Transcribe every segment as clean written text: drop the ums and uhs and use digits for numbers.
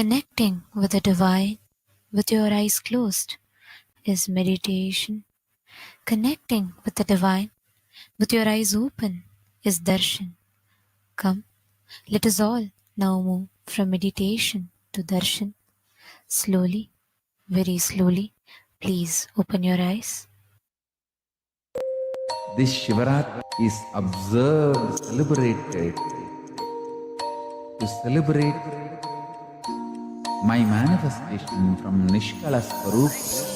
Connecting with the divine with your eyes closed is meditation. Connecting with the divine with your eyes open is darshan. Come, let us all now move from meditation to darshan. Slowly, very slowly, please open your eyes. This Shivaratri is observed, celebrated to celebrate my manifestation from Nishkala Swarupa.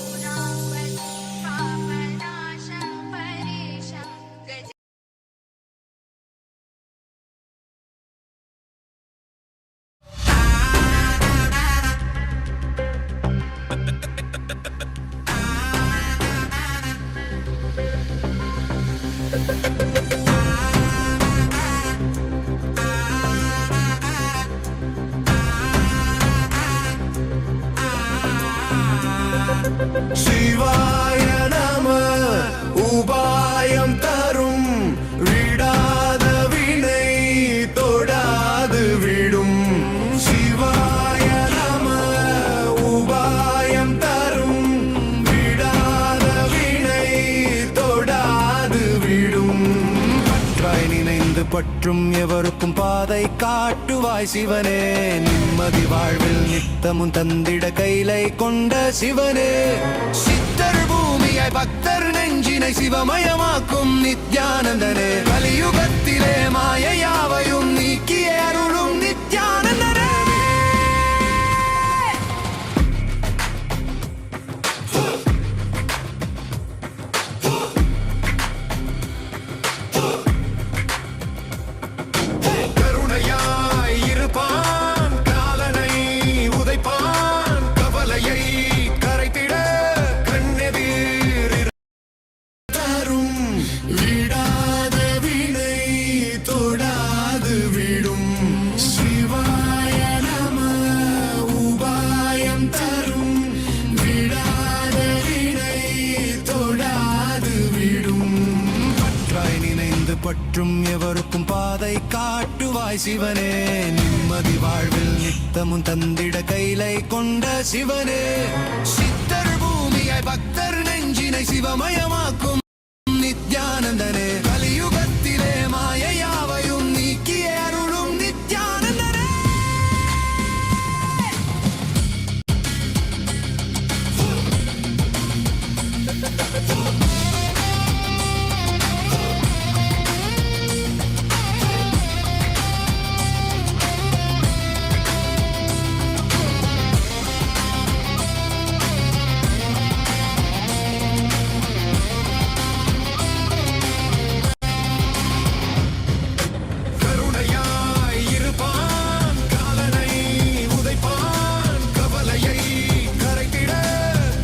சிவாய நம உபாயம் தரும் விடாத வினை தொடாது விடும். சிவாய நம உபாயம் தரும் விடாத வினை தொடாது விடும். பற்றாய் நினைந்து பற்றும் எவருக்கும் பாதை காட்டுவாய் சிவனே. நிம்மதி வாழ்வில் நித்தமும் தந்திட கைலை கொண்ட சிவனே. சித்தர் பூமியாய் பக்தர் நெஞ்சினை சிவமயமாக்கும் நித்யானந்தனே. கலியுகத்திலே மாயையாவையும் நீக்கிய அருளும் நித்யானந்தனே. கருணையாய் இருப்பான், காலனை உதைப்பான், கவலையை கரைத்திட கண்ணெதிர் தரும். விடாத வினை தொடாது விடும். சிவாய நம உபாயம் தரும் விடாத வினை தொடாது விடும். பற்றாய் நினைந்து பற்றும் எவருக்கும் பாதை காட்டுவாய் சிவனே. நிம்மதி வாழ்வில் நித்தமும் தந்திட கைலை கொண்ட சிவனே. சித்தர் பூமியாய் பக்தர் நெஞ்சினை சிவமயமாக்கும் நித்யானந்தனே. கலியுகத்திலே மாயையாவையும் நீக்கிய அருளும் நித்யானந்தனே. கருணையாய் இருப்பான், காலனை உதைப்பான், கவலையை கரைத்திட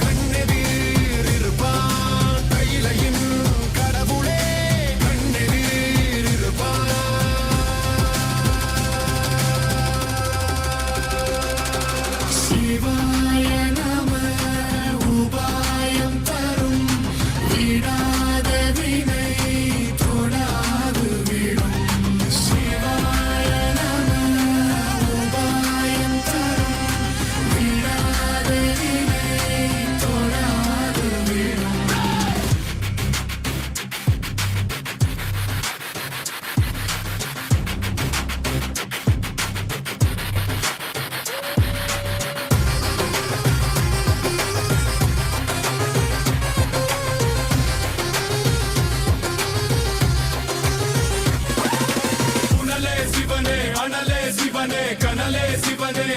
கண்ணெதிர் இருப்பான். கையிலையின் கடவுளே கண்ணெதிர் இருப்பான். சிவாய நம உபாயம் தரும் விடாத வினை தொடாது விடும். சிவாய நம உபாயம் தரும் விடாத வினை தொடாது விடும். உணலே சிவனே, அனலே சிவனே, கனலே சிவனே,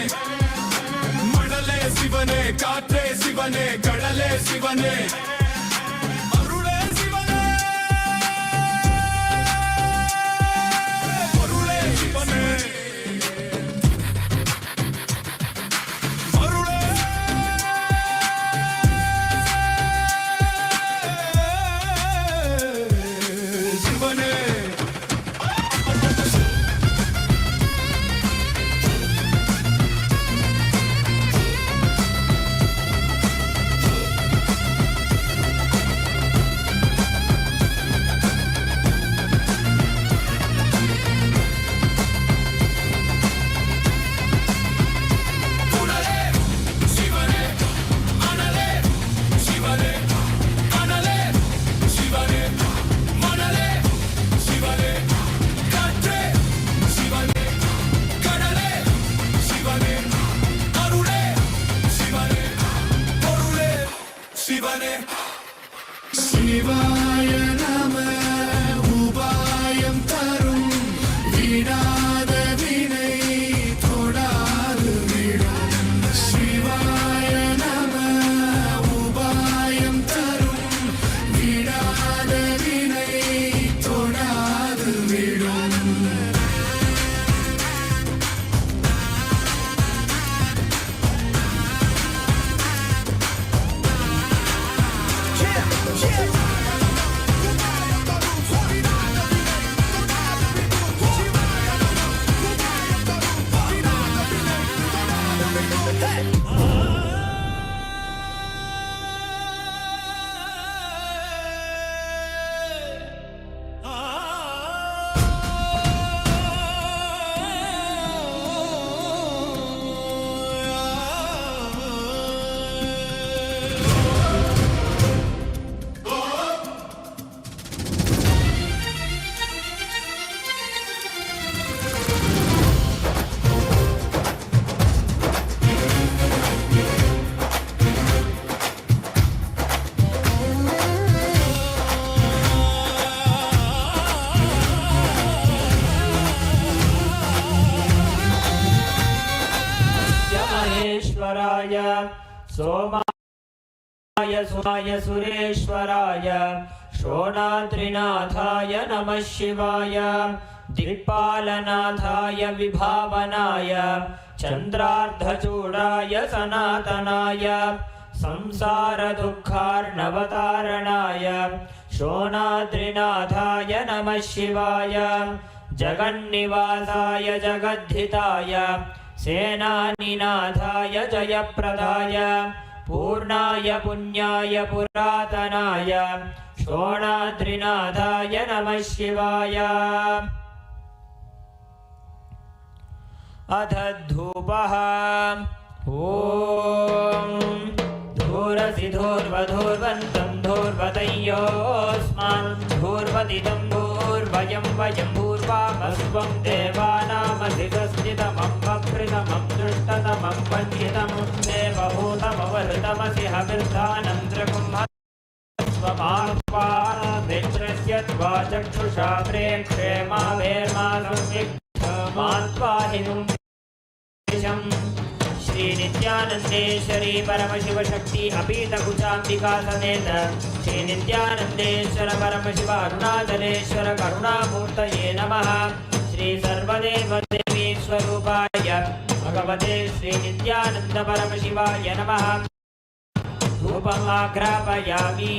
மணலே சிவனே, காற்றே சிவனே, கடலே சிவனே, அருளே சிவனே, பொருளே சிவனே, அருளே சிவனே. சிவாய நம உபாயம் தரும் விடாத வினை தொடாது விடும் சிவாய நம உபாயம் தரும் விடாத வினை தொடாது விடும் महेश्वराय सोमाय सुराय सुरेश्वराय शोणाद्रिनाथाय नमः शिवाय दिक्पालनाथाय विभावनाय चन्द्रार्धचूडाय सनातनाय संसारदुःखार्णवतारणाय शोणाद्रिनाथाय नमः शिवाय जगन्निवासाय जगद्धिताय सेनानिनाथाय जयप्रदाय पूर्णाय पुण्याय पुरातनाय शोणाद्रिनाथाय नमः शिवाय अथ धूपः ॐ धूरसि धूर्वधूर्वन्तं धूर्वतयोऽस्मान् धूर्वदिदं भूर्वयं वयं भूर्वामस्त्वं देवानामसि संस्थितमं वक्रितमं दृष्टतमं वन्यतमं देवभूतमवहृतमसि हविर्धानं त्रिगुंहस्वमात्वामित्रस्य त्वा चक्षुषा प्रेक्षे मावेर्मा संविक्तमात्वाहिनुं श्री नित्यानंदेश्वरी परमशिव शक्ति अपीतकुचाम्बिका समेत श्री नित्यानंदेश्वर परमशिव अरुणाचलेश्वर करुणामूर्तये नमः। श्री सर्वदेव देवी स्वरूपाय भगवते श्री नित्यानंद परमशिवाय नमः। धूपम् आघ्रापयामि।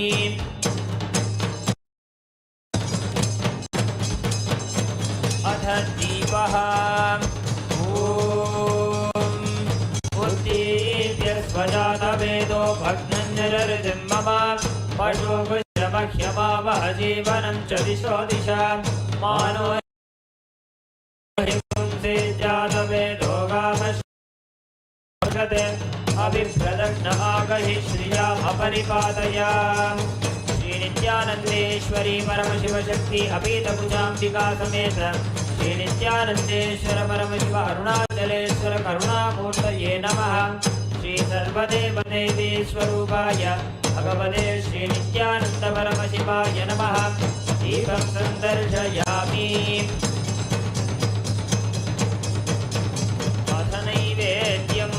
अथ दीपः स्वजातवेदो भग्नञ्जररितिं मम पशुभुजमह्यमावह जीवनं च दिशो दिशा मानो हिंसे जातवेदो गामश्वगते अभिप्रदग्न आगहि श्रियामपरिपादय। श्री नित्यानंदेश्वरी परमशिव शक्ति अपीतकुचाम्बिका समेत श्री नित्यानंदेश्वर परमशिव अरुणाचलेश्वर करुणामूर्तये नमः। श्री सर्वदेव देवी स्वरूपाय भगवते श्री नित्यानंद परमशिवाय नमः। दीपं सन्दर्शयामि। अथ नैवेद्यम्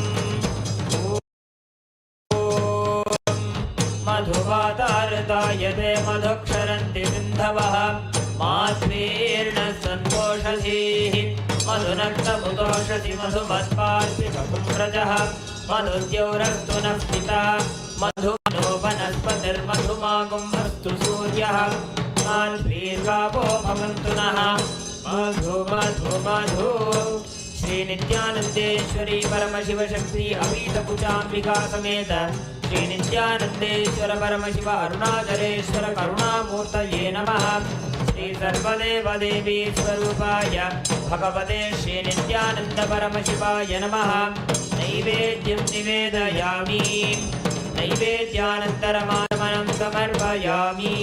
मधुवातारताय ते मधुक्षरन्ति सिन्धवः माध्वीर्न सन्तोषधीः मधुनक्तमुदोषधि मधुमत्पार्थिवकुम्रजः मधुद्यौरस्तु नः पिता मधुमनो वनस्पतिर्मधुमागुम्भस्तु सूर्यः माध्वीर्गावो भवन्तु नः मधु मधु मधु। श्री नित्यानंदेश्वरी परमशिव शक्ति अपीतकुचाम्बिका समेत श्री नित्यानंदेश्वर परमशिव अरुणाचलेश्वर करुणामूर्तये नमः। श्री सर्वदेव देवी स्वरूपाय भगवते श्री नित्यानंद परमशिवाय नमः। नैवेद्यं निवेदयामि। नैवेद्यानन्तरमात्मनं समर्पयामि।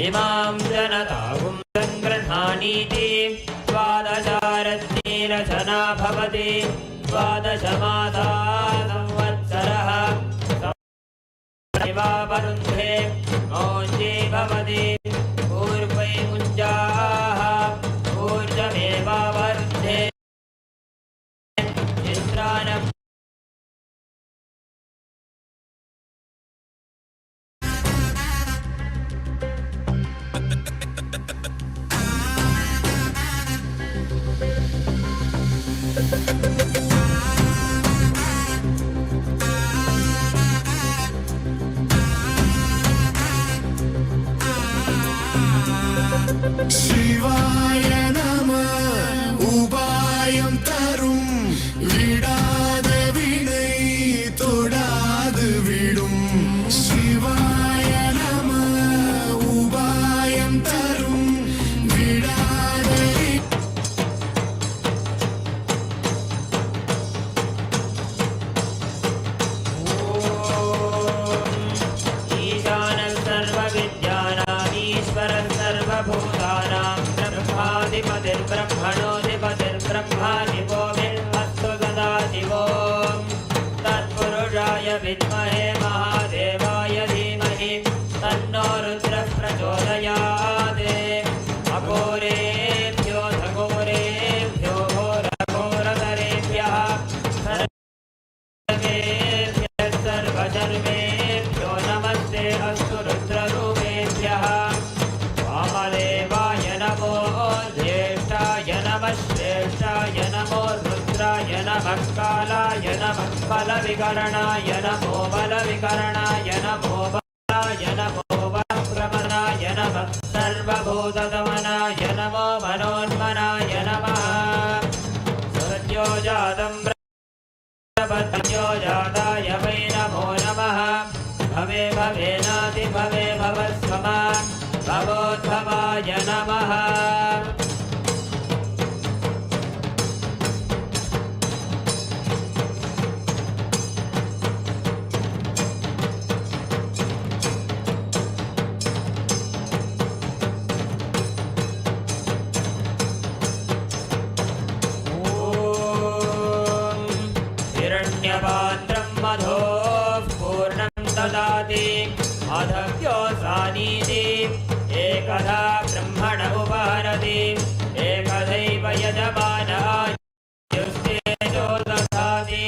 इमां जनतागुं सङ्गृह्णानीति द्वादशारत्नेन जना भवति द्वादशमासा संवत्सरः वरुन्धे मौञ्जे भवति पूर्वै मुञ्जाः ऊर्जमेवावरुन्धे चित्रानम् शिवाय नमः उपायं तरुं विडाद विनै तोडाद विडुं शिवाय नमः उपायं तरुं विडाद ईशानः सर्वविद्यानामीश्वरः सर्वभूतानां ब्रह्माधिपतिर्ब्रह्मणोऽधिपतिर्ब्रह्मा शिवो बिल्वस्तु सदाशिवो तत्पुरुषाय विद्महे महादेवाय धीमहि तन्नो रुद्रः प्रचोदयात् अघोरेभ्यो घोरेभ्यो घोरघोरतरेभ्यः सर्वेभ्यः सर्वशर्वेभ्यो नमस्ते अस्तु रुद्ररूपेभ्यः वामदेवाय नमो ज्येष्ठाय नमः श्रेष्ठाय नमो रुद्राय नमः कालाय नमः बलविकरणाय नमो बलविकरणाय नमो बलाय नमो बलप्रमनाय नमः सर्वभूतदमनाय नमो मनोन्मनाय नमः सत्यो जातं ब्रह्मपत्यो जाताय वै नमो नमः भवे भवेनाति भवे भवस्वमा भवोद्भवाय नमः हिरण्यपात्रं मधोः पूर्णं ददाति अधव्योऽसानीति एकधा ब्रह्मण उपहरति एकधैव यजमानायुस्तेजो दधाति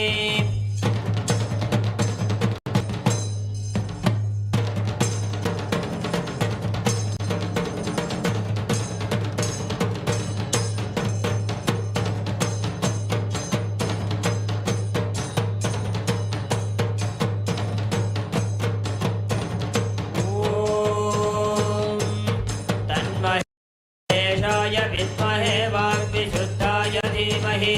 विद्महे वाग्विशुद्धाय धीमहि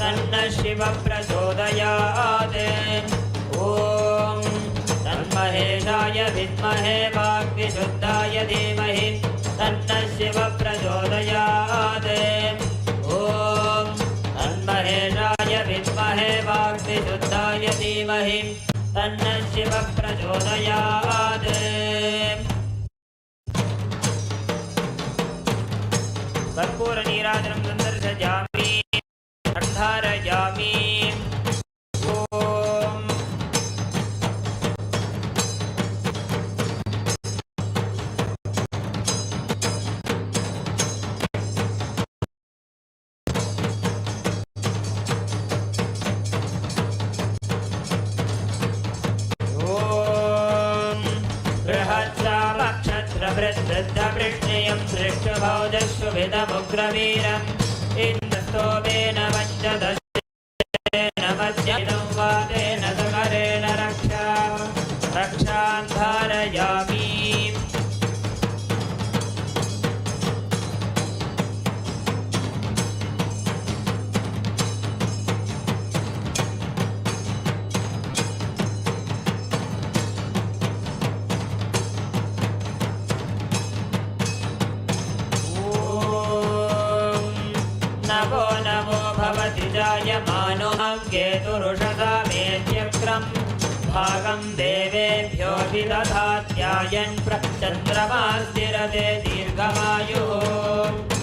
तन्नः शिवः प्रचोदयात् ॐ तन्महेशाय विद्महे वाग्विशुद्धाय धीमहि तन्नः शिवः प्रचोदयात् ॐ तन्महेशाय विद्महे वाग्विशुद्धाय धीमहि तन्नः शिवः प्रचोदयात् कर्पूरनीराजनं सन्दर्शयामि धारयामि ॐ बृहत्सामक्षत्रवृद्धवृष्णियं दृष्टभौजस्वभिदमुग्रवीरम् इन्द्रस्तोमेन पञ्चदशेन मध्यं वातेन सकरेण रक्षां धारयामि जायमानो केतुरुषसा मेत्यक्रम् भागं देवेभ्यो विदधात्यायन् चन्द्रमास्तिरते दीर्घमायुः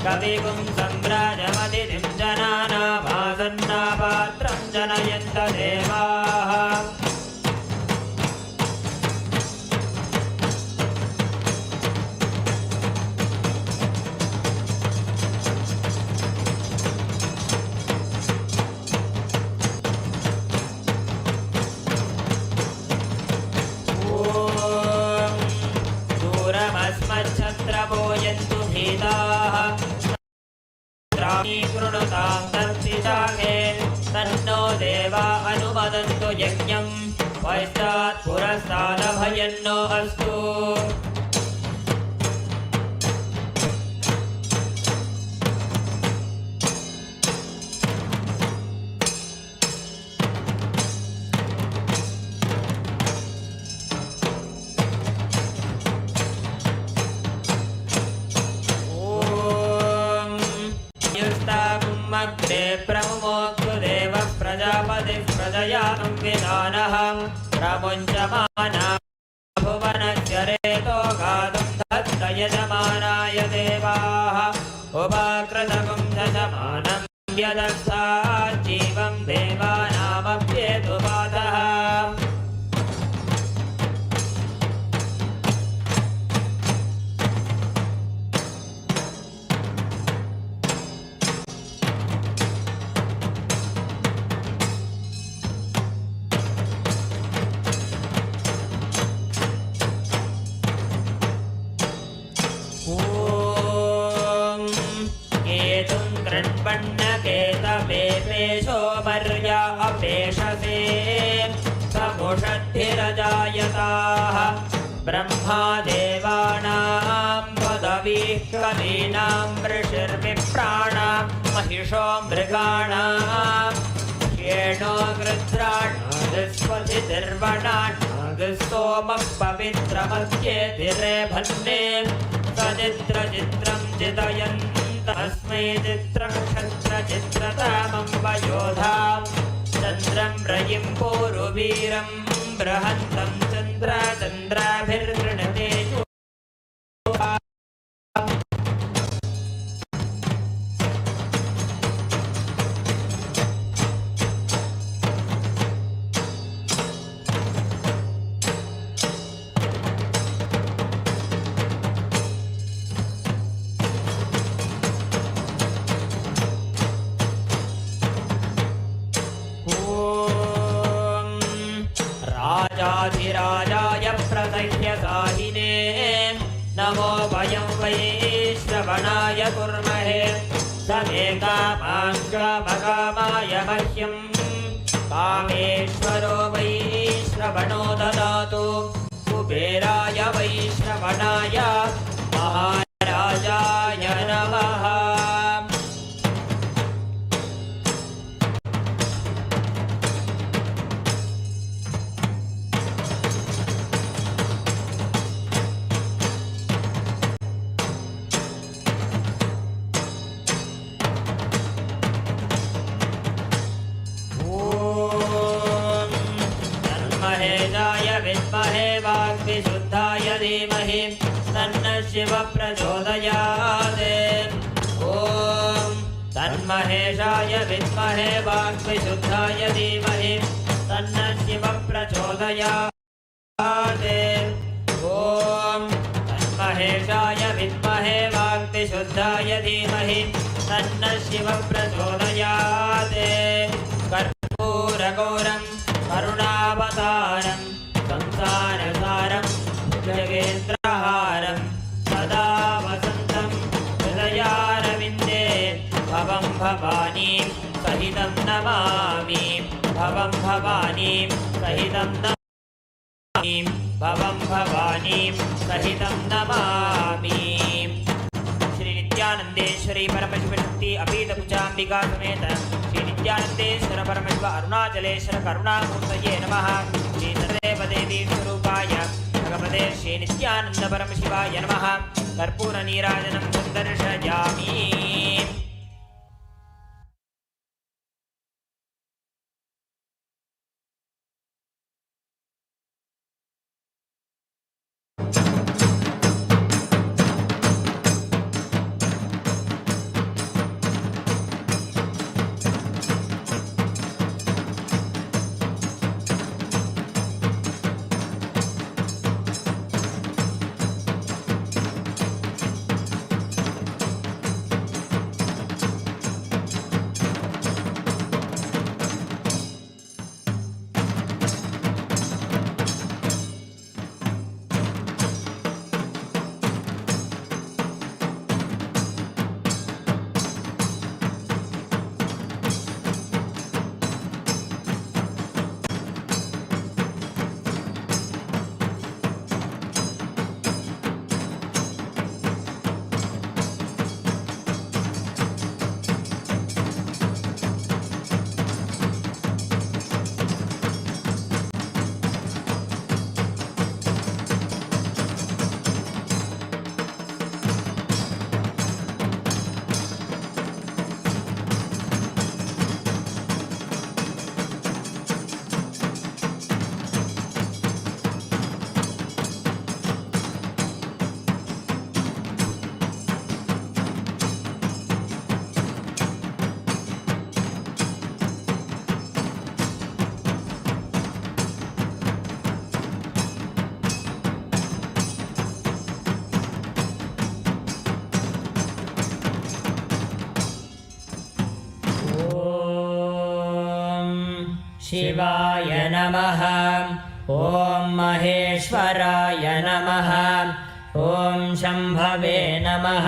कविगुं सम्राजमतिथिं जनानाभासन्नापात्रं जनयन्त देवाः दूरमस्मच्छत्रपोयन्तु भीताः कृणुतां तत्पिशाखे तन्नो देवा अनुमदन्तु यज्ञं पश्चात् पुरस्तादभयन्नो अस्तु प्रमुमोक्तुदेवः प्रजापतिः प्रजयानं विधानः प्रमुञ्चमाना भुवनस्य रेतो गातुं दत्त यजमानाय देवाः उपाकृतगुं दशमानं यदस्तात् जीवं देवानामप्येतुपातः अपेशसे समुषद्भिरजायताः ब्रह्मा देवानां पदवीः कवीनां ऋषिर्विप्राणां महिषो मृगाणां येणो गृध्राणादिस्वधिर्वणानादिस्तोमः पवित्रमध्येतिरेभन्ने सचित्रचित्रं चितयन् तस्मै चित्रं क्षत्रचित्रतामं वयोधां चन्द्रं रयिं पूरुवीरं बृहन्तं चन्द्राभिर्गृणते राजाधिराजाय प्रसह्यसाहिने नमो वयं वैश्रवणाय कुर्महे समे कामाय मह्यं कामेश्वरो वैश्रवणो ददातु कुबेराय वैश्रवणाय महाराजाय नमः विद्महे वाग्विशुद्धाय धीमहि तन्नः शिव प्रचोदयात् ॐ तन्महेशाय विद्महे वाग्विशुद्धाय धीमहि तन्नः शिव प्रचोदयात् ॐ तन्महेशाय विद्महे वाग्विशुद्धाय धीमहि तन्नः शिव प्रचोदयात् कर्पूरगौरं करुणावतारं संसारसारं जगेन्द्रहारं सदा वसन्तं हृदयारविन्दे भवं भवानीं सहितं नमामि भवं भवानीं सहितं नमामि भवं भवानीं सहितं नमामि। श्री नित्यानंदेश्वरी परमशिवशक्ति अभीतकुचाम्बिका समेत श्री नित्यानंदेश्वर परमशिव अरुणाचलेश्वर करुणामूर्तये नमः। श्री सर्वदेवदेवी स्वरूपाय भगवते श्री नित्यानंद परमशिवाय नमः। कर्पूर नीराजनं दर्शयामि। शिवाय नमः। ॐ महेश्वराय नमः। ॐ शम्भवे नमः।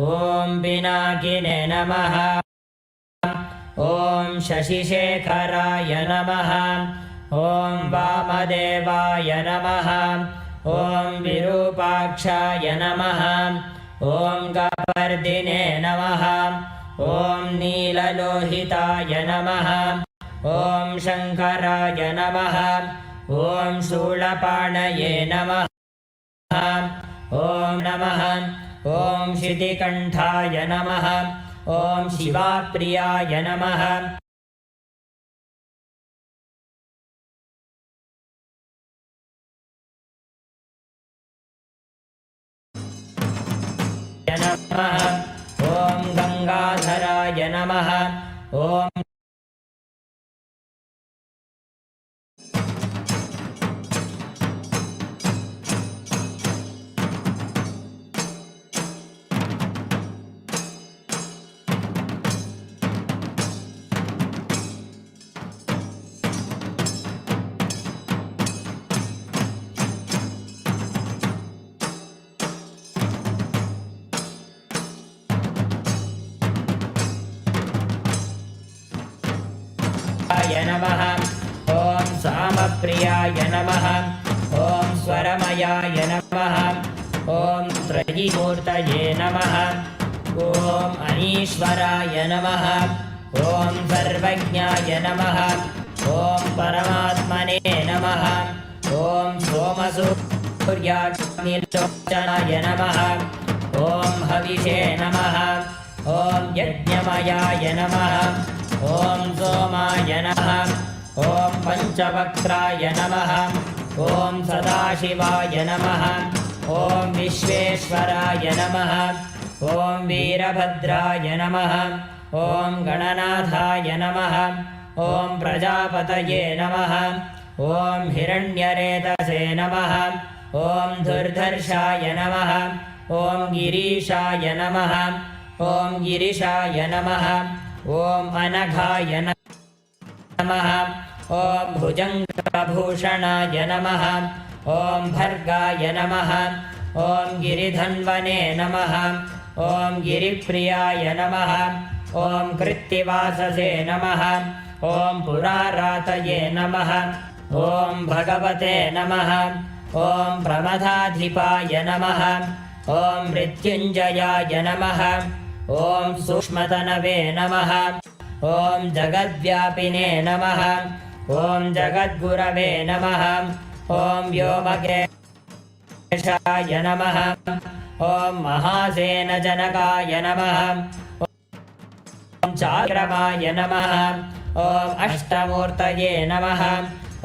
ॐ पिनाकिने नमः। ॐ शशिशेखराय नमः। ॐ वामदेवाय नमः। ॐ विरूपाक्षाय नमः। ॐ कपर्दिने नमः। ॐ नीललोहिताय नमः। ॐ शङ्कराय नमः। ॐ शूलपाणये नमः। ॐ नमः। ॐ शितिकण्ठाय नमः। ॐ शिवाप्रियाय नमः। ॐ गङ्गाधराय नमः। ॐ नमः। ॐ सामप्रियाय नमः। ॐ स्वरमयाय नमः। ॐ त्रयीमूर्तये नमः। ॐ अनीश्वराय नमः। ॐ सर्वज्ञाय नमः। ॐ परमात्मने नमः। ॐ सोमसूर्याग्निलोचनाय नमः। ॐ हविषे नमः। ॐ यज्ञमयाय नमः। ॐ सोमाय नमः। ॐ पञ्चवक्त्राय नमः। ॐ सदाशिवाय नमः। ॐ विश्वेश्वराय नमः। ॐ वीरभद्राय नमः। ॐ गणनाथाय नमः। ॐ प्रजापतये नमः। ॐ हिरण्यरेतसे नमः। ॐ दुर्धर्षाय नमः। ॐ गिरीशाय नमः। ॐ गिरिशाय नमः। ॐ अनघाय नमः। ॐ भुजङ्गभूषणाय नमः। ॐ भर्गाय नमः। ॐ गिरिधन्वने नमः। ॐ गिरिप्रियाय नमः। ॐ कृत्तिवाससे नमः। ॐ पुरारातये नमः। ॐ भगवते नमः। ॐ प्रमथाधिपाय नमः ॐ मृत्युञ्जयाय नमः ॐ सूक्ष्मतनवे नमः ॐ जगद्व्यापिने नमः ॐ जगद्गुरवे नमः ॐ व्योमकेशाय नमः ॐ महासेनजनकाय नमः ॐ चाक्रमाय नमः ॐ अष्टमूर्तये नमः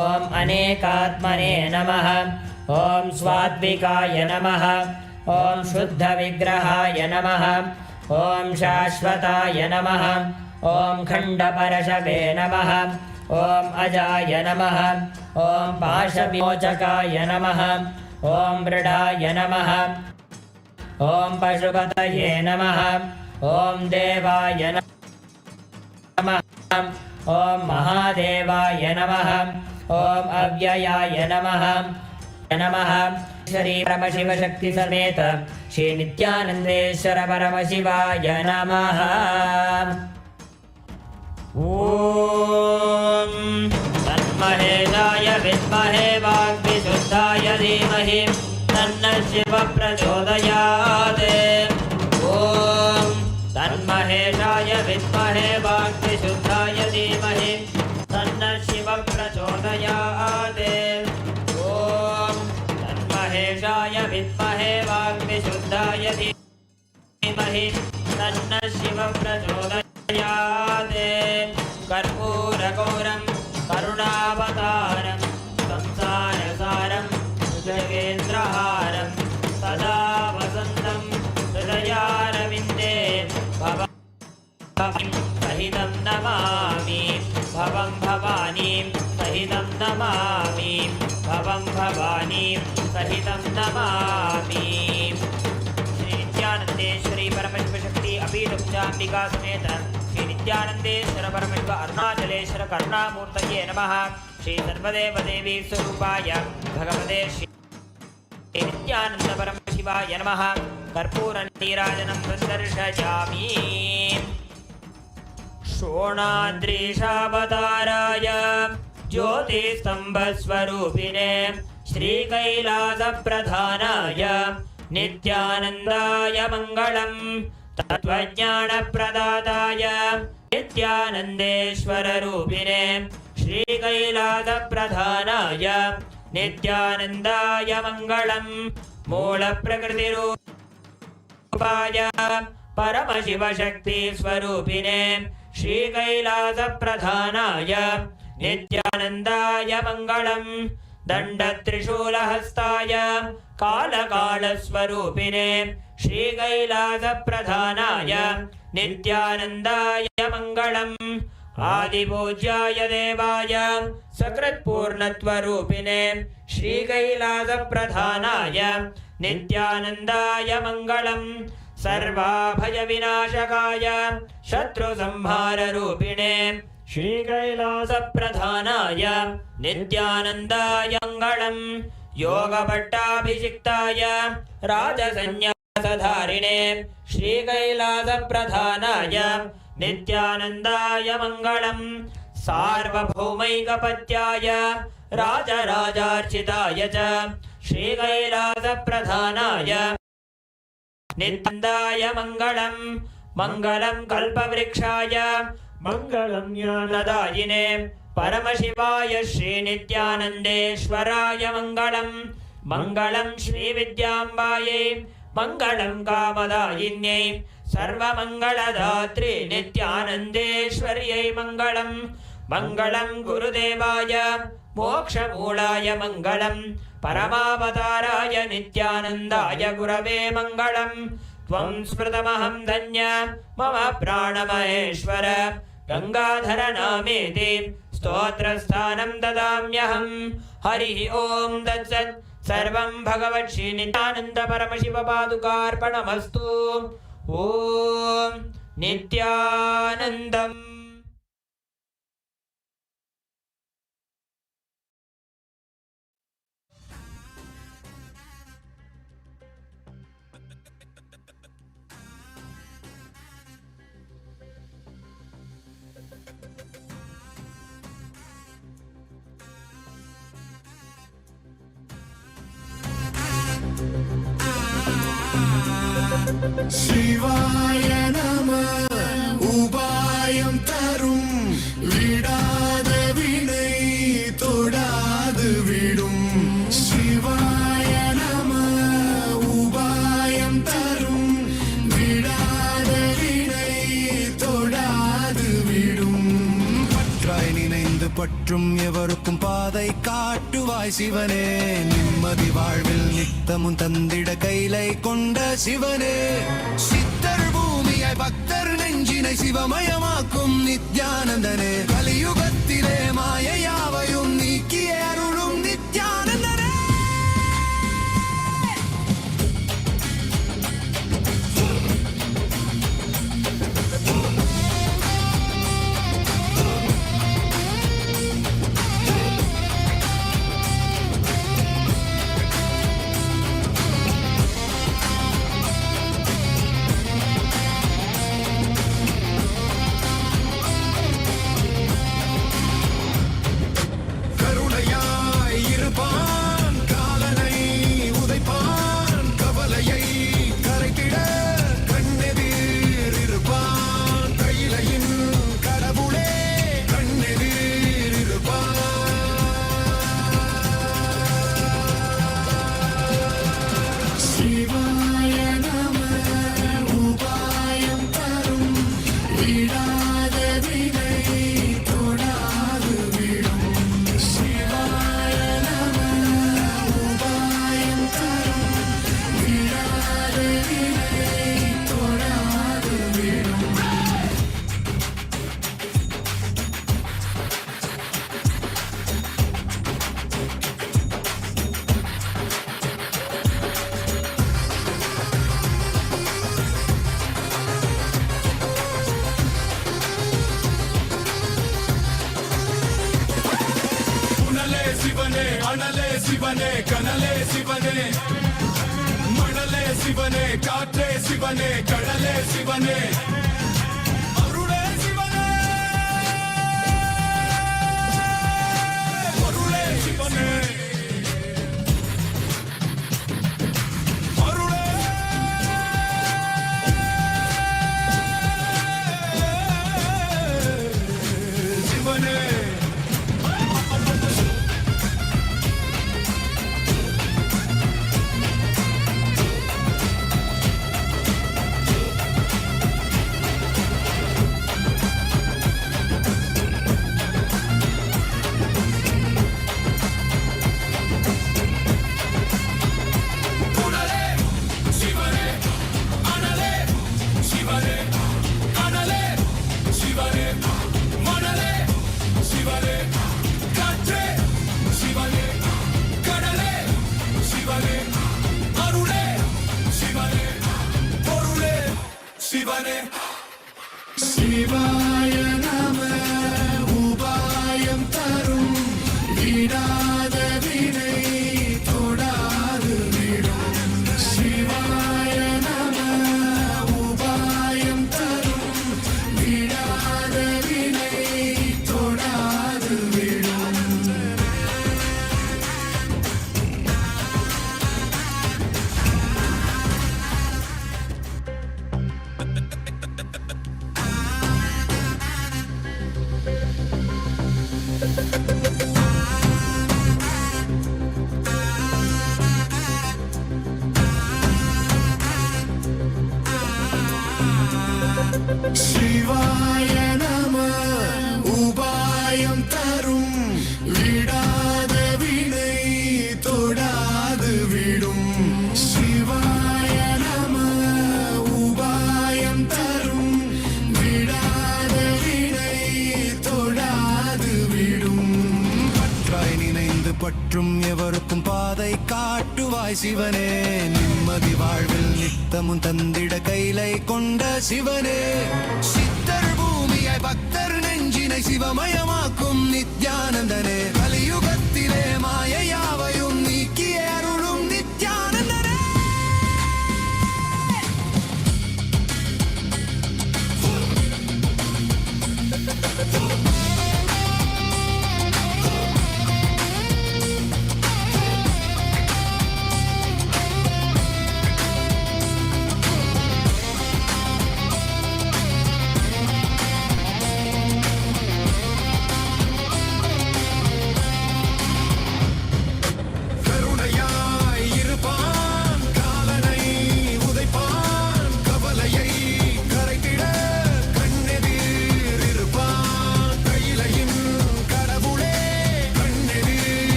ॐ अनेकात्मने नमः ॐ स्वात्विकाय नमः ॐ शुद्धविग्रहाय नमः ॐ शाश्वताय नमः ॐ खण्डपरशवे नमः ॐ अजाय नमः ॐ पाशविमोचकाय नमः ॐ मृडाय नमः ॐ पशुपतये नमः ॐ देवाय नमः ॐ महादेवाय नमः ॐ अव्ययाय नमः नमः श्री परमशिव शक्ति समेत श्री नित्यानंदेश्वर परमशिवाय नमः। ॐ तन्महेशाय विद्महे वाग्विशुद्धाय धीमहि तन्नः शिवः प्रचोदयात्। ॐ तन्महेशाय विद्महे वाग्विशुद्धाय धीमहि तन्नः शिवः प्रचोदयात्। ॐ तन्महेशाय विद्महे वाग्विशुद्धाय धीमहि तन्नः शिवः प्रचोदयात्। कर्पूरगौरं करुणावतारं संसारसारं जगेन्द्रहारं सदा वसन्तं हृदयारविन्दे भवं सहितं नमामि भवं भवानीं सहितं नमामि भवं भवानीं सहितं नमामि। श्री नित्यानंदेश्वरी परमशिव शक्ति अपीठुपचाम्बिका समेत श्री नित्यानंदेश्वर परमशिव अरुणाचलेश्वर करुणामूर्तये नमः। श्री सर्वदेवदेवी स्वरूपाय भगवते श्री नित्यानंद परमशिवाय नमः। कर्पूर नीराजनं दर्शयामि। शोणाद्रीशावताराय ज्योतिस्तंभस्वरूपिणे श्रीकैलासप्रधानाय नित्यानन्दाय मङ्गलम्। तत्त्वज्ञानप्रदाताय नित्यानन्देश्वररूपिणे श्रीकैलासप्रधानाय नित्यानन्दाय मङ्गलम्। मूलप्रकृतिरूपाय परमशिवशक्तिस्वरूपिणे श्रीकैलासप्रधानाय नित्यानन्दाय मङ्गलम्। दण्डत्रिशूलहस्ताय कालकालस्वरूपिणे श्रीकैलासप्रधानाय नित्यानन्दाय मङ्गलम्। आदिपूज्याय देवाय सकृत्पूर्णत्वरूपिणे श्रीकैलासप्रधानाय नित्यानन्दाय मङ्गलम्। सर्वाभयविनाशकाय शत्रुसंहाररूपिणे श्रीकैलासप्रधानाय नित्यानन्दाय मङ्गलम्। योगभट्टाभिषिक्ताय राजसन्न्यासधारिणे श्रीकैलासप्रधानाय नित्यानन्दाय मङ्गलम्। सार्वभौमैकपत्याय राजराजार्चिताय च श्रीकैलासप्रधानाय नित्यानन्दाय मङ्गलम्। मङ्गलं कल्पवृक्षाय मङ्गलं ज्ञानदायिने परमशिवाय श्रीनित्यानन्देश्वराय मङ्गलम्। मङ्गलं श्रीविद्याम्बायै मङ्गलं कामदायिन्यै सर्वमङ्गलदात्रे नित्यानन्देश्वर्यै मङ्गलम्। मङ्गलं गुरुदेवाय मोक्षमूलाय मङ्गलम्। परमावताराय नित्यानन्दाय गुरवे मङ्गलम्। त्वं स्मृतमहं धन्य मम प्राणमहेश्वर गंगाधर नामेति स्तोत्रस्थानं ददाम्यहम्। हरिः ओं तत्सत्। सर्वं भगवत् श्री नित्यानन्द परमशिव पादुकार्पणमस्तु। ओं नित्यानन्दम्। சிவாய நம உபாயம் தரும் விடாத வினை தொடாது விடும் சிவாய நம உபாயம் தரும் விடாத வினை தொடாது விடும் பற்றாய் நினைந்து பற்றும் எவருக்கும் பாதை காட்டுவாய் சிவனே நிம்மதி வாழ்வில் நித்தமும் தந்திட கைலை கொண்ட சிவனே சித்தர் பூமியாய் பக்தர் நெஞ்சினை சிவமயமாக்கும் நித்யானந்தனே கலியுகத்திலே மாயையாவையும் நீக்கிய அருளும் நித்யானந்தனே கருணையாய் இருப்பான் காலனை உதைப்பான் கவலையை கரைத்திட கண்ணெதிர் இருப்பான் கையிலையின் கடவுளே கண்ணெதிர் இருப்பான் சிவாய நம உபாயம் தரும் விடாத வினை தொடாது விடும் சிவாய நம உபாயம் தரும் விடாத வினை தொடாது விடும் புனலே சிவனே அனலே சிவனே கனலே சிவனே மணலே சிவனே காற்றே சிவனே கடலே சிவனே அருளே சிவனே அருளே சிவனே அருளே சிவனே புனலே சிவனே அனலே சிவனே கனலே சிவனே மணலே சிவனே காற்றே சிவனே கடலே சிவனே அருளே சிவனே பொருளே சிவனே சிவாய நம உபாயம் தரும் விடாத வினை தொடாது விடும் சிவாய நம உபாயம் தரும் விடாத வினை தொடாது விடும் சிவாய நம உபாயம் தரும் விடாத வினை தொடாது விடும் சிவாய நம உபாயம் தரும் விடாத வினை தொடாது விடும் பற்றாய் நினைந்து பற்றும் எவருக்கும் பாதை காட்டுவாய் சிவனே நிம்மதி வாழ்வில் நித்தமும் தந்திட கைலை கொண்ட சிவனே சித்தர் பூமியாய் பக்தர் நெஞ்சினை சிவமயமாக்கும் நித்யானந்தனே கலியுகத்திலே மாயையாவையும் நீக்கிய அருளும் நித்யானந்தனே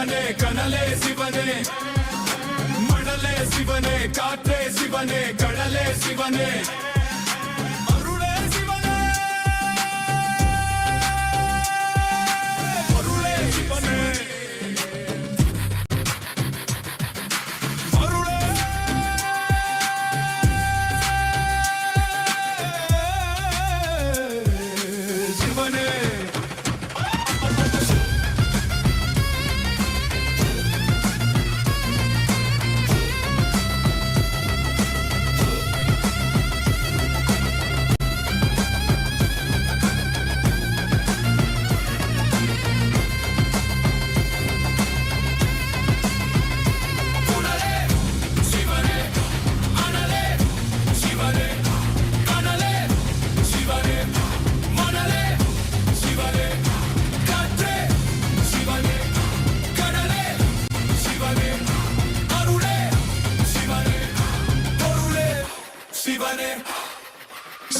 சிவனே கனலே சிவனே மணலே சிவனே காற்றே சிவனே கடலே சிவனே அருளே சிவனே அருளே சிவனே அருளே சிவனே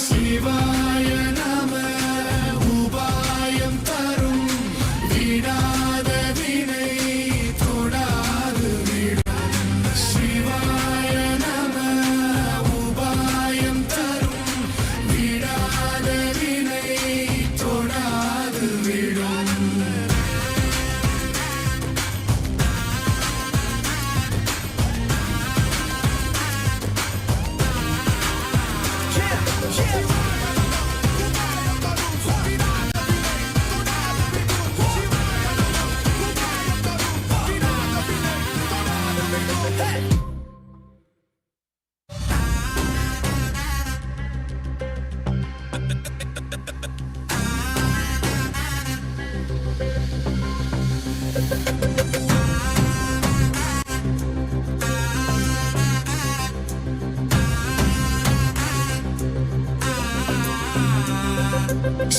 சிவாய நம உபாயம் தரும் விடாத வினை தொடாது விடும் சிவாய நம உபாயம் தரும் விடாத வினை தொடாது விடும்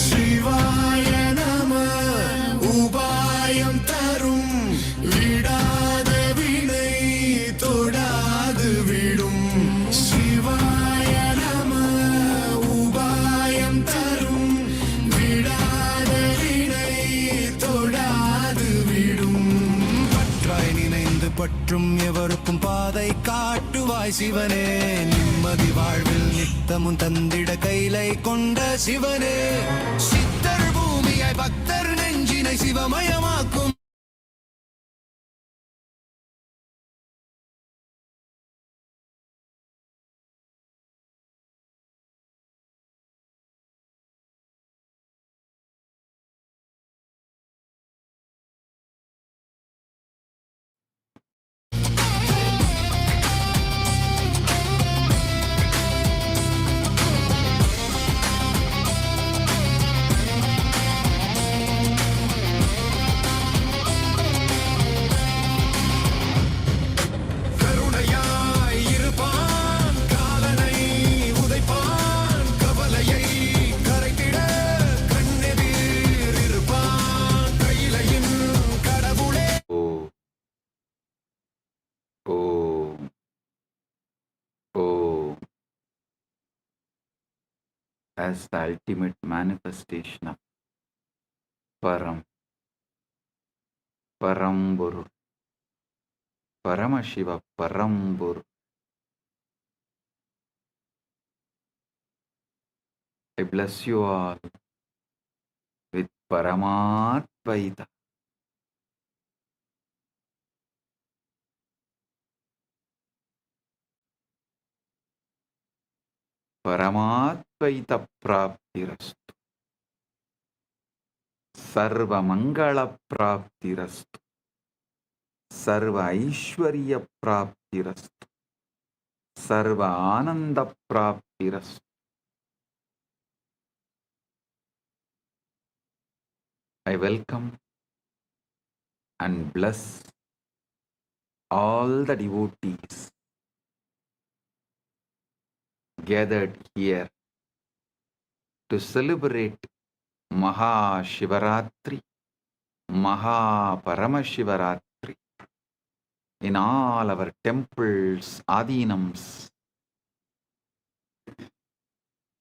சிவாய நம உபாயம் தரும் விடாத வினை தொடாது விடும் சிவாய நம உபாயம் தரும் விடாத வினை தொடாது விடும் பற்றாய் நினைந்து பற்றும் எவருக்கும் பாதை காட்டுவாய் சிவனே நிம்மதி வாழ்வில் நித்தமும் தந்திட கைலை கொண்ட சிவனே சித்தர் பூமியாய் பக்தர் நெஞ்சினை சிவமயமாக்கும் as the ultimate manifestation of Parampurul, Paramashiva Parampurul. I bless you all with Paramatvaita. Paramatvaita praptirastu. Sarva Mangala praptirastu. Sarva Aishwarya praptirastu. Sarva Ananda praptirastu. I welcome and bless all the devotees gathered here to celebrate MAHA Shivaratri, MAHA Paramashivaratri in all our temples, adinams,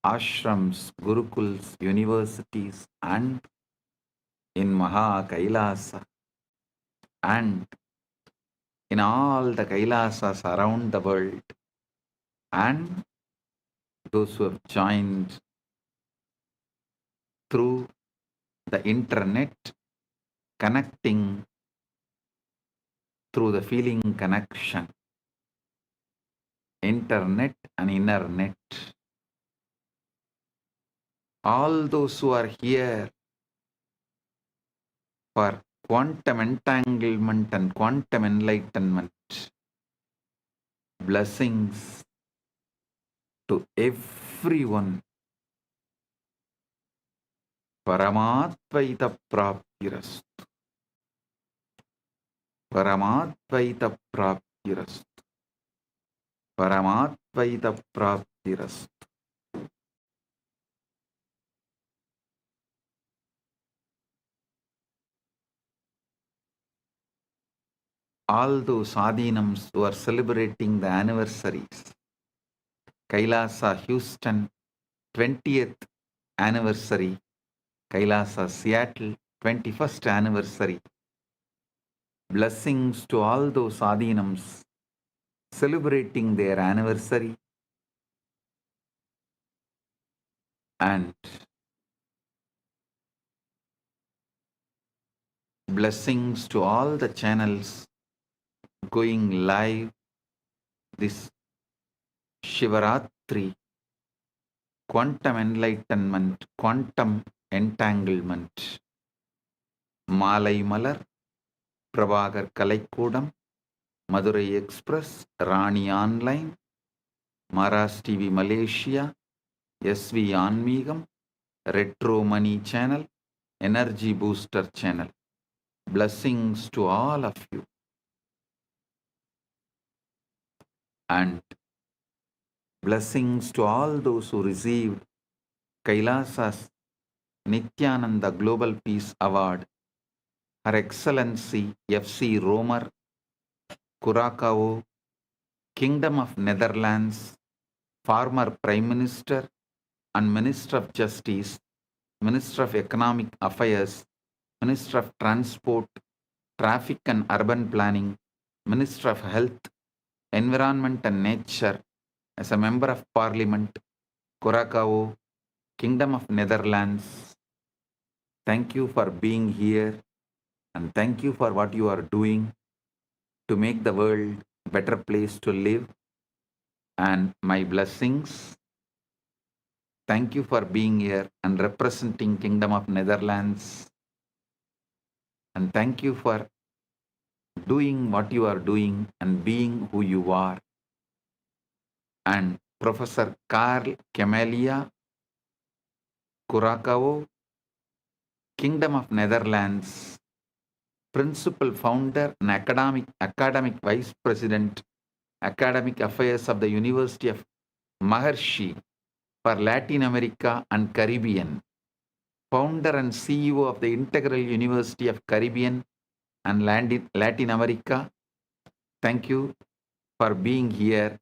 ashrams, gurukuls, universities, and in MAHA KAILASA and in all the Kailasas around the world, and those who have joined through the internet, connecting through the feeling connection, internet and inner net. All those who are here for quantum entanglement and quantum enlightenment, blessings to everyone. Paramadvaita praptirastu. Paramadvaita praptirastu. Paramadvaita praptirastu. All those Adinams who are celebrating the anniversaries, Kailasa Houston 20th anniversary, Kailasa Seattle 21st anniversary. Blessings to all those Adinams celebrating their anniversary, and blessings to all the channels going live this Shivaratri, quantum enlightenment, quantum entanglement. Malai Malar, Prabhagar Kalaikudam, Madurai Express, Rani Online, Maras TV Malaysia, SV Anmigam, Retro Money Channel, Energy Booster Channel. Blessings to all of you. And blessings to all those who received Kailasa's Nithyananda Global Peace Award, Her Excellency F.C. Romer, Curacao, Kingdom of Netherlands, former Prime Minister and Minister of Justice, Minister of Economic Affairs, Minister of Transport, Traffic and Urban Planning, Minister of Health, Environment and Nature, as a Member of Parliament, Curacao, Kingdom of Netherlands. Thank you for being here, and thank you for what you are doing to make the world a better place to live. And my blessings. Thank you for being here and representing Kingdom of Netherlands. And thank you for doing what you are doing and being who you are. And Professor Carl Camelia, Curacao, Kingdom of Netherlands, Principal Founder and Academic Vice President, Academic Affairs of the University of Maharishi for Latin America and Caribbean, Founder and CEO of the Integral University of Caribbean and Latin America. Thank you for being here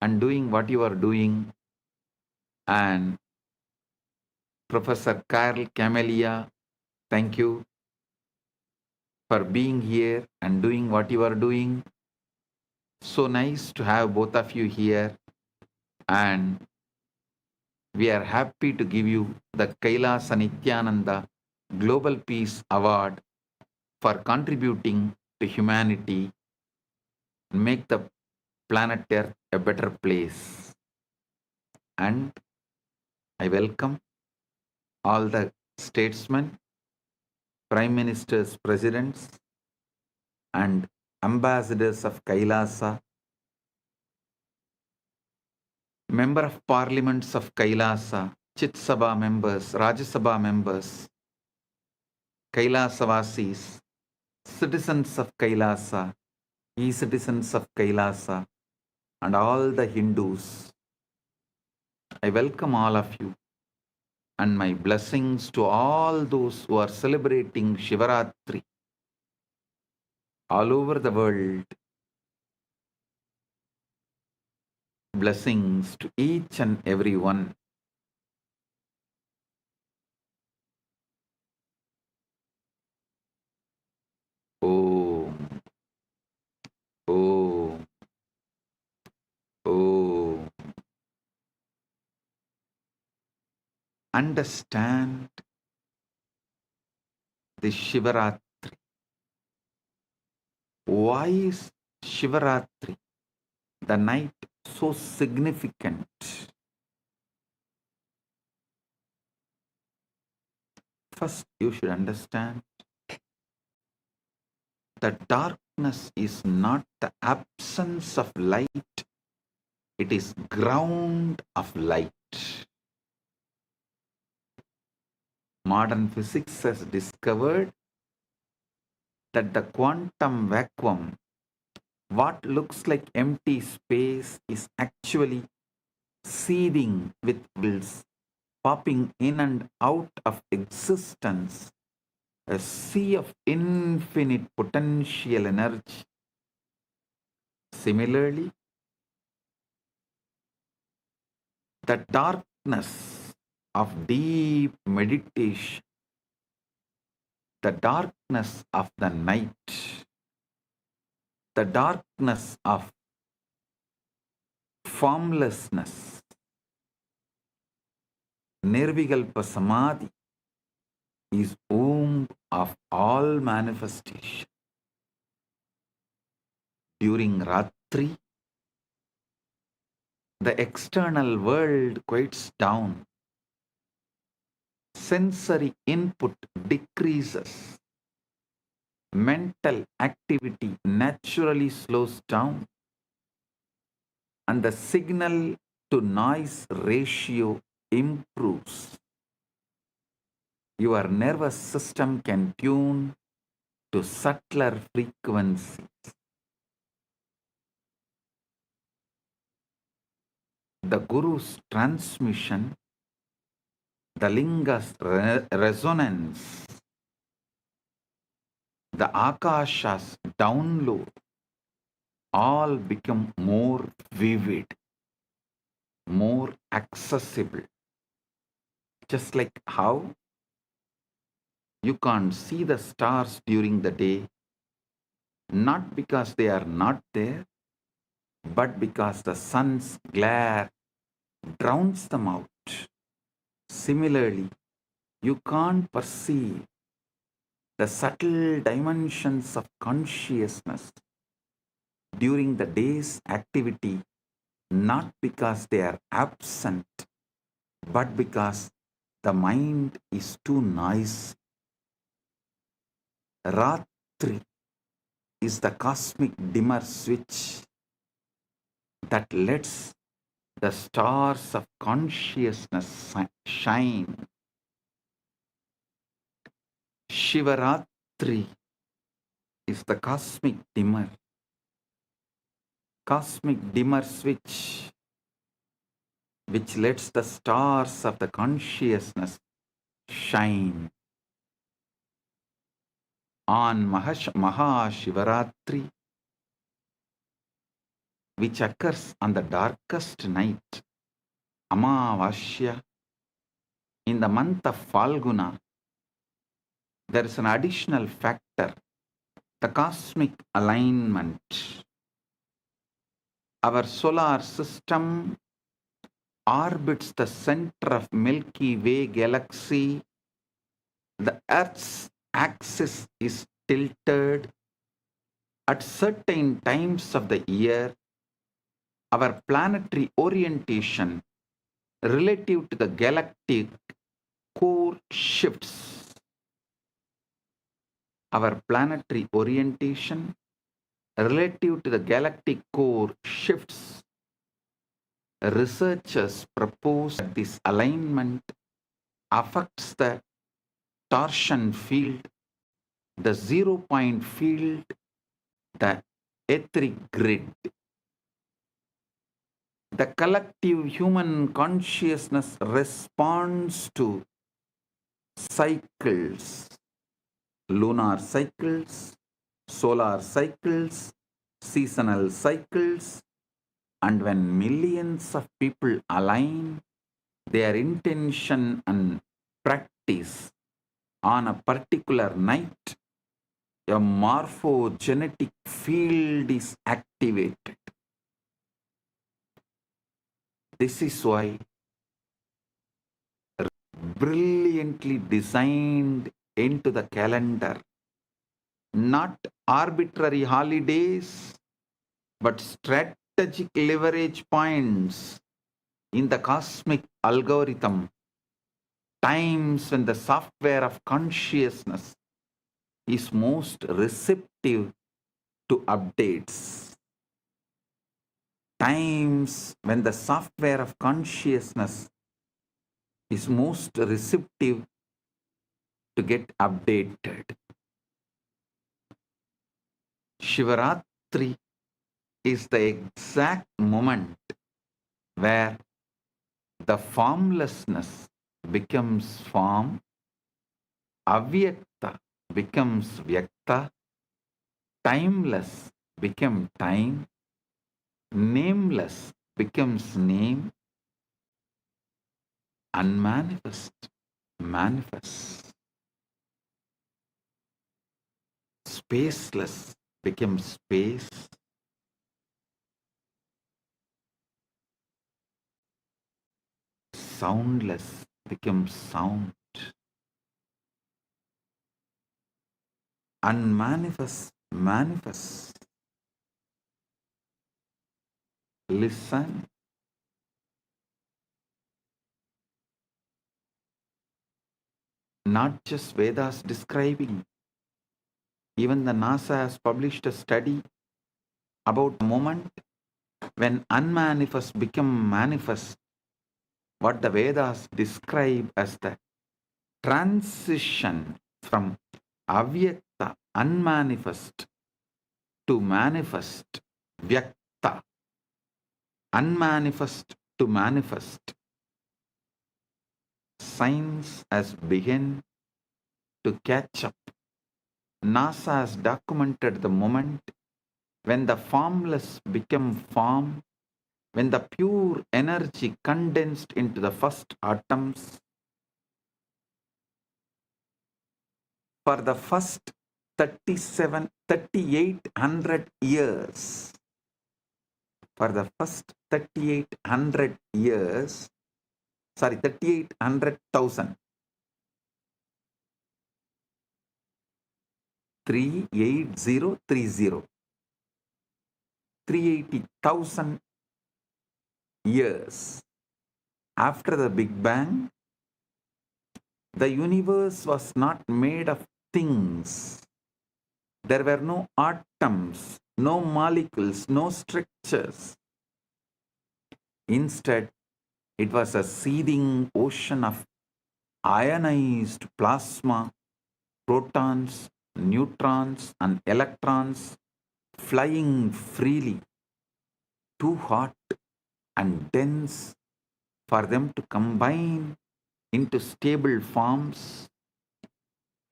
and doing what you are doing. And Professor Carl Camelia, thank you for being here and doing what you are doing. So nice to have both of you here, and we are happy to give you the Kailasa Nithyananda Global Peace Award for contributing to humanity and make the planet Earth a better place. And I welcome all the statesmen, prime ministers, presidents, and ambassadors of Kailasa, member of parliaments of Kailasa, Chit Sabha members, Rajya Sabha members, Kailasavasis, citizens of Kailasa, e-citizens of Kailasa, and all the Hindus. I welcome all of you, and my blessings to all those who are celebrating Shivaratri all over the world. Blessings to each and every one. Om. understand the Shivaratri. Why is Shivaratri, the night, so significant? First, you should understand that darkness is not the absence of light, it is ground of light. Modern physics has discovered that the quantum vacuum, what looks like empty space, is actually seething with bubbles popping in and out of existence, a sea of infinite potential energy. Similarly, the darkness of deep meditation, the darkness of the night, the darkness of formlessness, Nirvikalpa Samadhi, is womb of all manifestation. During Ratri, the external world quiets down. Sensory input decreases. Mental activity naturally slows down. And the signal to noise ratio improves. Your nervous system can tune to subtler frequencies. The Guru's transmission, the Linga's resonance, the Akasha's download, all become more vivid, more accessible. Just like how you can't see the stars during the day, not because they are not there, but because the sun's glare drowns them out. Similarly, you can't perceive the subtle dimensions of consciousness during the day's activity, not because they are absent, but because the mind is too noisy. Ratri is the cosmic dimmer switch that lets the stars of consciousness shine. Shivaratri is the cosmic dimmer switch which lets the stars of the consciousness shine. On MAHA PARAMASHIVARATRI, which occurs on the darkest night, Amavasya, in the month of Falguna, there is an additional factor, the cosmic alignment. Our solar system orbits the center of Milky Way galaxy. The Earth's axis is tilted. At certain times of the year, our planetary orientation relative to the galactic core shifts. Our planetary orientation relative to the galactic core shifts. Researchers propose that this alignment affects the torsion field, the 0-point field, the etheric grid. The collective human consciousness responds to cycles, lunar cycles, solar cycles, seasonal cycles, and when millions of people align their intention and practice on a particular night, a morphogenetic field is activated. This is why brilliantly designed into the calendar, not arbitrary holidays, but strategic leverage points in the cosmic algorithm, times when the software of consciousness is most receptive to updates, times when the software of consciousness is most receptive to get updated. Shivaratri is the exact moment where the formlessness becomes form, avyakta becomes vyakta, timeless becomes time, nameless becomes name, unmanifest manifests, spaceless becomes space, soundless becomes sound, unmanifest manifests. Listen. Not just Vedas describing. Even the NASA has published a study about the moment when unmanifest become manifest, what the Vedas describe as the transition from avyakta, unmanifest, to manifest, vyakta, unmanifest to manifest. Science has begun to catch up. NASA has documented the moment when the formless become form, when the pure energy condensed into the first atoms. For the first 3,800 years, for the first 3,800 years, 3,800,000, 38030, 380,000 years after the Big Bang, the universe was not made of things. There were no atoms, no molecules, no structures. Instead, it was a seething ocean of ionized plasma, protons, neutrons, and electrons flying freely, too hot and dense for them to combine into stable forms.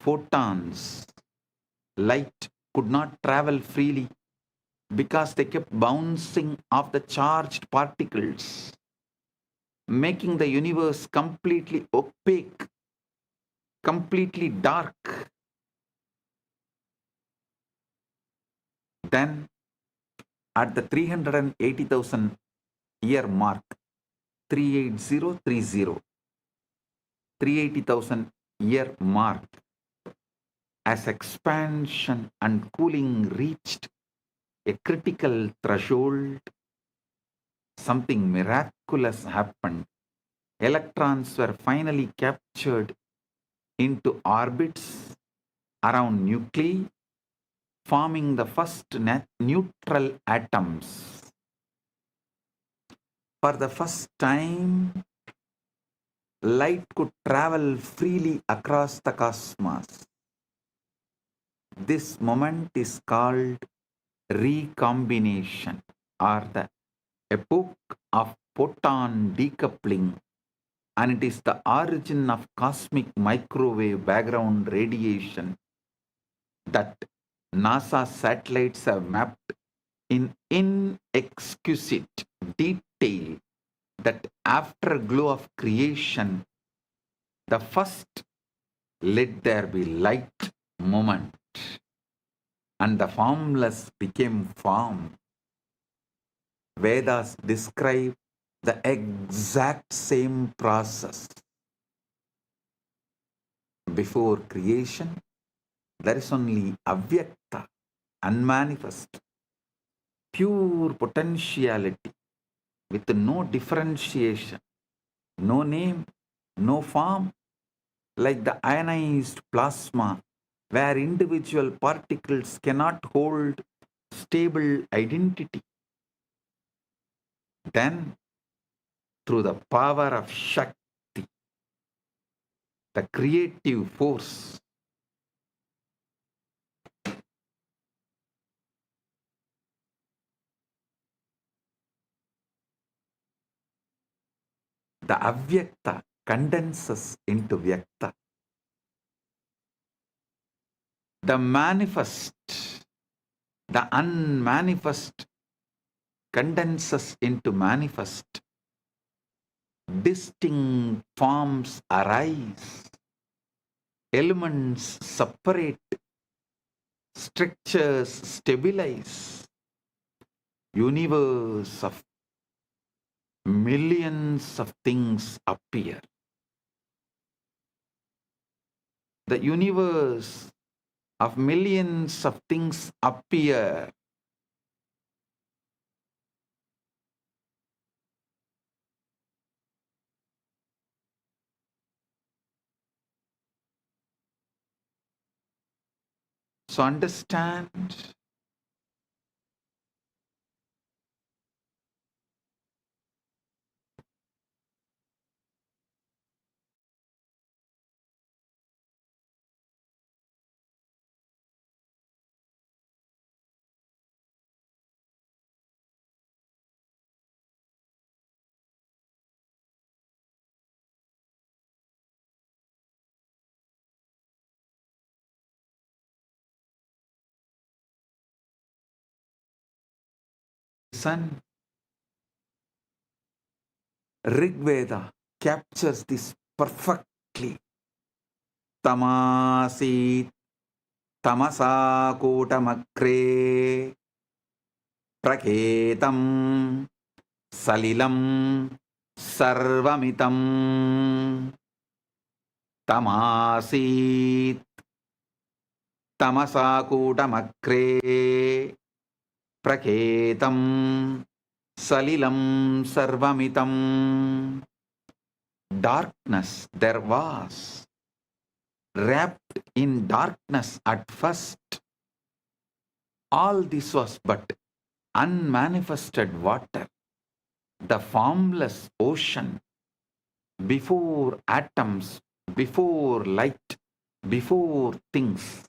Photons, light, could not travel freely because they kept bouncing off the charged particles, making the universe completely opaque, completely dark. Then, at the 380,000 year mark, 38030, 380,000 year mark, as expansion and cooling reached a critical threshold, something miraculous happened. Electrons were finally captured into orbits around nuclei, forming the first neutral atoms. For the first time, light could travel freely across the cosmos. This moment is called recombination, or the epoch of photon decoupling, and it is the origin of cosmic microwave background radiation that NASA satellites have mapped in inexquisite detail, that afterglow of creation, the first let there be light moment, and the formless became form. Vedas describe the exact same process. Before creation, there is only avyakta, unmanifest, pure potentiality with no differentiation, no name, no form, like the ionized plasma, where individual particles cannot hold stable identity. Then, through the power of Shakti, the creative force, the avyakta condenses into vyakta. The manifest, the unmanifest condenses into manifest. Distinct forms arise. Elements separate. Structures stabilize. Universe of millions of things appear. The universe of millions of things appear. So understand, son, Rigveda captures this perfectly. Tamasi tamasa kotamakre praketam salilam sarvamitam. Tamasi tamasa kotamakre praketam salilam sarvamitam. Darkness there was, wrapped in darkness at first. All this was but unmanifested water, the formless ocean, before atoms, before light, before things.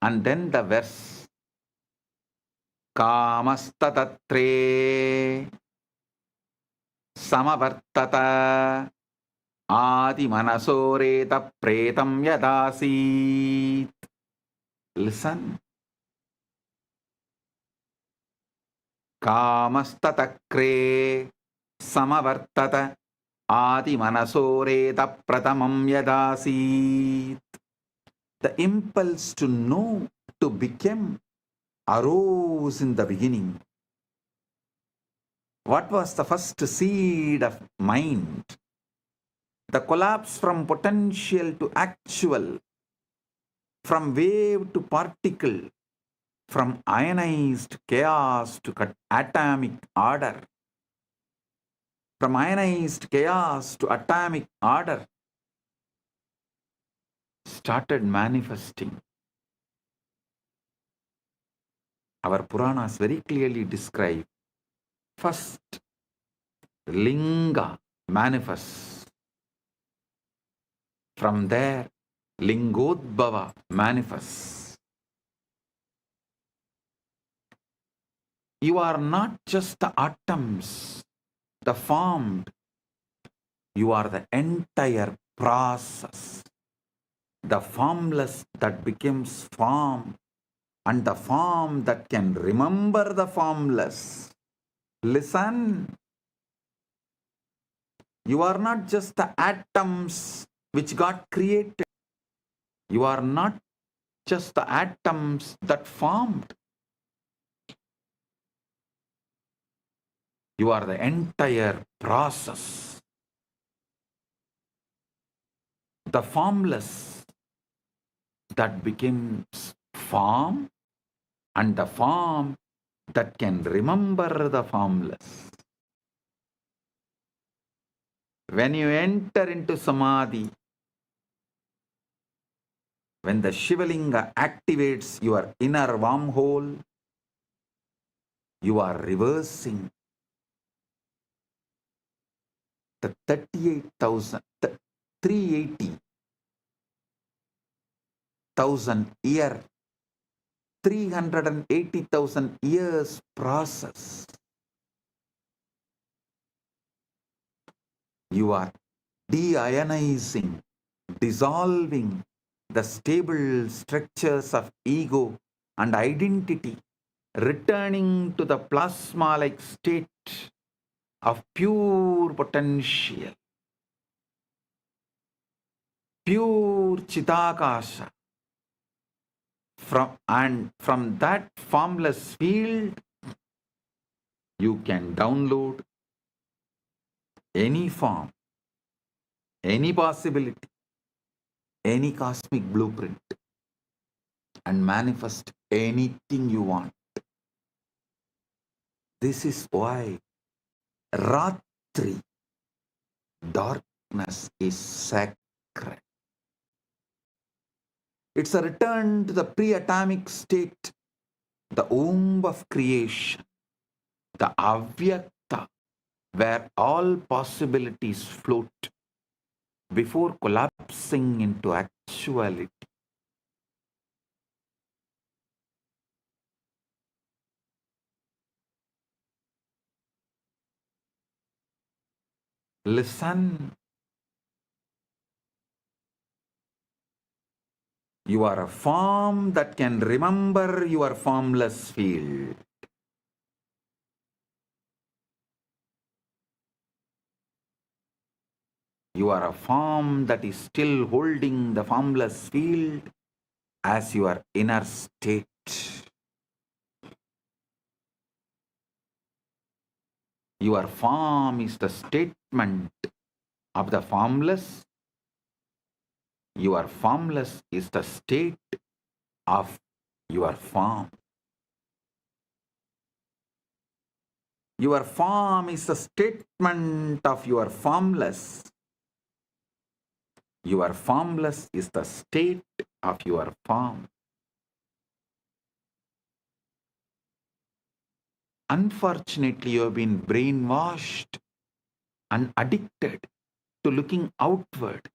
And then the verse, Kamastatre Samavartata Adi Manasoreta Pretam Yadasit. Listen. Kamastatakre Samavartata Adi Manasoreta Pratamam Yadasit. The impulse to know, to become, arose in the beginning. What was the first seed of mind? The collapse from potential to actual, from wave to particle, from ionized chaos to atomic order, from ionized chaos to atomic order, started manifesting. Our Puranas very clearly describe, first Linga manifests. From there, Lingodbhava manifests. You are not just the atoms, the formed. You are the entire process. The formless that becomes form, and the form that can remember the formless. Listen. You are not just the atoms which got created. You are not just the atoms that formed. You are the entire process. The formless that becomes form, and the form that can remember the formless. When you enter into Samadhi, when the Shivalinga activates your inner wormhole, you are reversing the 380,000 year, 380,000 years process. You are deionizing, dissolving the stable structures of ego and identity, returning to the plasma-like state of pure potential, pure Chidakasha. From that formless field, you can download any form, any possibility, any cosmic blueprint, and manifest anything you want. This is why Ratri, darkness, is sacred. It's a return to the pre-atomic state, the womb of creation, the avyakta, where all possibilities float before collapsing into actuality. Listen. You are a form that can remember your formless field. You are a form that is still holding the formless field as your inner state. Your form is the statement of the formless. Your formless is the state of your form. Your form is the statement of your formless. Your formless is the state of your form. Unfortunately, you have been brainwashed and addicted to looking outward,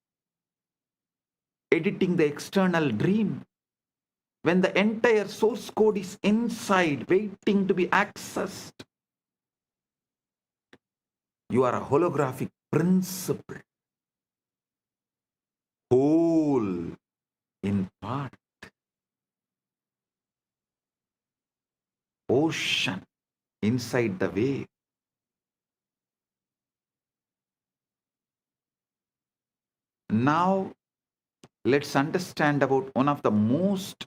editing the external dream, when the entire source code is inside, waiting to be accessed. You are a holographic principle, whole in part, ocean inside the wave. Now, let's understand about one of the most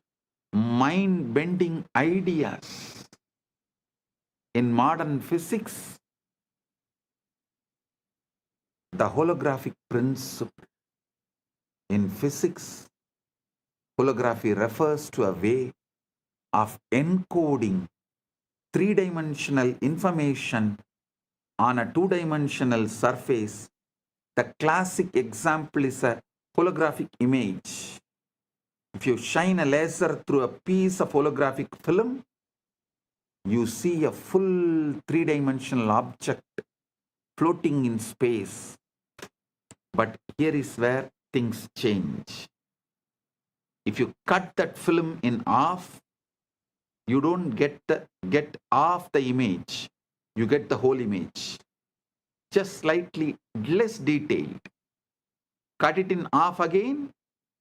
mind-bending ideas in modern physics, the holographic principle. In physics, holography refers to a way of encoding three-dimensional information on a two-dimensional surface. The classic example is a holographic image. If you shine a laser through a piece of holographic film, you see a full three-dimensional object floating in space. But here is where things change. If you cut that film in half, you don't get half the image. You get the whole image, just slightly less detailed. Cut it in half again,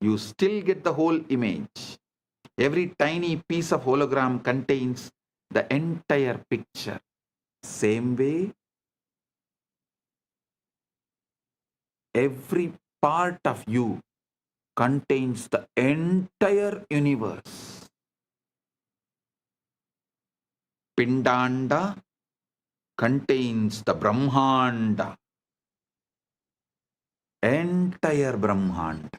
you still get the whole image. Every tiny piece of hologram contains the entire picture. Same way, every part of you contains the entire universe. Pindanda contains the Brahmanda, entire Brahmanda.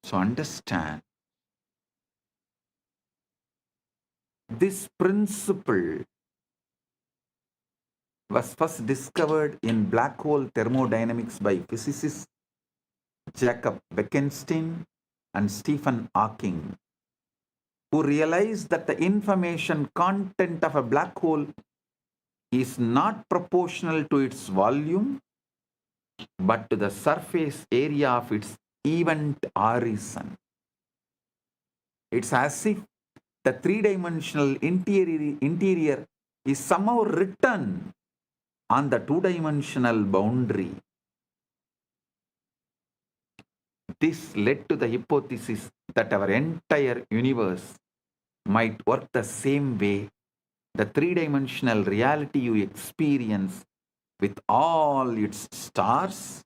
So understand, this principle was first discovered in black hole thermodynamics by physicists Jacob Bekenstein and Stephen Hawking, who realized that the information content of a black hole is not proportional to its volume, but to the surface area of its event horizon. It's as if the three-dimensional interior is somehow written on the two-dimensional boundary. This led to the hypothesis that our entire universe might work the same way. The three-dimensional reality you experience with all its stars,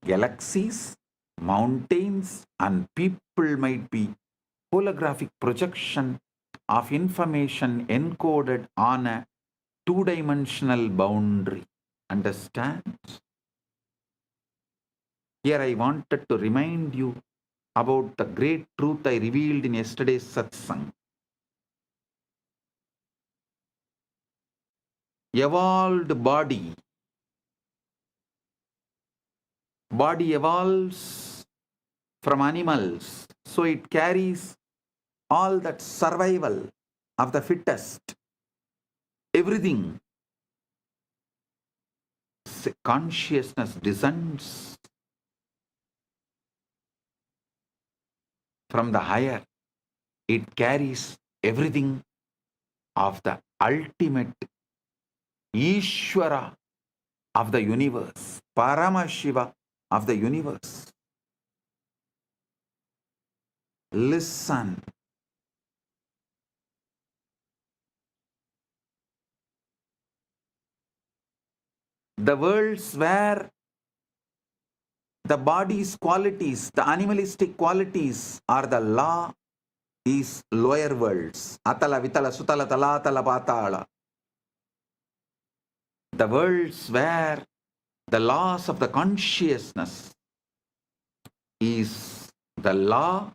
galaxies, mountains, and people might be holographic projection of information encoded on a two-dimensional boundary. Understand? Here I wanted to remind you about the great truth I revealed in yesterday's satsang. Evolved body evolves from animals, so it carries all that survival of the fittest, everything. Consciousness descends from the higher. It carries everything of the ultimate Ishvara of the universe, Paramashiva of the universe. Listen. The worlds where the body's qualities, the animalistic qualities are the law, is lower worlds. Atala, Vitala, Sutala, Talatala, Patala. The worlds where the laws of the consciousness is the law,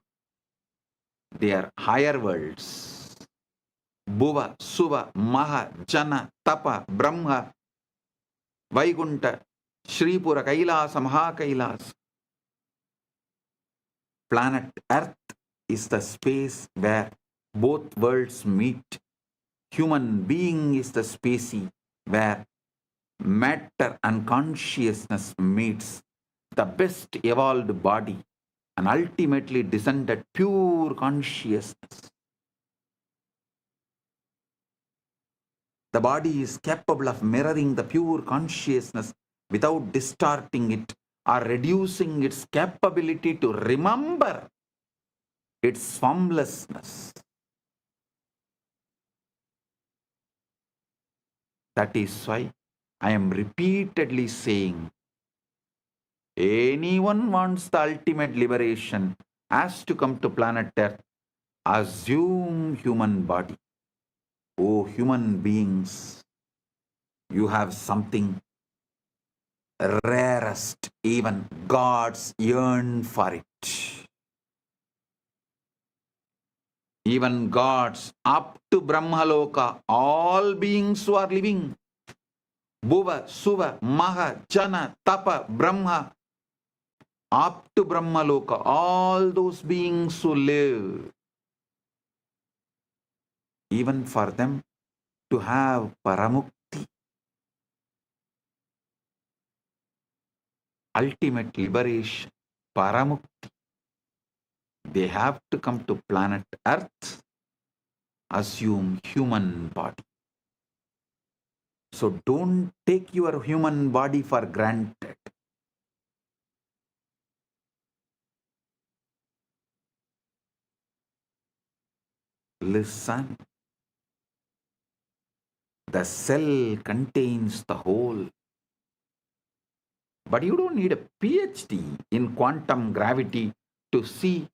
they are higher worlds. Bhuva, Suva, Maha, Jana, Tapa, Brahma, Vaikunta, Shripura, Kailasa, Maha Kailasa. Planet Earth is the space where both worlds meet. Human being is the species where matter and consciousness meets. The best evolved body and ultimately descended pure consciousness. The body is capable of mirroring the pure consciousness without distorting it or reducing its capability to remember its formlessness. That is why I am repeatedly saying, anyone wants the ultimate liberation has to come to planet Earth, assume human body. Oh, human beings, you have something rarest, even gods yearn for it. Even gods up to Brahmaloka, all beings who are living, Bhuva, Suva, Maha, Jana, Tapa, Brahma, up to Brahmaloka, all those beings who live, even for them to have paramukti, ultimate liberation, paramukti, they have to come to planet Earth, assume human body. So don't take your human body for granted. Listen. The cell contains the whole. But you don't need a PhD in quantum gravity to see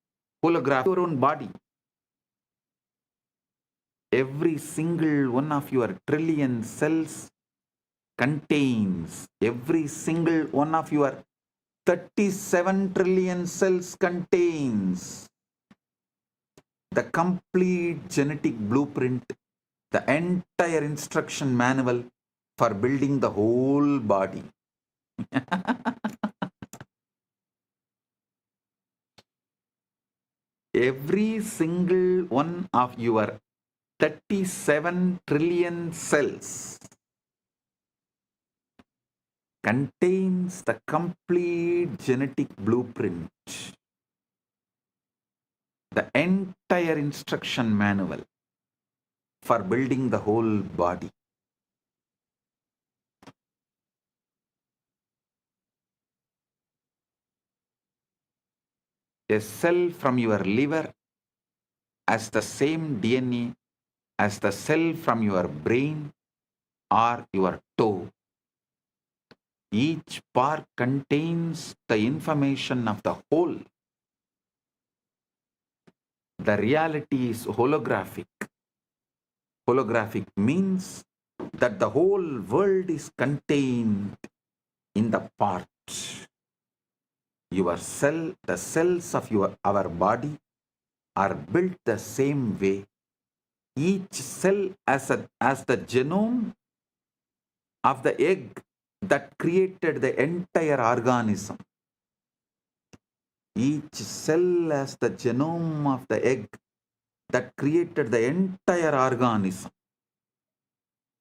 holograph your own body. Every single one of your trillion cells contains every single one of your 37 trillion cells contains the complete genetic blueprint, the entire instruction manual for building the whole body. Every single one of your 37 trillion cells contains the complete genetic blueprint, the entire instruction manual for building the whole body. A cell from your liver has the same DNA as the cell from your brain or your toe. Each part contains the information of the whole. The reality is holographic. Holographic means that the whole world is contained in the parts. Your cell, the cells of our body are built the same way. Each cell as the genome of the egg that created the entire organism. Each cell as the genome of the egg that created the entire organism.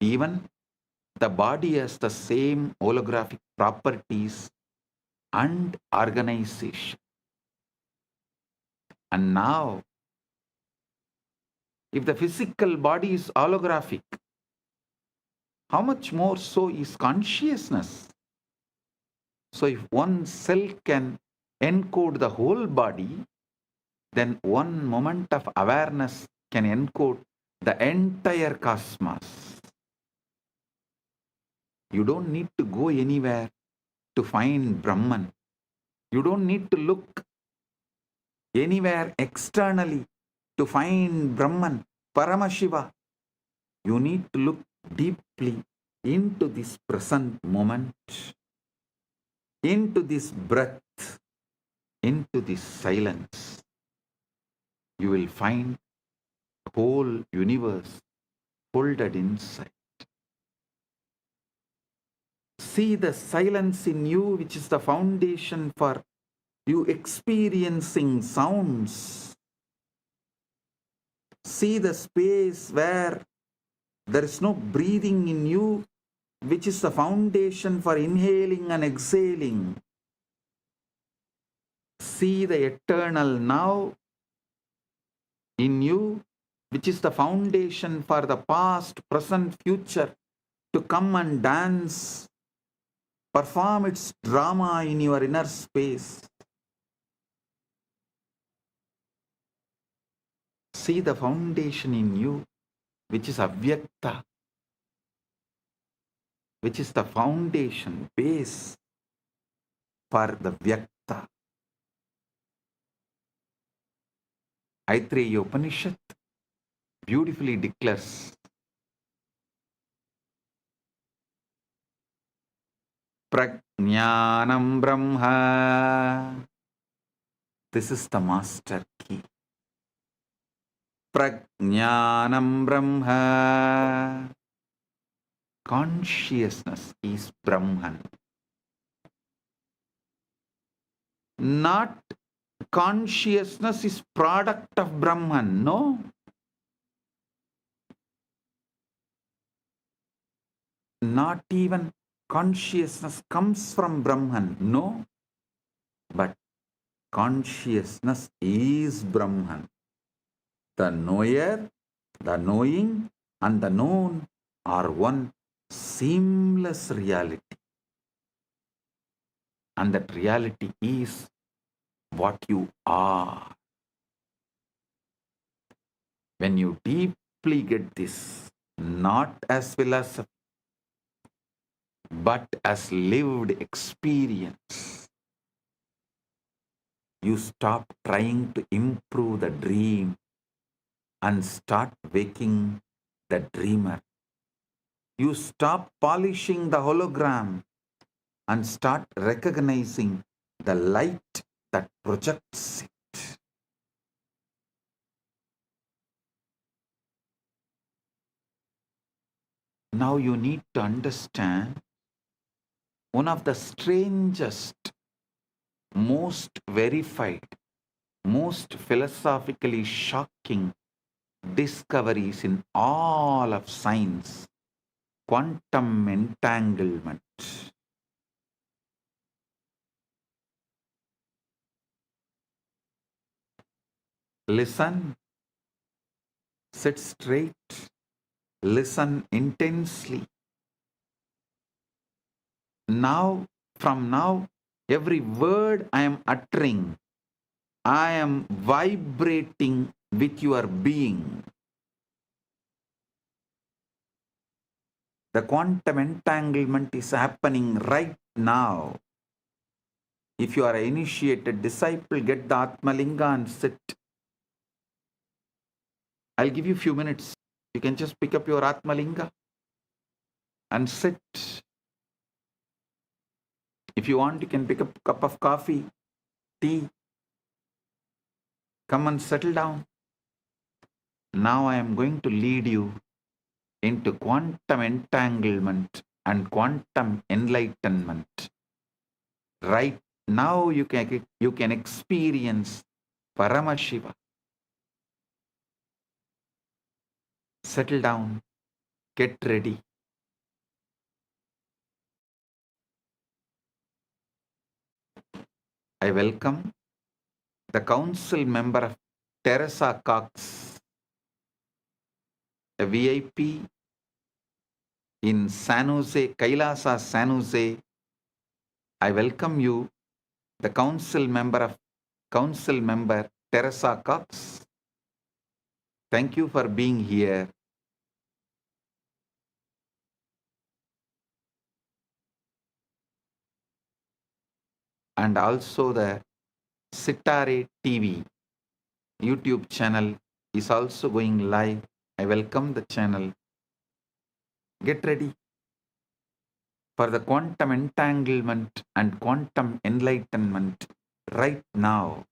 Even the body has the same holographic properties and organization. And now, if the physical body is holographic, how much more so is consciousness? So if one cell can encode the whole body, then one moment of awareness can encode the entire cosmos. You don't need to go anywhere to find Brahman. You don't need to look anywhere externally to find Brahman, Paramashiva. You need to look deeply into this present moment, into this breath, into this silence. You will find the whole universe folded inside. See the silence in you, which is the foundation for you experiencing sounds. See the space where there is no breathing in you, which is the foundation for inhaling and exhaling. See the eternal now in you, which is the foundation for the past, present, future to come and dance, perform its drama in your inner space. See the foundation in you, which is avyakta, which is the foundation, base for the vyakta. Aitreya Upanishad beautifully declares, Prajnanam Brahma. This is the master key. Prajnanam Brahma. Consciousness is Brahman. Not consciousness is product of Brahman. No. Not even consciousness comes from Brahman. No. But consciousness is Brahman. The knower, the knowing, and the known are one seamless reality. And that reality is what you are. When you deeply get this, not as philosophy, but as lived experience, you stop trying to improve the dream and start waking the dreamer. You stop polishing the hologram and start recognizing the light that projects it. Now you need to understand one of the strangest, most verified, most philosophically shocking discoveries in all of science: quantum entanglement. Listen, sit straight, listen intensely. Now, from now, every word I am uttering, I am vibrating with your being. The quantum entanglement is happening right now. If you are an initiated disciple, get the Atmalinga and sit. I'll give you a few minutes. You can just pick up your Atmalinga and sit. If you want, you can pick up a cup of coffee, tea. Come and settle down. Now I am going to lead you into quantum entanglement and quantum enlightenment. Right now you can experience Paramashiva. Settle down. Get ready. I welcome the council member of Teresa Cox, a VIP in San Jose, Kailasa, San Jose. I welcome you, the council member Teresa Cox. Thank you for being here. And also the Sitare TV YouTube channel is also going live. I welcome the channel. Get ready for the quantum entanglement and quantum enlightenment right now.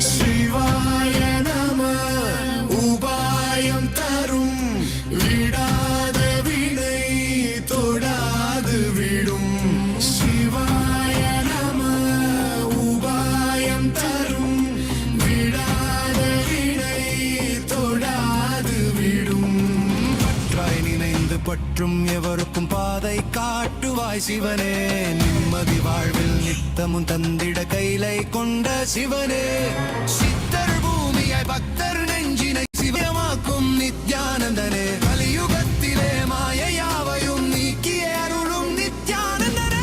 Shivaya Nama Ubayam Tarum Vidada Vinay Todadu Vidum Shivaya Nama Ubayam Tarum Vidada Vinay Todadu Vidum Patrai Ninaindu Patrum Evarukkum Padai Kaattuvaai Shivane Nimmadi Vaalvil Nithamun Thandida Kailai Konda Shivane Siddhar Bhumiyai Bhaktar Nenjinai Shivamakum Nithyanandane Kaliyugathile Mayayavayum Neekiye Arulum Nithyanandane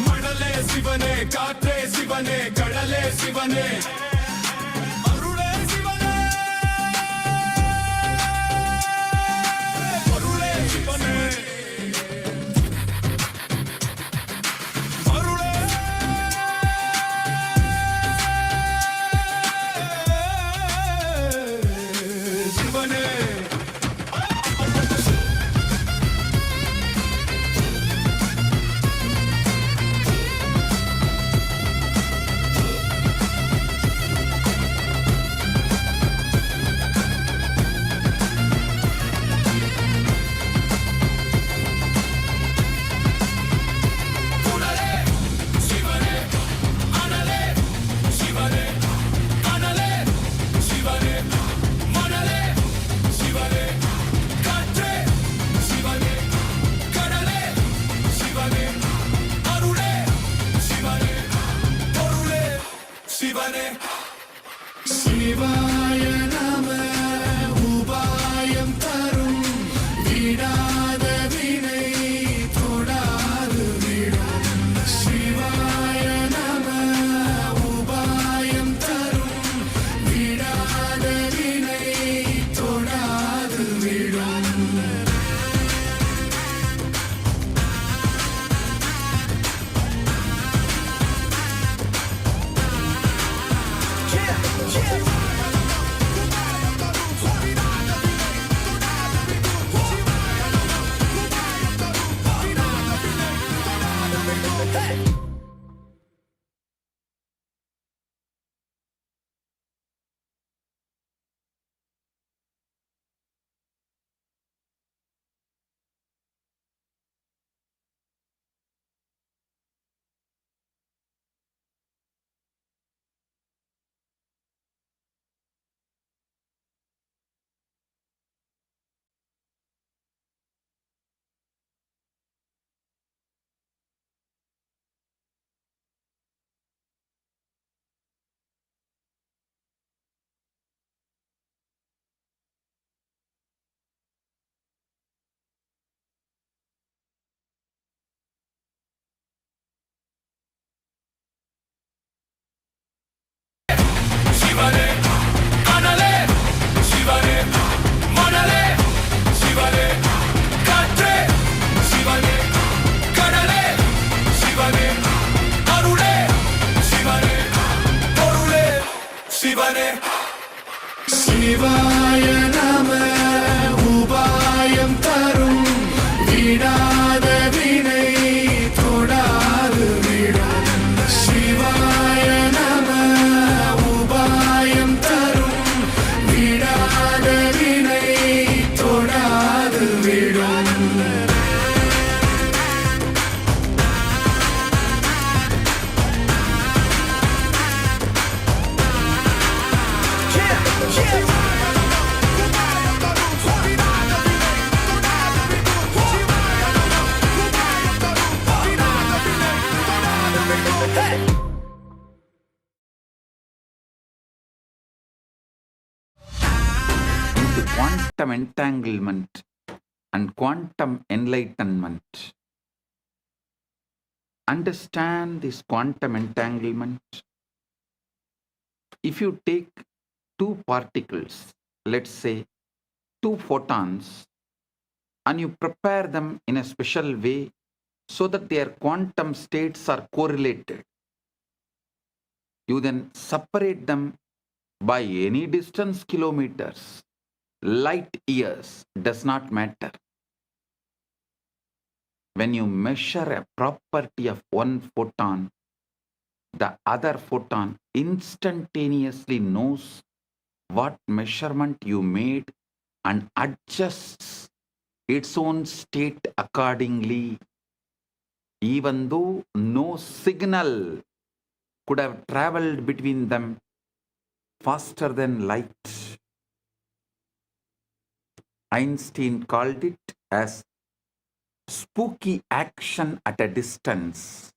மணலே சிவனே, காற்றே சிவனே, கடலே சிவனே, அருளே சிவனே, அருளே சிவனே, அருளே சிவனே. சிவாய நம உபாயம் தரும் விடாத வினை தொடாது விடும். சிவாய நம உபாயம் தரும் விடாத வினை தொடாது விடும். சிவனே அனலே சிவனே மணலே சிவனே காற்றே சிவனே கடலே சிவனே அருளே சிவனே பொருளே சிவனே. சிவாய நம உபாயம் தரும் விடாத வினை தொடாது விடும். சிவாய நம உபாயம் தரும் விடாத வினை தொடாது விடும். Into quantum entanglement and quantum enlightenment. Understand this quantum entanglement. If you take two particles, let's say two photons, and you prepare them in a special way so that their quantum states are correlated, you then separate them by any distance, kilometers, light years, does not matter. When you measure a property of one photon, the other photon instantaneously knows what measurement you made and adjusts its own state accordingly, even though no signal could have traveled between them faster than light. Einstein called it as spooky action at a distance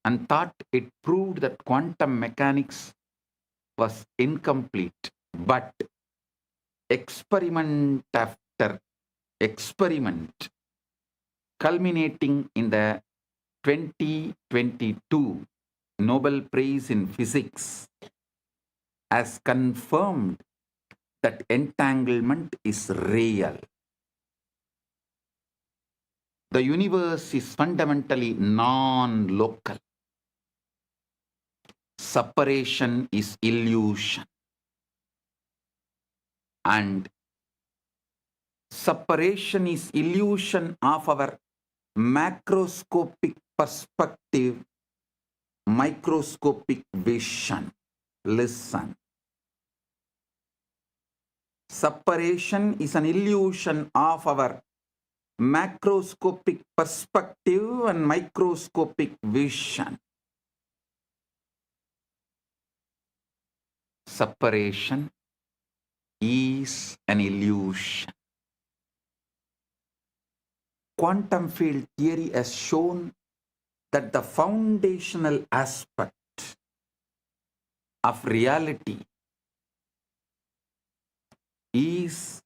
and thought it proved that quantum mechanics was incomplete. But experiment after experiment culminating in the 2022 Nobel Prize in Physics, has confirmed that entanglement is real. The universe is fundamentally non-local. Separation is illusion. And separation is illusion of our macroscopic perspective, microscopic vision. Listen. Separation is an illusion of our macroscopic perspective and microscopic vision. Separation is an illusion. Quantum field theory has shown that the foundational aspect of reality is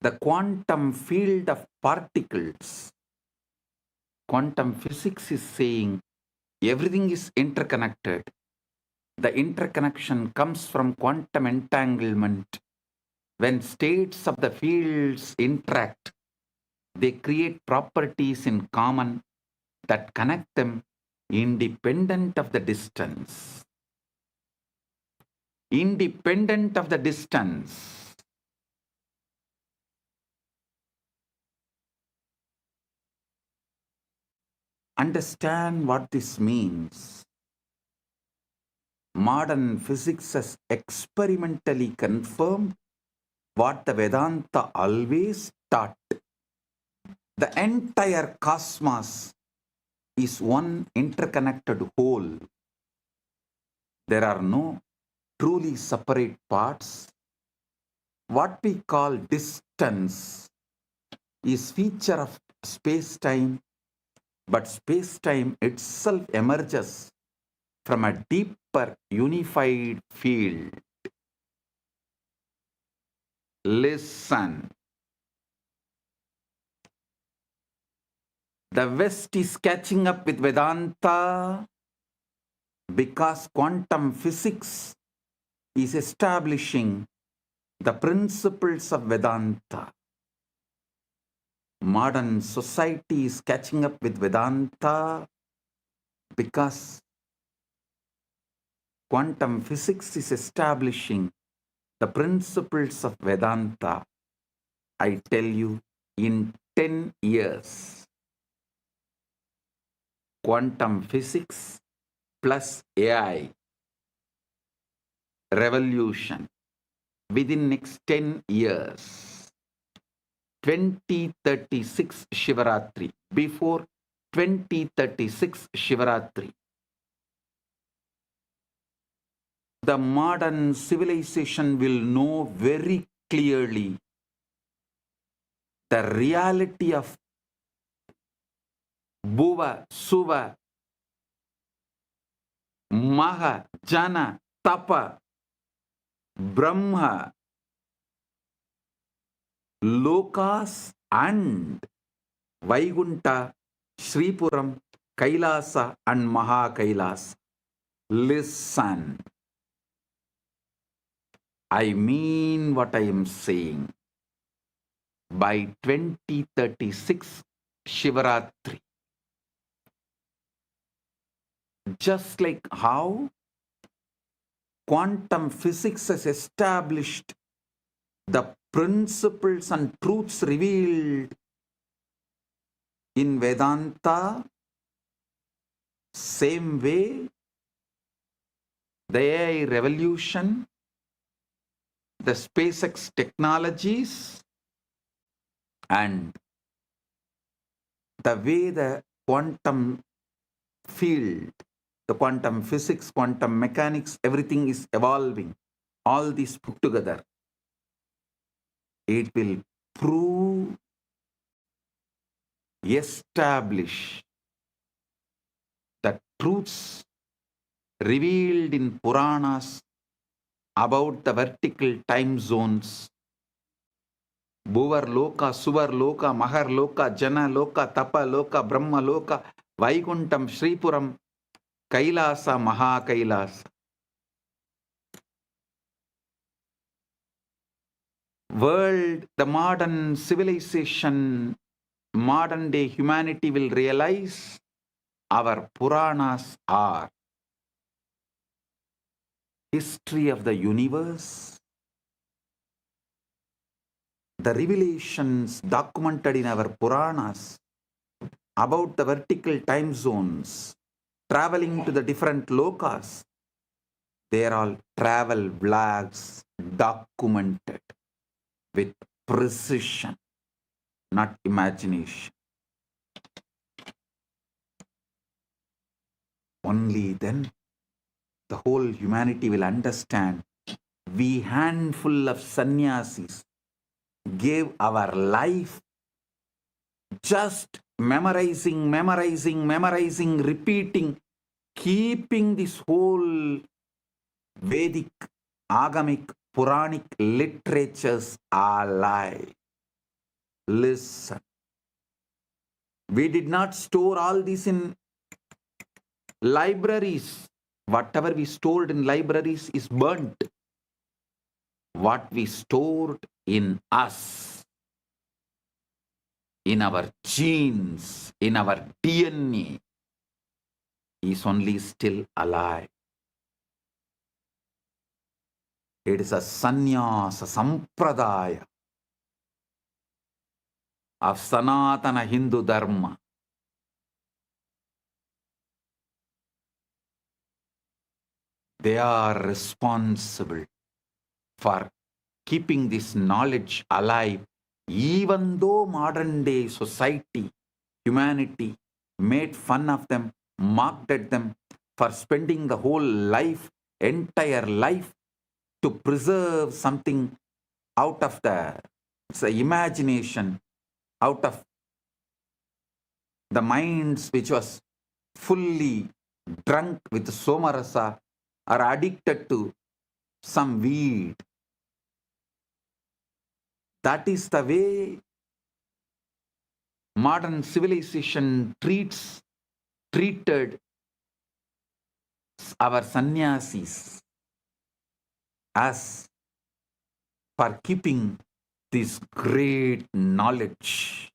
the quantum field of particles. Quantum physics is saying everything is interconnected. The interconnection comes from quantum entanglement. When states of the fields interact, they create properties in common that connect them independent of the distance. Independent of the distance. Understand what this means. Modern physics has experimentally confirmed what the Vedanta always taught. The entire cosmos is one interconnected whole. There are no truly separate parts. What we call distance is feature of space-time, but space-time itself emerges from a deeper unified field. Listen. The West is catching up with Vedanta because quantum physics is establishing the principles of Vedanta. Modern society is catching up with Vedanta because quantum physics is establishing the principles of Vedanta. I tell you, in 10 years, quantum physics plus AI revolution within next 10 years, 2036 Shivaratri, before 2036 Shivaratri, the modern civilization will know very clearly the reality of Bhuva, Suva, Maha, Jana, Tapa, Brahma, Lokas and Vaikunta, Sripuram, Kailasa and Maha Kailasa. Listen. I mean what I am saying. By 2036 Shivaratri, just like how quantum physics has established the principles and truths revealed in Vedanta, same way the AI revolution, the SpaceX technologies, and the way the quantum field, the quantum physics, quantum mechanics, everything is evolving. All these put together, it will prove, establish the truths revealed in Puranas about the vertical time zones Bhuvar Loka, Suvar Loka, Mahar Loka, Jana Loka, Tapa Loka, Brahma Loka, Vaikuntam, Sripuram, Kailasa, Maha Kailasa. World, the modern civilization, modern day humanity will realize our Puranas are history of the universe, the revelations documented in our Puranas about the vertical time zones, traveling to the different lokas. They are all travel vlogs documented with precision, not imagination. Only then the whole humanity will understand. We handful of sannyasis gave our life just memorizing, repeating, keeping this whole Vedic, Agamic, Puranic literatures alive. Listen. We did not store all this in libraries. Whatever we stored in libraries is burnt. What we stored in us, in our genes, in our DNA, is only still alive. It is a sannyasa sampradaya of Sanatana Hindu Dharma. They are responsible for keeping this knowledge alive, even though modern day society, humanity made fun of them, mocked at them for spending the whole life, entire life, to preserve something out of the imagination, out of the minds which was fully drunk with somarasa or addicted to some weed. That is the way modern civilization treated our sannyasis, as for keeping this great knowledge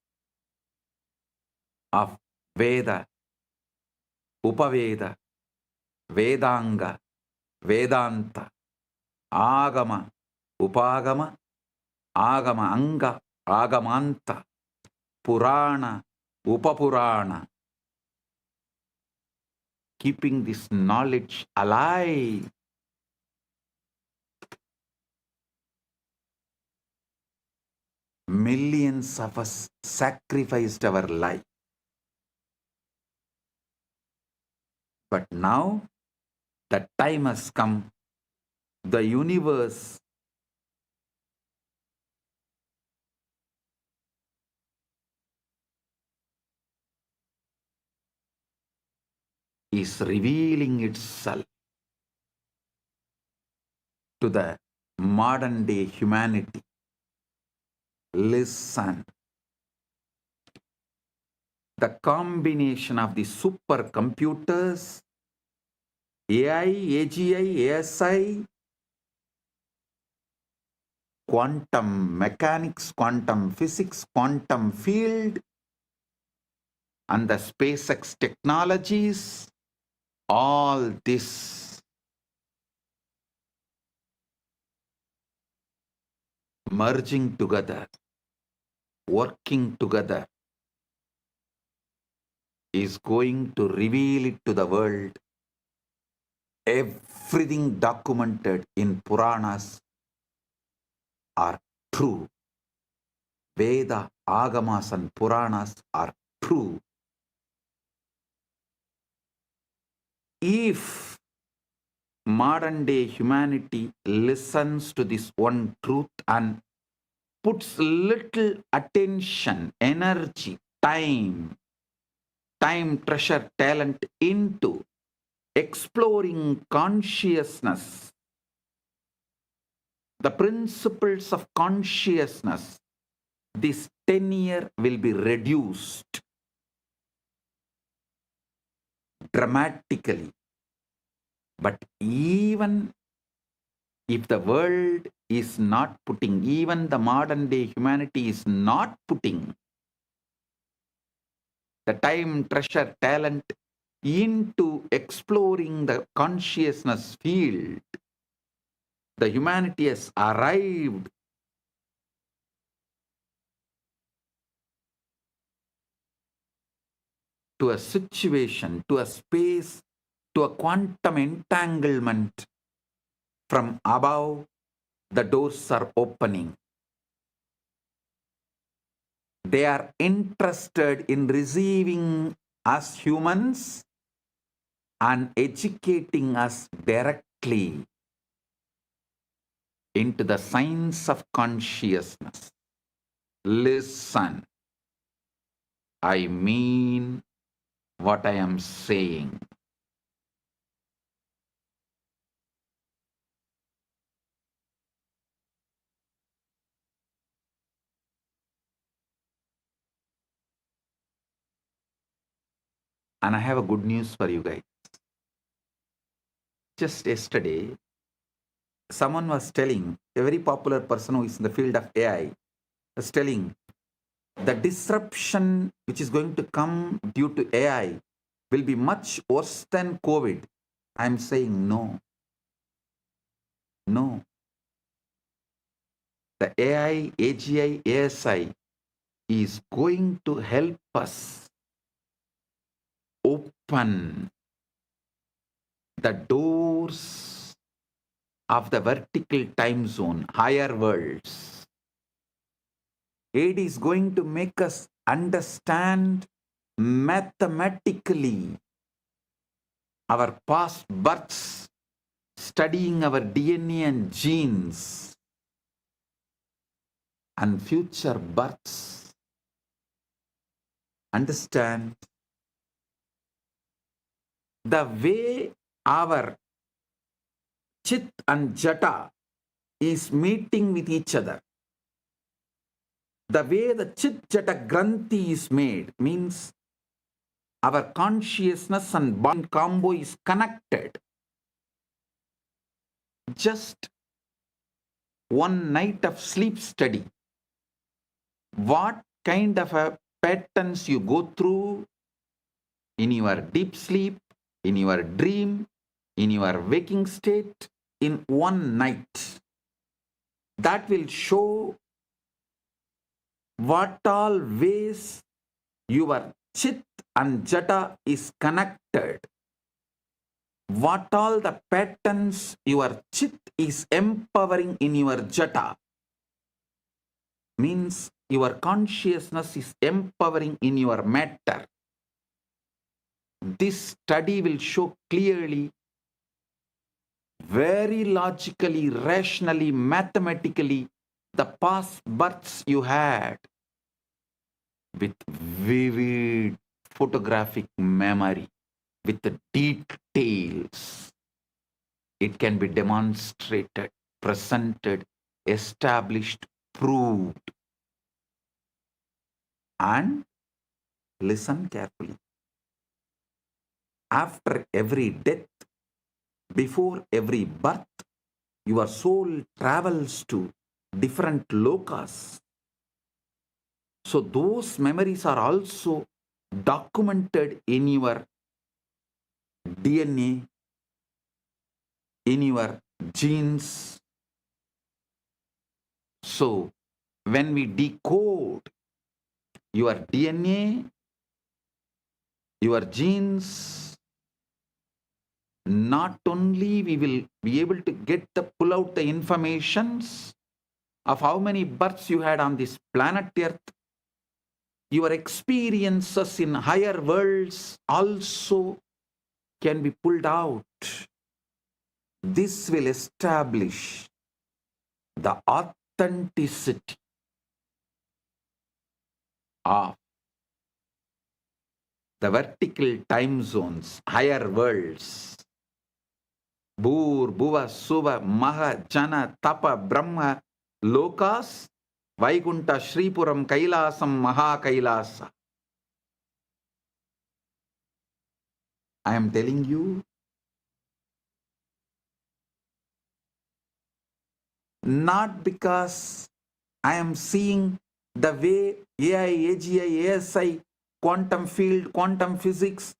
of Veda, Upaveda, Vedanga, Vedanta, Agama, Upagama, Agama Anga, Agamanta, Purana, Upapurana. Keeping this knowledge alive. Millions of us sacrificed our life. But now the time has come. The universe is revealing itself to the modern day humanity. Listen. The combination of the supercomputers, AI, AGI, ASI, quantum mechanics, quantum physics, quantum field, and the SpaceX technologies, all this merging together, working together, is going to reveal it to the world. Everything documented in Puranas are true. Veda, Agamas and Puranas are true. If modern day humanity listens to this one truth and puts little attention, energy, time, treasure, talent into exploring consciousness, the principles of consciousness, this tenure will be reduced dramatically. But even if the world is not putting, even the modern day humanity is not putting the time, treasure, talent into exploring the consciousness field, the humanity has arrived to a situation, to a space, to a quantum entanglement. From above, the doors are opening. They are interested in receiving us humans and educating us directly into the science of consciousness. Listen, I mean what I am saying. And I have a good news for you guys. Just yesterday, someone was telling, a very popular person who is in the field of AI, was telling the disruption which is going to come due to AI will be much worse than COVID. I am saying no. No. The AI, AGI, ASI is going to help us open the doors of the vertical time zone, higher worlds. It is going to make us understand mathematically our past births, studying our DNA and genes, and future births. Understand the way our Chit and Jata is meeting with each other. The way the Chit Jata Granthi is made means our consciousness and bond combo is connected. Just one night of sleep study. What kind of a patterns you go through in your deep sleep, in your dream, in your waking state, in one night. That will show what all ways your Chit and Jata is connected. What all the patterns your Chit is empowering in your Jata. Means your consciousness is empowering in your matter. This study will show clearly, very logically, rationally, mathematically, the past births you had with vivid photographic memory, with the details. It can be demonstrated, presented, established, proved. And listen carefully. After every death, before every birth, your soul travels to different lokas. So those memories are also documented in your DNA, in your genes. So when we decode your DNA, your genes, not only we will be able to pull out the informations of how many births you had on this planet Earth, your experiences in higher worlds also can be pulled out. This will establish the authenticity of the vertical time zones, higher worlds. Bhur, Bhuva, Suva, Maha, Jana, Tapa, Brahma, Lokas Vaikunta, Shripuram, Kailasam, Maha Kailasa. I am telling you, not because I am seeing the way AI, AGI, ASI, quantum field, quantum physics,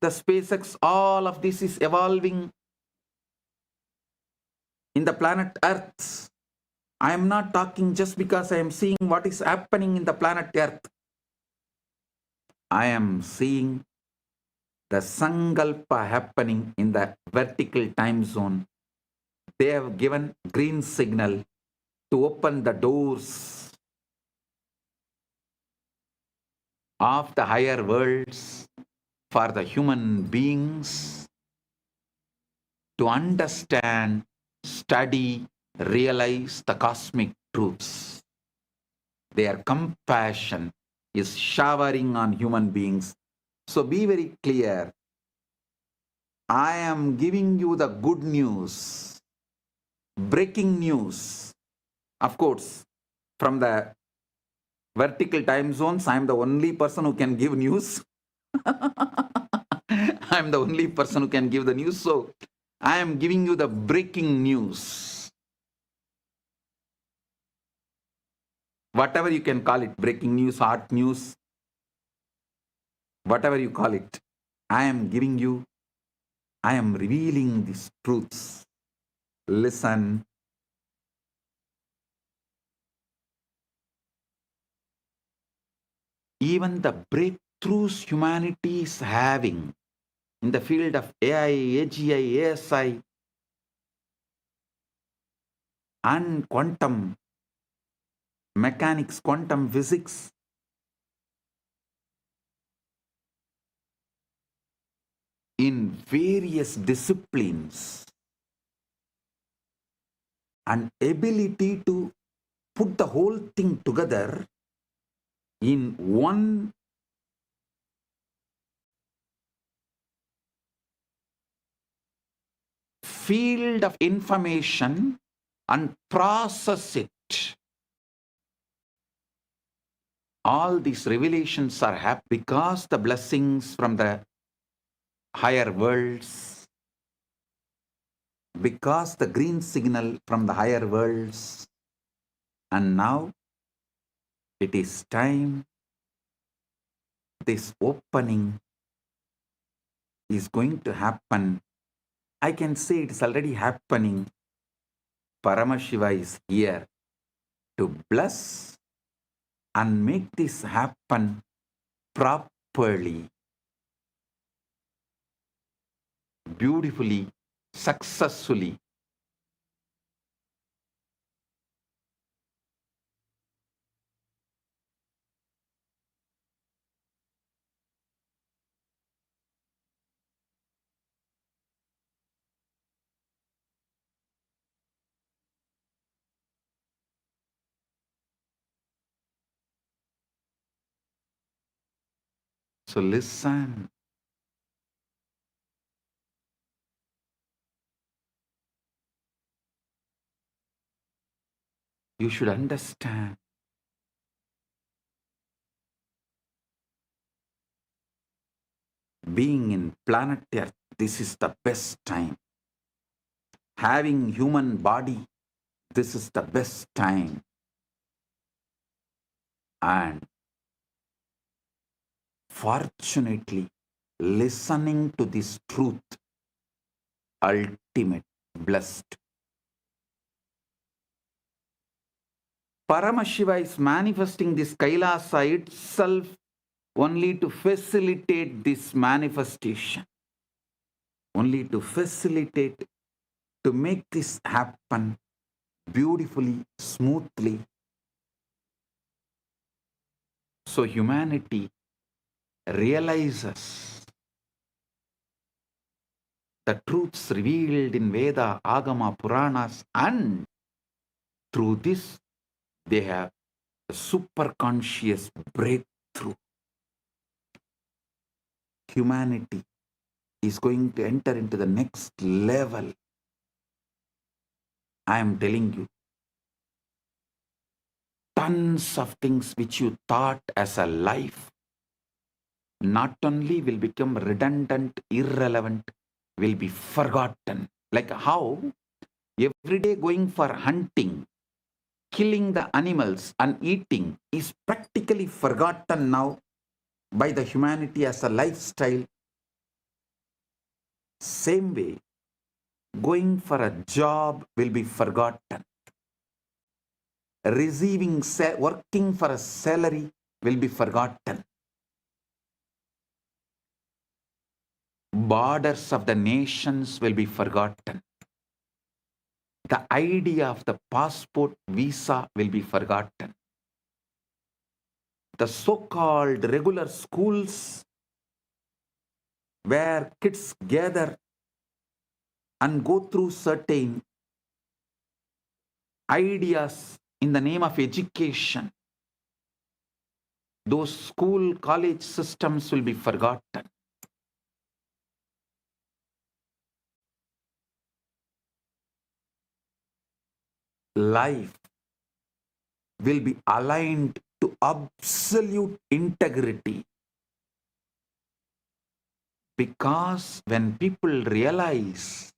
the SpaceX, all of this is evolving in the planet Earth. I am not talking just because I am seeing what is happening in the planet Earth. I am seeing the Sankalpa happening in the vertical time zone. They have given green signal to open the doors of the higher worlds for the human beings to understand, study, realize the cosmic truths. Their compassion is showering on human beings. So be very clear. I am giving you the good news, breaking news. Of course, from the vertical time zones, I am the only person who can give news. I am the only person who can give the news. So I am giving you the breaking news. Whatever you can call it, breaking news, hot news, whatever you call it, I am giving you, I am revealing these truths. Listen. Even the breakthroughs humanity is having in the field of AI, AGI, ASI, and quantum mechanics, quantum physics, in various disciplines, and ability to put the whole thing together in one field of information and process it. All these revelations are happening because the blessings from the higher worlds, because the green signal from the higher worlds, and now it is time. This opening is going to happen. I can say it is already happening. Paramashiva is here to bless and make this happen properly, beautifully, successfully. So listen. You should understand. Being in planet Earth, this is the best time. Having human body, this is the best time. And fortunately, listening to this truth, ultimate, blessed. Paramashiva is manifesting this Kailasa itself only to facilitate this manifestation. Only to facilitate, to make this happen beautifully, smoothly. So humanity realizes the truths revealed in Veda, Agama, Puranas, and through this they have a super conscious breakthrough. Humanity is going to enter into the next level. I am telling you, tons of things which you thought as a life not only will become redundant, irrelevant, will be forgotten. Like how every day going for hunting, killing the animals and eating is practically forgotten now by the humanity as a lifestyle. Same way, going for a job will be forgotten. Working for a salary will be forgotten. Borders of the nations will be forgotten. The idea of the passport visa will be forgotten. The so-called regular schools where kids gather and go through certain ideas in the name of education, those school, college systems will be forgotten. Life will be aligned to absolute integrity, because when people realize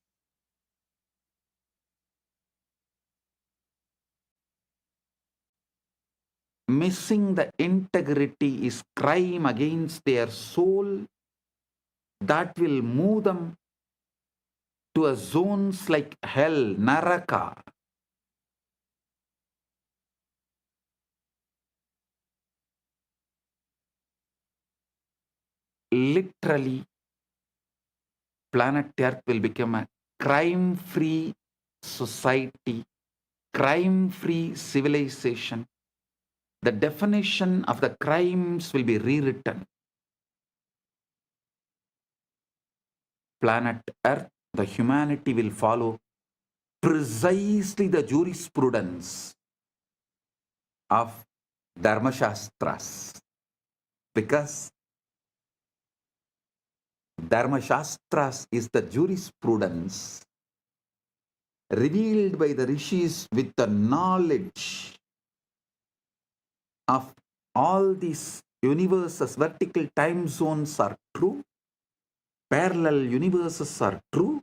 missing the integrity is crime against their soul, that will move them to a zones like hell, Naraka. Literally, planet Earth will become a crime-free society, crime-free civilization. The definition of the crimes will be rewritten. Planet Earth, the humanity will follow precisely the jurisprudence of Dharmashastras, because Dharmashastras is the jurisprudence revealed by the rishis with the knowledge of all these universes. Vertical time zones are true, parallel universes are true,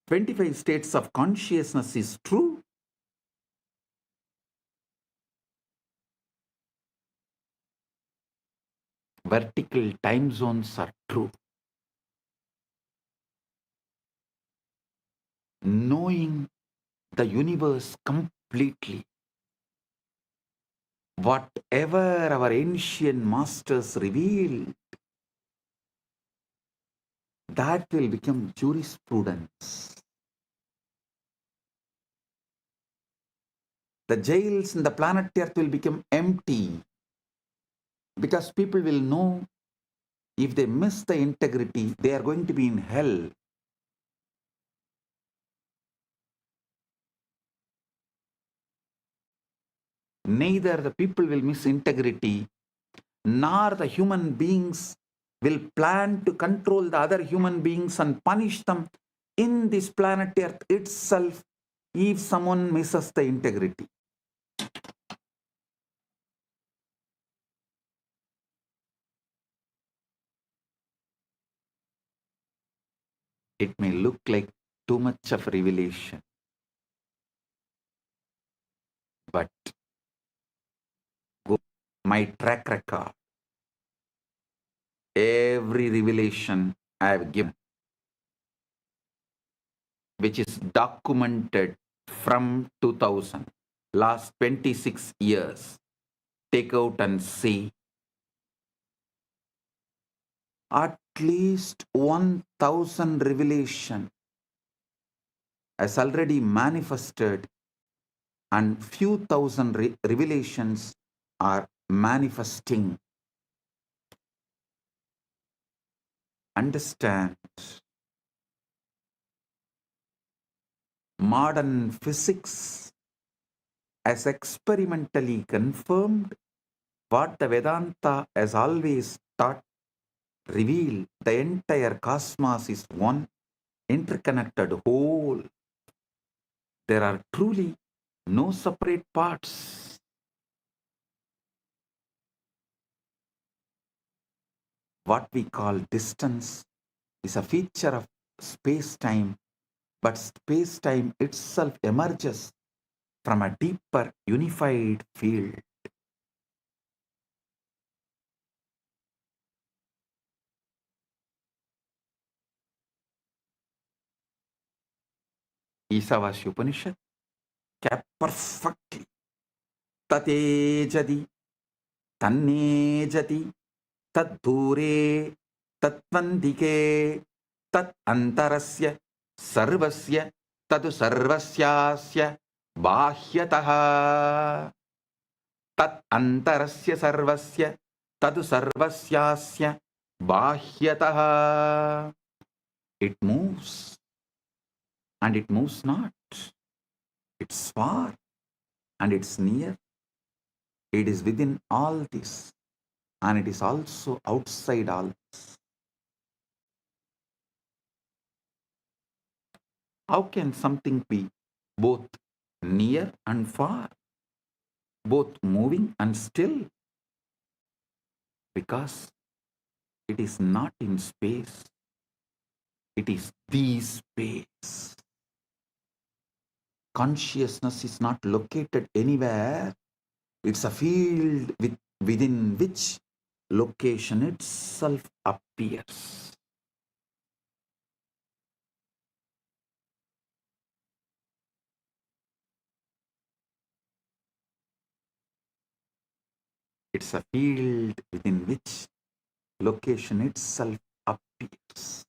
25 states of consciousness is true. Vertical time zones are true. Knowing the universe completely, whatever our ancient masters revealed, that will become jurisprudence. The jails in the planet Earth will become empty, because people will know if they miss the integrity, they are going to be in hell. Neither the people will miss integrity, nor the human beings will plan to control the other human beings and punish them in this planet Earth itself if someone misses the integrity. It may look like too much of revelation, but my track record, every revelation I have given, which is documented from 2000, last 26 years, take out and see, at least 1000 revelation has already manifested, and few thousand revelations are manifesting. Understand, modern physics has experimentally confirmed what the Vedanta has always taught, revealed. The entire cosmos is one interconnected whole. There are truly no separate parts. what we call distance is a feature of space-time, but space-time itself emerges from a deeper unified field. Isavasya Upanishad kept perfectly. Tatejadi, tannejati, tadhure, tatvandike, tat antarasya, sarvasya, tadu sarvasyasya, bahyataha. Tat antarasya sarvasya, tadu sarvasyasya, bahyataha. It moves and it moves not. It's far and it's near. It is within all this and it is also outside all this. How can something be both near and far, both moving and still? Because it is not in space, it is the space. Consciousness is not located anywhere. It's a field within which location itself appears. It's a field within which location itself appears.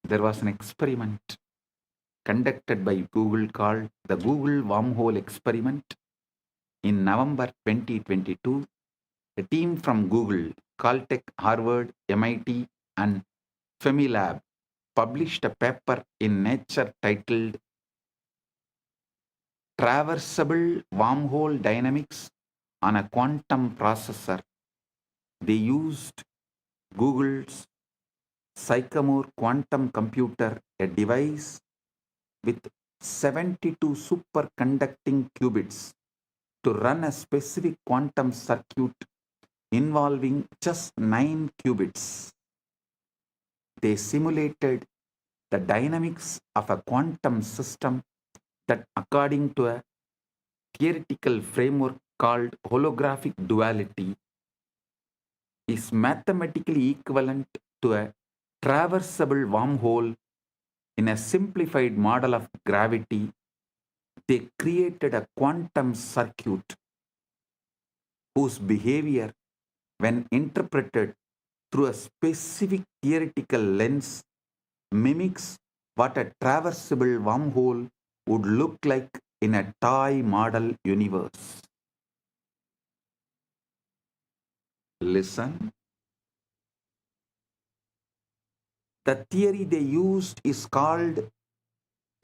There was an experiment conducted by Google called the Google Wormhole Experiment. In November 2022, a team from Google, Caltech, Harvard, MIT, and Femilab published a paper in Nature titled Traversable Wormhole Dynamics on a Quantum Processor. They used Google's Sycamore quantum computer, a device with 72 superconducting qubits, to run a specific quantum circuit involving just 9 qubits. They simulated the dynamics of a quantum system that, according to a theoretical framework called holographic duality, is mathematically equivalent to a traversable wormhole. In a simplified model of gravity, they created a quantum circuit whose behavior, when interpreted through a specific theoretical lens, mimics what a traversable wormhole would look like in a toy model universe. Listen. The theory they used is called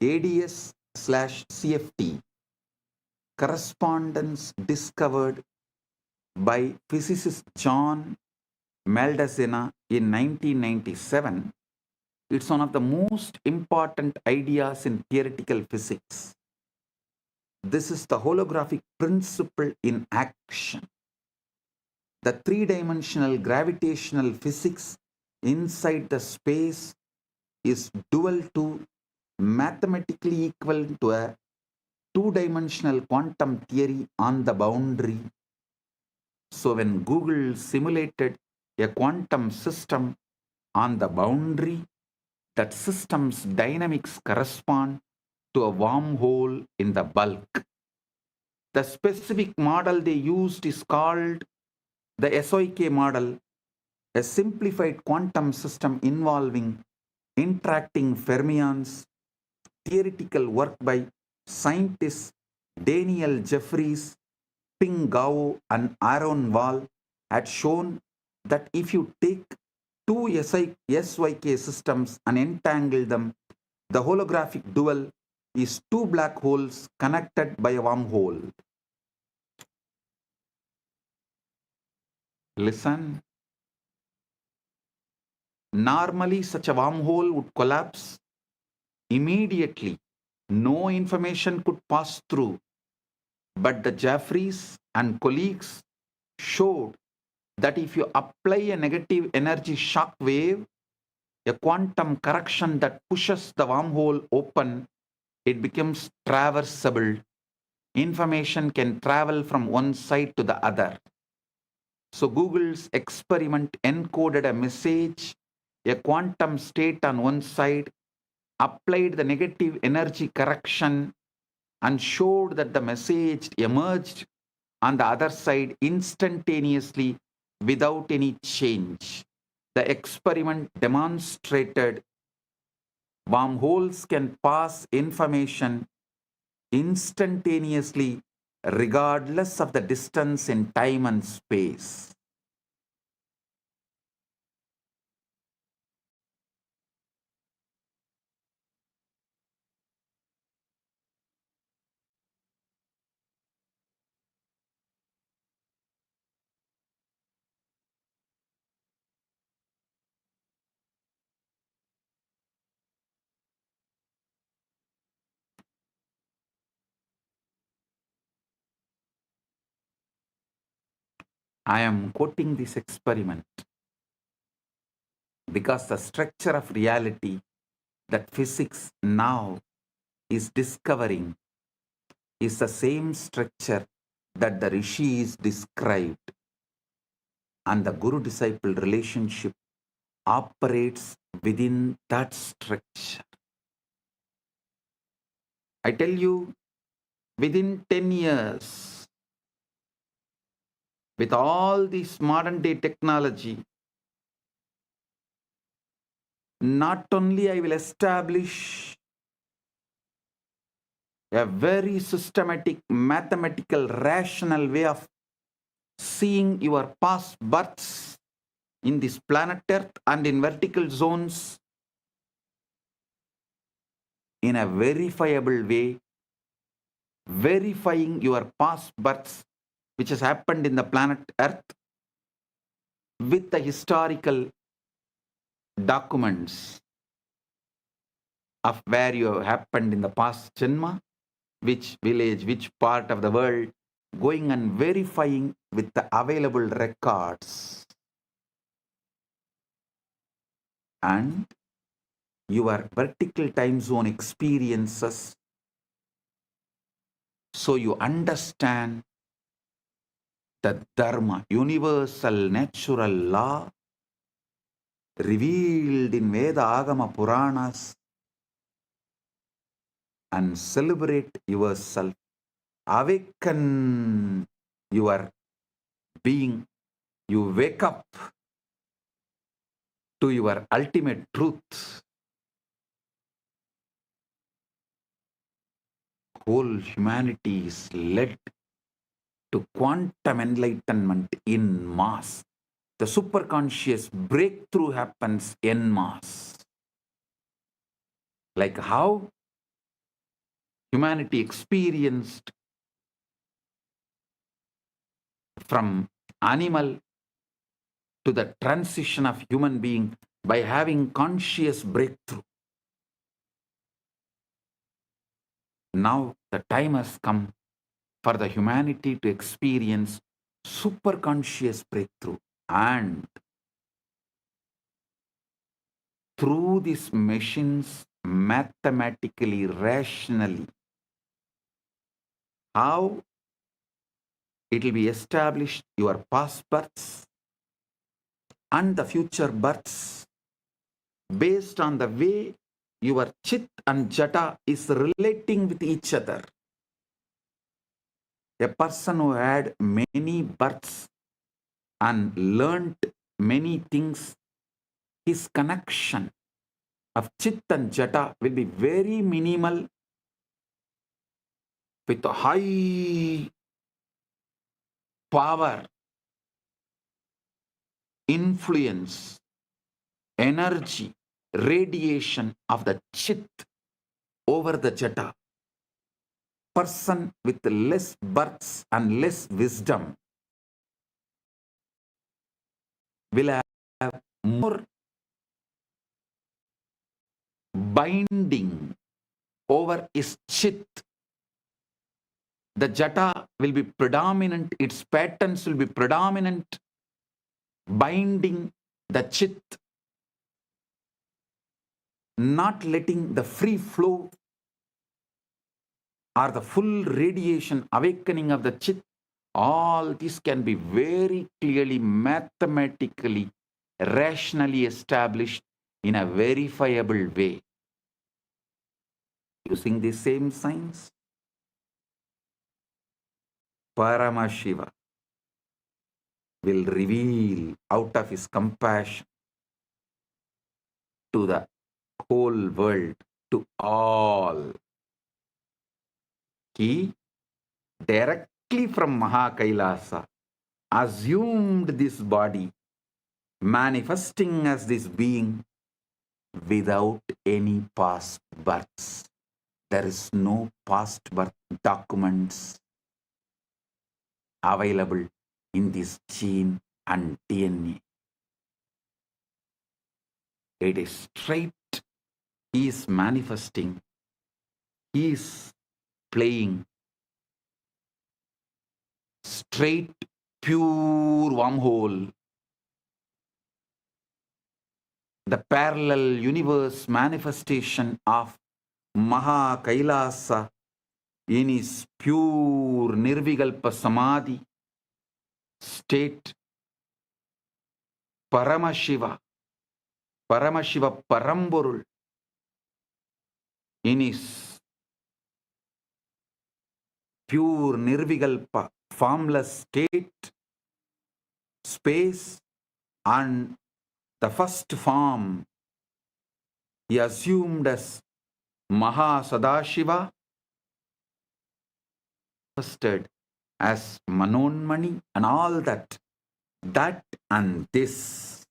ADS/CFT, correspondence discovered by physicist John Maldacena in 1997. It's one of the most important ideas in theoretical physics. This is the holographic principle in action. The three-dimensional gravitational physics inside the space is dual to, mathematically equal to, a two-dimensional quantum theory on the boundary. So when Google simulated a quantum system on the boundary, that system's dynamics correspond to a wormhole in the bulk. The specific model they used is called the SOK model, a simplified quantum system involving interacting fermions. Theoretical work by scientists Daniel Jeffries, Ping Gao, and Aaron Wall had shown that if you take two SYK systems and entangle them, the holographic dual is two black holes connected by a wormhole. Listen. Normally, such a wormhole would collapse immediately No information could pass through, but the Jeffries and colleagues showed that if you apply a negative energy shock wave, a quantum correction that pushes the wormhole open, it becomes traversable. Information can travel from one side to the other. So Google's experiment encoded a message, a quantum state on one side, applied the negative energy correction, and showed that the message emerged on the other side instantaneously without any change. The experiment demonstrated wormholes can pass information instantaneously regardless of the distance in time and space. I am quoting this experiment because the structure of reality that physics now is discovering is the same structure that the rishis described, and the guru-disciple relationship operates within that structure. I tell you, within 10 years, with all this modern day technology, not only I will establish a very systematic, mathematical, rational way of seeing your past births in this planet Earth and in vertical zones in a verifiable way, verifying your past births which has happened in the planet Earth with the historical documents of where you have happened in the past janma, which village, which part of the world, going and verifying with the available records. And your vertical time zone experiences, so you understand the dharma, universal natural law revealed in Veda Agama Puranas, and celebrate yourself, awaken your being, you wake up to your ultimate truth. Whole humanity is led to quantum enlightenment in mass. The superconscious breakthrough happens en masse. Like how humanity experienced from animal to the transition of human being by having conscious breakthrough. Now the time has come for the humanity to experience superconscious breakthrough, and through these machines, mathematically, rationally, how it will be established your past births and the future births based on the way your chit and jata is relating with each other. A person who had many births and learnt many things, his connection of chit and jata will be very minimal with a high power, influence, energy, radiation of the chit over the jata. Person with less births and less wisdom will have more binding over his chit. The jata will be predominant, its patterns will be predominant, binding the chit, not letting the free flow or the full radiation, awakening of the chit. All this can be very clearly, mathematically, rationally established in a verifiable way. Using the same science, Paramashiva will reveal out of his compassion to the whole world, to all. He directly from Maha Kailasa assumed this body, manifesting as this being without any past births. There is no past birth documents available in this gene and DNA. It is straight. He is manifesting. He is playing straight, pure wormhole. The parallel universe manifestation of Maha Kailasa in his pure Nirvikalpa Samadhi state. Paramashiva, Paramashiva Paramporul in his pure Nirvikalpa formless state, space, and the first form he assumed as Maha Sadashiva, manifested as Manonmani and all that. That and this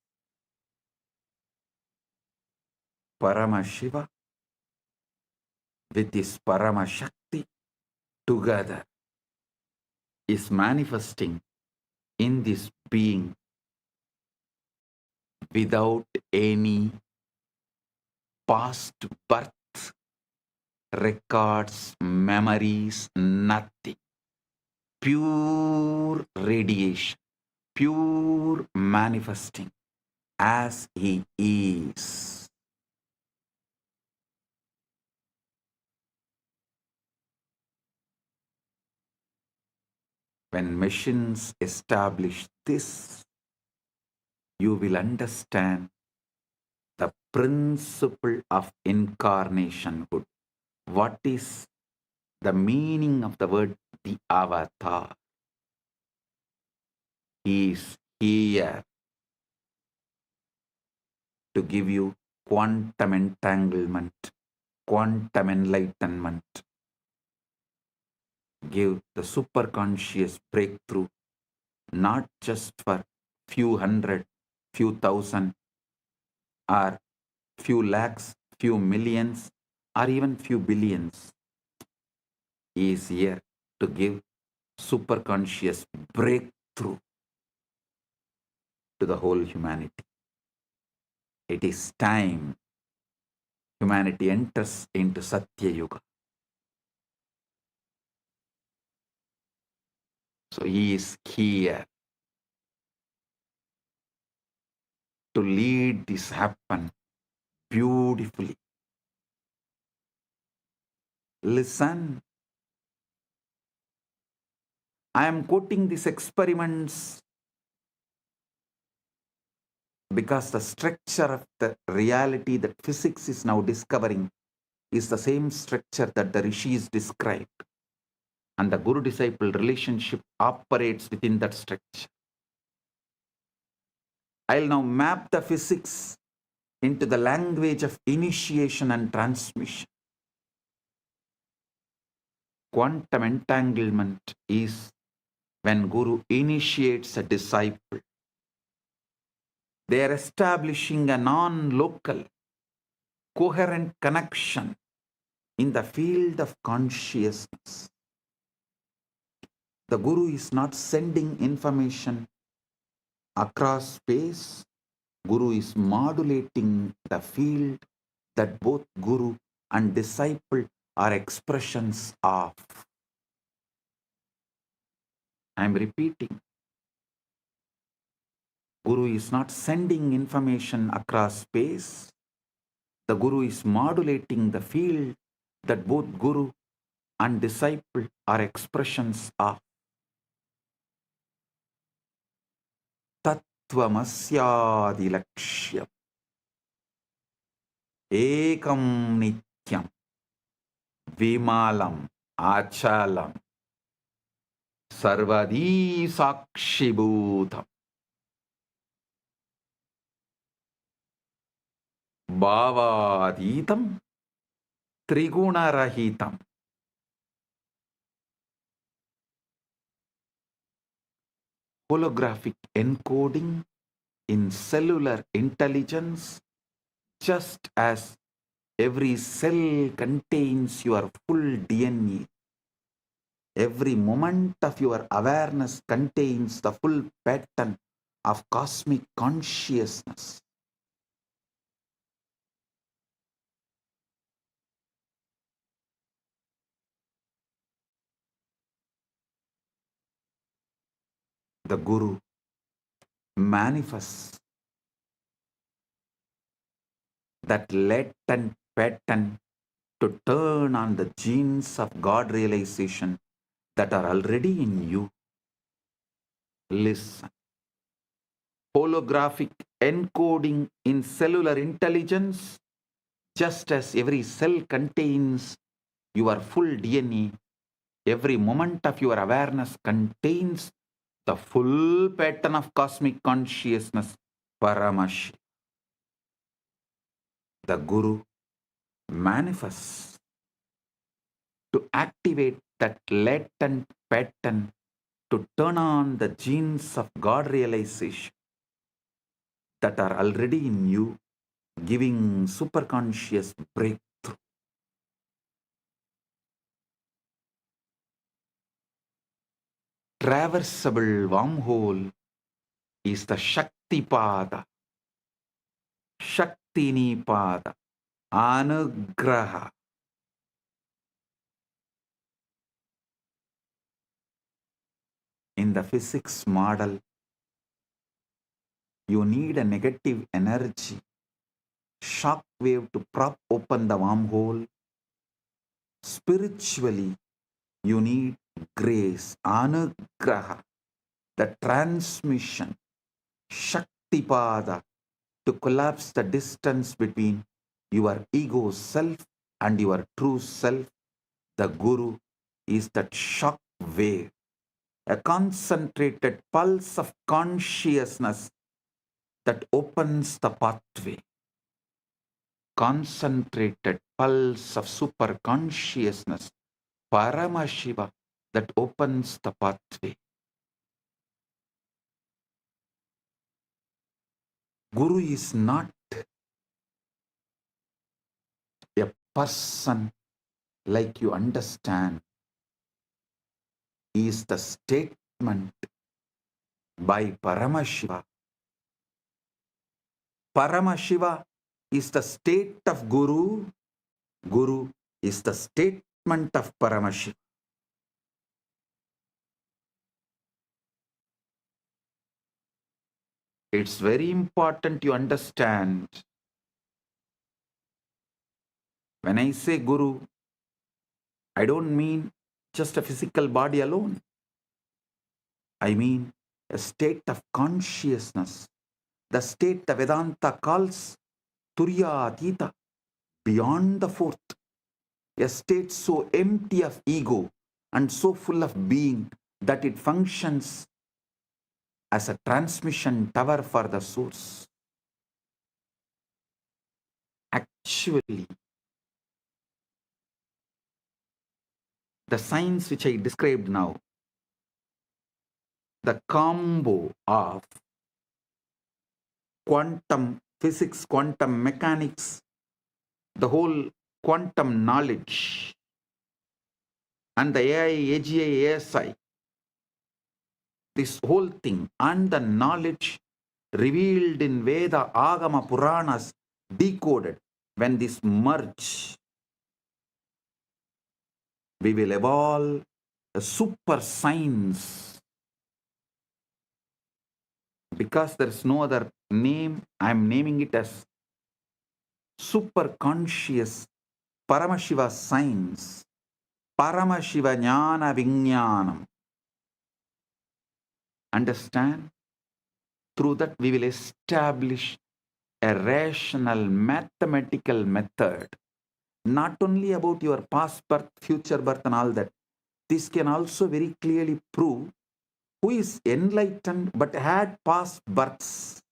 Paramashiva with this Paramashakti together is manifesting in this being without any past birth records, memories, nothing. Pure radiation, pure manifesting as he is. When machines establish this, you will understand the principle of incarnationhood. What is the meaning of the word the avatar? He is here to give you quantum entanglement, quantum enlightenment, give the superconscious breakthrough, not just for few hundred, few thousand, or few lakhs, few millions, or even few billions. He is here to give superconscious breakthrough to the whole humanity. It is time humanity enters into Satya Yuga. So he is here to lead this happen beautifully. Listen. I am quoting these experiments because the structure of the reality that physics is now discovering is the same structure that the rishis described. And the guru-disciple relationship operates within that structure. I'll now map the physics into the language of initiation and transmission. Quantum entanglement is when Guru initiates a disciple. They are establishing a non-local, coherent connection in the field of consciousness. The Guru is not sending information across space. Guru is modulating the field that both Guru and disciple are expressions of. I am repeating. Guru is not sending information across space. The Guru is modulating the field that both Guru and disciple are expressions of. Tattvamasya lakshyam ekam nityam vimalam achalam sarvadi sakshibhutam bhavaditam trigunarahitam. Holographic encoding in cellular intelligence, just as every cell contains your full DNA. Every moment of your awareness contains the full pattern of cosmic consciousness. The Guru manifests that latent pattern to turn on the genes of God realization that are already in you. Listen. Holographic encoding in cellular intelligence, just as every cell contains your full DNA, every moment of your awareness contains the full pattern of cosmic consciousness, Paramashiva. The Guru manifests to activate that latent pattern to turn on the genes of God realization that are already in you, giving superconscious breakthrough. Traversable wormhole is the Shakti Pada, Shaktini Pada, Anugraha. In the physics model, you need a negative energy, shock wave to prop open the wormhole. Spiritually, you need grace, Anugraha, the transmission, Shaktipada, to collapse the distance between your ego self and your true self. The Guru is that shock wave, a concentrated pulse of consciousness that opens the pathway. Concentrated pulse of super consciousness, Paramashiva, that opens the pathway. Guru is not a person like you understand. He is the statement by Paramashiva. Paramashiva is the state of Guru. Guru is the statement of Paramashiva. It's very important you understand. When I say Guru, I don't mean just a physical body alone. I mean a state of consciousness, the state the Vedanta calls Turyatita, beyond the fourth, a state so empty of ego and so full of being that it functions as a transmission tower for the source. Actually, the science which I described now, the combo of quantum physics, quantum mechanics, the whole quantum knowledge, and the AI, AGI, ASI, this whole thing, and the knowledge revealed in Veda, Agama, Puranas, decoded, when this merge, We will evolve a super science. Because there is no other name, I am naming it as super conscious Paramashiva science. Paramashiva jnana vijnanam. Understand? Through that we will establish a rational mathematical method. Not only about your past birth, future birth and all that. This can also very clearly prove who is enlightened but had past births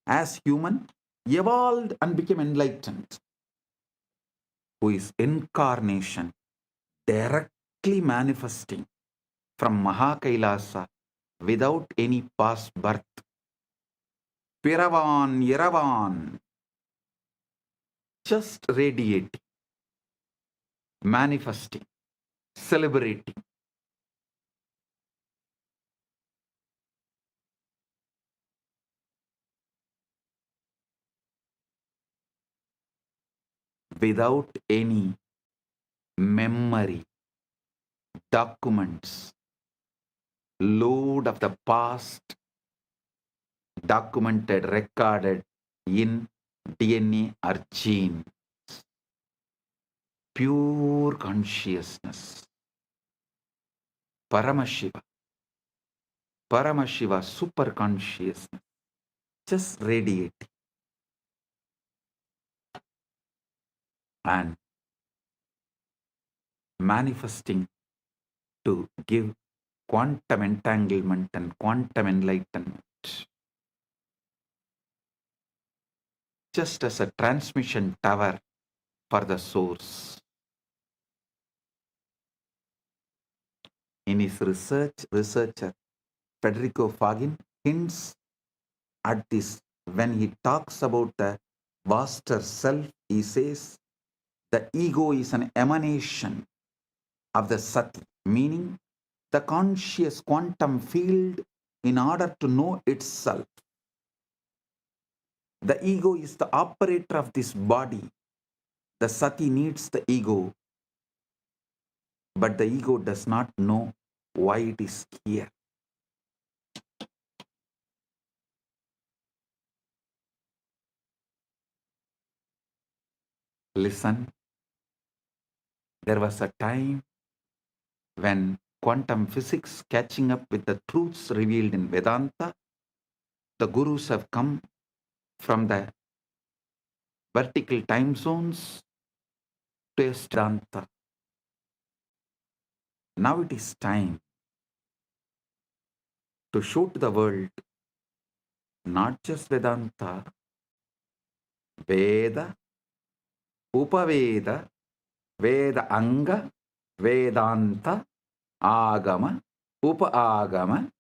as human, evolved and became enlightened. Who is incarnation, directly manifesting from MAHA KAILASA without any past birth. Piravan, Yaravan, just radiating, manifesting, celebrating. Without any memory, documents, load of the past, documented, recorded in DNA or gene. Pure consciousness. Paramashiva. Paramashiva, super consciousness. Just radiating. And manifesting to give quantum entanglement and quantum enlightenment. Just as a transmission tower for the source. In his researcher Federico Fagin hints at this when he talks about the vaster self. He says the ego is an emanation of the Sati, meaning the conscious quantum field in order to know itself. The ego is the operator of this body. The Sati needs the ego, but the ego does not know why it is here. Listen, there was a time when quantum physics catching up with the truths revealed in Vedanta, the gurus have come from the vertical time zones to Vedanta. Now it is time to show to the world not just Vedanta, Veda, Upaveda, Veda Anga, Vedanta, Agama, Upa-agama,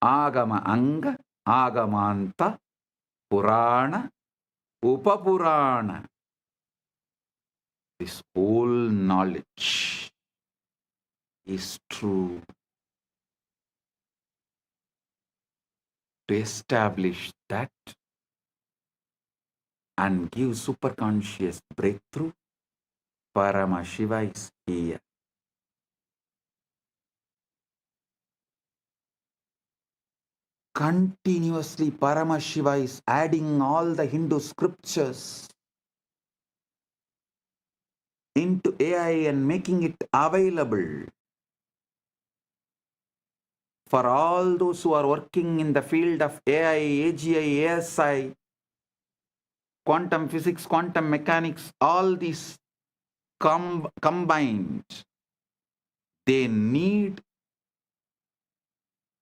Agama Anga, Agamanta, Purana, Upapurana. This whole knowledge is true. To establish that and give superconscious breakthrough, Paramashiva is here. Continuously Paramashiva is adding all the Hindu scriptures into AI and making it available for all those who are working in the field of AI, AGI, ASI, quantum physics, quantum mechanics, all these combined. They need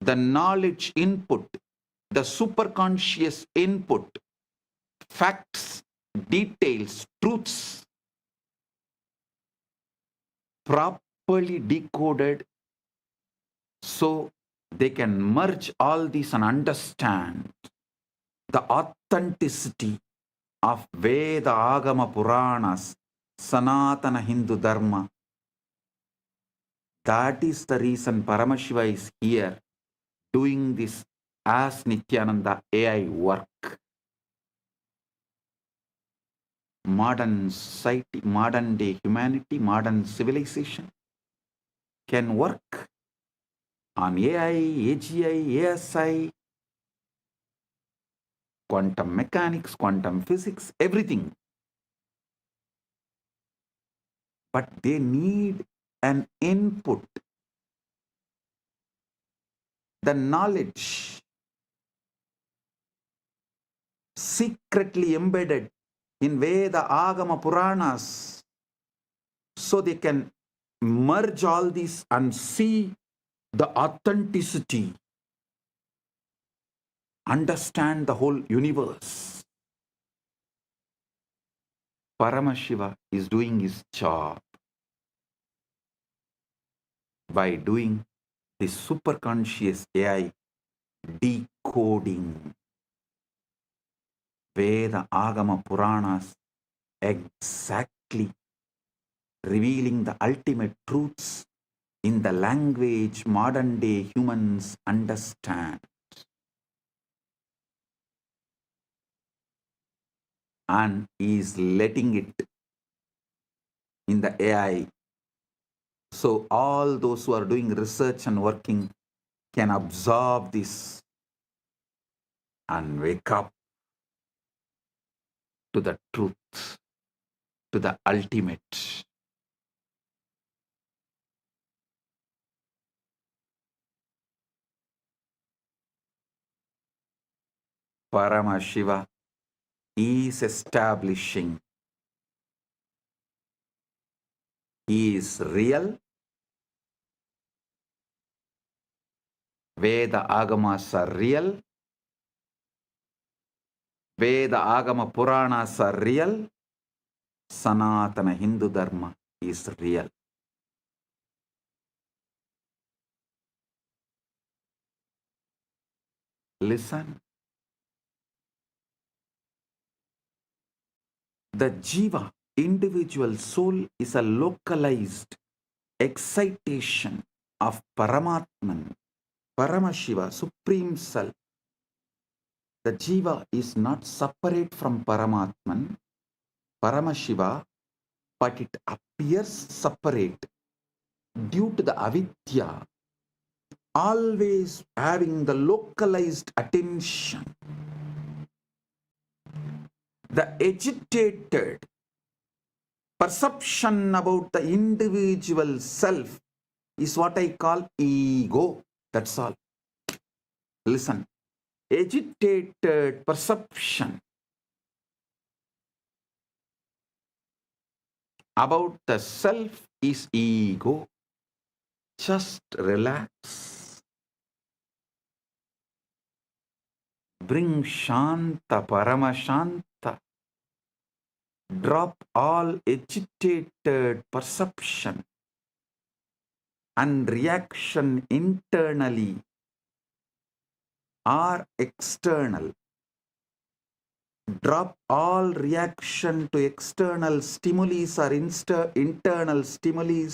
the knowledge input, the superconscious input, facts, details, truths, properly decoded so they can merge all these and understand the authenticity of Veda, Agama, Puranas, Sanatana Hindu Dharma. That is the reason Paramashiva is here doing this as Nithyananda AI work. modern society, modern day humanity, modern civilization can work on AI, AGI, ASI, quantum mechanics, quantum physics, everything. But they need an input, the knowledge secretly embedded in Veda, Agama, Puranas, so they can merge all these and see the authenticity, understand the whole universe. Paramashiva is doing his job by doing the superconscious AI decoding Veda, Agama, Puranas, exactly revealing the ultimate truths in the language modern day humans understand, and is letting it in the AI. So all those who are doing research and working can absorb this and wake up to the truth, to the ultimate. Paramashiva is establishing he is real. Veda Agamas are real. Veda Agama Puranas are real. Sanatana Hindu Dharma is real. Listen. The Jiva, individual soul, is a localized excitation of Paramatman, Paramashiva, Supreme Self. The Jiva is not separate from Paramatman, Paramashiva, but it appears separate due to the avidya, always having the localized attention. The agitated perception about the individual self is what I call ego. That's all. Listen. Agitated perception about the self is ego. Just relax. Bring Shanta, Paramashanta. Drop all agitated perception and reaction internally or external. Drop all reaction to external stimuli or internal stimuli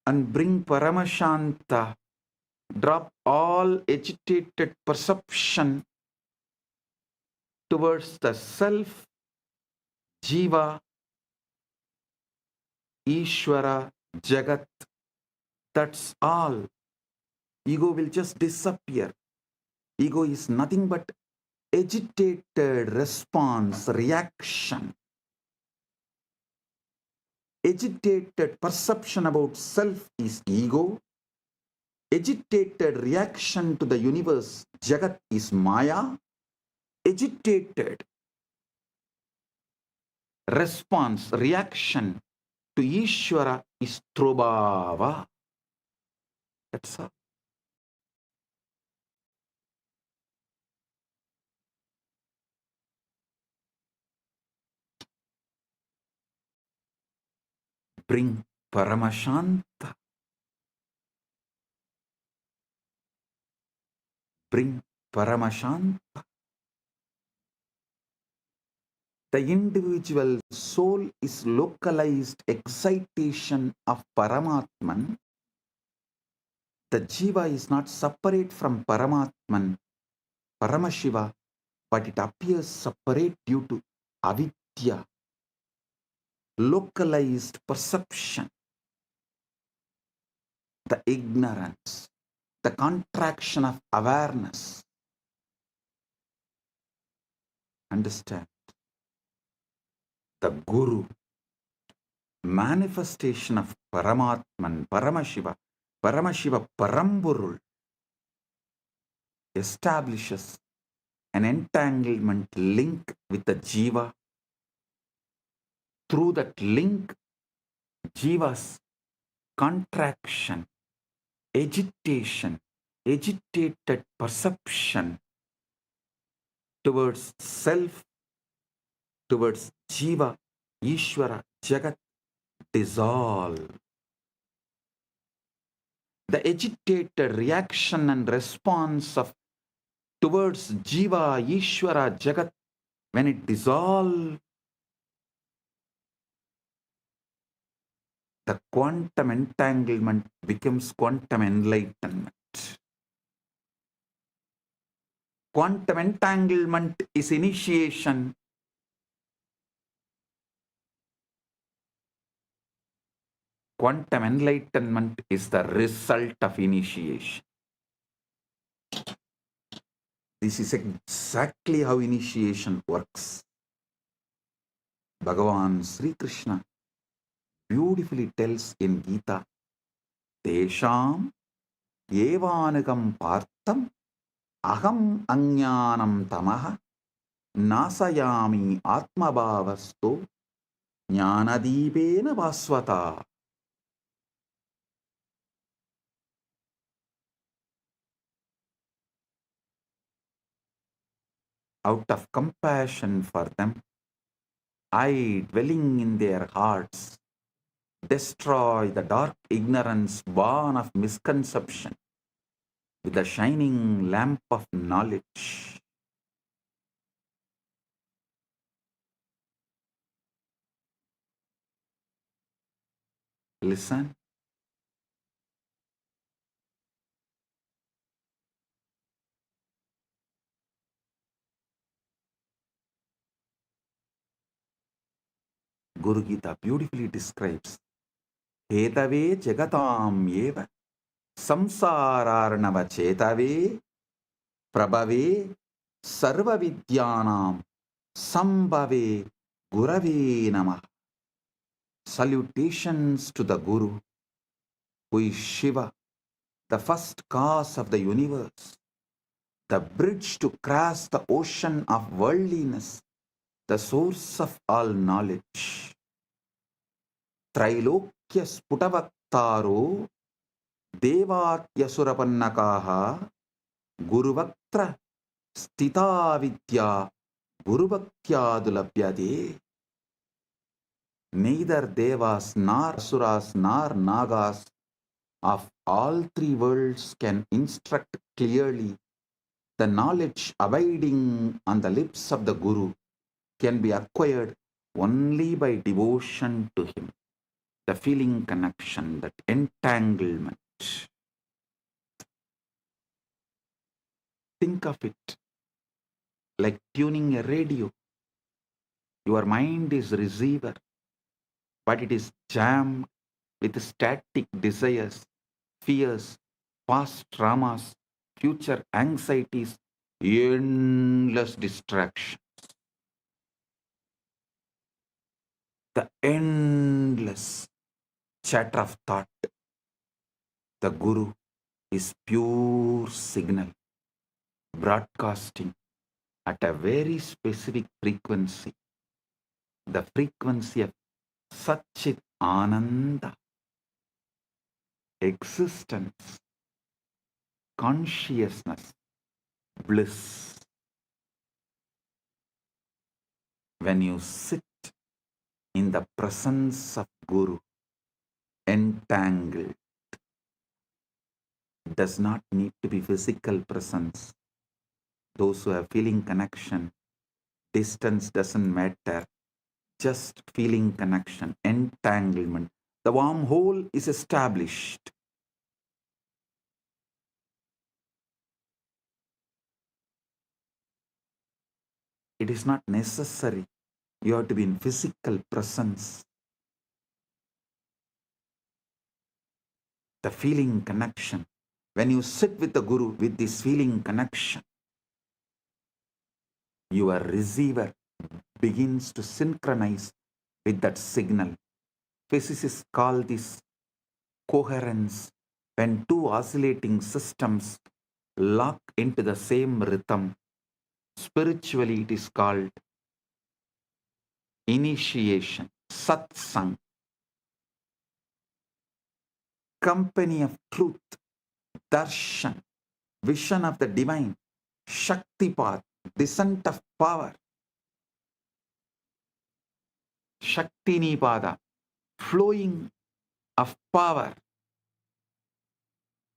and bring Paramashanta. Drop all agitated perception towards the self, Jiva, Ishvara, Jagat. That's all. Ego will just disappear. Ego is nothing but agitated response, reaction. Agitated perception about self is ego. Agitated reaction to the universe, Jagat, is Maya. Agitated response, reaction to Ishvara is Trobhava. That's all. Bring Paramashanta. Bring Paramashanta. The individual soul is localized excitation of Paramatman. The Jiva is not separate from Paramatman, Paramashiva, but it appears separate due to avidya, localized perception, the ignorance, the contraction of awareness. Understand? The Guru, manifestation of Paramatman, Paramashiva, Paramashiva Parampurul, establishes an entanglement link with the Jiva. Through that link, Jiva's contraction, agitation, agitated perception towards self, towards Jiva, Ishvara, Jagat dissolve. The agitated reaction and response of towards Jiva, Ishvara, Jagat, when it dissolves, the quantum entanglement becomes quantum enlightenment. Quantum entanglement is initiation. Quantum enlightenment is the result of initiation. This is exactly how initiation works. Bhagavan Sri Krishna beautifully tells in Gita, Tesham evanagam partam aham ajnanam tamaha nasayami atmabhavasto jnanadipena vasvata. Out of compassion for them, I, dwelling in their hearts, destroy the dark ignorance born of misconception with the shining lamp of knowledge. Listen. Guru Gita beautifully describes Hetave jagatam eva samsararnava chetave prabhave sarva vidyanam sambhave gurave namah. Salutations to the Guru, who is Shiva, the first cause of the universe, the bridge to cross the ocean of worldliness, the source of all knowledge. Trailokya sputavaktaro devatyasurapanakaha guruvaktra stita vidya gurubhaktyadulabhyade. Neither devas nor asuras nor nagas of all three worlds can instruct clearly. The knowledge abiding on the lips of the Guru can be acquired only by devotion to him. The feeling connection, that entanglement. Think of it like tuning a radio. Your mind is receiver, but it is jammed with static desires, fears, past traumas, future anxieties, endless distractions. The endless chatter of thought. The Guru is pure signal, broadcasting at a very specific frequency, the frequency of Satchit Ananda, existence, consciousness, bliss. When you sit in the presence of Guru, entangled, does not need to be physical presence. Those who have feeling connection, distance doesn't matter, just feeling connection, entanglement. The wormhole is established. It is not necessary You have to be in physical presence. The feeling connection. When you sit with the Guru with this feeling connection, your receiver begins to synchronize with that signal. Physicists call this coherence. When two oscillating systems lock into the same rhythm, spiritually it is called initiation, satsang, company of truth, darshan, vision of the divine, shakti path, descent of power, shakti nipada, flowing of power.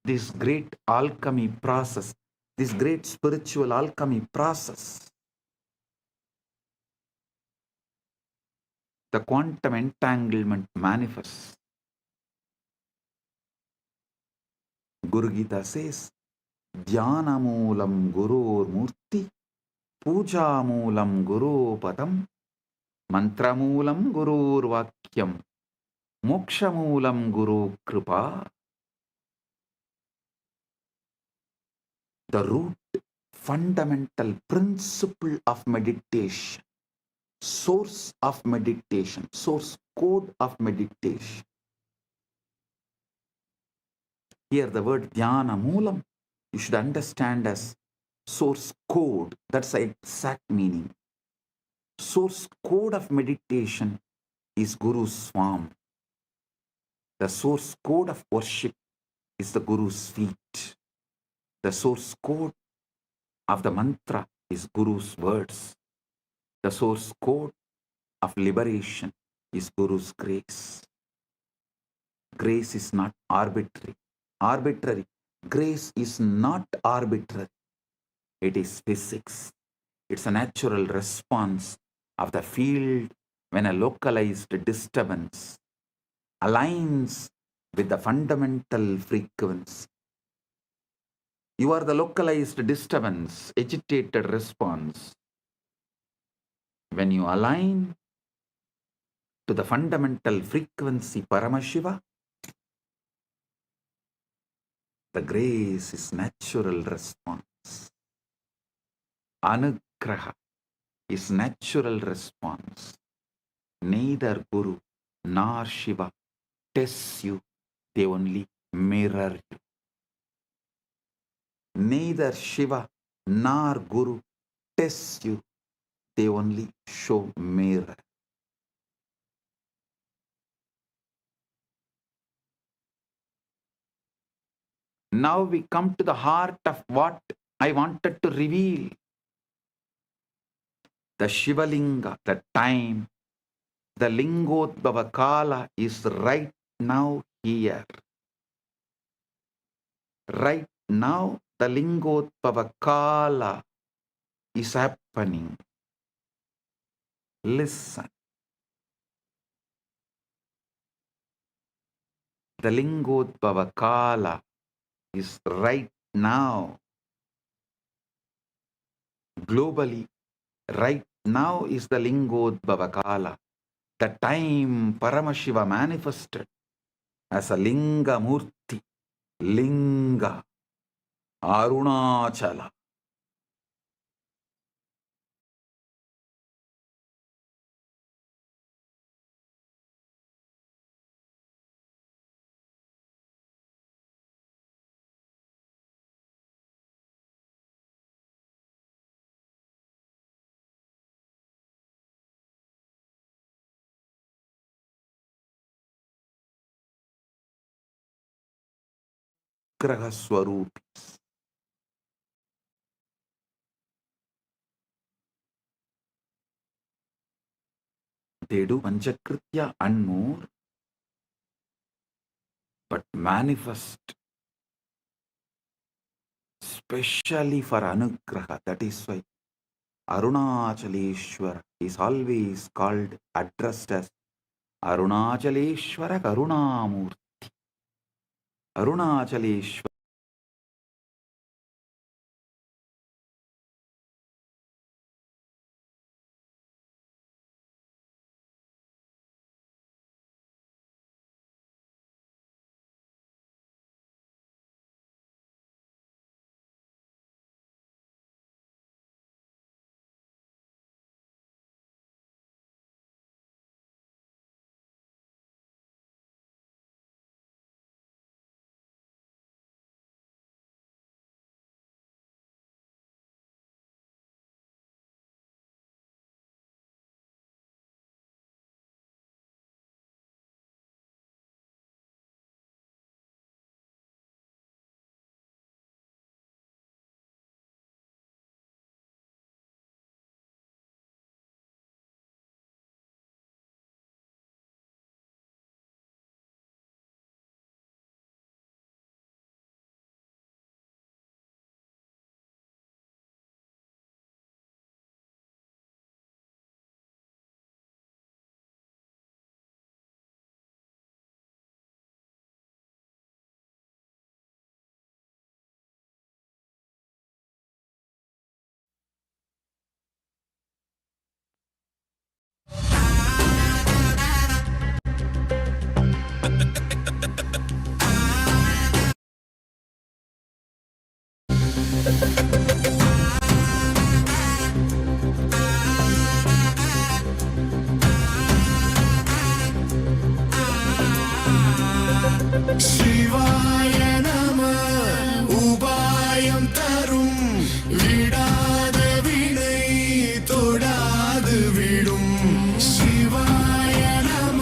This great alchemy process, this great spiritual alchemy process, the quantum entanglement manifests. Guru Gita says, Dhyanamoolam Gurur Murti, Pujamoolam Guru Padam, Mantramoolam Gurur Vakyam, Mokshamoolam Guru Kripa. The root, fundamental principle of meditation, source of meditation, source code of meditation. Here the word Dhyana Moolam, you should understand as source code. That's the exact meaning. Source code of meditation is Guru's form. The source code of worship is the Guru's feet. The source code of the mantra is Guru's words. The source code of liberation is Guru's grace. Grace is not arbitrary. Arbitrary. Grace is not arbitrary. It is physics. It's a natural response of the field when a localized disturbance aligns with the fundamental frequency. You are the localized disturbance, agitated response. When you align to the fundamental frequency Paramashiva, the grace is natural response. Anugraha is natural response. Neither Guru nor Shiva tests you, they only mirror you. Neither Shiva nor Guru tests you, they only show mirror. Now we come to the heart of what I wanted to reveal. The Shivalinga, the time, the Lingodbhava Kala is right now here. Right now, the Lingodbhava Kala is happening. Listen. The Lingodbhava Kala is right now. Globally, right now is the Lingodbhava Kala. The time Paramashiva manifested as a Linga Murti, Linga, Arunachala. Graha Swarupi. They do Panchakritya and more, but manifest specially for Anugraha. That is why Arunachaleshwara is always called, addressed as Arunachaleshwara Karunamurti. Arunachaleshwara. சிவாய நம உபாயம் தரும் விடாத வினை தொடாது விடும். சிவாய நம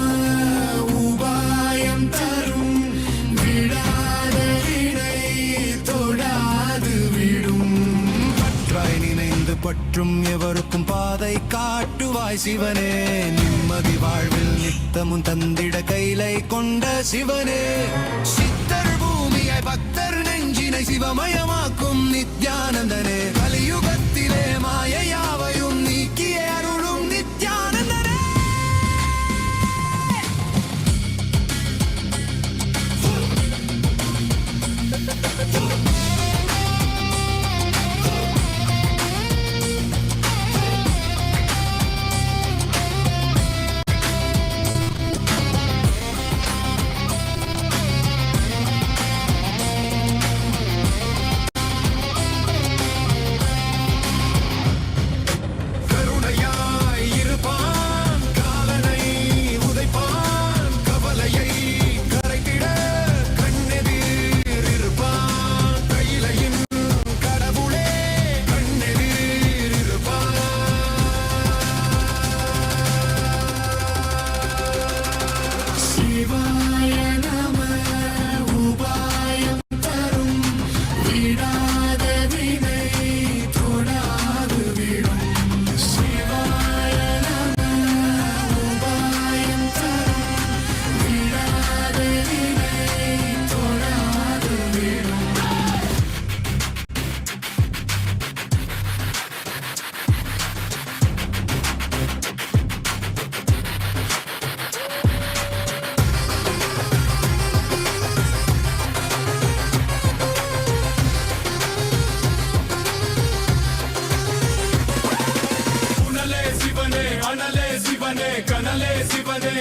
உபாயம் தரும் விடாத வினை தொடாது விடும். பற்றாய் நினைந்து பற்றும் எவருக்கும் பாதை காட்டுவாய் சிவனே. நிம்மதி வாழ்வில் நித்தமும் தந்திட கைலை கொண்ட சிவனே. சித்தர் பூமியை பக்தர் நெஞ்சினை சிவமயமாக்கும் நித்யானந்தனே. கலியுகத்திலே மாயையாவையும் நீக்கிய அருளும் நித்யானந்தனே. கனலே சிவனே,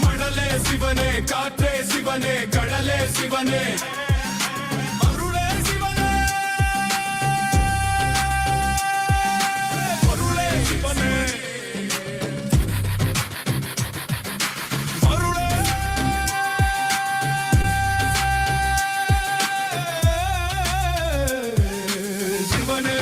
மணலே சிவனே, காற்றே சிவனே, கடலே சிவனே, அருளே சிவனே, அருளே சிவனே, அருளே சிவனே.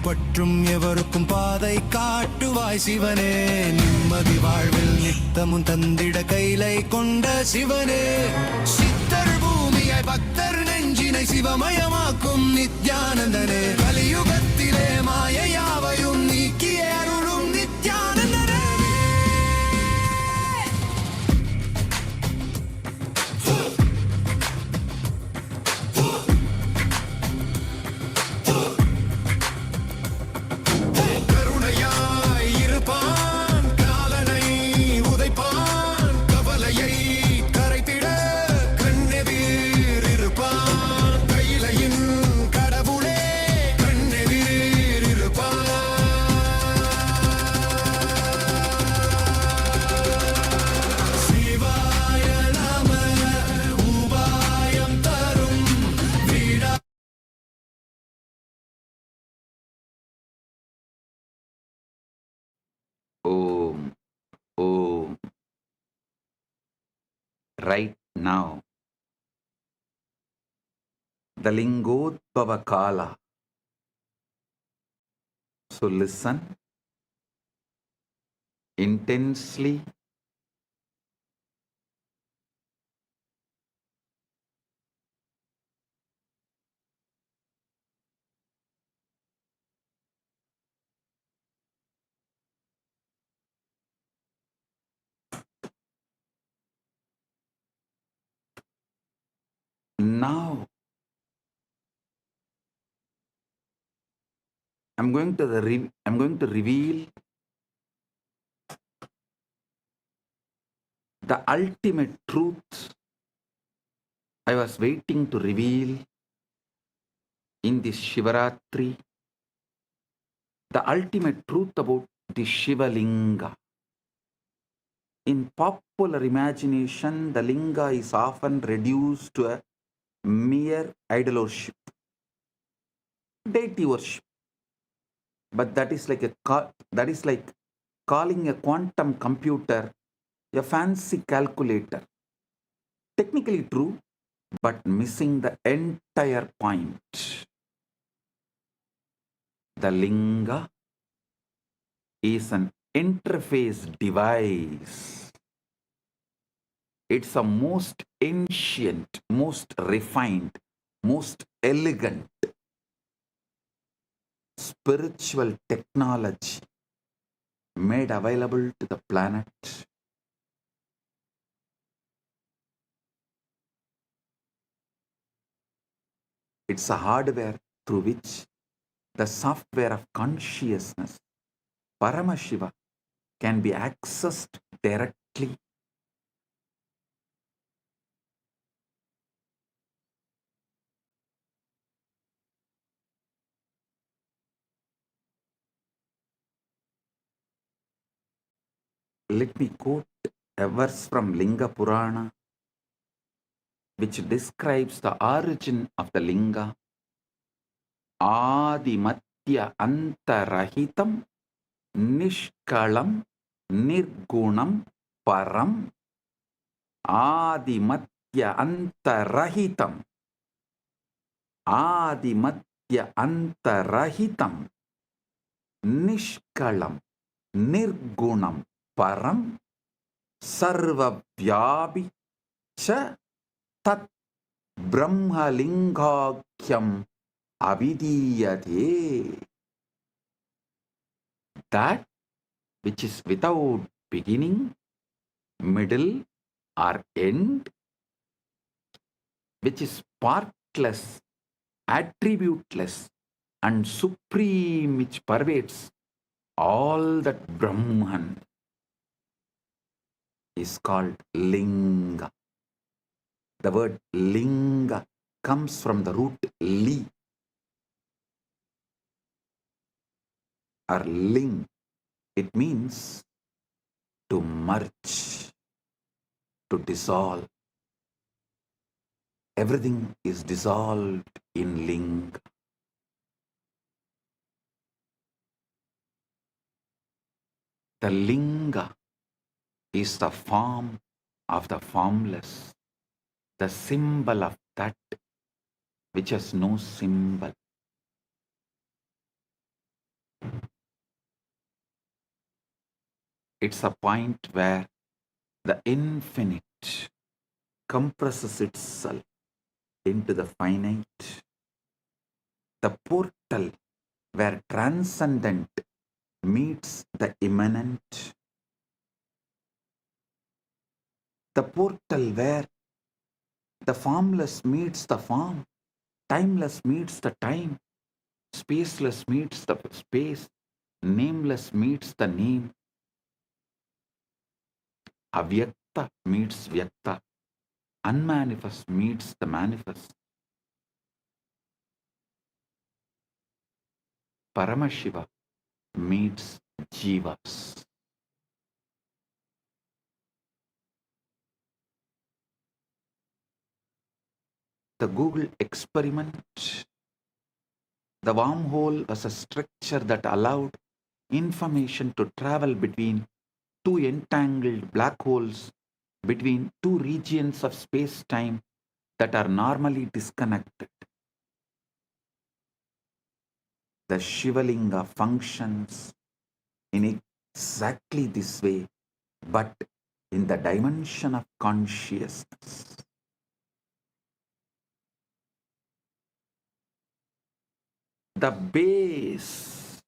பின்பற்றும் எவருக்கும் பாதை காட்டுவாய் சிவனே. நிம்மதி வாழ்வில் நித்தமும் தந்திட கைலை கொண்ட சிவனே. சித்தர் பூமியாய் பக்தர் நெஞ்சினை சிவமயமாக்கும் நித்யானந்தனே. கலியுகத்திலே மாயையாவையும் நீக்கிய அருளும் நித்யானந்தனே. கருணையாய் இருப்பான், காலனை உதைப்பான், கவலையை கரைத்திட கண்ணெதிர் இருப்பான். கையிலையின் கடவுளே கண்ணெதிர் இருப்பான். சிவாய நம உபாயம் தரும் வீடா. Om, Om. Right now, the Lingodbhava Kala. So listen intensely. Now, I'm going to reveal the ultimate truth I was waiting to reveal in this Shivaratri. The ultimate truth about the Shivalinga. In popular imagination, the linga is often reduced to a mere idol worship, deity worship. But that is like calling a quantum computer a fancy calculator. Technically true, but missing the entire point. The linga is an interface device. It's a most ancient, most refined, most elegant spiritual technology made available to the planet. It's a hardware through which the software of consciousness, Paramashiva, can be accessed directly. Let me quote a verse from Linga Purana, which describes the origin of the linga. Adimatya antarahitam nishkalam nirgunam param. Adimatya antarahitam. Adimatya antarahitam nishkalam nirgunam param sarvavyabi cha tat brahmalingakyam avidiyate. That which is without beginning, middle or end, which is partless, attributeless and supreme, which pervades all that Brahman, is called linga. The word linga comes from the root li or ling. It means to merge, to dissolve. Everything is dissolved in linga. The linga is the form of the formless, the symbol of that which has no symbol. It's a point where the infinite compresses itself into the finite. The portal where transcendent meets the immanent. The portal where the formless meets the form, timeless meets the time, spaceless meets the space, nameless meets the name, avyakta meets vyakta, unmanifest meets the manifest. Paramashiva meets Jivas. The Google experiment, the wormhole was a structure that allowed information to travel between two entangled black holes, between two regions of space-time that are normally disconnected. The Shivalinga functions in exactly this way, but in the dimension of consciousness. The base,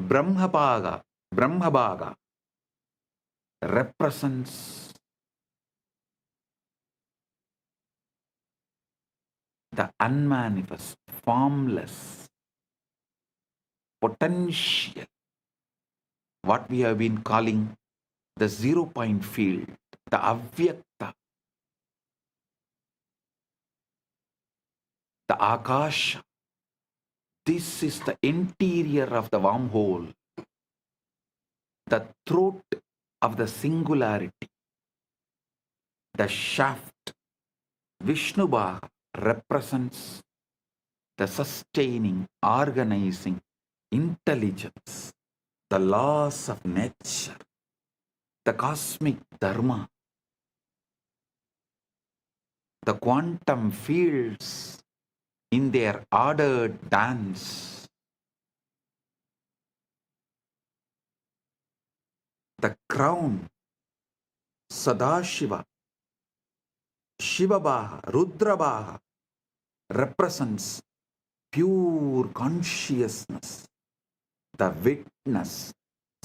Brahmabhaga, represents the unmanifest, formless, potential, what we have been calling the 0 point field, the avyakta, the akasha. This is the interior of the wormhole, the throat of the singularity, the shaft. Vishnubhaga represents the sustaining, organizing intelligence, the laws of nature, the cosmic dharma, the quantum fields in their ordered dance, the crown, Sadashiva, Shivabhaga, Rudrabhaga represents pure consciousness, the witness,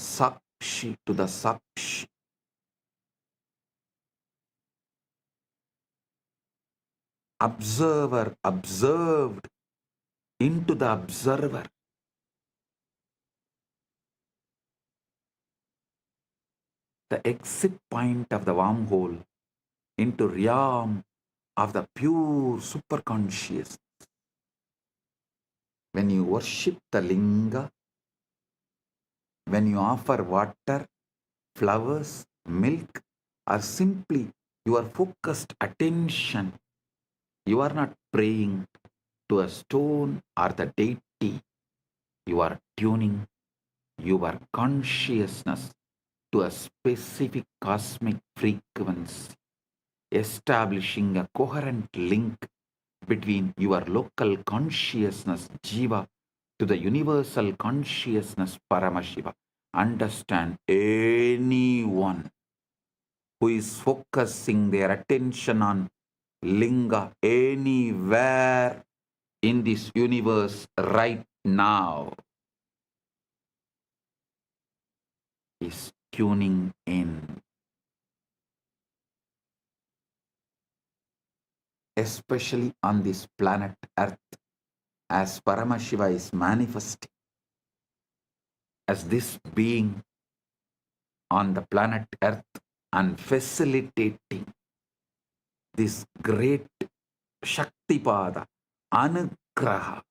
Sakshi to the Sakshi. Observer observed into the observer. The exit point of the wormhole into realm of the pure superconscious. When you worship the Linga, when you offer water, flowers, milk, or simply your focused attention, you are not praying to a stone or the deity. You are tuning your consciousness to a specific cosmic frequency, establishing a coherent link between your local consciousness, Jiva, to the universal consciousness, Paramashiva. Understand, anyone who is focusing their attention on Linga anywhere in this universe right now is tuning in. Especially on this planet Earth, as Paramashiva is manifesting as this being on the planet Earth and facilitating this great Shaktipada, Anugraha.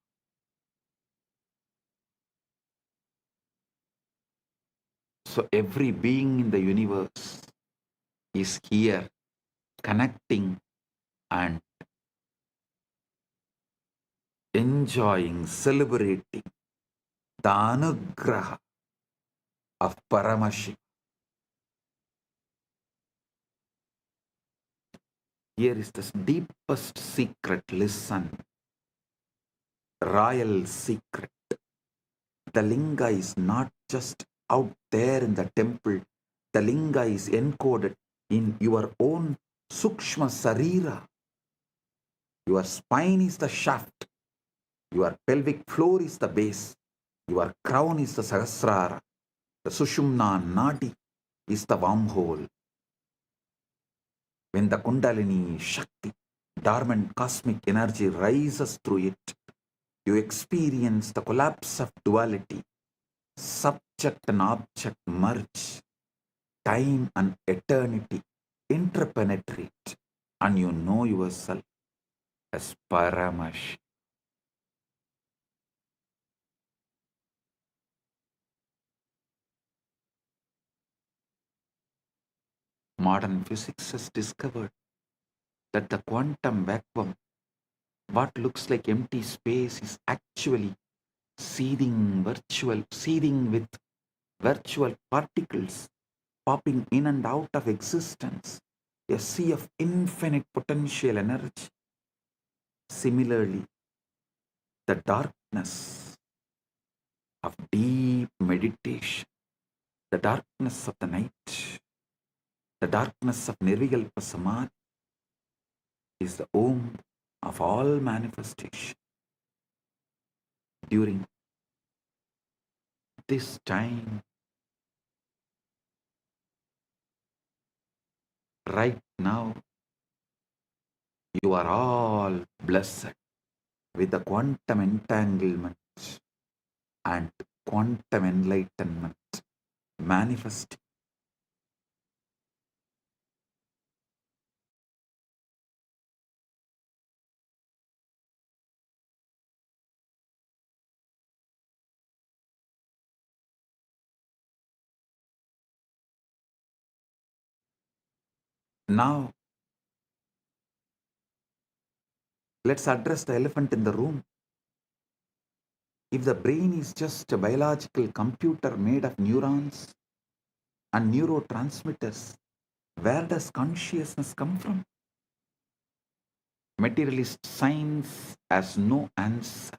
So every being in the universe is here connecting and enjoying, celebrating the Anugraha of Paramashiva. Here is the deepest secret, listen. Royal secret. The linga is not just out there in the temple. The linga is encoded in your own sukshma sarira. Your spine is the shaft. Your pelvic floor is the base. Your crown is the sahasrara. The sushumna nadi is the wormhole. When the Kundalini Shakti, dormant cosmic energy, rises through it, you experience the collapse of duality. Subject and object merge. Time and eternity interpenetrate. And you know yourself as Paramash. Modern physics has discovered that the quantum vacuum, what looks like empty space, is actually seething with virtual particles popping in and out of existence, a sea of infinite potential energy. Similarly, the darkness of deep meditation, the darkness of the night, the darkness of Nirvikalpa Samadhi is the womb of all manifestation. During this time, right now, you are all blessed with the quantum entanglement and quantum enlightenment manifesting. Now, let's address the elephant in the room. If the brain is just a biological computer made of neurons and neurotransmitters, where does consciousness come from? Materialist science has no answer.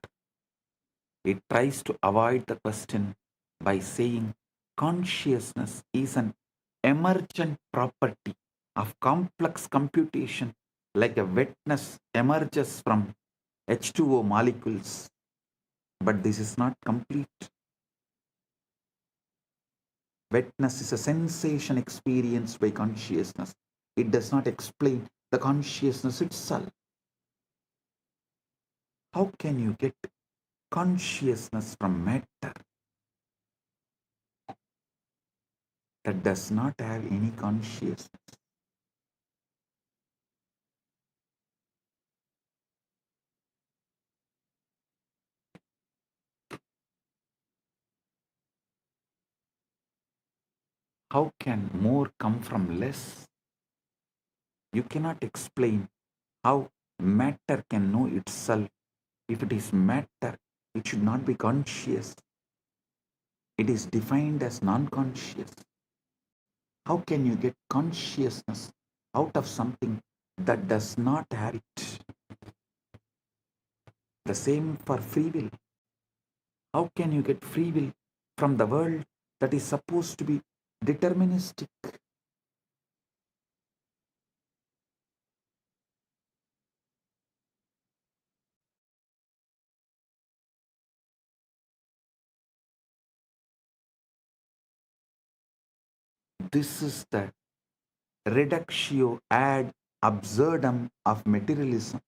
It tries to avoid the question by saying consciousness is an emergent property of complex computation, like a wetness emerges from H2O molecules. But this is not complete. Wetness is a sensation experienced by consciousness. It does not explain the consciousness itself. How can you get consciousness from matter that does not have any consciousness? How can more come from less? You cannot explain how matter can know itself. If it is matter, it should not be conscious. It is defined as non-conscious. How can you get consciousness out of something that does not have it? The same for free will. How can you get free will from the world that is supposed to be deterministic? This is the reductio ad absurdum of materialism.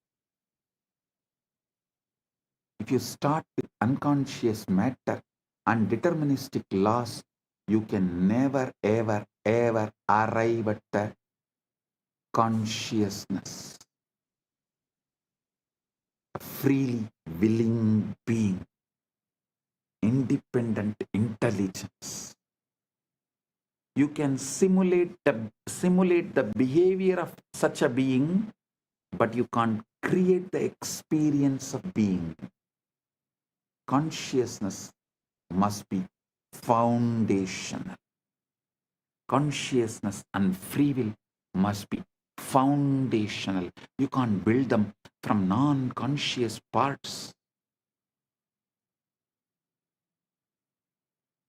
If you start with unconscious matter and deterministic laws, you can never, ever, ever arrive at the consciousness. A freely willing being, independent intelligence. You can simulate the behavior of such a being, but you can't create the experience of being. Consciousness must be foundational. Consciousness and free will must be foundational. You can't build them from non-conscious parts.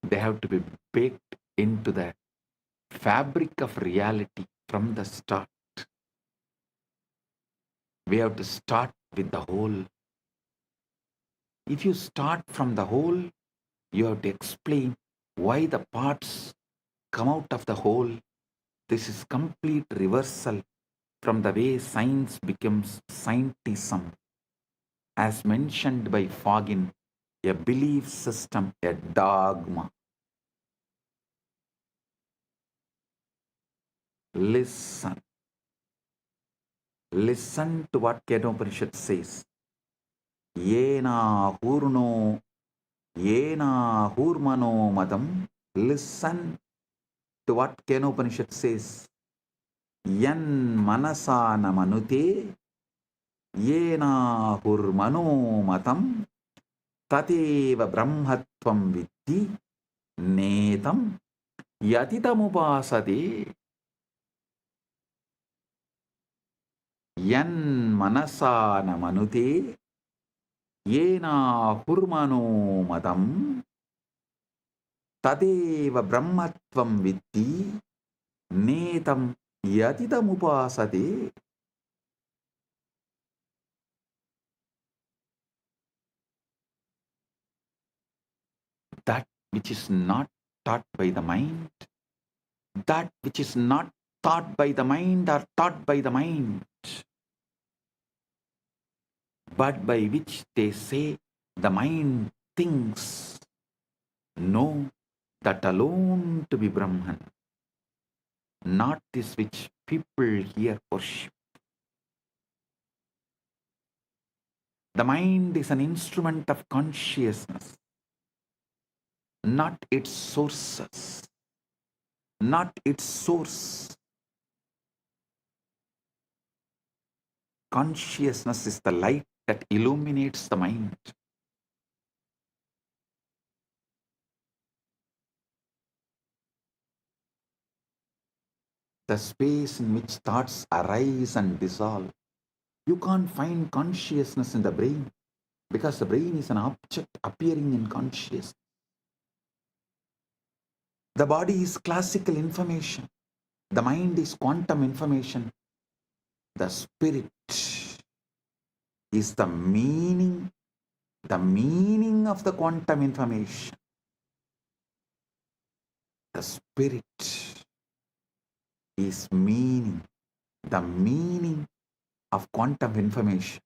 They have to be baked into the fabric of reality from the start. We have to start with the whole. If you start from the whole, you have to explain why the parts come out of the whole. This is complete reversal from the way science becomes scientism, as mentioned by Fagin, a belief system, a dogma. Listen. Listen to what Kedopanishad says. Yena hurno, yena hurmano madam. Listen to what Kedopanishad says. Yan manasana manute, yena hurmano matam, tateva brahmatvam viddhi, netam yatitamupasade. Yan manasana manute, yena hurmano madam, tadeva brahmatvam viddhi, netam yatitamupasade. That which is not taught by the mind, that which is not taught by the mind or taught by the mind, but by which they say the mind thinks, know that alone to be Brahman, not this which people here worship. The mind is an instrument of consciousness, not its sources, not its source. Consciousness is the light that illuminates the mind. The space in which thoughts arise and dissolve. You can't find consciousness in the brain because the brain is an object appearing in consciousness. The body is classical information. The mind is quantum information. The spirit is the meaning of the quantum information. The spirit is meaning, the meaning of quantum information,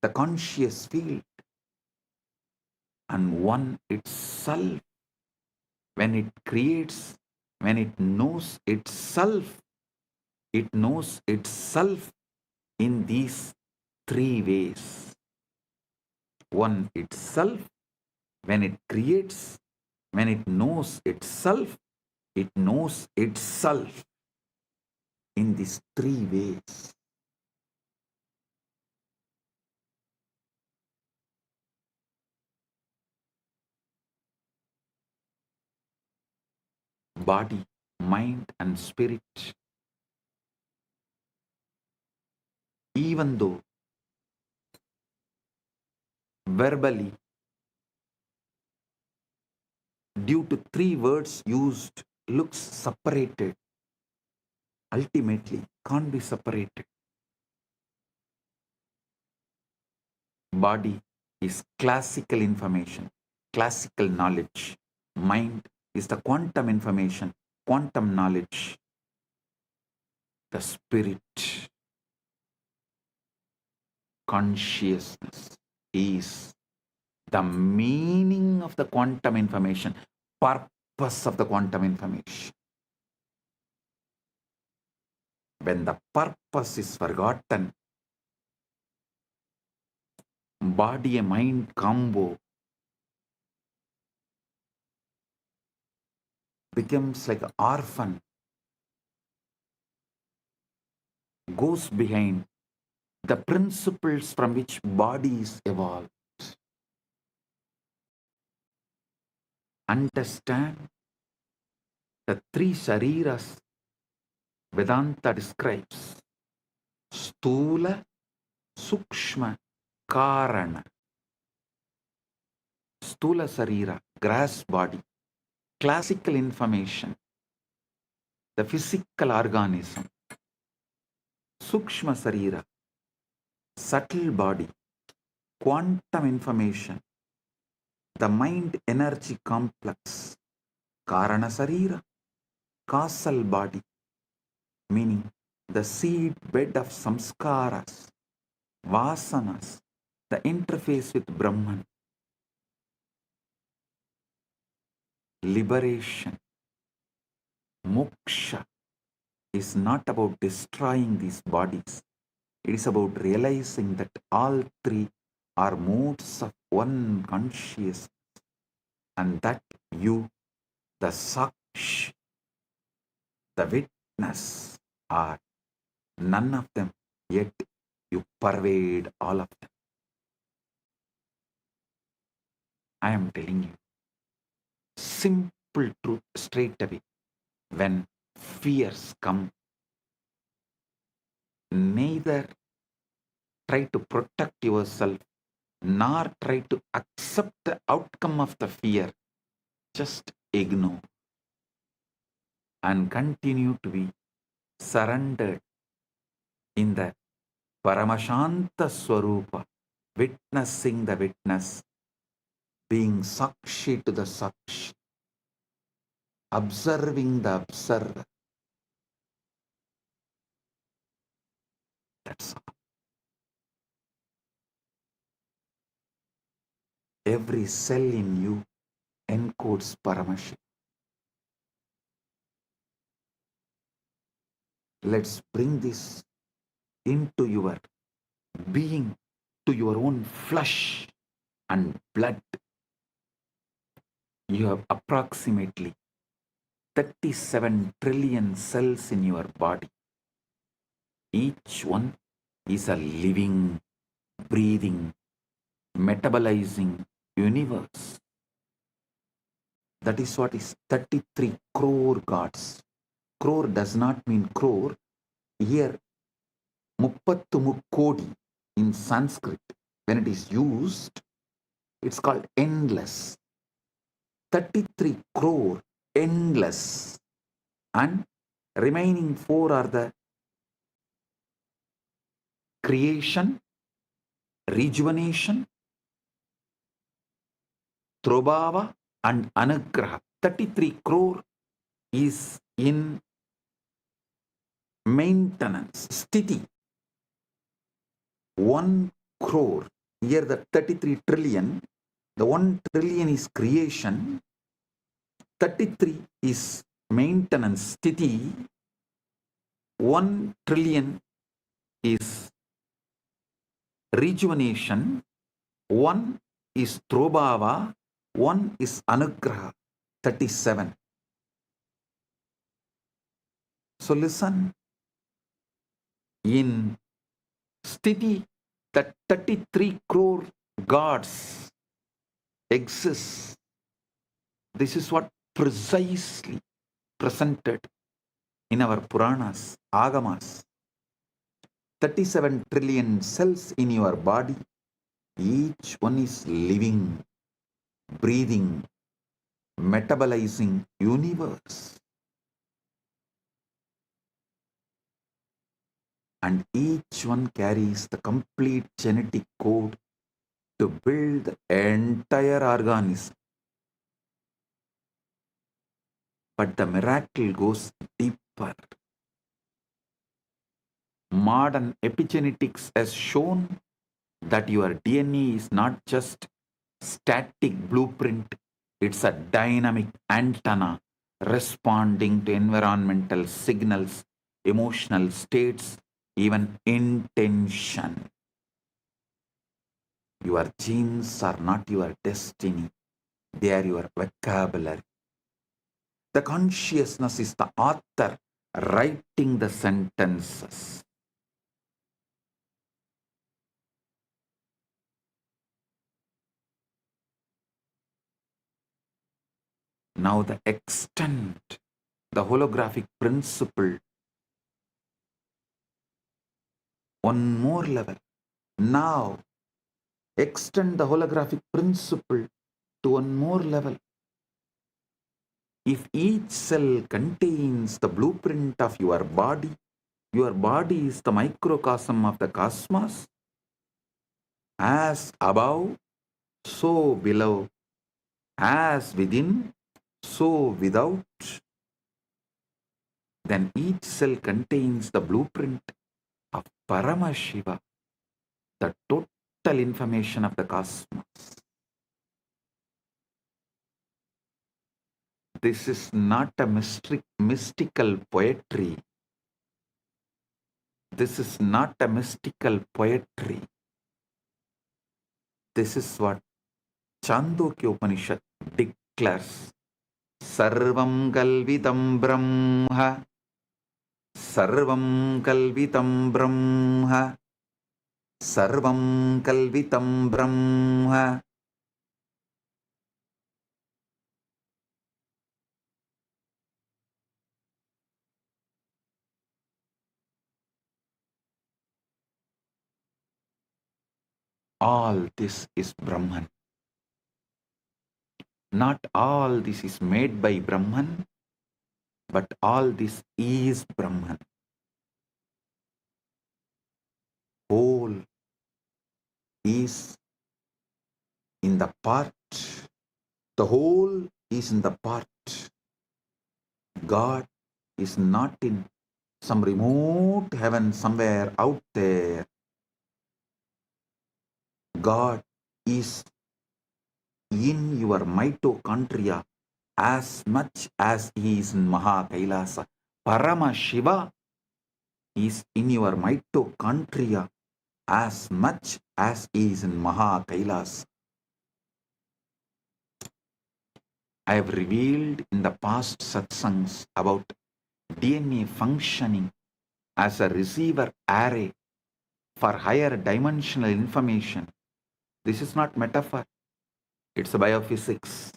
the conscious field, and one itself, when it creates, when it knows itself in these three ways. One itself, when it creates, when it knows itself in these three ways. Body, mind, and spirit. Even though verbally, due to three words used, looks separated, ultimately can't be separated. Body is classical information, classical knowledge. Mind is the quantum information, quantum knowledge. The spirit, consciousness, is the meaning of the quantum information, purpose of the quantum information. When the purpose is forgotten, body and mind combo becomes like an orphan, goes behind the principles from which body is evolved. Understand the three shariras Vedanta describes: Stula, Sukshma, Karana. Stula Sarira, grass body, classical information, the physical organism, Sukshma Sarira, subtle body, quantum information, the mind energy complex, Karana Sarira, causal body, meaning the seed bed of samskaras, vasanas, the interface with Brahman, liberation, moksha is not about destroying these bodies. It is about realizing that all three are modes of one consciousness, and that you, the Saksh, the witness, are none of them, yet you pervade all of them. I am telling you, simple truth straight away. When fears come, neither try to protect yourself nor try to accept the outcome of the fear. Just ignore and continue to be surrendered in the Paramashanta Swarupa, witnessing the witness, being Sakshi to the Sakshi, observing the observer. That's all. Every cell in you encodes Paramashiva. Let's bring this into your being, to your own flesh and blood. You have approximately 37 trillion cells in your body. Each one is a living, breathing, metabolizing universe. That is what is 33 crore gods. Crore does not mean crore. Here, Muppattu Mukkodi in Sanskrit, when it is used, it's called endless. 33 crore, endless. And remaining 4 are the creation, rejuvenation, Trobhava and Anugraha. 33 crore is in maintenance, sthiti. 1 crore, here the 33 trillion, the 1 trillion is creation, 33 is maintenance, sthiti, 1 trillion is rejuvenation, 1 is Trobhava, 1 is Anugraha, 37. So listen, in sthiti, that 33 crore gods exist. This is what precisely presented in our Puranas, Agamas. 37 trillion cells in your body. Each one is living, breathing, metabolizing universe. And each one carries the complete genetic code to build the entire organism. But the miracle goes deeper. Modern epigenetics has shown that your DNA is not just static blueprint, it's a dynamic antenna responding to environmental signals, emotional states, even intention. Your genes are not your destiny, they are your vocabulary. The consciousness is the author writing the sentences. Now the extent, the holographic principle, one more level. Now extend the holographic principle to one more level. If each cell contains the blueprint of your body is the microcosm of the cosmos, as above, so below, as within, so without, then each cell contains the blueprint of Paramashiva, the total information of the cosmos. This is not a mystical poetry. This is not a mystical poetry. This is what Chandogya Upanishad declares. Sarvam kalvitam brahma. Sarvam kalvitam brahma. Sarvam kalvitam brahma. All this is Brahman. Not all this is made by Brahman, but all this is Brahman. Whole is in the part. The whole is in the part. God is not in some remote heaven somewhere out there. God is in your mitochondria as much as He is in Maha Kailasa. Paramashiva is in your mitochondria as much as He is in Maha Kailasa. I have revealed in the past satsangs about DNA functioning as a receiver array for higher dimensional information. This is not metaphor. It's a biophysics.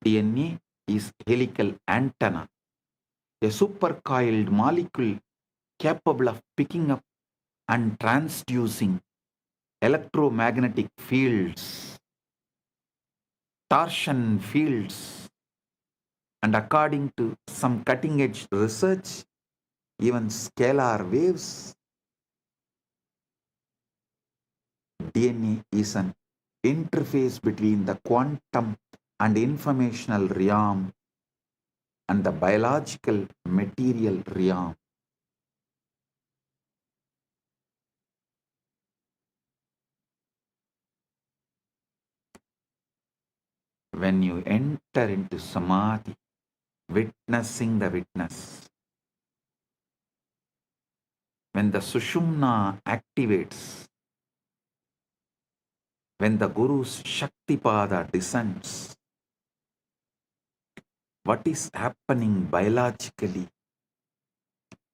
DNA is helical antenna, a supercoiled molecule capable of picking up and transducing electromagnetic fields, torsion fields, and according to some cutting-edge research, even scalar waves. DNA is an interface between the quantum and informational realm and the biological material realm. When you enter into samadhi, witnessing the witness, when the sushumna activates, when the Guru's Shaktipada descends, what is happening biologically?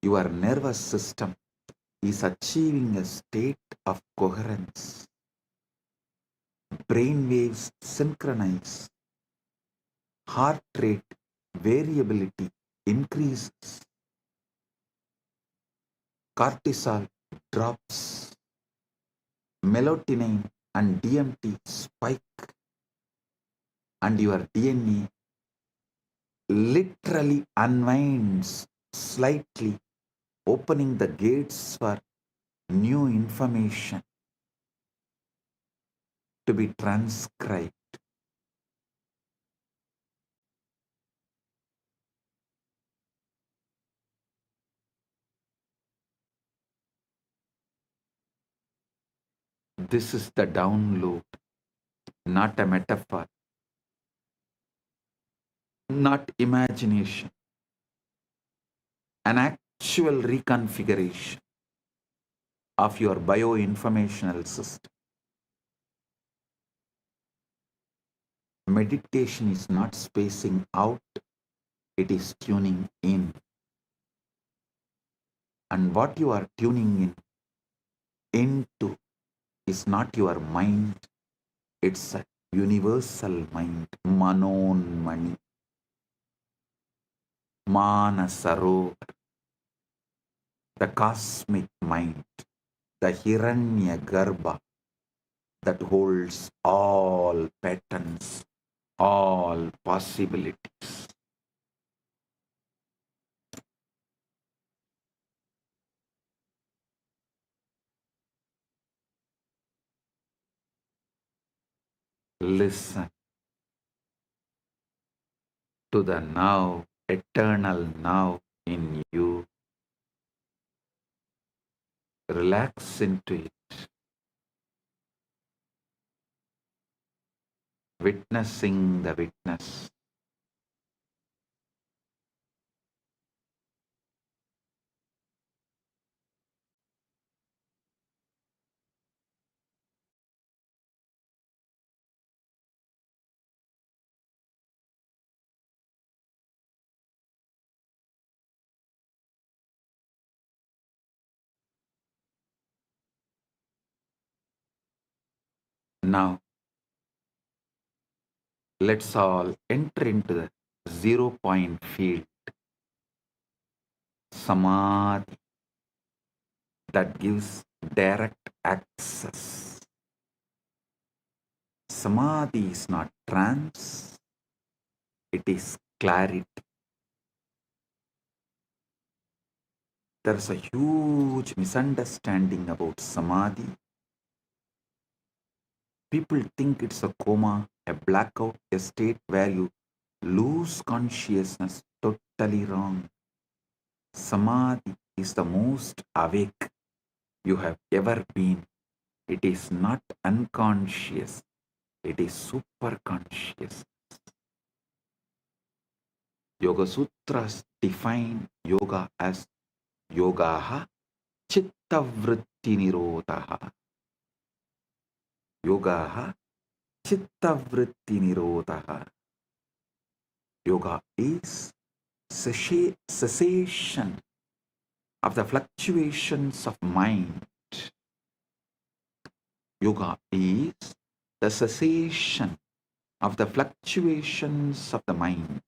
Your nervous system is achieving a state of coherence. Brain waves synchronize. Heart rate variability increases. Cortisol drops. Melatonin and DMT spike. And your DNA literally unwinds slightly, opening the gates for new information to be transcribed. This is the download, not a metaphor, not imagination, an actual reconfiguration of your bioinformational system. Meditation is not spacing out, it is tuning in. And what you are tuning into is not your mind, it's a universal mind, Manon Mani, Manasarovar, the cosmic mind, the Hiranya Garbha that holds all patterns, all possibilities. Listen to the now, eternal now in you. Relax into it, witnessing the witness. Now, let's all enter into the 0 point field, samadhi, that gives direct access. Samadhi is not trance, it is clarity. There's a huge misunderstanding about samadhi. People think it's a coma, a blackout, a state where you lose consciousness. Totally wrong. Samadhi is the most awake you have ever been. It is not unconscious, it is super conscious. Yoga Sutras define yoga as yogaha chitta vritti nirodhaha. Yogaha chitta vritti nirodhaha. Yoga is cessation of the fluctuations of mind. Yoga is the cessation of the fluctuations of the mind,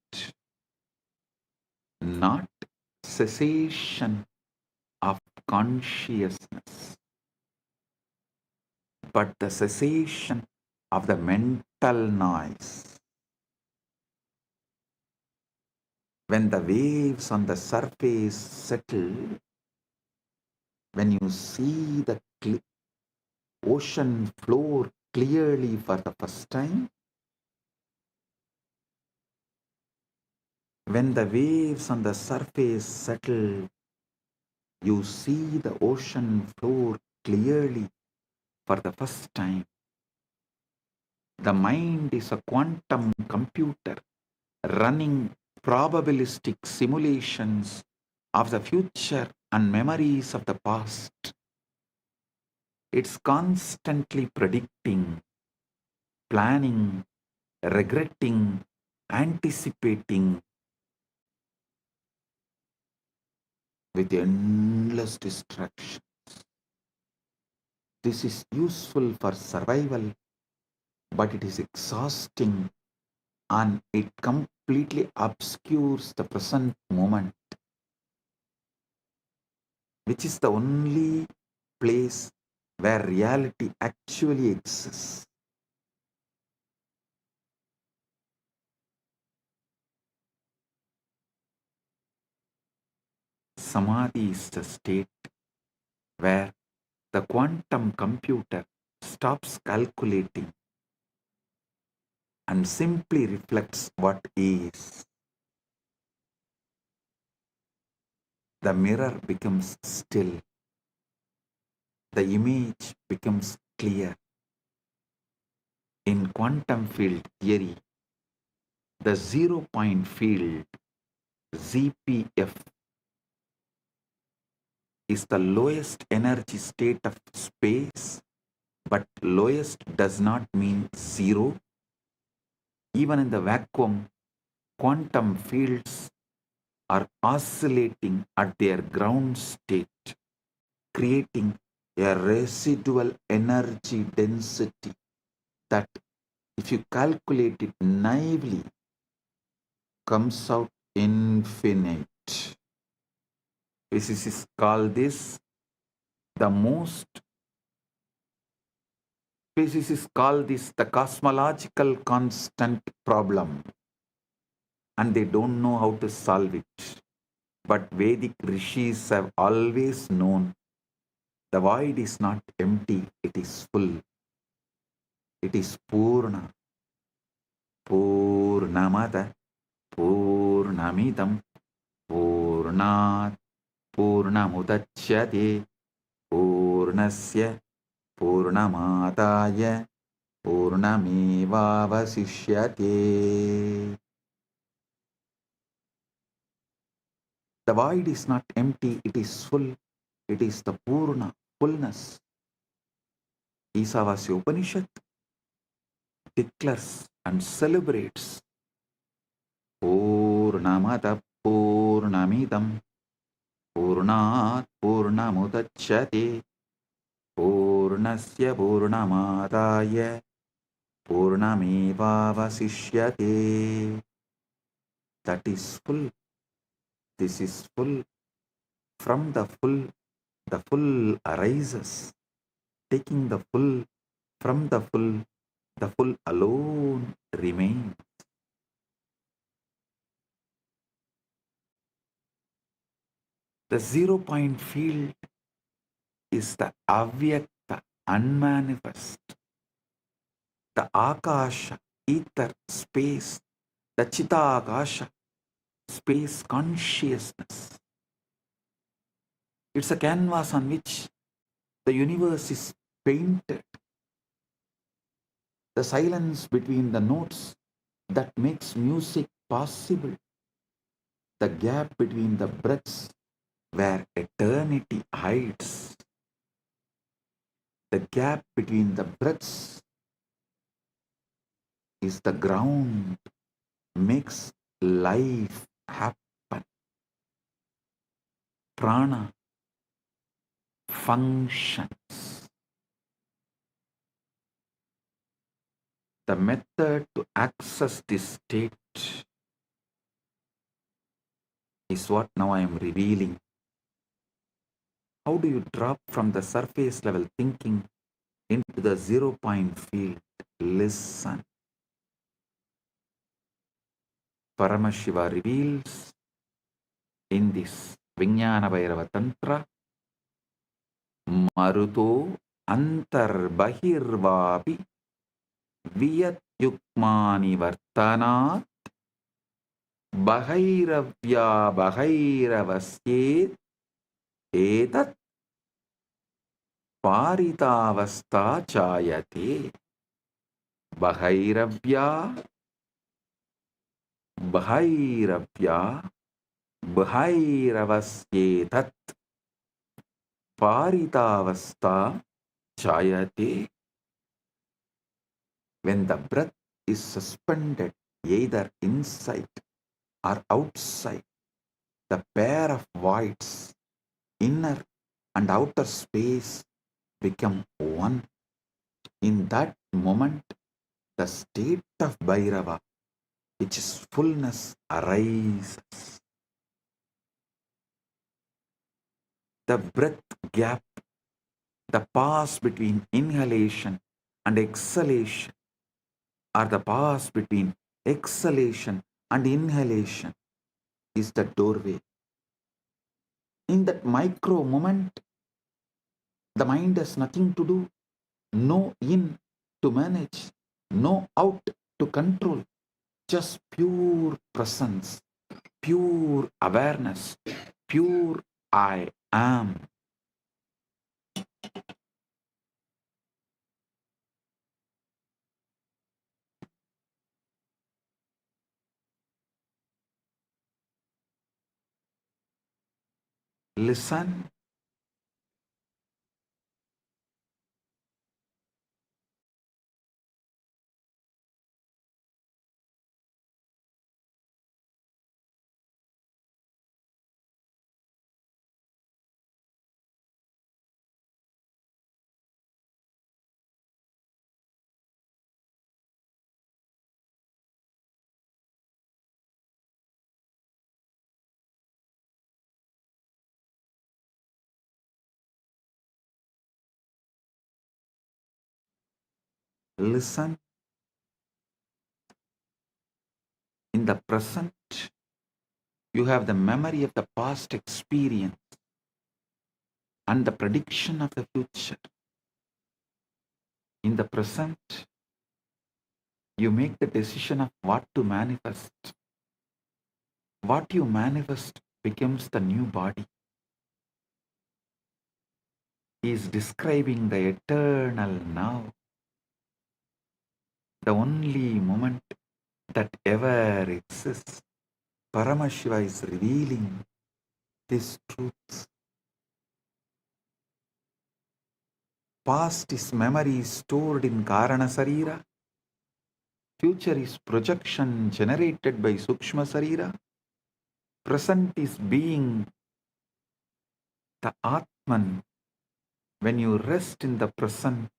not cessation of consciousness, but the cessation of the mental noise. When the waves on the surface settle, when you see the ocean floor clearly for the first time, when the waves on the surface settle, you see the ocean floor clearly for the first time. The mind is a quantum computer running probabilistic simulations of the future and memories of the past. It's constantly predicting, planning, regretting, anticipating with endless distractions. This is useful for survival, but it is exhausting and it completely obscures the present moment, which is the only place where reality actually exists. Samadhi is the state where the quantum computer stops calculating and simply reflects what is. The mirror becomes still. The image becomes clear. In quantum field theory, the 0 point field, ZPF, is the lowest energy state of space, but lowest does not mean zero. Even in the vacuum, quantum fields are oscillating at their ground state, creating a residual energy density that, if you calculate it naively, comes out infinite. Physicists call this the most Physicists call this the cosmological constant problem, and they don't know how to solve it. But Vedic rishis have always known the void is not empty, it is full. It is Purna. Purnamada, Purnamidam, Purnat, Purnamudachyate, Purnasya, Purnamadaya, Purnamevavasishyate. The void is not empty, it is full. It is the Purna, fullness. Isavasya Upanishad declares and celebrates Purnamada Purnamidam Purnat Purnamudachyate Purnasya Purnamadaya Purnamevavasishyate. That is full. This is full. From the full arises. Taking the full from the full alone remains. The 0 point field is the avyakta, unmanifest, the akasha, ether, space, the chitakasha, space consciousness. It's a canvas on which the universe is painted. The silence between the notes that makes music possible. The gap between the breaths where eternity hides. The gap between the breaths is the ground, makes life happen. Prana functions. The method to access this state is what now I am revealing. How do you drop from the surface level thinking into the 0 point field? Listen. Paramashiva reveals in this Vijnana Bhairava Tantra, Maruto Antarbahirvapi Viyat Yukmani Vartanat Bhairavya Bhairavasket Etat Paritavasta Chayate. Bhairavya Bhairavya Bhairavasketat Paritavasta Chayate. When the breath is suspended either inside or outside, the pair of voids, inner and outer space, become one. In that moment, the state of Bhairava, which is fullness, arises. The breath gap, the pause between inhalation and exhalation, or the pause between exhalation and inhalation, is the doorway. In that micro moment, the mind has nothing to do, no in to manage, no out to control, just pure presence, pure awareness, pure I am. Listen. listen. In the present, you have the memory of the past experience and the prediction of the future. In the present, you make the decision of what to manifest. What you manifest becomes the new body. He is describing the eternal now, the only moment that ever exists. Paramashiva is revealing this truth. Past is memory stored in Karana Sarira. Future is projection generated by Sukshma Sarira. Present is being the Atman. When you rest in the present,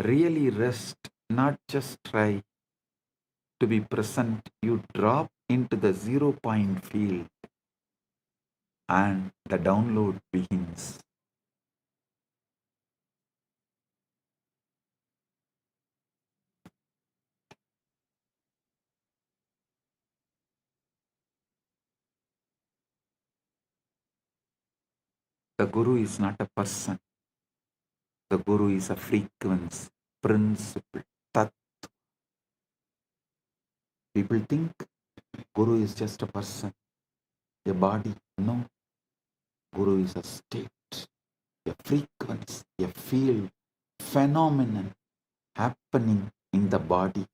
really rest, not just try to be present, you drop into the 0 point field and the download begins. The Guru is not a person. The Guru is a frequency, principle, tattva. People think Guru is just a person, a body. No. Guru is a state, a frequency, a field, phenomenon happening in the body,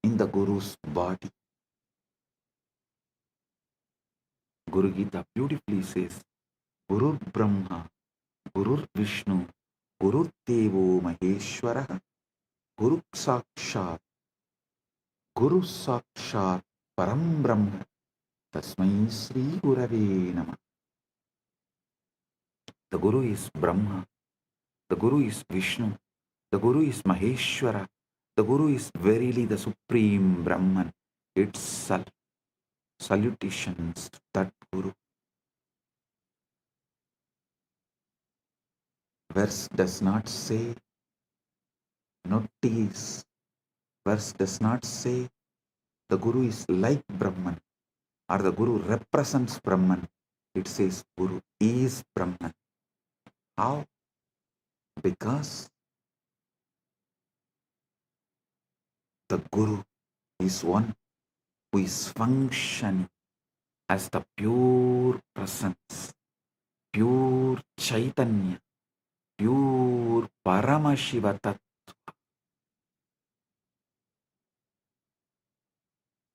in the Guru's body. Guru Gita beautifully says, Gurur Brahma, Gurur Vishnu, Gurur Devo Maheshwara, Guru Sakshat, Param Brahma, Tasmai Sri Gurave Namah. The Guru is Brahma, the Guru is Vishnu, the Guru is Maheshwara, the Guru is verily the Supreme Brahman itself. Salutations to that Guru. Verse does not say, notice, verse does not say the Guru is like Brahman or the Guru represents Brahman. It says Guru is Brahman. How? Because the Guru is one who is functioning as the pure presence, pure Chaitanya, pure Paramashiva Tattva.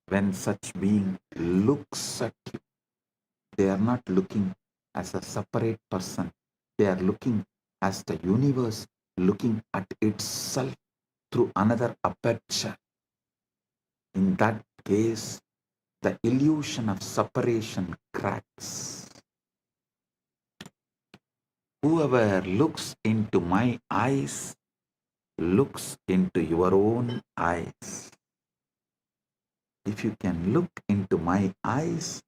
When such being looks at you, they are not looking as a separate person. They are looking as the universe looking at itself through another aperture. In that case, the illusion of separation cracks. Whoever looks into my eyes looks into your own eyes. If you can look into my eyes,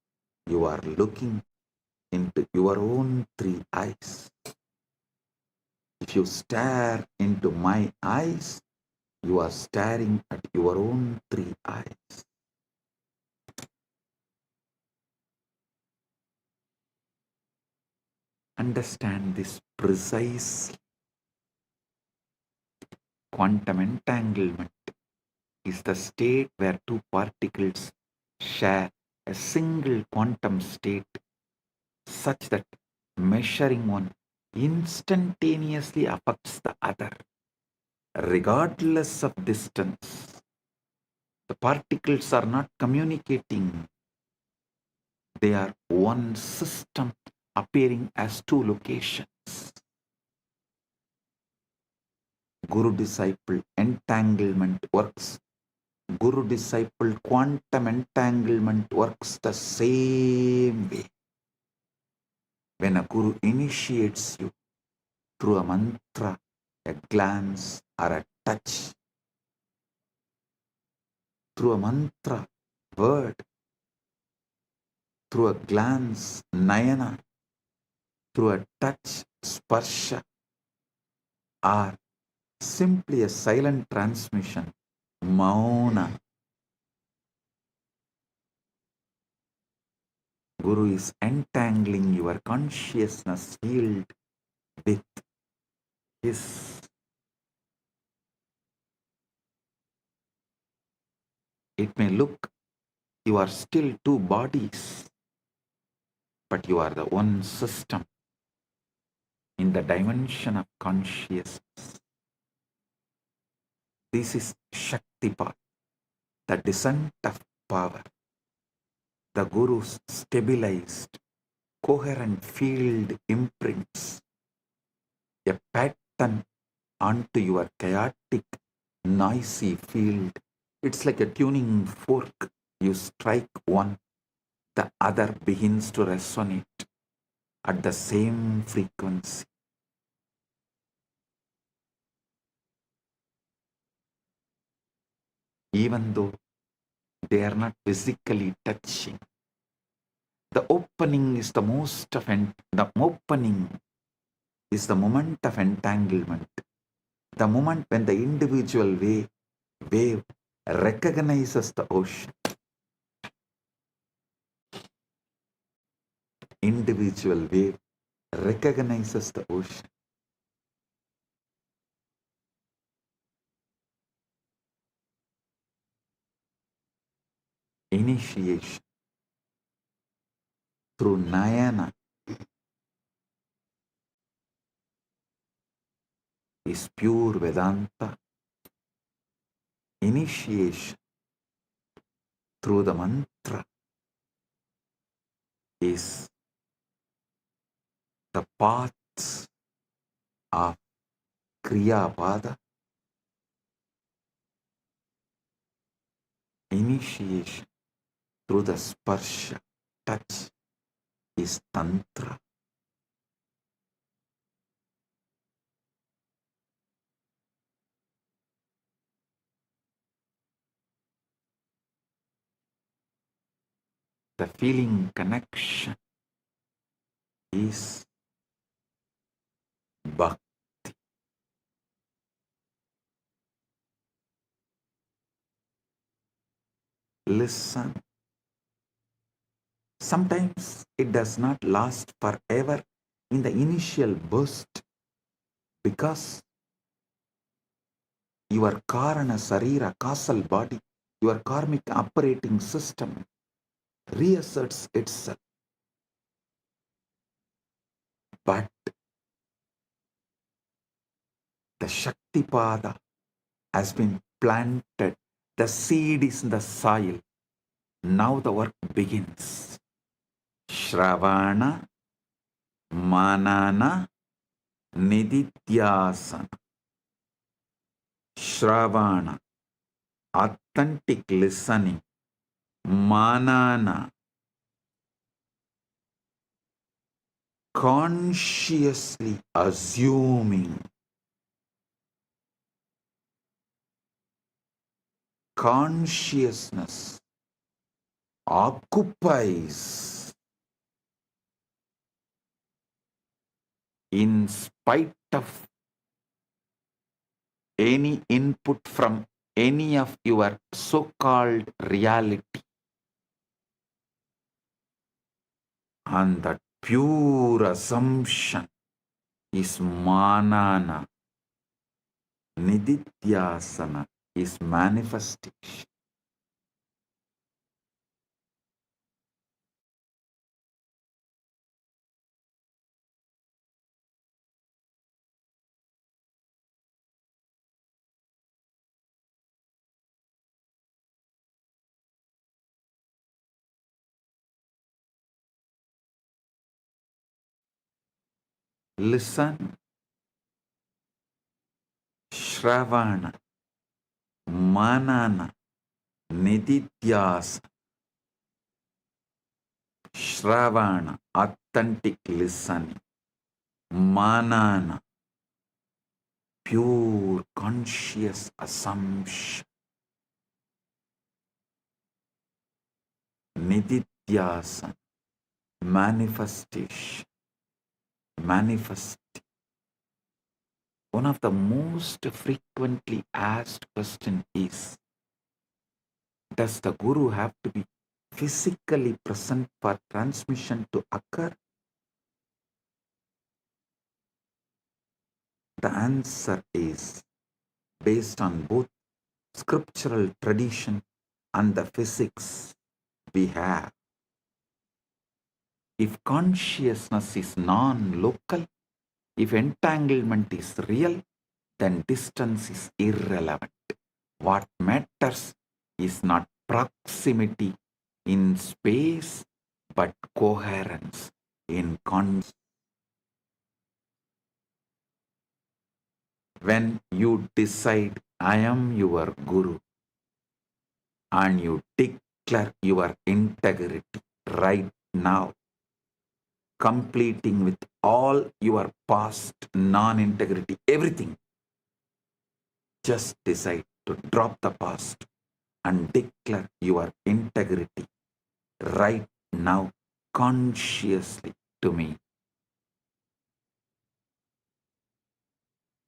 you are looking into your own 3 eyes. If you stare into my eyes, you are staring at your own 3 eyes. Understand this precisely. Quantum entanglement is the state where 2 particles share a single quantum state such that measuring one instantaneously affects the other, regardless of distance. The particles are not communicating. They are one system appearing as 2 locations. Guru-disciple entanglement works. Guru-disciple quantum entanglement works the same way. When a Guru initiates you through a mantra, a glance, or a touch, through a mantra, word, through a glance, nayana, through a touch, sparsha, or simply a silent transmission, Mauna. Guru is entangling your consciousness field with his. It may look you are still two bodies, but you are the one system in the dimension of consciousness. This is Shaktipat, the descent of power. The Guru's stabilized, coherent field imprints a pattern onto your chaotic, noisy field. It's like a tuning fork. You strike one, the other begins to resonate at the same frequency. Even though they are not physically touching, the opening is the opening is the moment of entanglement. The moment when the individual wave recognizes the ocean. Individual wave recognizes the ocean. Initiation through Nayana is pure Vedanta. Initiation through the mantra is the paths of Kriya Pada. Initiation through the sparsha, touch, is Tantra. The feeling connection is Bhakti. Listen. Sometimes it does not last forever in the initial burst because your Karana Sarira, causal body, your karmic operating system reasserts itself. But the Shaktipada has been planted. The seed is in the soil. Now the work begins. Shravana, Manana, Nididhyasana. Shravana, authentic listening. Manana, consciously assuming. Consciousness occupies in spite of any input from any of your so-called reality. And that pure assumption is manana. Nididhyasana is manifestation. Listen, Shravana, Manana, Nididhyasana. Shravana, authentic listening. Manana, pure conscious assumption. Nididhyasana, manifestation. Manifest. One of the most frequently asked questions is, does the Guru have to be physically present for transmission to occur? The answer is, based on both scriptural tradition and the physics we have. If consciousness is non-local, if entanglement is real, then distance is irrelevant. What matters is not proximity in space, but coherence in consciousness. When you decide, I am your Guru, and you declare your integrity right now, completing with all your past non-integrity, everything, just decide to drop the past and declare your integrity right now consciously to me.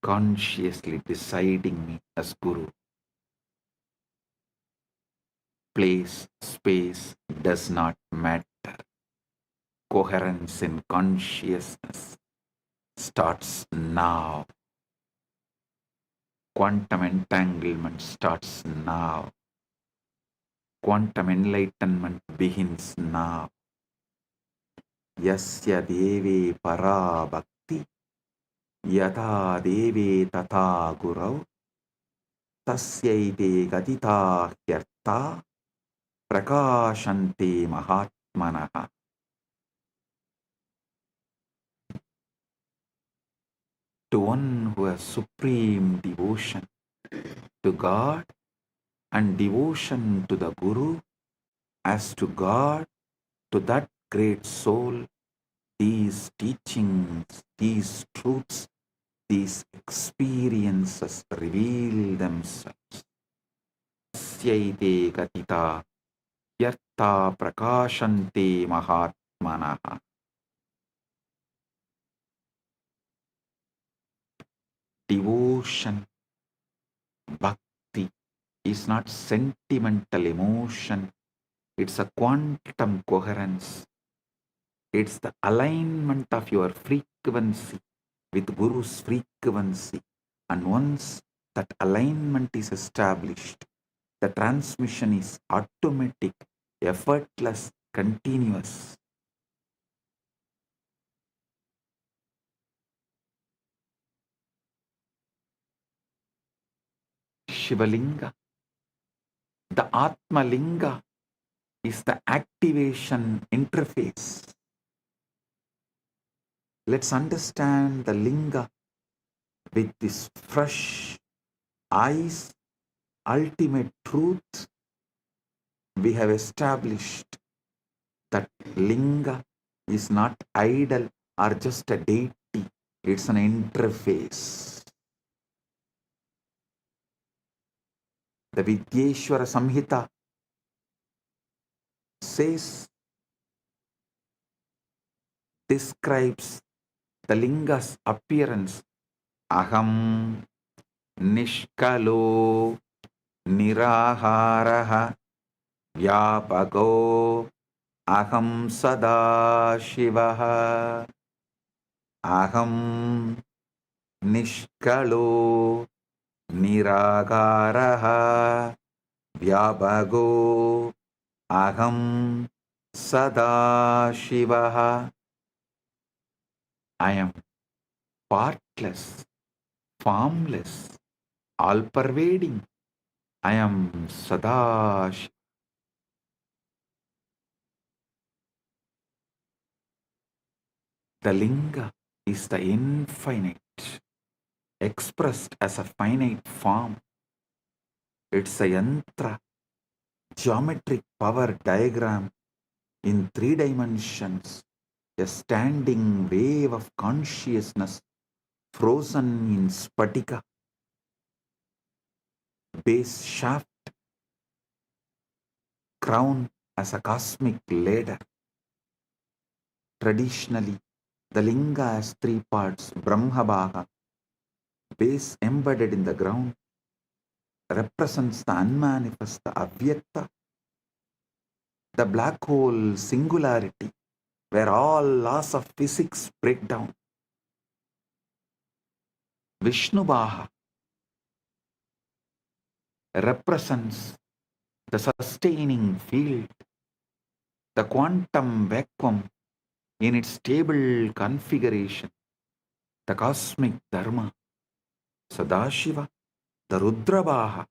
Consciously deciding me as Guru. Place, space does not matter. Coherence in consciousness starts now. Quantum entanglement starts now. Quantum enlightenment begins now. Yasya deve para bhakti yata deve tata gurau tasyaite gatita hyarta prakashante mahatmanaha. To one who has supreme devotion to God and devotion to the Guru as to God, to that great soul, these teachings, these truths, these experiences reveal themselves. Tasyaite gatita yarta prakashante mahatmanaha. Devotion, bhakti, is not sentimental emotion. It's a quantum coherence. It's the alignment of your frequency with Guru's frequency. And once that alignment is established, the transmission is automatic, effortless, continuous. Shivalinga, the Atma Linga, is the activation interface. Let's understand the Linga with this fresh eyes. Ultimate truth, we have established that Linga is not idol or just a deity. It's an interface. The Vidyeshwara Samhita says, describes the Linga's appearance. Aham Nishkalo Niraharaha Vyapago Aham Sada Shivaha. Aham Nishkalo Niragaraha Vyapago Aham Sada Shivaha. I am partless, formless, all-pervading. I am Sada Shiva. The Linga is the infinite, expressed as a finite form. It's a yantra, geometric power diagram in 3 dimensions, a standing wave of consciousness frozen in spatika, base shaft, crown as a cosmic ladder. Traditionally, the Linga has 3 parts: Brahma Bhaga, base embedded in the ground, represents the unmanifest, the avyakta, the black hole singularity, where all laws of physics break down. Vishnubaha represents the sustaining field, the quantum vacuum in its stable configuration, the cosmic dharma. Sadashiva, the Rudrabaha,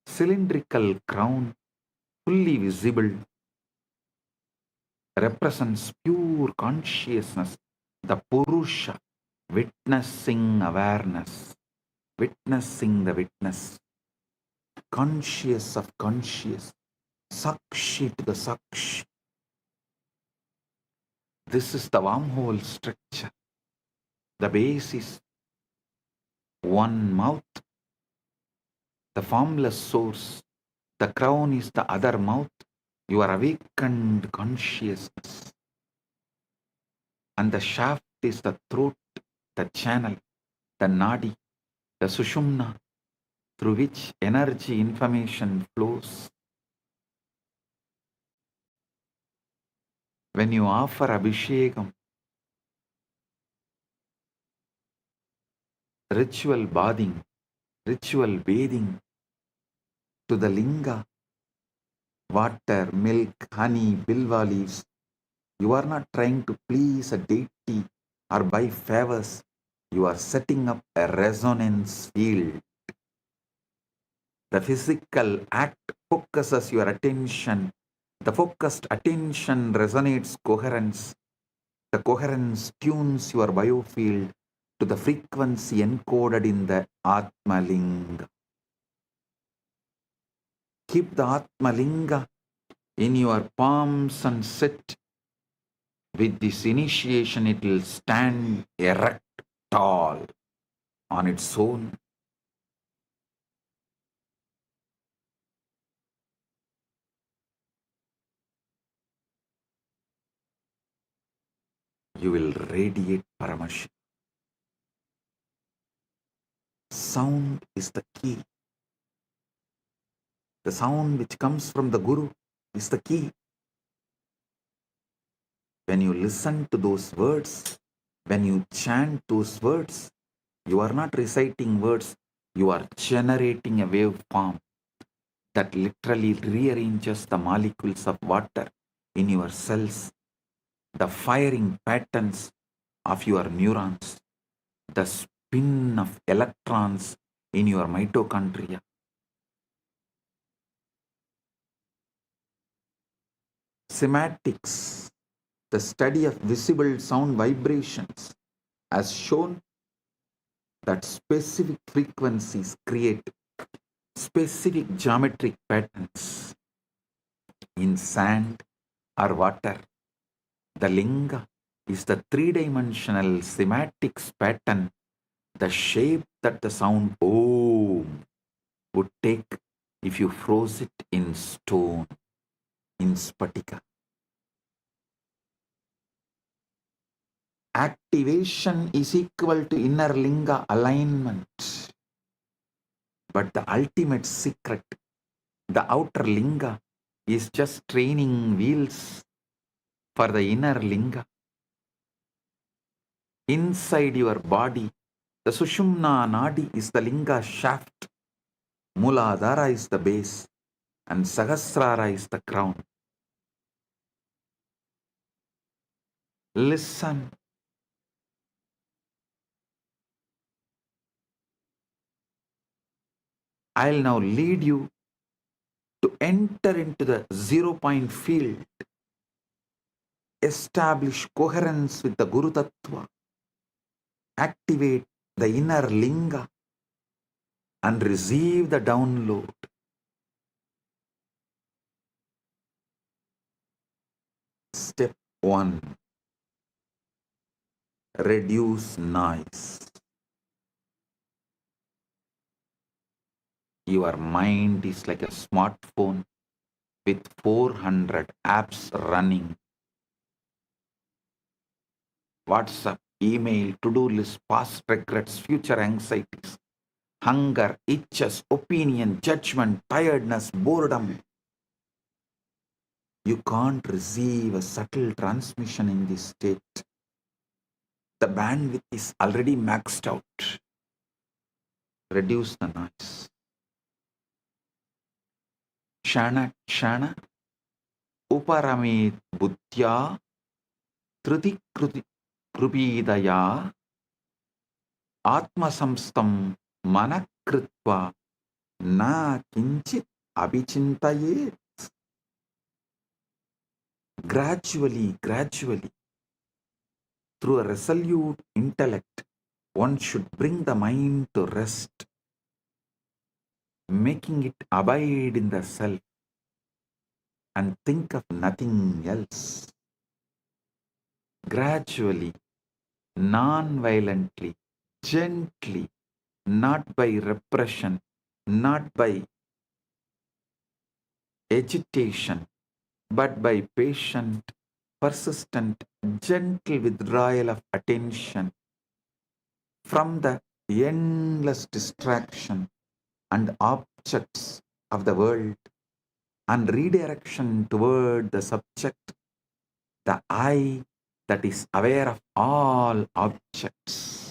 cylindrical crown, fully visible, represents pure consciousness, the Purusha, witnessing awareness, witnessing the witness, conscious of conscious, Sakshi to the Sakshi. This is the wormhole structure. The base is one mouth, the formless source. The crown is the other mouth, your awakened consciousness. And the shaft is the throat, the channel, the nadi, the sushumna, through which energy information flows. When you offer abhishekam, ritual bathing, ritual bathing to the linga, water, milk, honey, bilva leaves, you are not trying to please a deity or buy favors. You are setting up a resonance field. The physical act focuses your attention. The focused attention resonates coherence. The coherence tunes your biofield to the frequency encoded in the Atmalinga. Keep the Atmalinga in your palms and sit. With this initiation, it will stand erect, tall, on its own. You will radiate Paramashiva. Sound is the key. The sound which comes from the Guru is the key. When you listen to those words, when you chant those words, you are not reciting words, you are generating a waveform that literally rearranges the molecules of water in your cells, the firing patterns of your neurons, the spin of electrons in your mitochondria. Cymatics, the study of visible sound vibrations, has shown that specific frequencies create specific geometric patterns in sand or water. The linga is the three-dimensional cymatics pattern, the shape that the sound Om would take if you froze it in stone, in spatika. Activation is equal to inner linga alignment. But the ultimate secret, the outer linga, is just training wheels for the inner linga. Inside your body, the Sushumna Nadi is the linga shaft, Muladhara is the base, and Sahasrara is the crown. Listen. I'll now lead you to enter into the 0-point field, establish coherence with the Guru Tattva, activate the inner linga, and receive the download. Step 1. Reduce noise. Your mind is like a smartphone with 400 apps running. WhatsApp, email, to-do list, past regrets, future anxieties, hunger, itches, opinion, judgment, tiredness, boredom. You can't receive a subtle transmission in this state. The bandwidth is already maxed out. Reduce the noise. Shana, Shana, Uparamit Buddhya, Triti Krupidaya, Atma Samstam Manakritva, Na Kinchit Abhichintaye. Gradually, through a resolute intellect, one should bring the mind to rest, making it abide in the self and think of nothing else. Gradually, non-violently, gently, not by repression, not by agitation, but by patient, persistent, gentle withdrawal of attention from the endless distraction and objects of the world and redirection toward the subject, the I that is aware of all objects.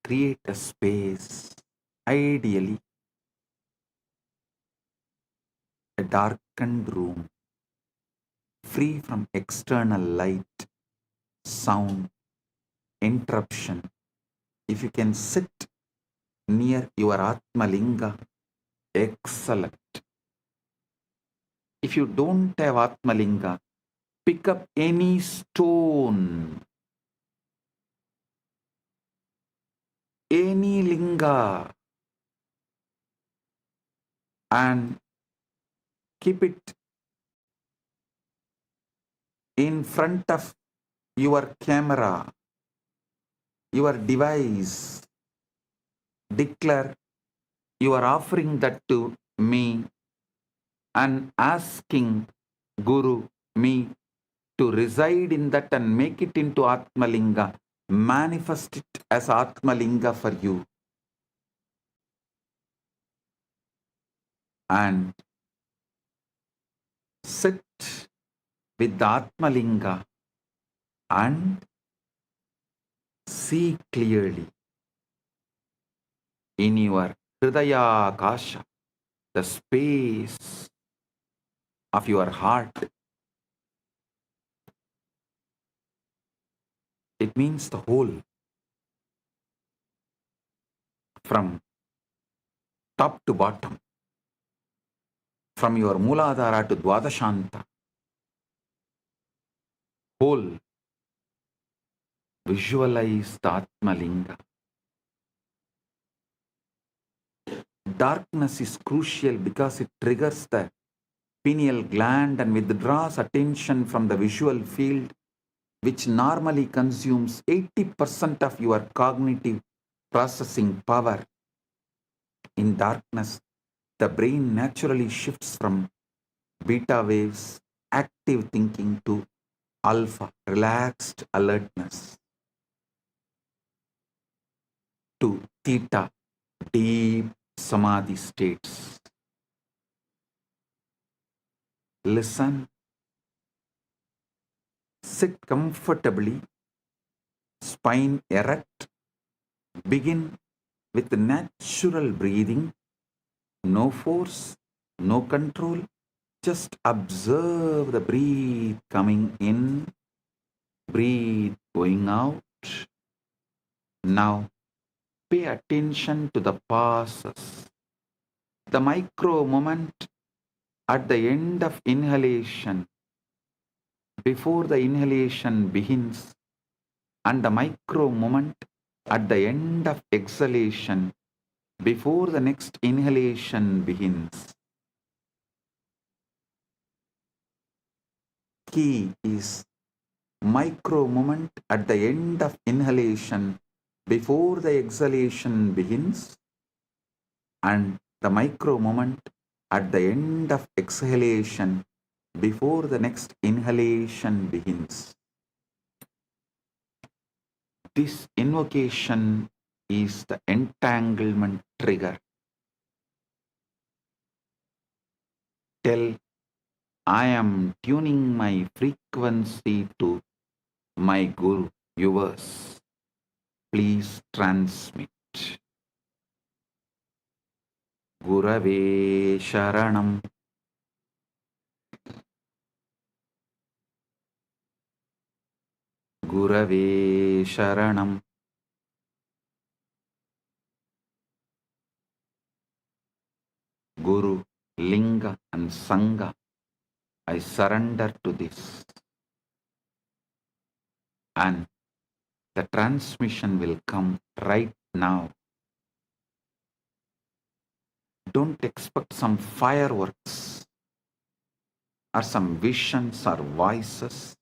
Create a space, ideally a darkened room, free from external light, sound, interruption. If you can sit near your Atmalinga, excellent. If you don't have Atmalinga, pick up any stone, any linga, and keep it in front of your camera, your device. Declare you are offering that to me and asking Guru, me, to reside in that and make it into Atmalinga. Manifest it as Atmalinga for you. And sit with the Atmalinga and see clearly in your Hridaya Akasha, the space of your heart. It means the whole, from top to bottom, from your Mooladhara to Dwadashanta. Whole. Visualize the Atmalinga. Darkness is crucial because it triggers the pineal gland and withdraws attention from the visual field, which normally consumes 80% of your cognitive processing power. In darkness, the brain naturally shifts from beta waves, active thinking, to alpha, relaxed alertness, to theta, deep samadhi states. Listen, sit comfortably, spine erect, begin with natural breathing, no force, no control, just observe the breath coming in, breathe going out. Now, pay attention to the pauses, the micro moment at the end of inhalation, before the inhalation begins, and the micro moment at the end of exhalation before the next inhalation begins. Key is micro moment at the end of inhalation before the exhalation begins, and the micro moment at the end of exhalation before the next inhalation begins. This invocation is the entanglement trigger. Tell, I am tuning my frequency to my Guru, yours. Please transmit. Gurave Sharanam. Gurave Sharanam. Guru, Linga and Sangha, I surrender to this. And the transmission will come right now. Don't expect some fireworks or some visions or voices.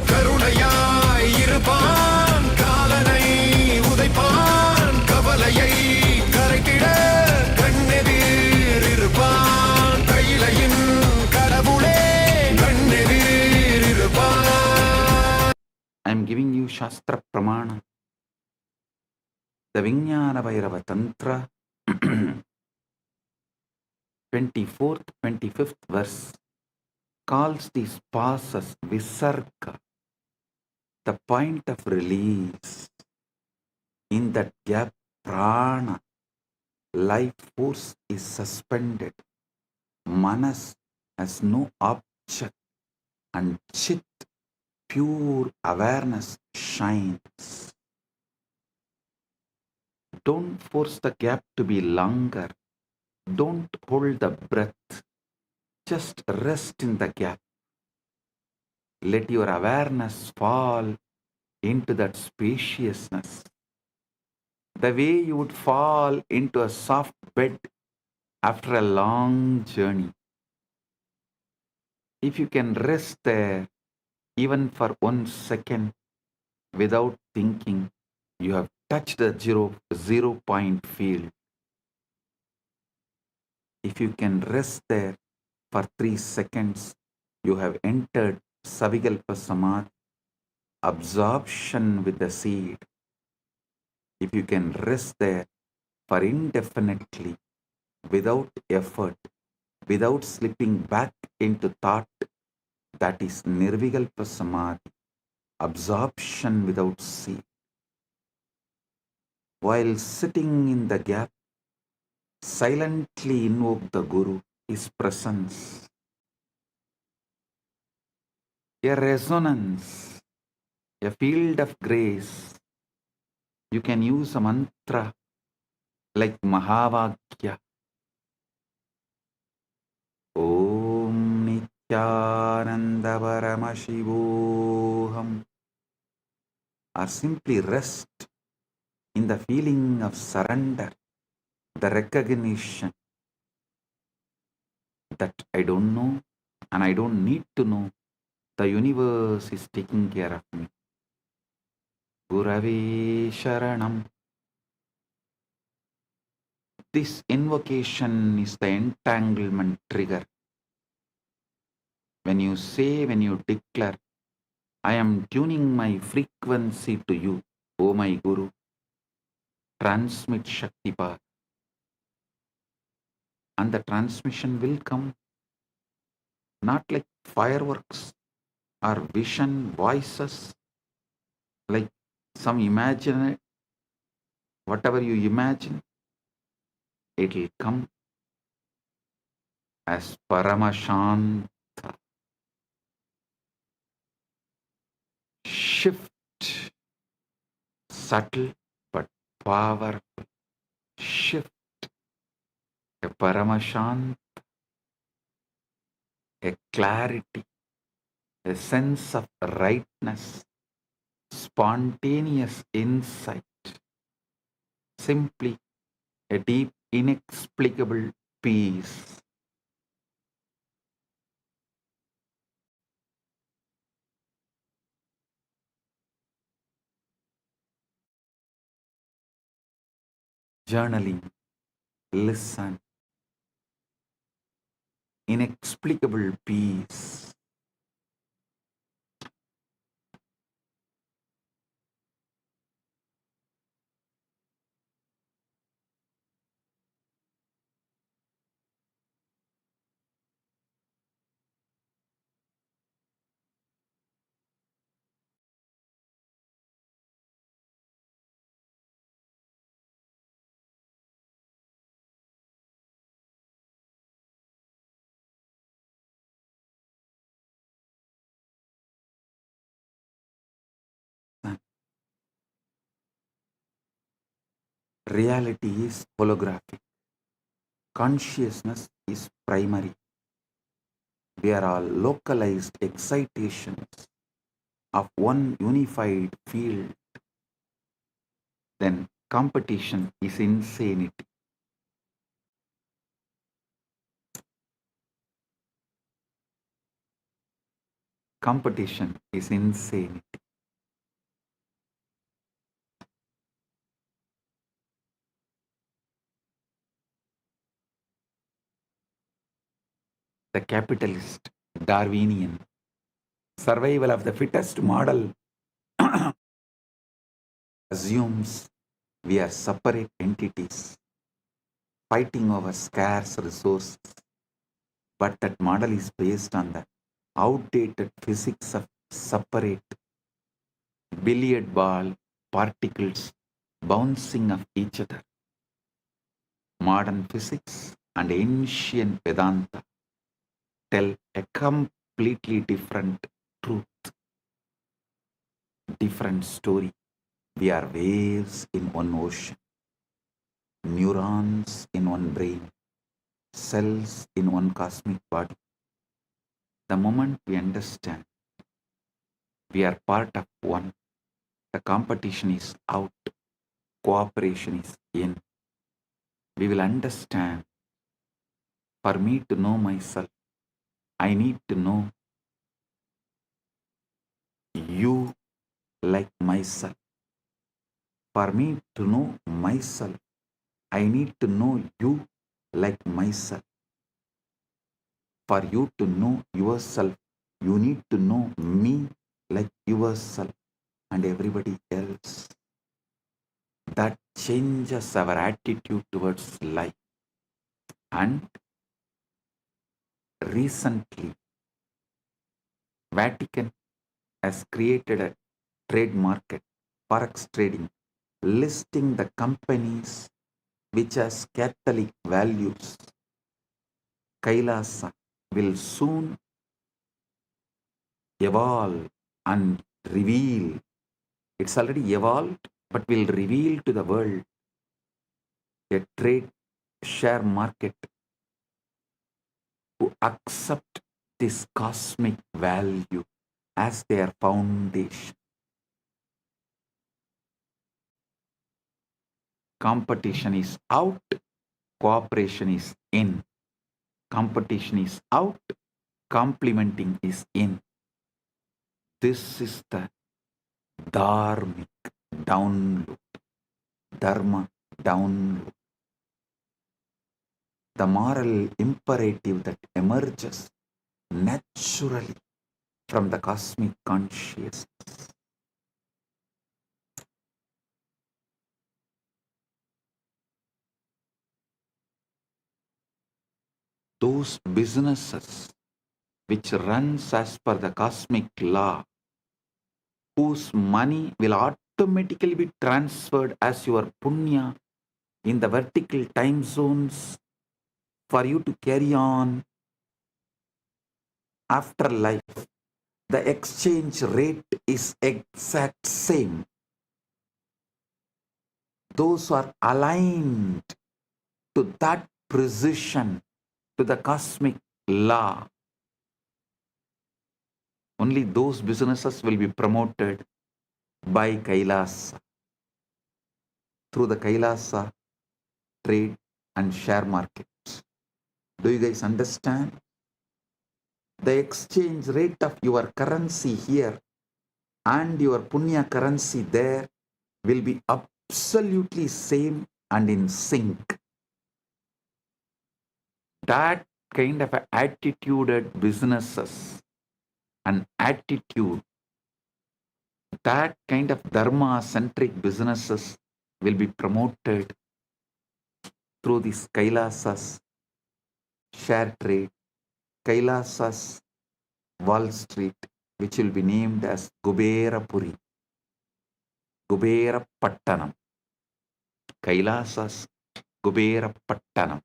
கருணையாய் இருப்பான் காலனை உதைப்பான் கவலையை கரைத்திட கண்ணெதிர் இருப்பான் கையிலையின் கடவுளே கண்ணெதிர் இருப்பான். I am giving you Shastra Pramana. The Vijnana Bhairava Tantra, 24th, 25th verse, calls these passes Visarga, the point of release. In that gap, prana, life force is suspended. Manas has no object, and Chit, pure awareness, shines. Don't force the gap to be longer. Don't hold the breath. Just rest in the gap. Let your awareness fall into that spaciousness, the way you would fall into a soft bed after a long journey. If you can rest there even for 1 second without thinking, you have touched the zero point field. If you can rest there for 3 seconds, you have entered Savikalpa Samadhi. absorption with the seed. If you can rest there for indefinitely, without effort, without slipping back into thought, that is Nirvikalpa Samadhi, absorption without seed. While sitting in the gap, silently invoke the Guru, his presence, a resonance, a field of grace. You can use a mantra like Mahavakya. Om Nithyananda Paramashivoham. Or simply rest in the feeling of surrender, the recognition that I don't know and I don't need to know. The universe is taking care of me. Gurave Sharanam. This invocation is the entanglement trigger. When you say, when you declare, I am tuning my frequency to you, O my Guru, transmit Shakti Power. And the transmission will come not like fireworks or vision voices, like some imagine it, whatever you imagine, it will come as Paramashanta. Shift, subtle but powerful. Shift, a Paramashanta, a clarity, a sense of rightness, spontaneous insight, simply a deep, inexplicable peace. Journaling, listen, inexplicable peace. Reality is holographic. Consciousness is primary. We are all localized excitations of one unified field. Then competition is insanity. Competition is insanity. The capitalist, Darwinian, survival of the fittest model assumes we are separate entities fighting over scarce resources. But that model is based on the outdated physics of separate billiard ball particles bouncing off each other. Modern physics and ancient Vedanta tell a completely different truth, different story. We are waves in one ocean, neurons in one brain, cells in one cosmic body. The moment we understand we are part of one, the competition is out, cooperation is in. We will understand, for me to know myself, I need to know you like myself. For me to know myself, I need to know you like myself. For you to know yourself, you need to know me like yourself. and everybody else. That changes our attitude towards life. And recently, Vatican has created a trade market, forex trading, listing the companies which has Catholic values. Kailasa will soon evolve and reveal. It's already evolved, but will reveal to the world a trade share market who accept this cosmic value as their foundation. Competition is out, cooperation is in. Competition is out, complementing is in. This is the dharmic download, dharma download. The moral imperative that emerges naturally from the cosmic consciousness. Those businesses which runs as per the cosmic law, whose money will automatically be transferred as your punya in the vertical time zones for you to carry on after life. The exchange rate is exact same. Those who are aligned to that precision, to the cosmic law, only those businesses will be promoted by Kailasa, through the Kailasa trade and share markets. Do you guys understand? The exchange rate of your currency here and your punya currency there will be absolutely same and in sync. That kind of attituded businesses and attitude, that kind of dharma-centric businesses will be promoted through this Kailasa's share trade, Kailasa's Wall Street, which will be named as Kuberapuri, Kubera Pattanam, Kailasa's Kubera Pattanam.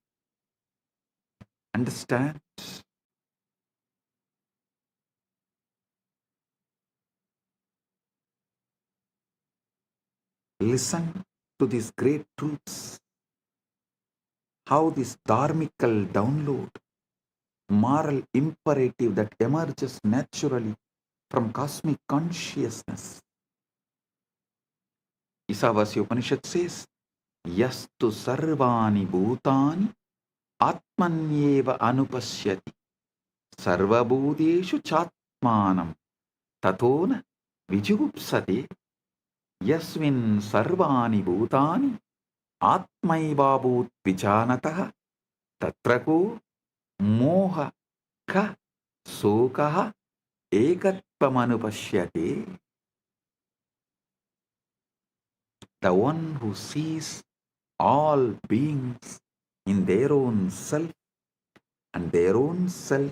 Understand? Listen to these great truths. How this dharmical download, moral imperative that emerges naturally from cosmic consciousness. Isavasya Upanishad says, Yastu sarvani bhutani atmanyeva anupashyati sarvabhuteshu chatmanam tatona vijugupsate yasmin sarvani bhutani atmaivabhut vijanatah tatrako moha ka sokaha ekatvamanupashyate. The one who sees all beings in their own self and their own self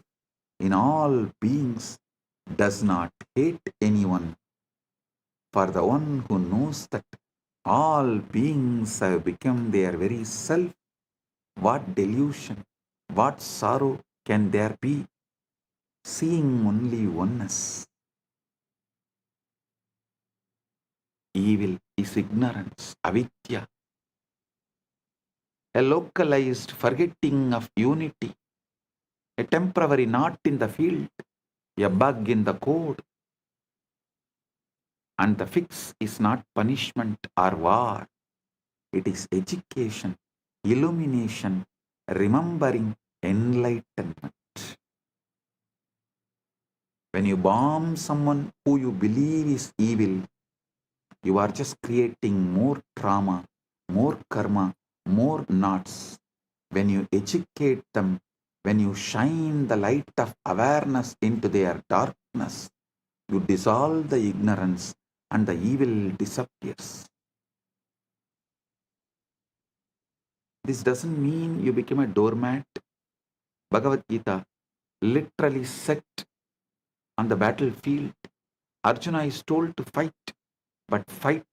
in all beings does not hate anyone. For the one who knows that all beings have become their very self, what delusion, what sorrow can there be, seeing only oneness? Evil is ignorance, avidya, a localized forgetting of unity, a temporary knot in the field, a bug in the code. And the fix is not punishment or war. It is education, illumination, remembering, enlightenment. When you bomb someone who you believe is evil, you are just creating more trauma, more karma, more knots. When you educate them, when you shine the light of awareness into their darkness, you dissolve the ignorance and the evil disappears. This doesn't mean you become a doormat. Bhagavad Gita literally set on the battlefield. Arjuna is told to fight, but fight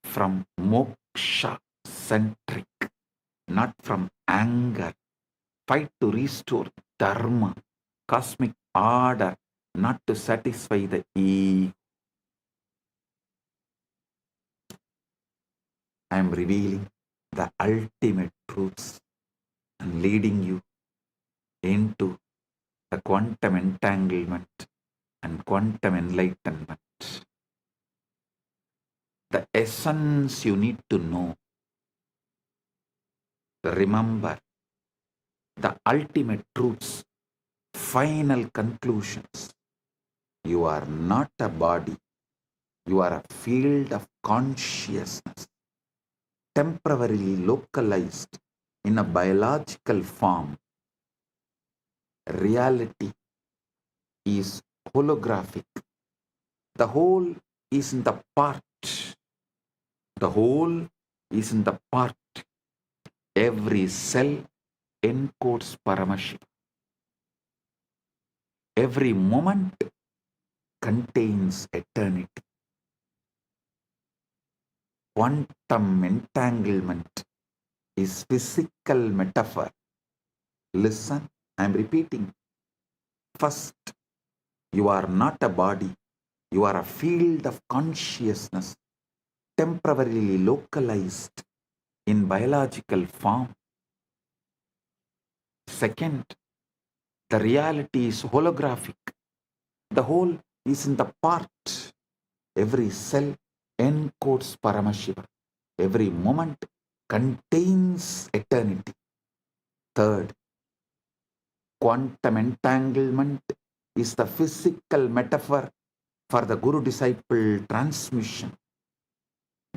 from moksha centric, not from anger. Fight to restore dharma, cosmic order, not to satisfy the ego. I am revealing the ultimate truths and leading you into the quantum entanglement and quantum enlightenment. The essence you need to know. Remember the ultimate truths, final conclusions. You are not a body. You are a field of consciousness, temporarily localized in a biological form. Reality is holographic. The whole is in the part. The whole is in the part. Every cell encodes Paramashiva. Every moment contains eternity. Quantum entanglement is physical metaphor. Listen, I am repeating. First, you are not a body. You are a field of consciousness, temporarily localized in biological form. Second, the reality is holographic. The whole is in the part. Every cell encodes Paramashiva. Every moment contains eternity. Third, quantum entanglement is the physical metaphor for the guru-disciple transmission.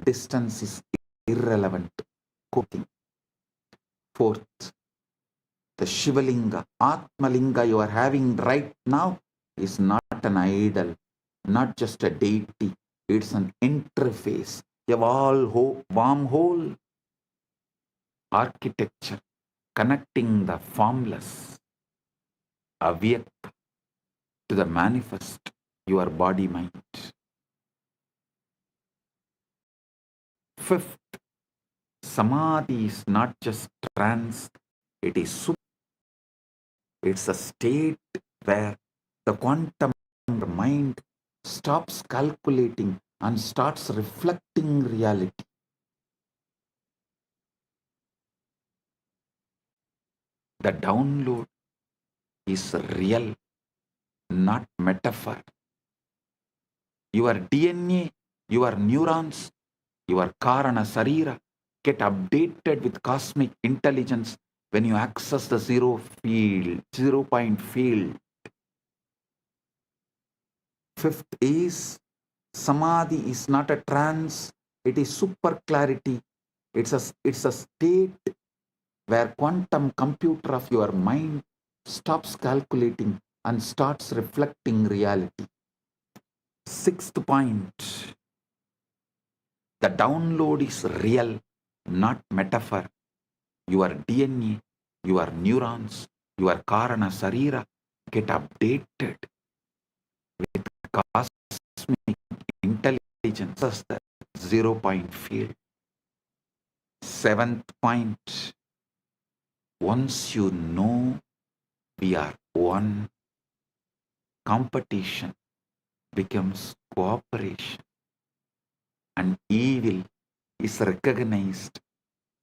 Distance is irrelevant. Quoting. Fourth, the Shivalinga, Atmalinga you are having right now is not an idol, not just a deity. It's an interface, a wormhole architecture connecting the formless, avyakta, to the manifest, your body-mind. Fifth, samadhi is not just trance, it is super. It's a state where the quantum mind stops calculating and starts reflecting reality. The download is real, not metaphor. Your DNA, your neurons, your Karana Sarira get updated with cosmic intelligence when you access the zero point field. Fifth is, samadhi is not a trance, it is super clarity. It's a state where quantum computer of your mind stops calculating and starts reflecting reality. Sixth point, the download is real, not metaphor. Your DNA, your neurons, your Karana Sarira get updated with cosmic intelligence as the 0 point field. Seventh point, once you know we are one, competition becomes cooperation, and evil is recognized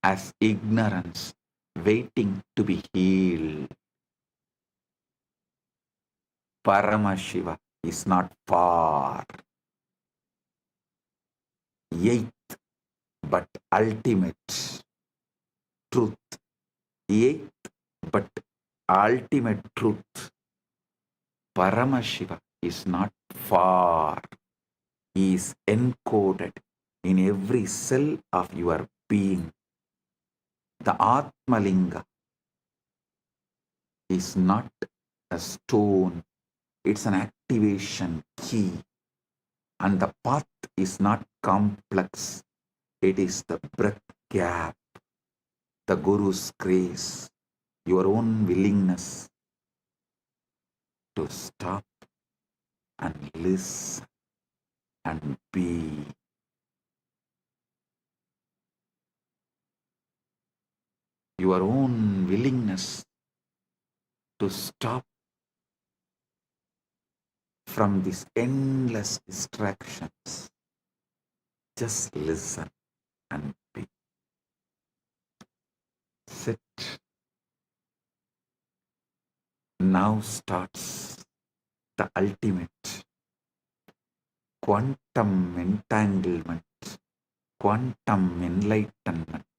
as ignorance waiting to be healed. Paramashiva is not far. Eighth, but ultimate truth. Eighth, but ultimate truth. Paramashiva is not far. He is encoded in every cell of your being. The Atmalinga is not a stone, it's an activation key. And the path is not complex. It is the breath gap, the Guru's grace, your own willingness to stop and listen and be. Your own willingness to stop from these endless distractions. Just listen and be. Sit. Now starts the ultimate quantum entanglement, quantum enlightenment.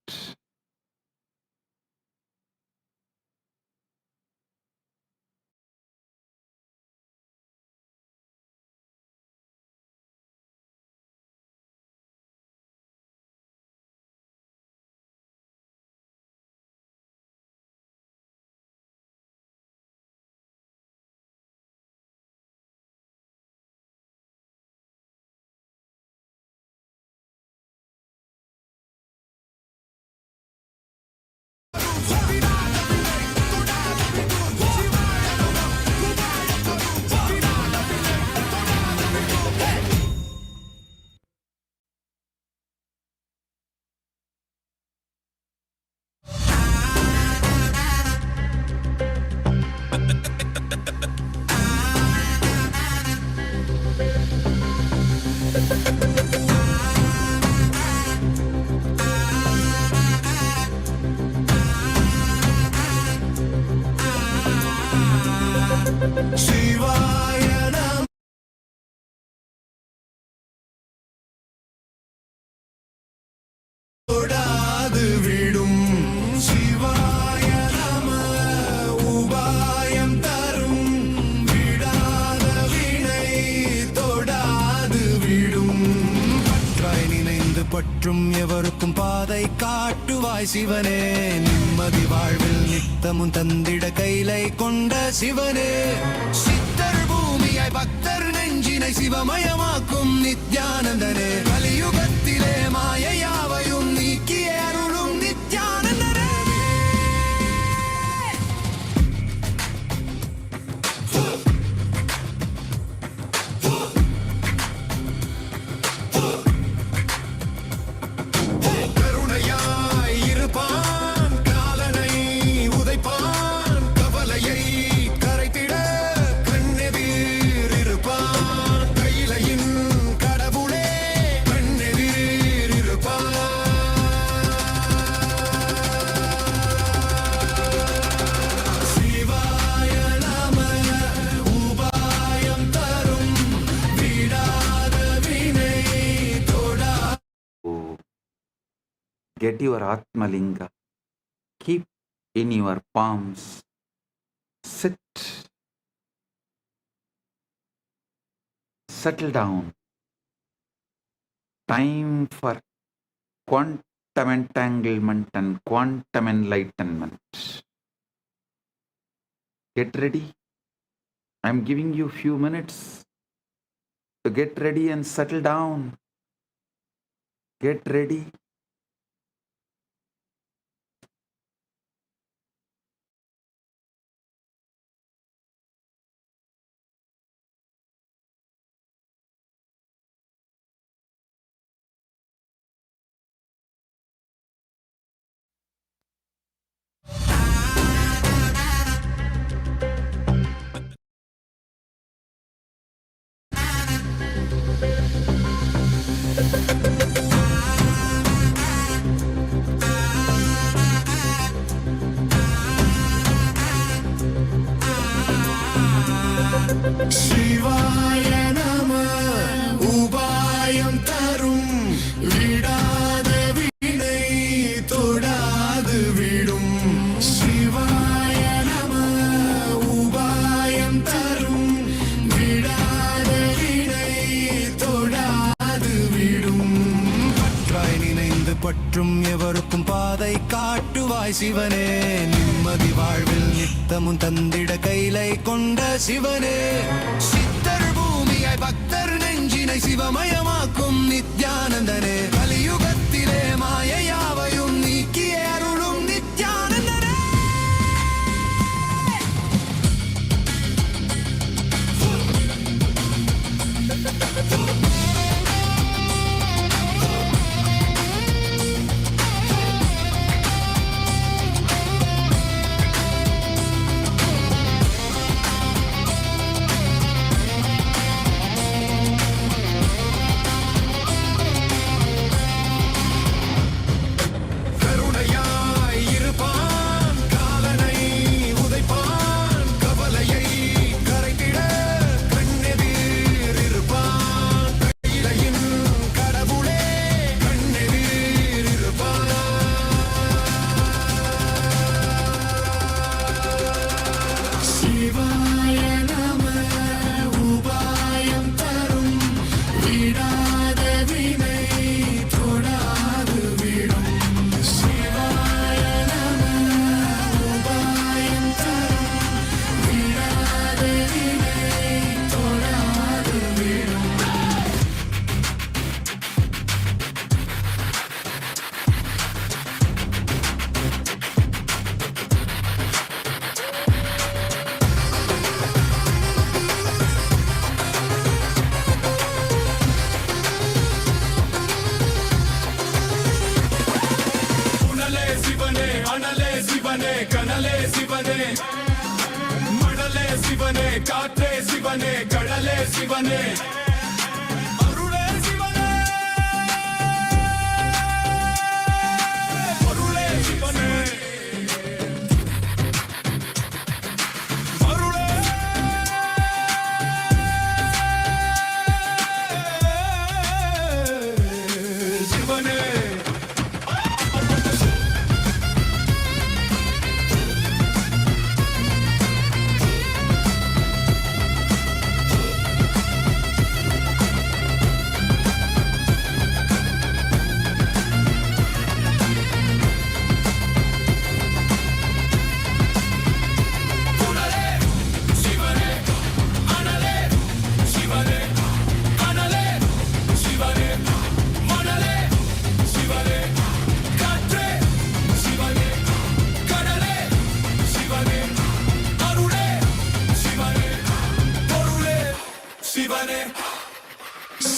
பற்றும் எவருக்கும் பாதை காட்டுவாய் சிவனே, நிம்மதி வாழ்வில் நித்தமும் தந்திட கைலை கொண்ட சிவனே, சித்தர் பூமியாய் பக்தர் நெஞ்சினை சிவமயமாக்கும் நித்யானந்தனே, கலியுகத்திலே மாயையாவையும் நீக்கிய அருளும் நித்யானந்தனே. Get your Atmalinga, keep in your palms, sit, settle down. Time for quantum entanglement and quantum enlightenment. Get ready. I'm giving you few minutes to get ready and settle down. Get ready. சிவாய நம உபாயம் தரும் விடாத வினை தொடாது விடும். சிவாய நம உபாயம் தரும் விடாத வினை தொடாது விடும். பற்றாய் நினைந்து பற்றும் எவருக்கும் பாதை காட்டுவாய் சிவனே, நிம்மதி வாழ்வில் நித்தமும் தந்திட கைலை கொண்ட சிவனே, சித்தர் பூமியாய் பக்தர் நெஞ்சி வாழ்வினை சிவமயமாக்கும் நித்யானந்தனே கலியுகத்திலே மாயையாவையும் நீக்கிய அருளும் நித்யானந்தனே. கனலே சிவனே, மணலே சிவனே, காற்றே சிவனே, கடலே சிவனே, அருளே சிவனே, பொருளே சிவனே, அருளே சிவனே.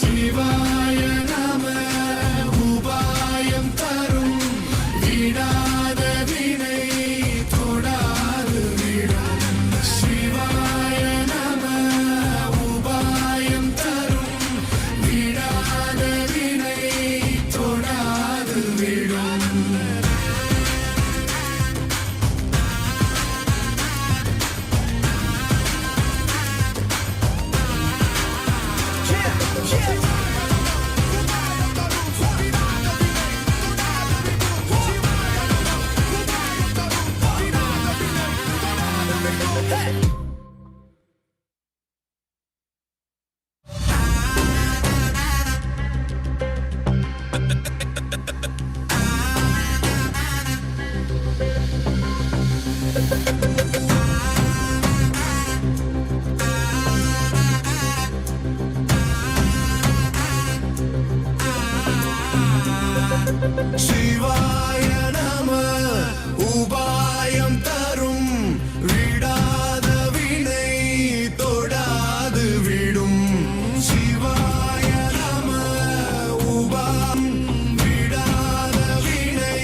சிவாய நம உபாயம் தரும் விடாத வினை தொடாது விடும். சிவாய நம உபாயம் தரும் விடாத வினை தொடாது விடும். சிவாய நம உபாயம் தரும் விடாத வினை தொடாது விடும். சிவாய நம உபாயம் விடாத வினை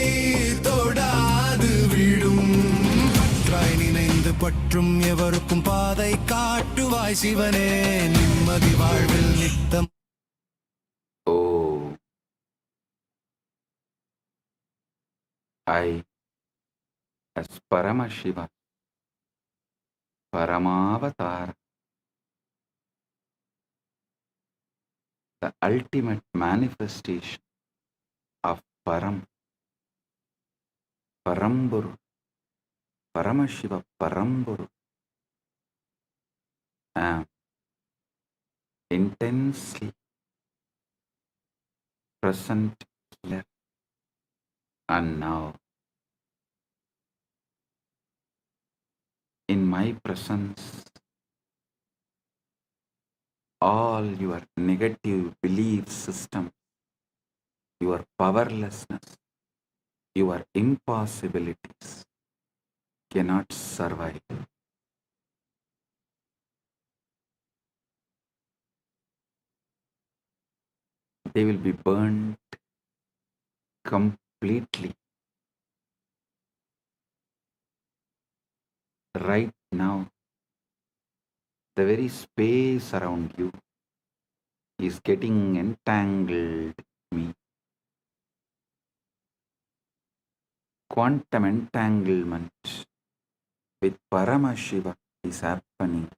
தொடாது விடும். பற்றாய் நினைந்து பற்றும் எவருக்கும் பாதை காட்டுவாய் சிவனே, நிம்மதி வாழ்வில் நித்தம். I, as Paramashiva, Paramavatara, the ultimate manifestation of Parampurul, Paramashiva Parampurul, am intensely present here and now. In my presence, all your negative belief system, your powerlessness, your impossibilities cannot survive. They will be burnt completely. Right now, the very space around you is getting entangled with me. Quantum entanglement with Paramashiva is happening.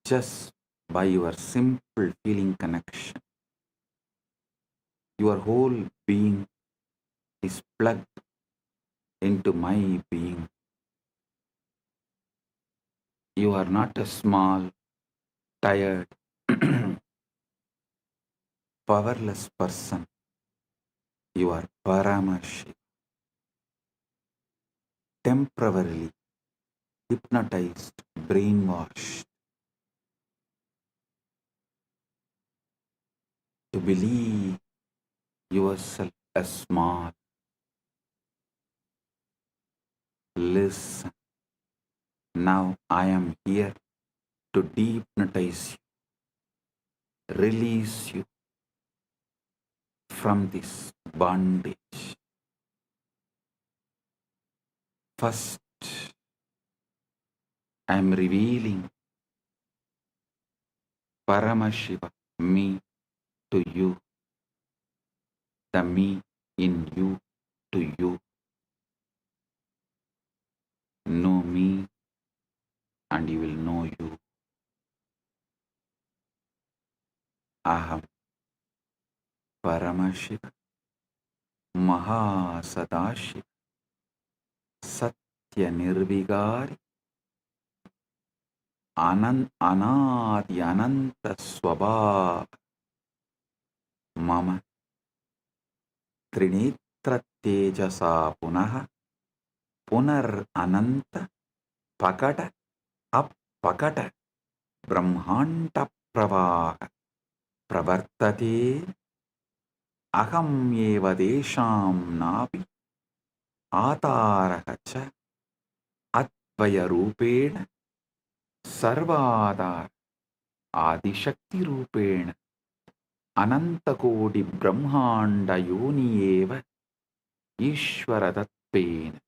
Just by your simple feeling connection. Your whole being is plugged into my being. You are not a small, tired, powerless person. You are Paramashiva. Temporarily hypnotized, brainwashed to believe yourself as small. Listen, now I am here to dehypnotize you, release you from this bondage. First, I am revealing Paramashiva, me, to you, the me in you to you. Know me and you will know you. Aham Paramashiva Maha Sadashiva Satya Nirvigari Anadi Ananta Swabhava Mama Trinitra Tejasa Punaha Punar Ananta Pakata Appakata Brahmanta Pravaha Pravartate Aham Eva Desham Napi Ataraha Cha Atvaya Rupena Sarvadar Adishakti Rupena Anantakodi Brahmanda Yoni Eva Ishvara Tatpena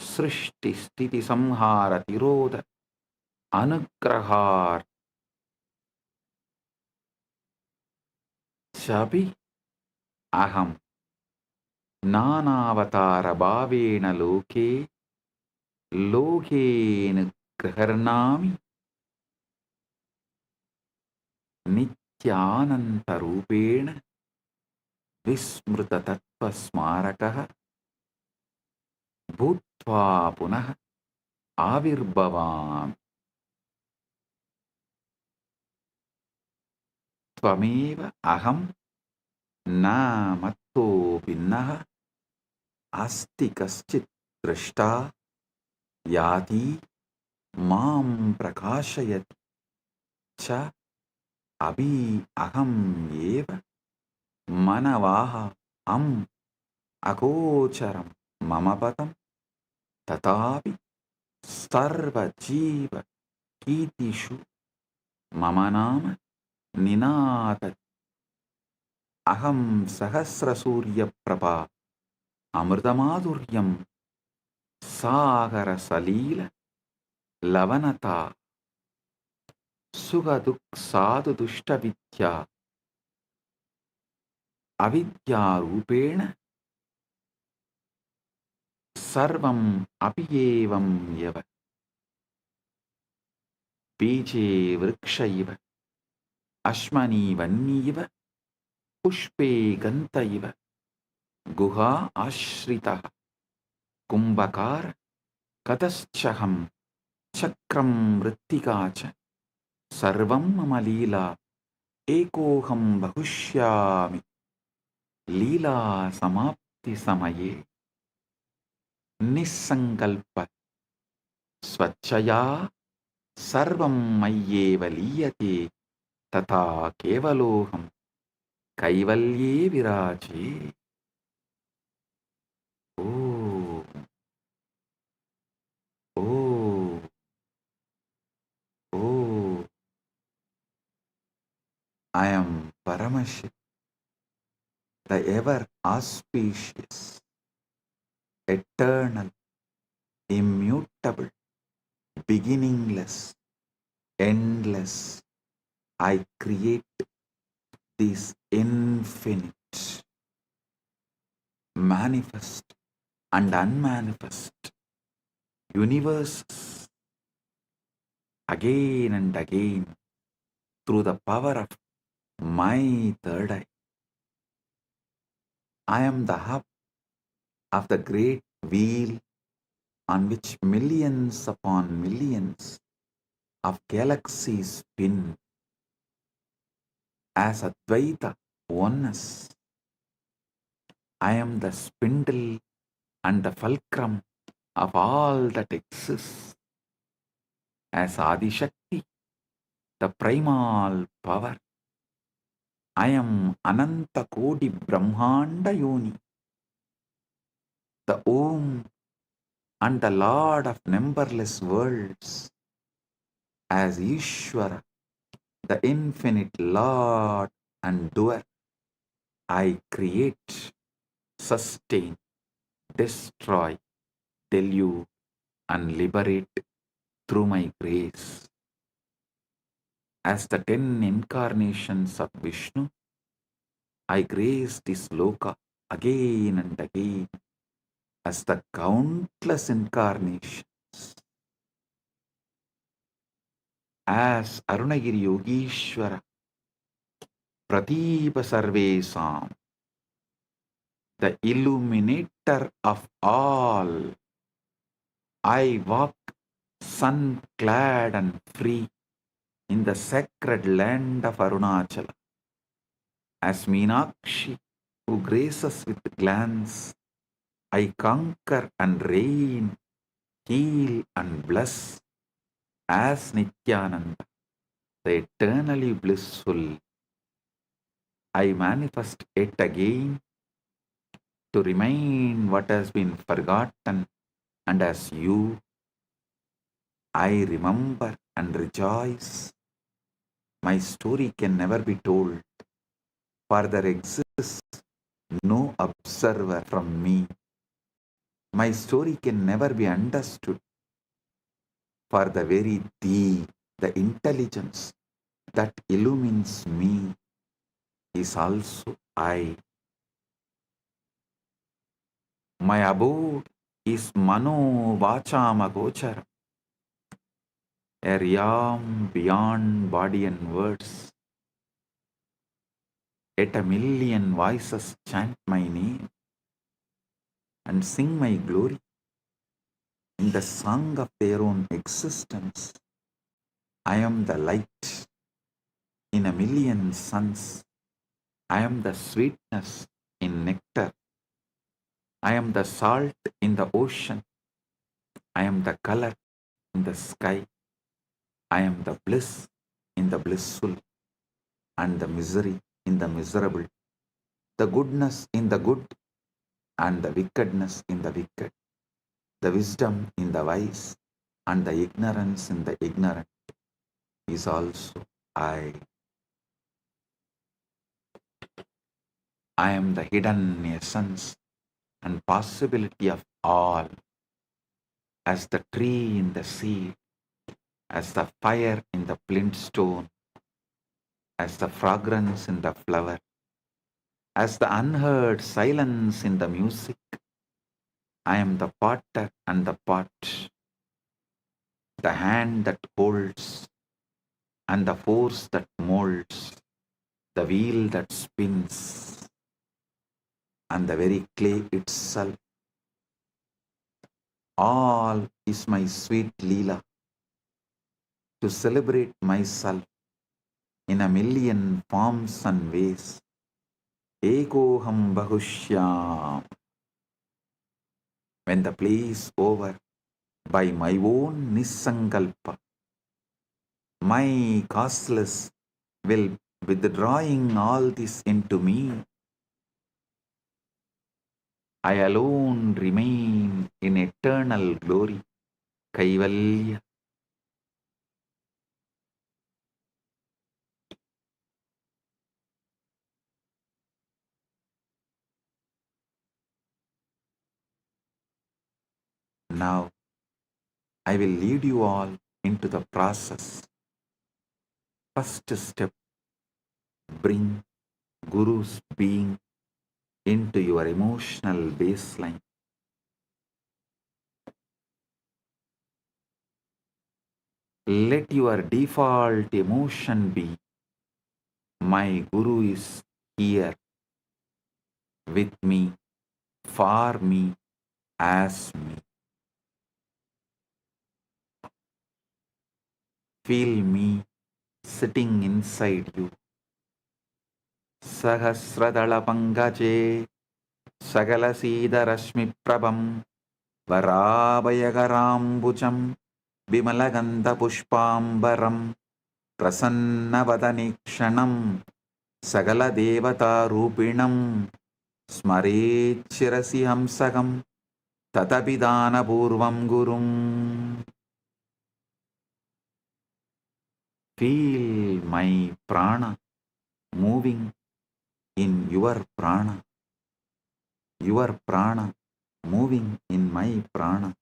Srishti Sthiti Samhara Tiroda Anugrahar Chabi Aham Nanavatara Bhavena Loke Lokena Graharnami Nithyananda Rupena Vismruta Tattva Smarakaha Bhutva Punaha Avirbhavam Tvameva Aham Na Matto Vinnaha Asti Kaschit Drashta Yati Mam Prakashayati Cha Abhi Aham Eva Manavaha Am Agocharam Mamapatam Tatapi Sarva Jiva Kitishu Mamanama Ninata Aham Sahasra Surya Prabha Amritamadhuryam Sagara Salila Lavanata Sugaduk Sadhu Dushta Vidya Avidya Rupena Sarvam Apiyevam Yava Beje Vrikshaiva Ashmani Vanniva Pushpe Gantaiva Guha Ashritaha Kumbhakara Kataschaham Chakram Rittikacha Sarvam Mama Leela Ekoham Bahushyami Leela Samapti Samaye Nisankalpa Swachaya Sarvam Mayyeva Liyate Tata Kevaloham Kaivalye Viraje. Oh, oh, oh. I am Paramashiva, the ever auspicious, eternal, immutable, beginningless, endless. I create these infinite, manifest and unmanifest universes again and again through the power of my third eye. I am the hub of the great wheel on which millions upon millions of galaxies spin as Advaita oneness. I am the spindle and the fulcrum of all that exists as Adishakti, the primal power. I am Ananta Kodi Brahmanda Yoni, the Om and the Lord of numberless worlds, as Ishvara, the infinite Lord and doer. I create, sustain, destroy, delude, and liberate through my grace. As the 10 incarnations of Vishnu, I grace this loka again and again as the countless incarnations. As Arunagiri Yogishwara, Pratipa Sarvesam, the illuminator of all, I walk sun-clad and free in the sacred land of Arunachala. As Meenakshi, who graces with glance, I conquer and reign, heal and bless. As Nithyananda, the eternally blissful, I manifest yet again to remind what has been forgotten, and as you, I remember and rejoice. My story can never be told, for there exists no observer from me. My story can never be understood, for the very thee, the intelligence that illumines me, is also I. My abode is Mano Vachama Gochara, a realm beyond body and words. Yet a million voices chant my name and sing my glory in the song of their own existence. I am the light in a million suns. I am the sweetness in nectar. I am the salt in the ocean. I am the color in the sky. I am the bliss in the blissful and the misery in the miserable, the goodness in the good and the wickedness in the wicked, the wisdom in the wise and the ignorance in the ignorant is also I. I am the hidden essence and possibility of all, as the tree in the seed, as the fire in the flint stone, as the fragrance in the flower, as the unheard silence in the music. I am the potter and the pot, the hand that holds and the force that molds, the wheel that spins and the very clay itself. All is my sweet Leela, to celebrate myself in a million forms and ways. Ekoham Bahushyam. when the play is over, by my own Nisankalpa, my causeless will withdrawing all this into me, I alone remain in eternal glory, Kaivalya. Now, I will lead you all into the process. First step, bring Guru's being into your emotional baseline. Let your default emotion be, my Guru is here with me, for me, as me. Feel me sitting inside you. Sahasradala pangaje, sagala sida rashmi prabham, varabhayagarambucham, vimalagandha pushpambaram, प्रसन्नवदनीक्षणं सकलदेवतारूपिणं स्मरेच्छिरसि हंसकं तदभिधानपूर्वं गुरुम्. Feel my prana moving in your prana moving in my prana.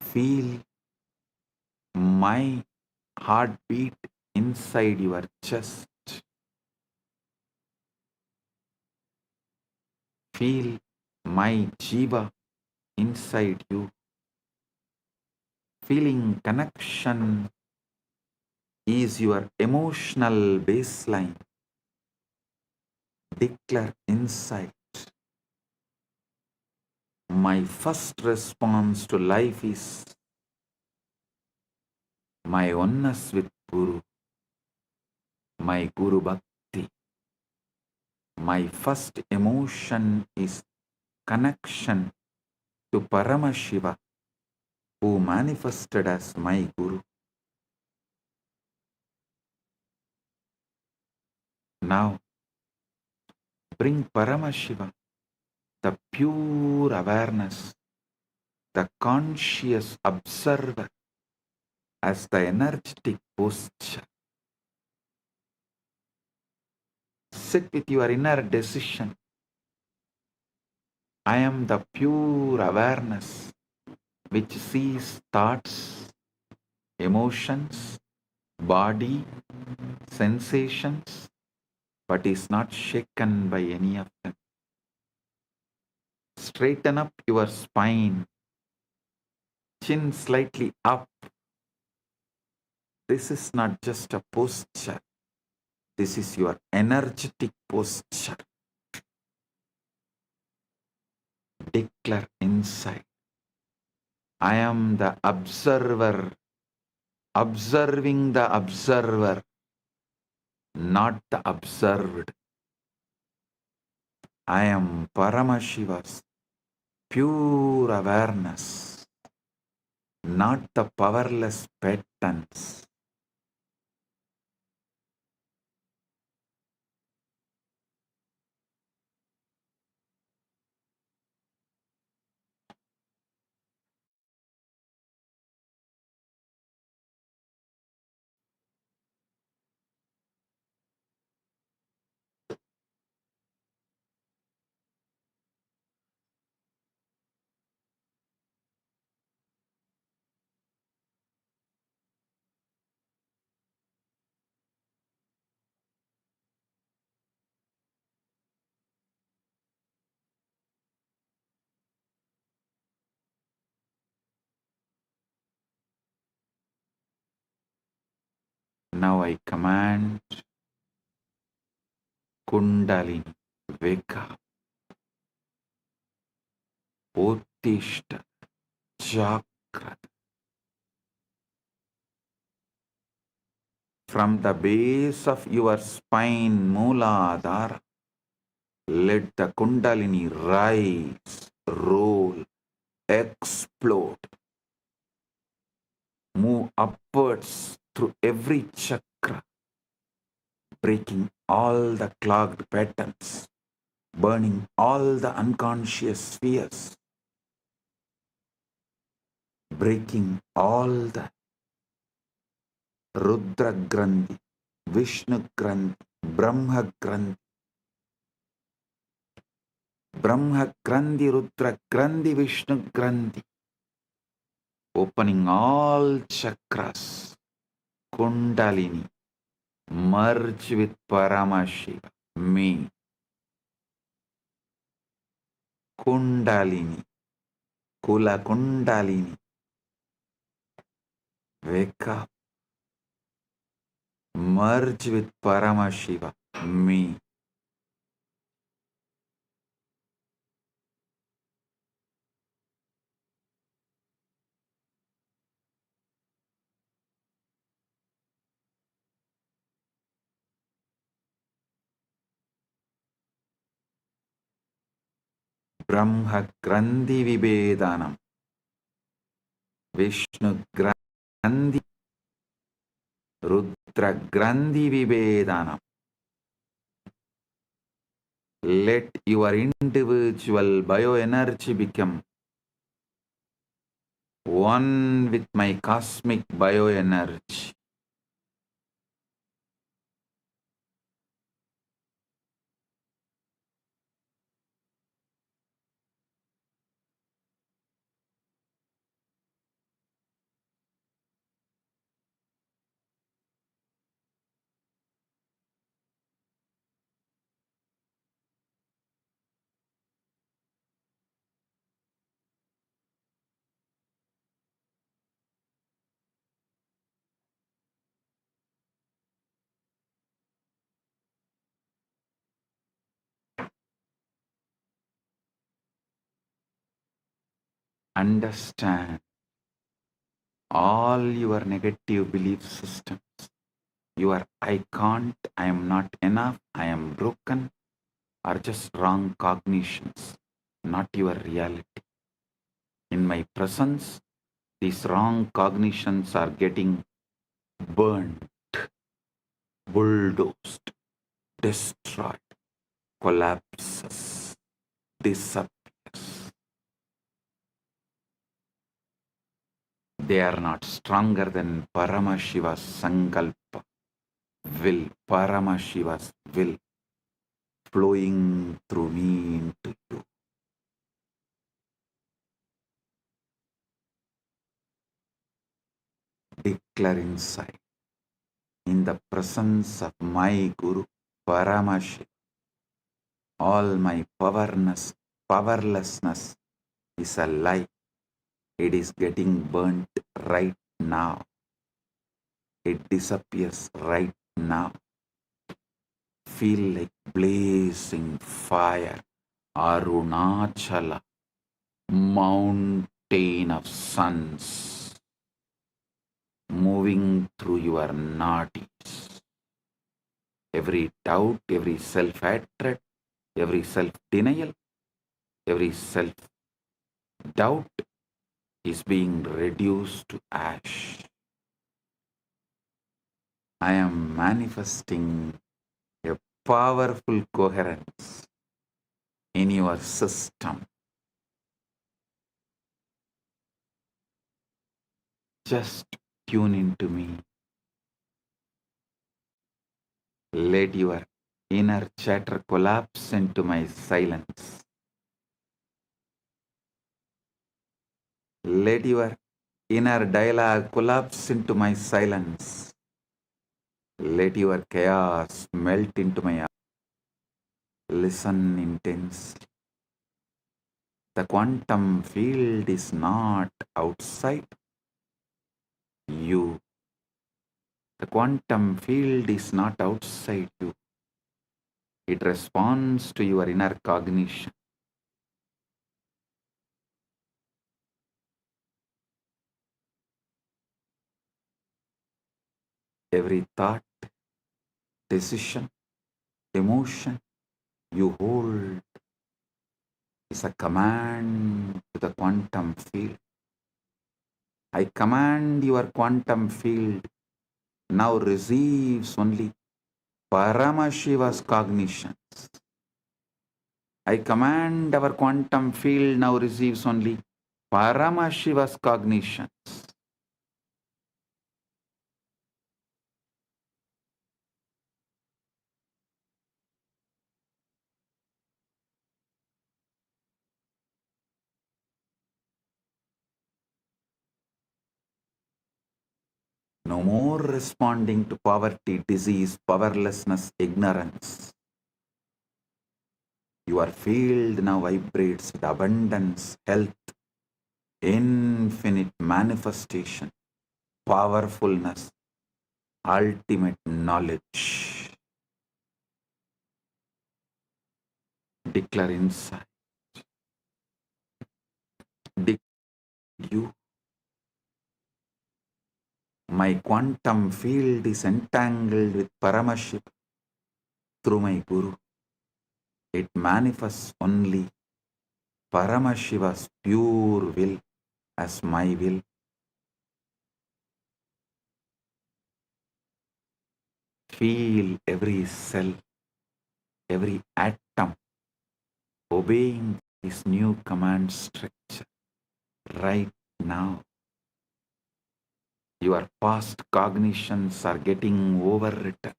Feel my heartbeat inside your chest. Feel my jiva inside you. Feeling connection is your emotional baseline. Declare inside. My first response to life is my oneness with Guru, my Guru Bhakti. My first emotion is connection to Paramashiva, who manifested as my Guru. Now, bring Paramashiva, the pure awareness, the conscious observer, as the energetic posture. Sit with your inner decision. I am the pure awareness which sees thoughts, emotions, body, sensations, but is not shaken by any of them. Straighten up your spine, chin slightly up. This is not just a posture. This is your energetic posture. Declare inside, I am the observer, observing the observer, not the observed. I am Paramashiva's pure awareness, not the powerless patterns. Now I command Kundalini, wake up, Uttishta, Jagrata. From the base of your spine, Mooladhara, let the Kundalini rise roll, explode, move upwards through every chakra, breaking all the clogged patterns, burning all the unconscious spheres, breaking all the Rudra Grandhi, Vishnu Grandhi, Brahma Grandhi, Rudra Grandhi, Vishnu Grandhi, opening all chakras, Kundalini, merge with Paramashiva, me, Kundalini, Kula Kundalini, wake up, merge with Paramashiva, me. Brahma Grandhi Vibhedanam, Vishnu Grandhi, Rudra Grandhi Vibhedanam. Let your individual bioenergy become one with my cosmic bioenergy. Understand all your negative belief systems. Your I can't, I am not enough, I am broken are just wrong cognitions, not your reality. In my presence, these wrong cognitions are getting burned, bulldozed, destroyed, collapses, disappears. They are not stronger than Paramashiva's Sankalpa, will, Paramashiva's will flowing through me into you. Declare inside, in the presence of my Guru, Paramashiva, all my powerlessness is a lie. It is getting burnt right now. It disappears right now. Feel like blazing fire, Arunachala, mountain of suns, moving through your nadis. Every doubt, every self-hatred, every self-denial, every self-doubt is being reduced to ash. I am manifesting a powerful coherence in your system. Just tune into me. Let your inner chatter collapse into my silence. Let your inner dialogue collapse into my silence. Let your chaos melt into my eyes. Listen intensely. The quantum field is not outside you. The quantum field is not outside you. It responds to your inner cognition. Every thought, decision, emotion you hold is a command to the quantum field. I command your quantum field now receives only Paramashiva's cognitions. I command our quantum field now receives only Paramashiva's cognitions. No more responding to poverty, disease, powerlessness, ignorance. Your field now vibrates with abundance, health, infinite manifestation, powerfulness, ultimate knowledge. Declare inside. Declare you. My quantum field is entangled with Paramashiva through my Guru. It manifests only Paramashiva's pure will as my will. Feel every cell, every atom obeying this new command structure right now. Your past cognitions are getting overwritten.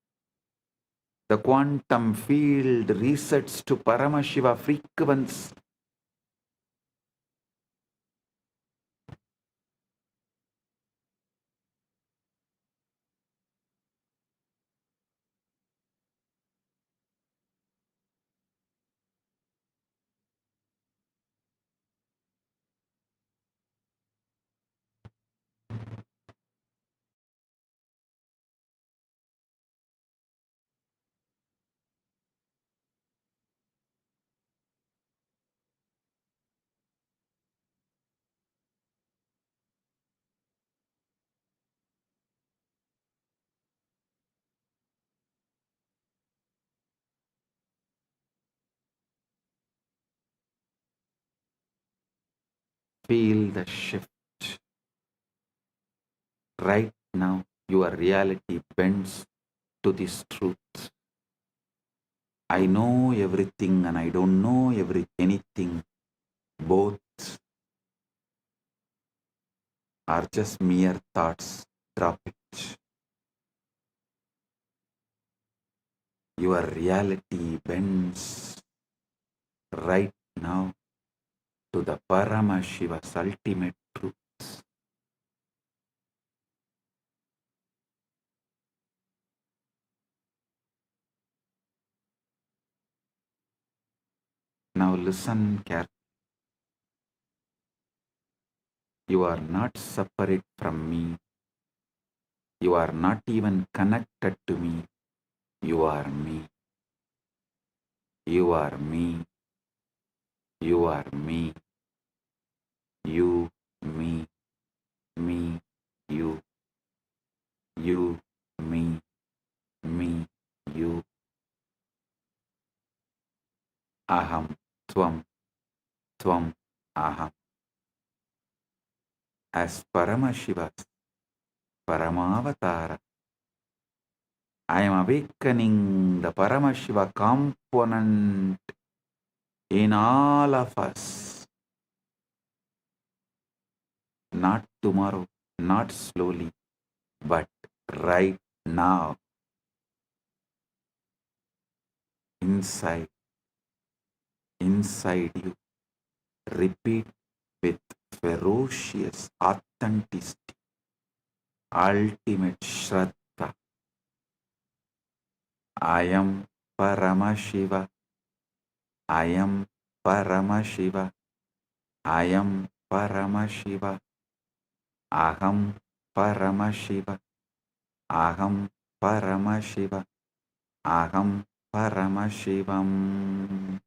The quantum field resets to Paramashiva frequency. Feel the shift. Right now, your reality bends to this truth. I know everything and I don't know anything. Both are just mere thoughts. Drop it. Your reality bends right now to the Paramashiva's ultimate truth. Now listen carefully. You are not separate from me. You are not even connected to me. You are me. You are me. You are me. You, me, you. You, me, you. Aham, tvam, aham. As Paramashiva's Paramavatara, I am awakening the Paramashiva component in all of us. Not tomorrow, not slowly, but right now. Inside you. Repeat with ferocious authenticity, ultimate Shraddha. I am Paramashiva. I am Paramashiva. I am Paramashiva. Aham Paramashiva. Aham Paramashiva. Aham Paramashivam.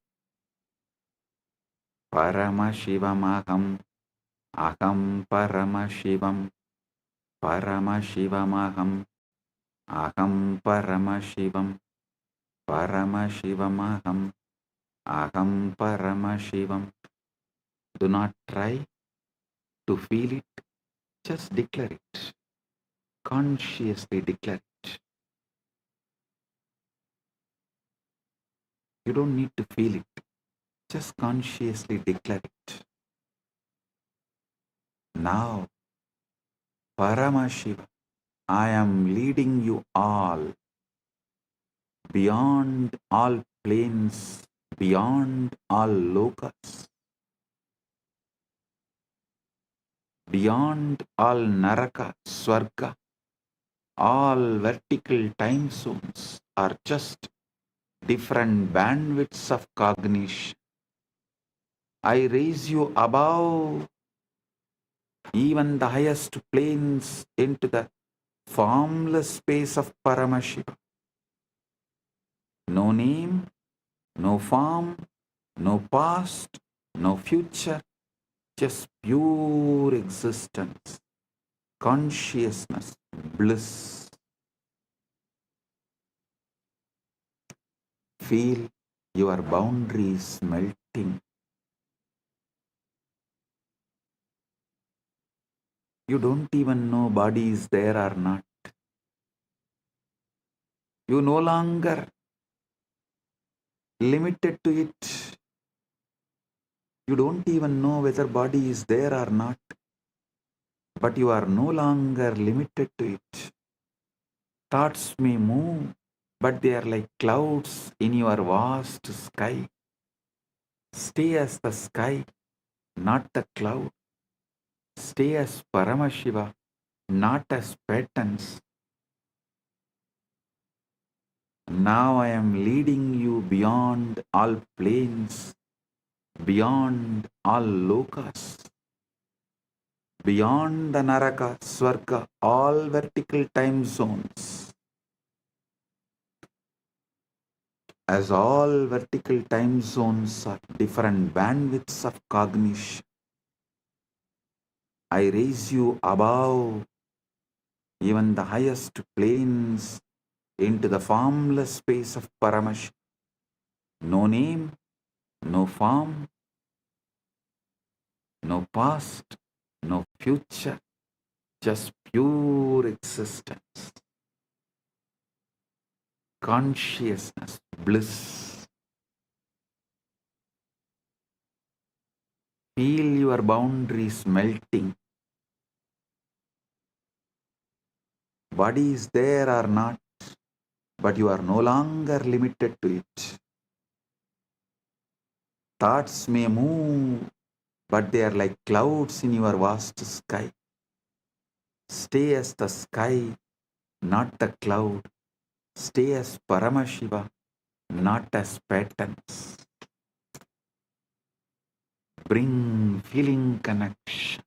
Paramashivam aham. Aham Paramashivam. Paramashivam aham. Aham Paramashivam. Paramashivam aham. Aham Paramashivam. Do not try to feel it, just declare it. Consciously declare it. You don't need to feel it, just consciously declare it. Now, Paramashiva, I am leading you all beyond all planes, beyond all lokas, beyond all naraka, swarga, all vertical time zones are just different bandwidths of cognition. I raise you above even the highest planes into the formless space of Paramashiva. No name, no form, no past, no future, just pure existence, consciousness, bliss. Feel your boundaries melting. You don't even know body is there or not. You no longer limited to it. You don't even know whether body is there or not, but you are no longer limited to it. Thoughts may move, but they are like clouds in your vast sky. Stay as the sky, not the cloud. Stay as Paramashiva, not as patterns. Now I am leading you beyond all planes, beyond all lokas, beyond the Naraka, Swarga, all vertical time zones. As all vertical time zones are different bandwidths of cognition, I raise you above even the highest planes into the formless space of Paramashiva. No name, no form, no past, no future, just pure existence, consciousness, bliss. Feel your boundaries melting. Body is there or not, but you are no longer limited to it. Thoughts may move, but they are like clouds in your vast sky. Stay as the sky, not the cloud. Stay as Paramashiva, not as patterns. Bring feeling connection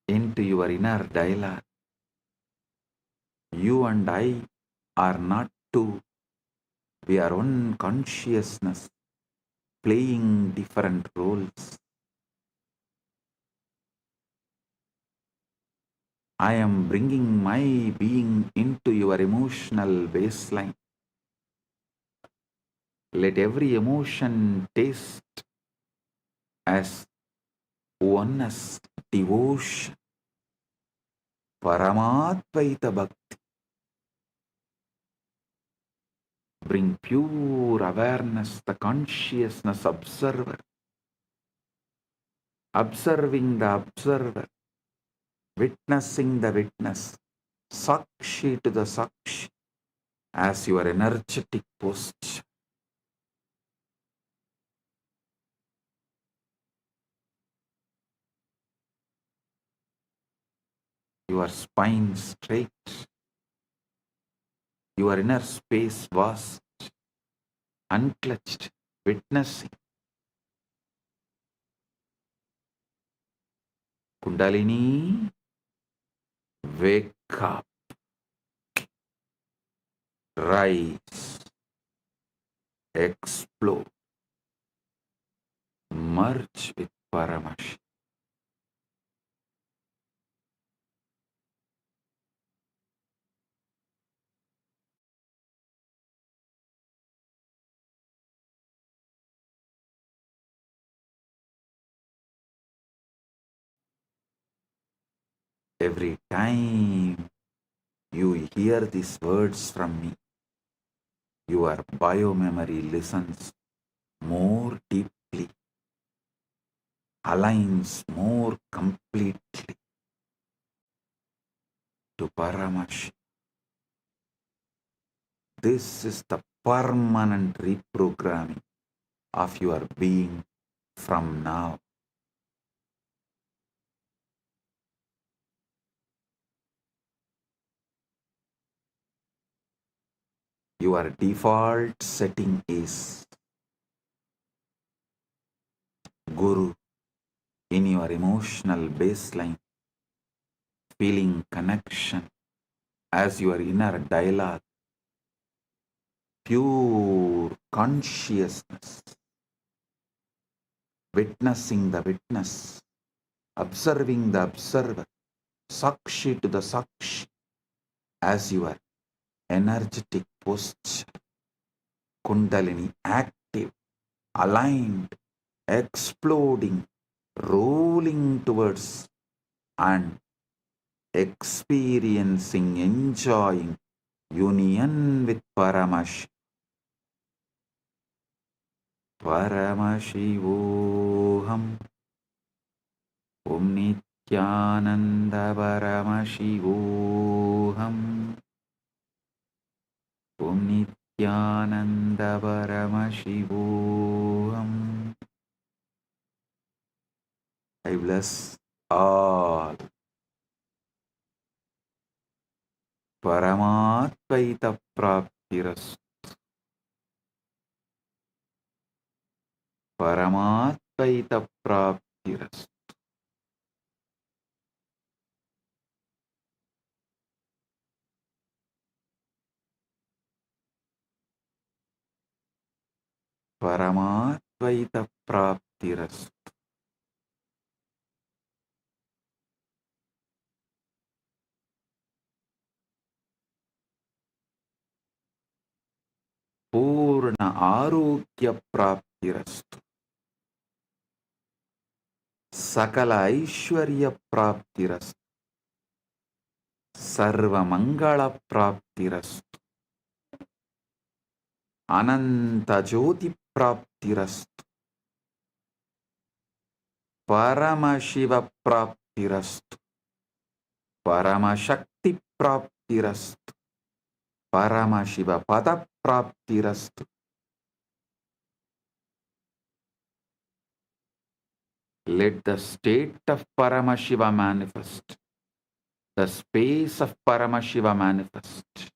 into your inner dialogue. You and I are not two. We are one consciousness playing different roles. I am bringing my being into your emotional baseline. Let every emotion taste as oneness, devotion, Paramadvaita Bhakti. Bring pure awareness, the consciousness observer, observing the observer, witnessing the witness, Sakshi to the Sakshi, as your energetic posture. Your spine straight, your inner space vast, unclutched, witnessing. Kundalini, wake up, rise, explode, merge with Paramashiva. Every time you hear these words from me, your biomemory listens more deeply, aligns more completely to Paramashiva. This is the permanent reprogramming of your being from now. Your default setting is Guru in your emotional baseline, feeling connection as your inner dialogue, pure consciousness, witnessing the witness, observing the observer, Sakshi to the Sakshi, as your energetic posture, Kundalini active, aligned, exploding, rolling towards and experiencing, enjoying union with Paramashiva. Paramashivoham. Om Nithyananda Paramashivoham. Om Nithyananda Paramashivoham. I bless all. Paramatvaita Praptiras. Paramatvaita Praptiras. Paramatvaita Praptiras. Purna Arogya Praptirastu. Sakala Aishwarya Praptirastu. Sarva Mangala Praptirastu. Ananta Jyoti Praptirastu. Paramashiva Praptirastu. Paramashakti Praptirastu. Paramashiva Pada Praptirastu. Let the state of Paramashiva manifest. The space of Paramashiva manifest.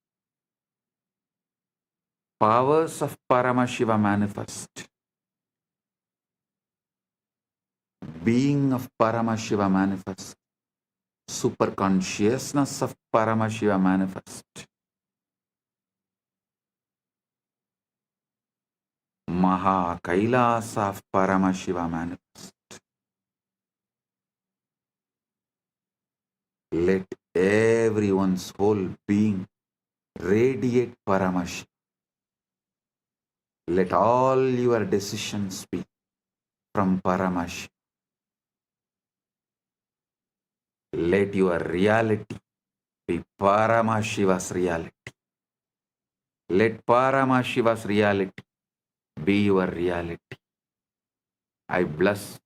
Powers of Paramashiva manifest. Being of Paramashiva manifest. Super consciousness of Paramashiva manifest. Maha Kailasa of Paramashiva manifest. Let everyone's whole being radiate Paramashiva. Let all your decisions be from Paramashiva. Let your reality be Paramashiva's reality. Let Paramashiva's reality be your reality. I bless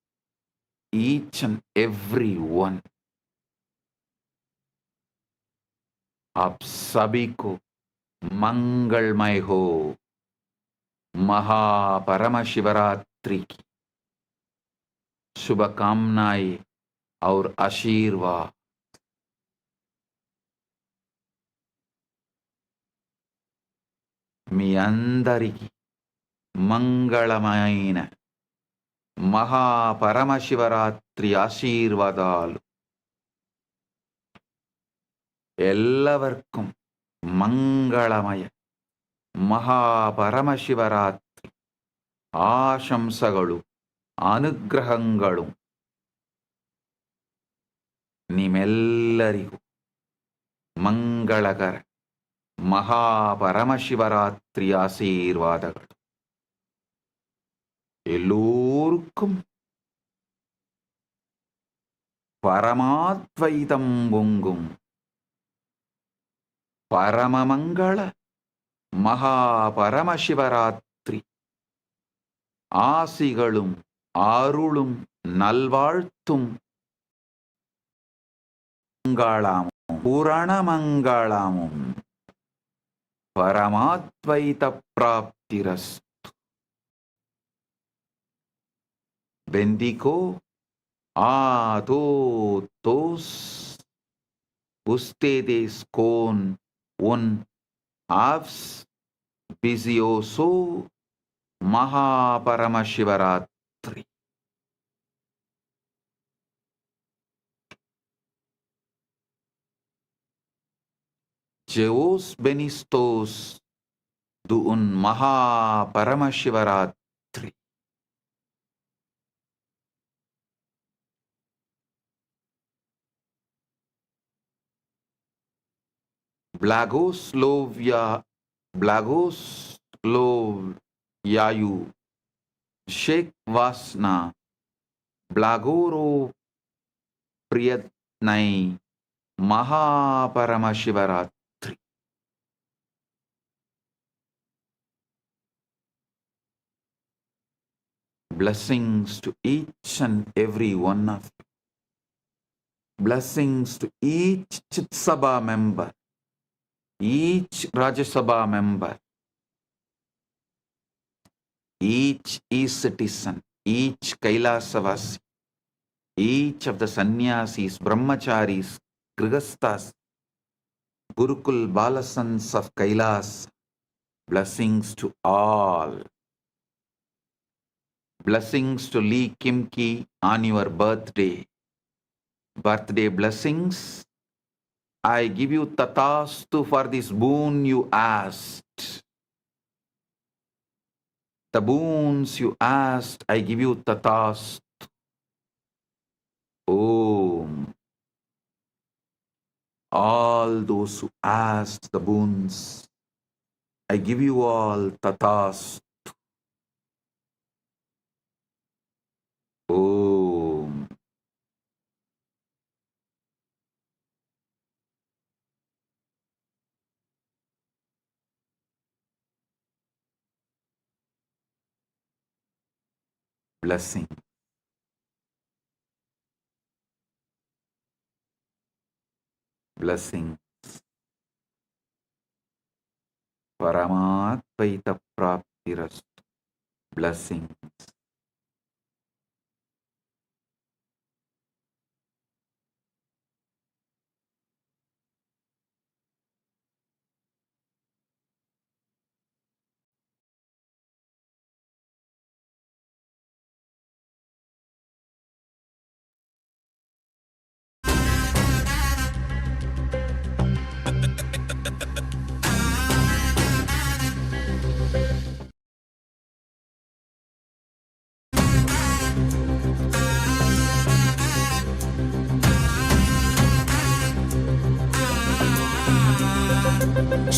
each and every one. आप सभी को मंगलमय हो। महापरमशिवरात्रि की शुभकामनाएं और आशीर्वाद। మీ అందరికీ మంగళమైన మహాపరమశివరాత్రి ఆశీర్వాదాలు. എല്ലാവർക്കും മംഗളമയ മഹാപരമശിവരാത്രി ആശംസകളും അനുഗ്രഹങ്ങളും ನಿಮ್ಮೆಲ್ಲರಿಗೂ ಮಂಗಳಕರ ಮಹಾಪರಮಶಿವರಾತ್ರಿ ಆಶೀರ್ವಾದಗಳು. எல்லோருக்கும் பரமாத்வைதம் பொங்கும் பரமமங்கள மகா பரமசிவராத்திரி ஆசிகளும் அருளும் நல்வாழ்த்தும் மங்களமும் புரணமங்களமும் பரமாத்வைத பிராப்திரஸ்து. Bendigo a todos ustedes con un auspicioso MAHA PARAMASHIVARATRI. Jeos benistos de un MAHA PARAMASHIVARATRI. Blagoslovyayu Sheikh Vasna Blagoro Priyatnai MAHA PARAMASHIVARATRI. Blessings to each and every one of you. Blessings to each Chit Sabha member, each Rajya Sabha member, each ecitizen, each Kailasavasi, each of the sannyasis, brahmacharis, grihasthas, Gurukul Balasans of Kailasa. Blessings to all. Blessings to Lee Kimki on your birthday. Birthday blessings. I give you tatastu for this boon you asked. The boons you asked, I give you tatastu. Om. All those who asked the boons, I give you all tatastu. Om. Blessing. Blessings. Paramatvaita praptirastu. Blessings.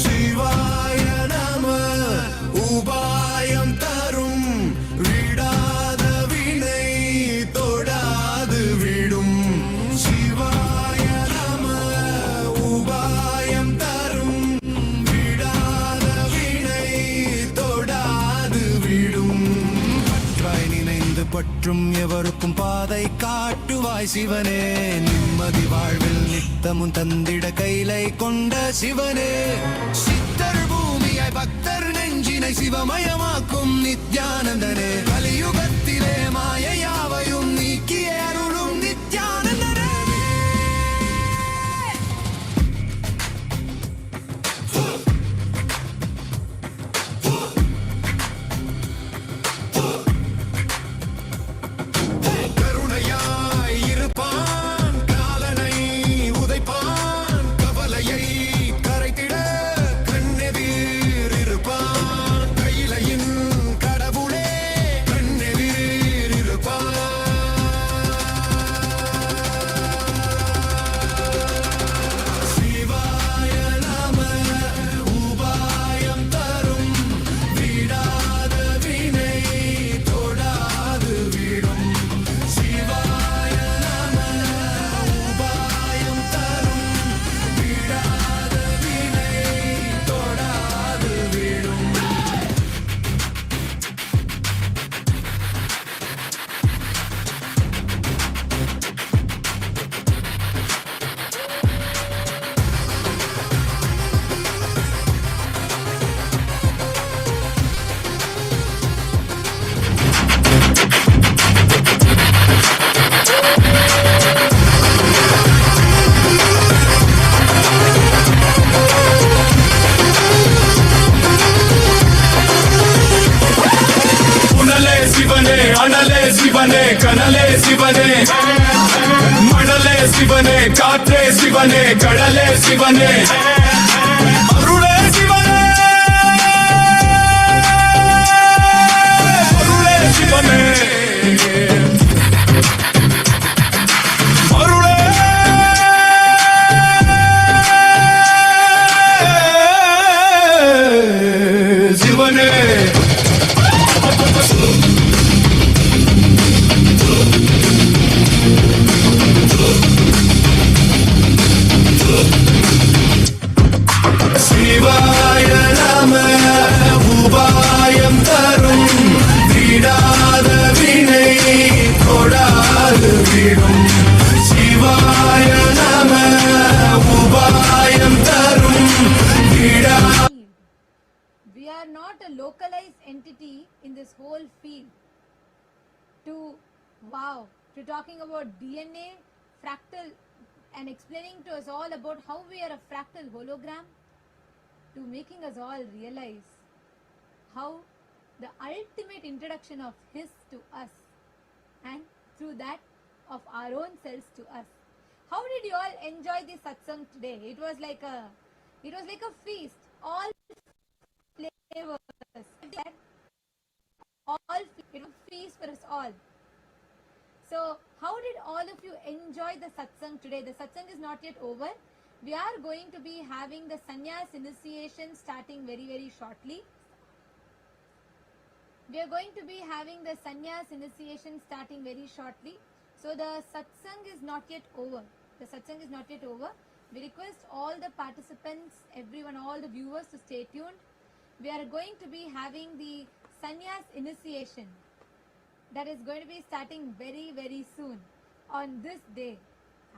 சிவாய நம உபாயம் தரும் விடாத வினை தொடாது விடும். சிவாய நம உபாயம் தரும் விடாத வினை தொடாது விடும். பற்றாய் நினைந்து பற்றும் எவருக்கும் பாதை காட்டுவாய் சிவனே. நிம்மதி வாழ்வில் நித்தமும் தந்திட கைலை கொண்ட சிவனே. சித்தர் பூமியாய் பக்தர் நெஞ்சினை சிவமயமாக்கும் நித்யானந்தனே. கலியுகத்திலே மாயையாவையும் நீக்கிய அருளும் நித்யானந்தனே. கருணையாய் இருப்பான் காலனை உதைப்பான். கவலையை கரைத்திட கண்ணெதிர் இருப்பான். கையிலையின் கடவுளே கனலே சிவனே மணலே சிவனே காற்றே சிவனே கடலே சிவனே அருளே சிவனே அருளே சிவனே அருளே சிவனே சிவாய நம உபாயம் தரும் விடாத வினை கொடாது விடும் சிவாய நம உபாயம் தரும் விடா We are not a localized entity in this whole field. To talking about DNA, fractal, and explaining to us all about how we are a fractal hologram, to making us all realize how the ultimate introduction of His to us, and through that of our own selves to us. How did you all enjoy this satsang today? It was like a feast. All flavors. All it was feast for us all. So, how did all of you enjoy the satsang today? The satsang is not yet over. We are going to be having the sannyas initiation starting very, very shortly. We are going to be having the sannyas initiation starting very shortly. So, the satsang is not yet over. The satsang is not yet over. We request all the participants, everyone, all the viewers to stay tuned. We are going to be having the sannyas initiation that is going to be starting very, very soon on this day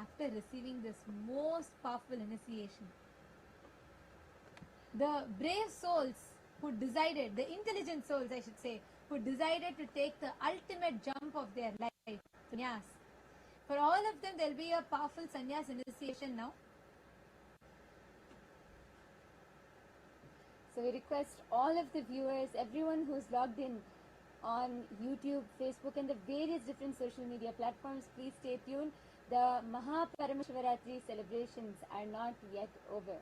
after receiving this most powerful initiation. The brave souls who decided, the intelligent souls I should say, who decided to take the ultimate jump of their life, sannyas. For all of them there will be a powerful sannyas initiation now. So we request all of the viewers, everyone who's logged in on YouTube, Facebook and the various different social media platforms, please stay tuned. The MAHA PARAMASHIVARATRI celebrations are not yet over.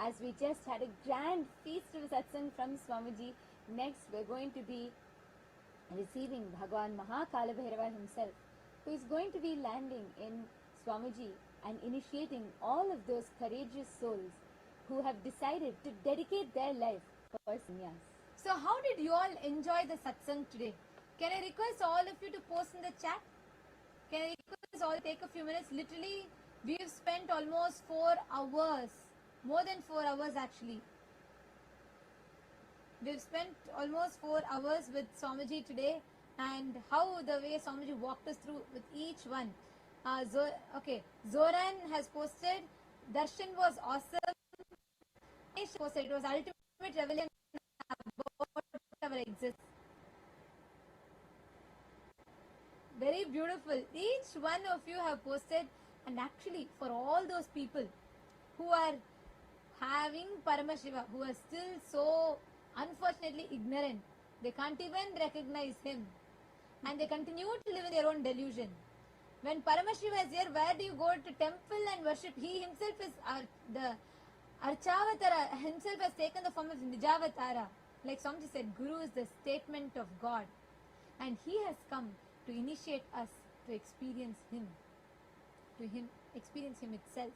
As we just had a grand feast of satsang from Swamiji, next we're going to be receiving Bhagavan Mahakala himself, who is going to be landing in Swamiji and initiating all of those courageous souls who have decided to dedicate their life for sannyas. So how did you all enjoy the satsang today? Can I request all of you to post in the chat? Can I request all take a few minutes? Literally, we've spent almost 4 hours, more than 4 hours actually. We've spent almost 4 hours with Swamiji today, and how the way Swamiji walked us through with each one. Zoran has posted, Darshan was awesome. Posted, it was ultimate revelation about our existence. Very beautiful. Each one of you have posted, and actually for all those people who are having Paramashiva, who are still so unfortunately ignorant, they can't even recognize him, and they continue to live in their own delusion. When Paramashiva is here, where do you go to temple and worship? He himself is the Archavatara, himself has taken the form of Nijavatara. Like Swamiji said, Guru is the statement of God, and he has come to initiate us to experience him, experience him itself.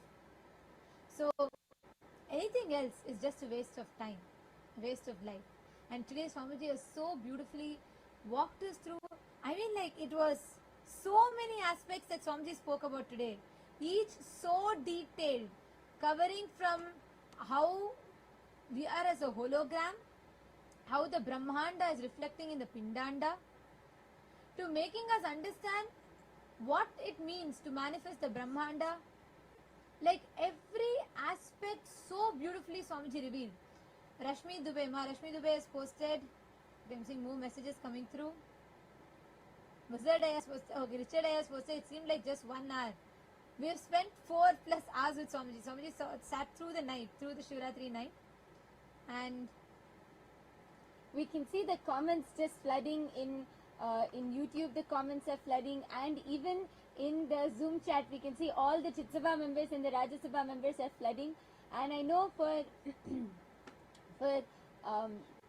So anything else is just a waste of time, a waste of life. And today Swamiji has so beautifully walked us through. I mean, like, it was so many aspects that Swamiji spoke about today, each so detailed, covering from how we are as a hologram, how the Brahmanda is reflecting in the Pindanda, to making us understand what it means to manifest the Brahmanda. Like, every aspect so beautifully Swamiji revealed. Rashmi Dubey has posted, I'm seeing more messages coming through. Richard has posted, it seemed like just 1 hour. We have spent 4+ hours with Swamiji. Swamiji sat through the night, through the Shivaratri night. And we can see the comments just flooding in In YouTube, the comments are flooding, and even in the Zoom chat, we can see all the Chitsabha members and the Rajya Sabha members are flooding. And I know for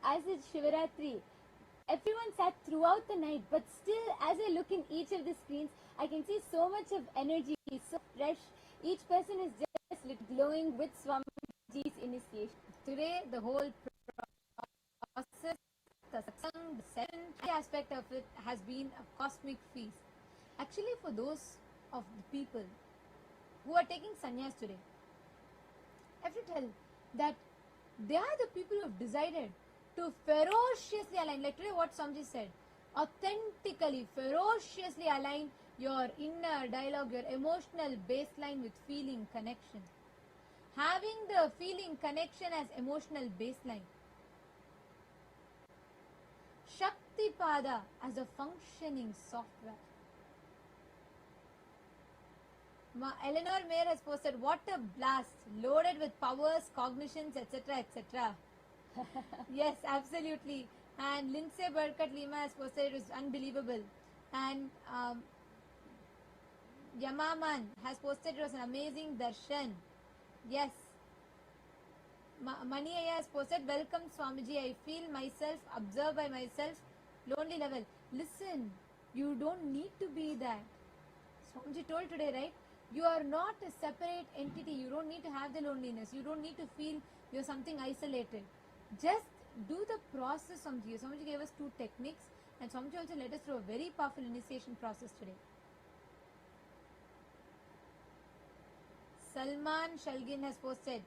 as it's Shivaratri, everyone sat throughout the night, but still, as I look in each of the screens, I can see so much of energy, so fresh. Each person is just glowing with Swamiji's initiation. Today, the whole process, the satsang, the seventh aspect of it has been a cosmic feast. Actually, for those of the people who are taking sannyas today, I have to tell that they are the people who have decided to ferociously align, like today what Swamiji said, authentically, ferociously align your inner dialogue, your emotional baseline with feeling connection. Having the feeling connection as emotional baseline. Shaktipada as a functioning software. Eleanor Mayer has posted, what a blast, loaded with powers, cognitions, etc., etc. Yes, absolutely. And Lindsay Burkett Lima has posted, it was unbelievable. And Yamaman has posted, it was an amazing darshan. Yes. Mani Aya has posted, welcome Swamiji, I feel myself, observed by myself, lonely level. Listen, you don't need to be that. Swamiji told today, right? You are not a separate entity. You don't need to have the loneliness. You don't need to feel you're something isolated. Just do the process, Swamiji. Swamiji gave us 2 techniques, and Swamiji also led us through a very powerful initiation process today. Salman Shalgin has posted,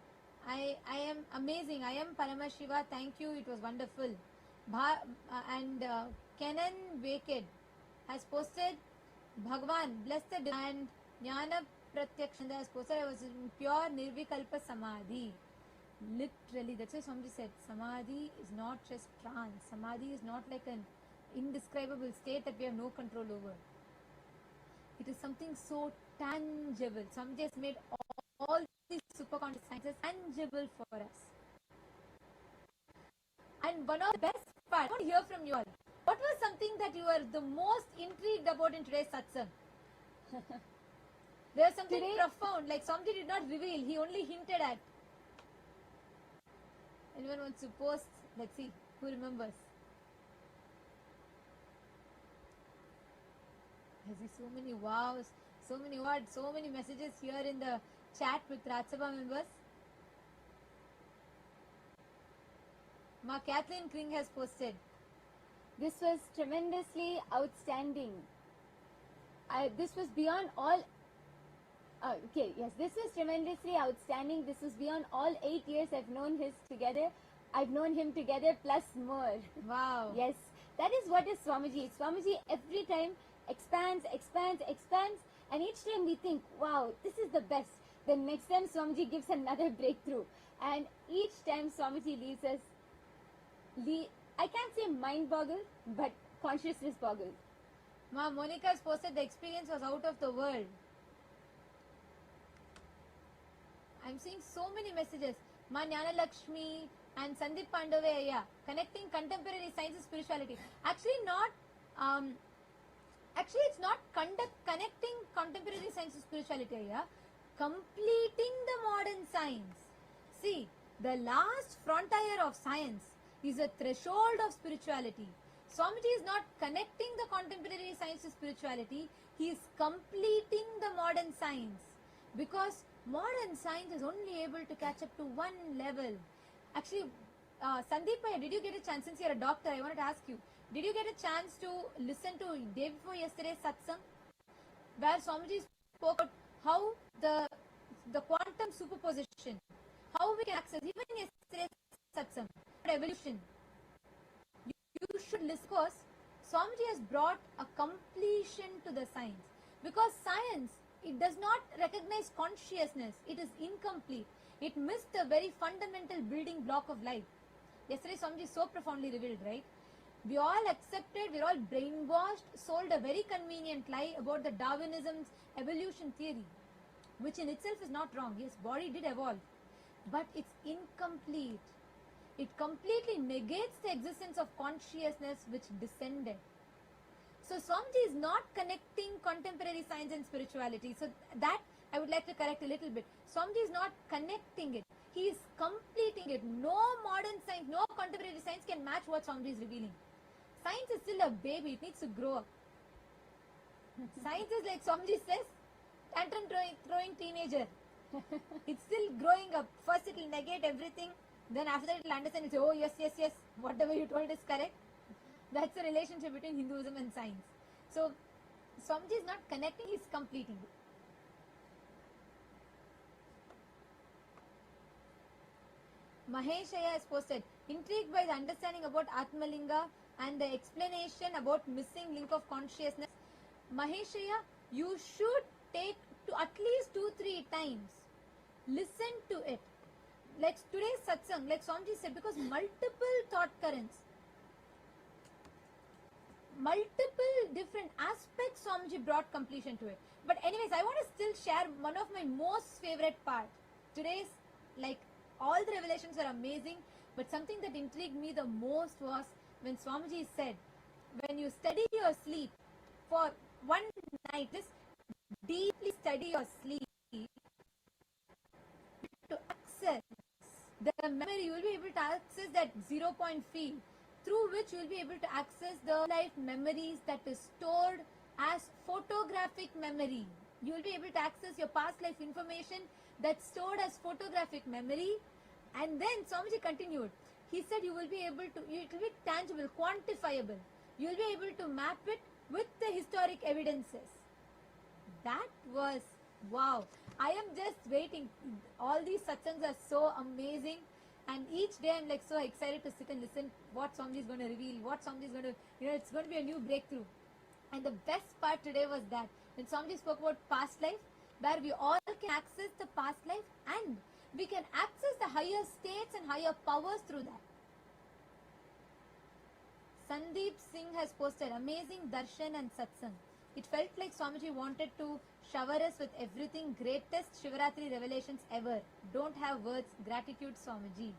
I am amazing. I am Paramashiva. Thank you. It was wonderful. Kenan Waked has posted, Bhagavan, bless the divine. Jnana Pratyakshanda has posted, I was in pure Nirvikalpa Samadhi. Literally, that's why Swamiji said, Samadhi is not just trance. Samadhi is not like an indescribable state that we have no control over. It is something so tangible. Swamiji has made all these superconscious sciences tangible for us. And one of the best parts, I want to hear from you all. What was something that you were the most intrigued about in today's satsang? There was something profound, like Swamiji did not reveal, he only hinted at. Anyone wants to post? Let's see, who remembers? I see so many wows, so many words, so many messages here in the chat with Rajya members. Ma Kathleen Kring has posted, this was tremendously outstanding. This was beyond all. This was tremendously outstanding. This was beyond all 8 years I've known him together plus more. Wow. Yes, that is what is Swamiji. Swamiji every time expands, and each time we think, wow, this is the best. Then next time Swamiji gives another breakthrough, and each time Swamiji leaves us, I can't say mind boggled, but consciousness boggled. Ma Monica has posted, the experience was out of the world. I'm seeing so many messages. Ma Jnana Lakshmi and Sandeep Pandavaya, connecting contemporary science and spirituality. Actually, it's not connecting contemporary science and spirituality. Completing the modern science. See, the last frontier of science is a threshold of spirituality. Swamiji is not connecting the contemporary science to spirituality. He is completing the modern science. Because modern science is only able to catch up to one level. Actually, Sandeep, did you get a chance, since you're a doctor, I wanted to ask you, did you get a chance to listen to day before yesterday's satsang, where Swamiji spoke about how the quantum superposition, how we can access, even yesterday's satsang, evolution. You should listen, because Swamiji has brought a completion to the science. Because science, it does not recognize consciousness. It is incomplete. It missed the very fundamental building block of life. Yesterday Swamiji so profoundly revealed, right? We all accepted, we're all brainwashed, sold a very convenient lie about the Darwinism's evolution theory, which in itself is not wrong. Yes, body did evolve, but it's incomplete. It completely negates the existence of consciousness which descended. So Swamiji is not connecting contemporary science and spirituality. So that I would like to correct a little bit. Swamiji is not connecting it. He is completing it. No modern science, no contemporary science can match what Swamiji is revealing. Science is still a baby. It needs to grow up. Science is like Swamiji says, tantrum throwing teenager. It's still growing up. First it will negate everything. Then after that it will understand. It will say, oh yes, yes, yes. Whatever you told is correct. That's the relationship between Hinduism and science. So Swamiji is not connecting, he is completing it. Maheshaya has posted, intrigued by the understanding about Atmalinga and the explanation about missing link of consciousness. Maheshaya, you should take to at least 2-3 times. Listen to it. Like today's satsang, like Swamiji said, because multiple thought currents, multiple different aspects Swamiji brought completion to it. But anyways, I want to still share one of my most favorite parts. Today's, like, all the revelations are amazing, but something that intrigued me the most was when Swamiji said, when you study your sleep for one night, just deeply study your sleep to access the memory, you will be able to access that 0-point field through which you will be able to access the life memories that is stored as photographic memory. You will be able to access your past life information that's stored as photographic memory. And then Swamiji continued. He said you will be able to, it will be tangible, quantifiable. You will be able to map it with the historic evidences. That was wow. I am just waiting. All these satsangs are so amazing. And each day I'm like so excited to sit and listen what Swamiji is going to reveal, what Swamiji is going to, it's going to be a new breakthrough. And the best part today was that when Swamiji spoke about past life, where we all can access the past life and we can access the higher states and higher powers through that. Sandeep Singh has posted amazing darshan and satsang. It felt like Swamiji wanted to shower us with everything, greatest Shivaratri revelations ever. Don't have words. Gratitude, Swamiji.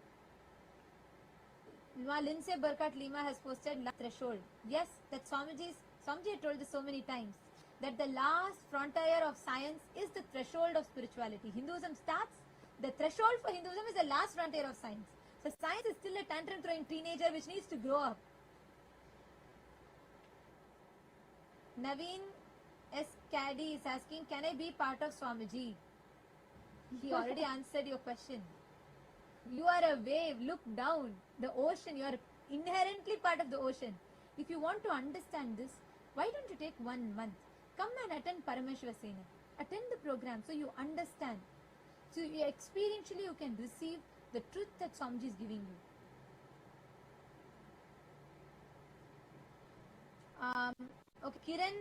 Lindsay Burkhardt Lima has posted threshold. Yes, that Swamiji had told this so many times, that the last frontier of science is the threshold of spirituality. Hinduism starts, the threshold for Hinduism is the last frontier of science. So science is still a tantrum throwing teenager which needs to grow up. Naveen S. Caddy is asking, can I be part of Swamiji? He already answered your question. You are a wave, look down, the ocean, you are inherently part of the ocean. If you want to understand this, why don't you take 1 month? Come and attend Paramashiva Sena. Attend the program so you understand. So you experientially you can receive the truth that Swamiji is giving you. Okay, Kiran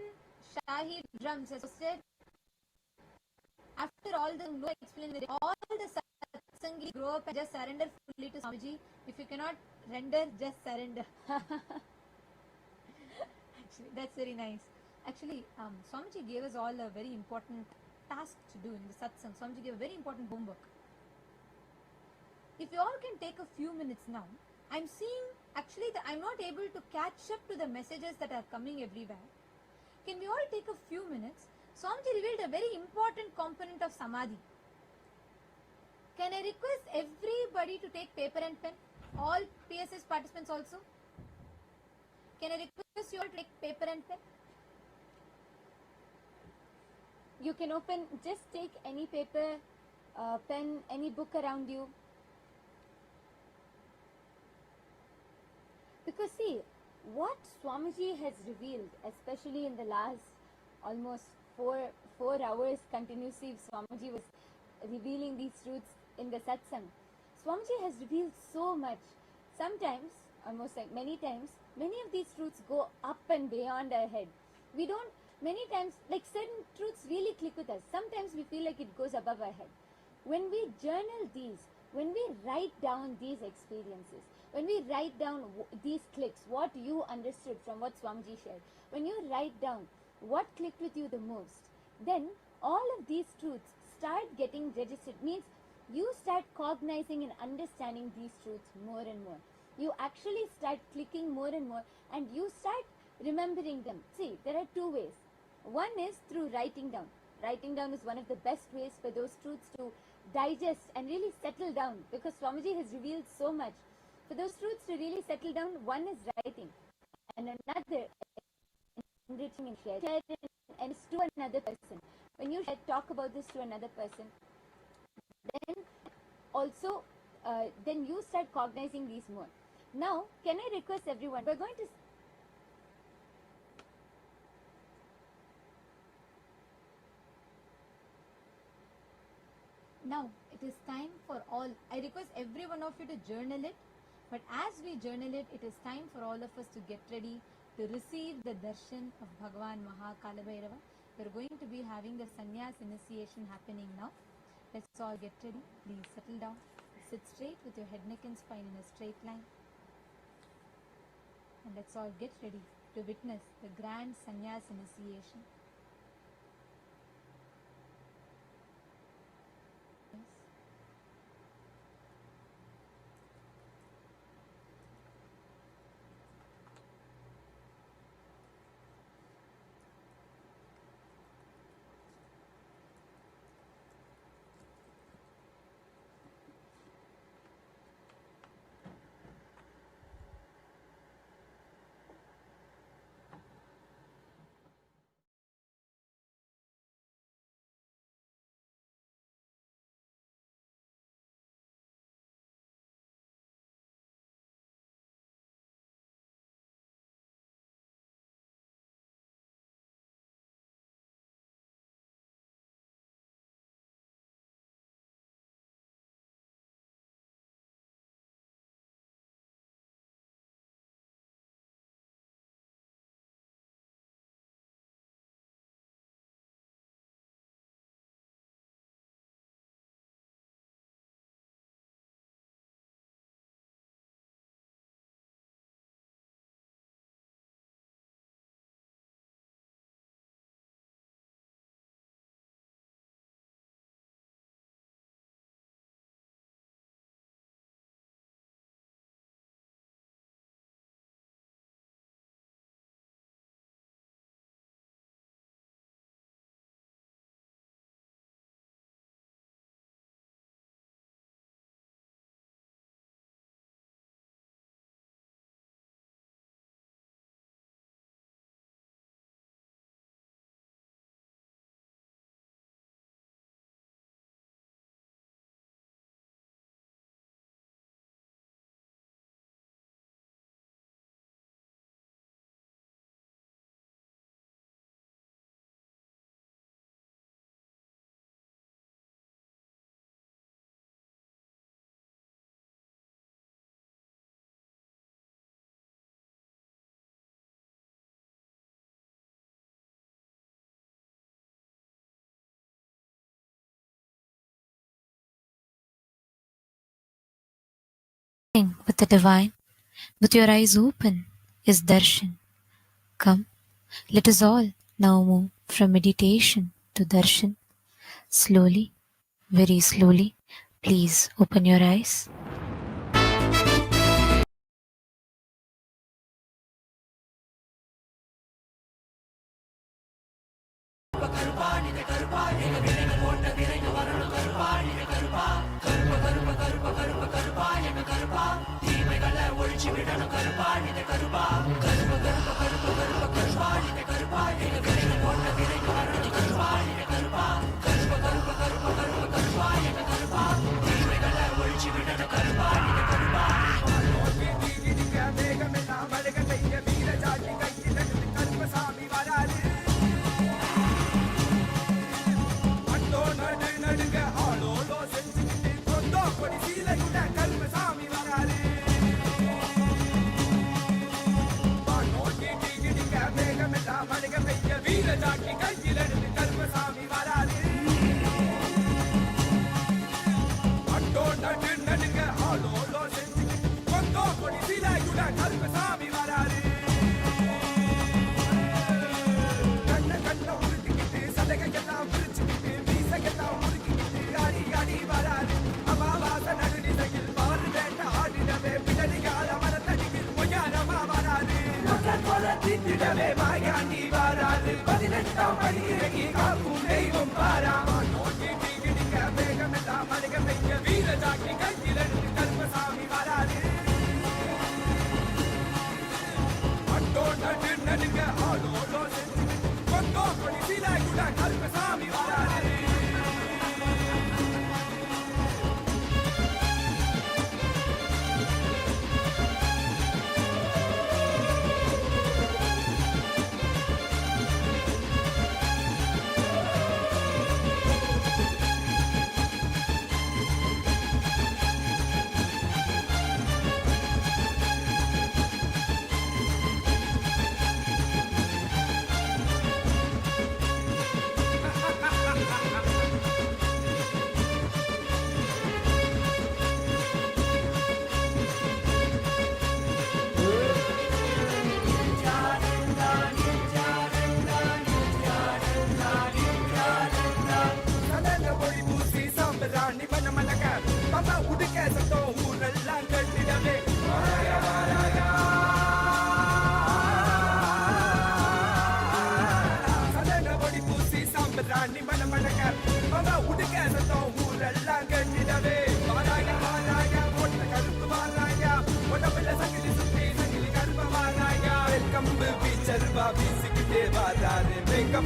Shahi Drums has said, after all the no explain all the satsangi grow up and just surrender fully to Swamiji. If you cannot render, just surrender. Actually, that's very nice. Actually, Swamiji gave us all a very important task to do in the satsang. Swamiji gave a very important homework. If you all can take a few minutes now, I'm seeing actually that I'm not able to catch up to the messages that are coming everywhere. Can we all take a few minutes? Swamiji revealed a very important component of Samadhi. Can I request everybody to take paper and pen? All PSS participants also? Can I request you all to take paper and pen? You can open, just take any paper, pen, any book around you. Because see, what Swamiji has revealed, especially in the last almost four hours continuously, Swamiji was revealing these truths in the satsang. Swamiji has revealed so much. Sometimes, almost like many times, many of these truths go up and beyond our head. We don't, many times, like certain truths really click with us. Sometimes we feel like it goes above our head. When we journal these, when we write down these experiences, when we write down these clicks, what you understood from what Swamiji shared, when you write down what clicked with you the most, then all of these truths start getting registered. Means you start cognizing and understanding these truths more and more. You actually start clicking more and more, and you start remembering them. See, there are two ways. One is through writing down. Writing down is one of the best ways for those truths to digest and really settle down, because Swamiji has revealed so much. For those truths to really settle down, one is writing, and another enriching and sharing and to another person. When you talk about this to another person, then also then you start cognizing these more. Now, can I request everyone? We're going to Now, it is time for all. I request every one of you to journal it. But as we journal it, it is time for all of us to get ready to receive the darshan of Bhagavan Maha Kalabhairava. We're going to be having the sannyas initiation happening now. Let's all get ready. Please settle down. Sit straight with your head, neck and spine in a straight line. And let's all get ready to witness the grand sannyas initiation. With the divine, with your eyes open, is darshan. Come, let us all now move from meditation to darshan. Slowly, very slowly, please open your eyes. Look at what தீட்டிடவே Mayandi வாராது 18ஆம் படி இறங்கி காக்கும் தெய்வம் பாராமா நோக்கி தீகிடிக்க வேகமெல்லாம் அழுக வைக்க வீர Jackie கையில் எடுத்து கருப்பசாமி வராது அட்டோ நடு நடுங்க ஆளோடோ கொங்கோ கொடி சீலை கூட கருப்பசாமி வராது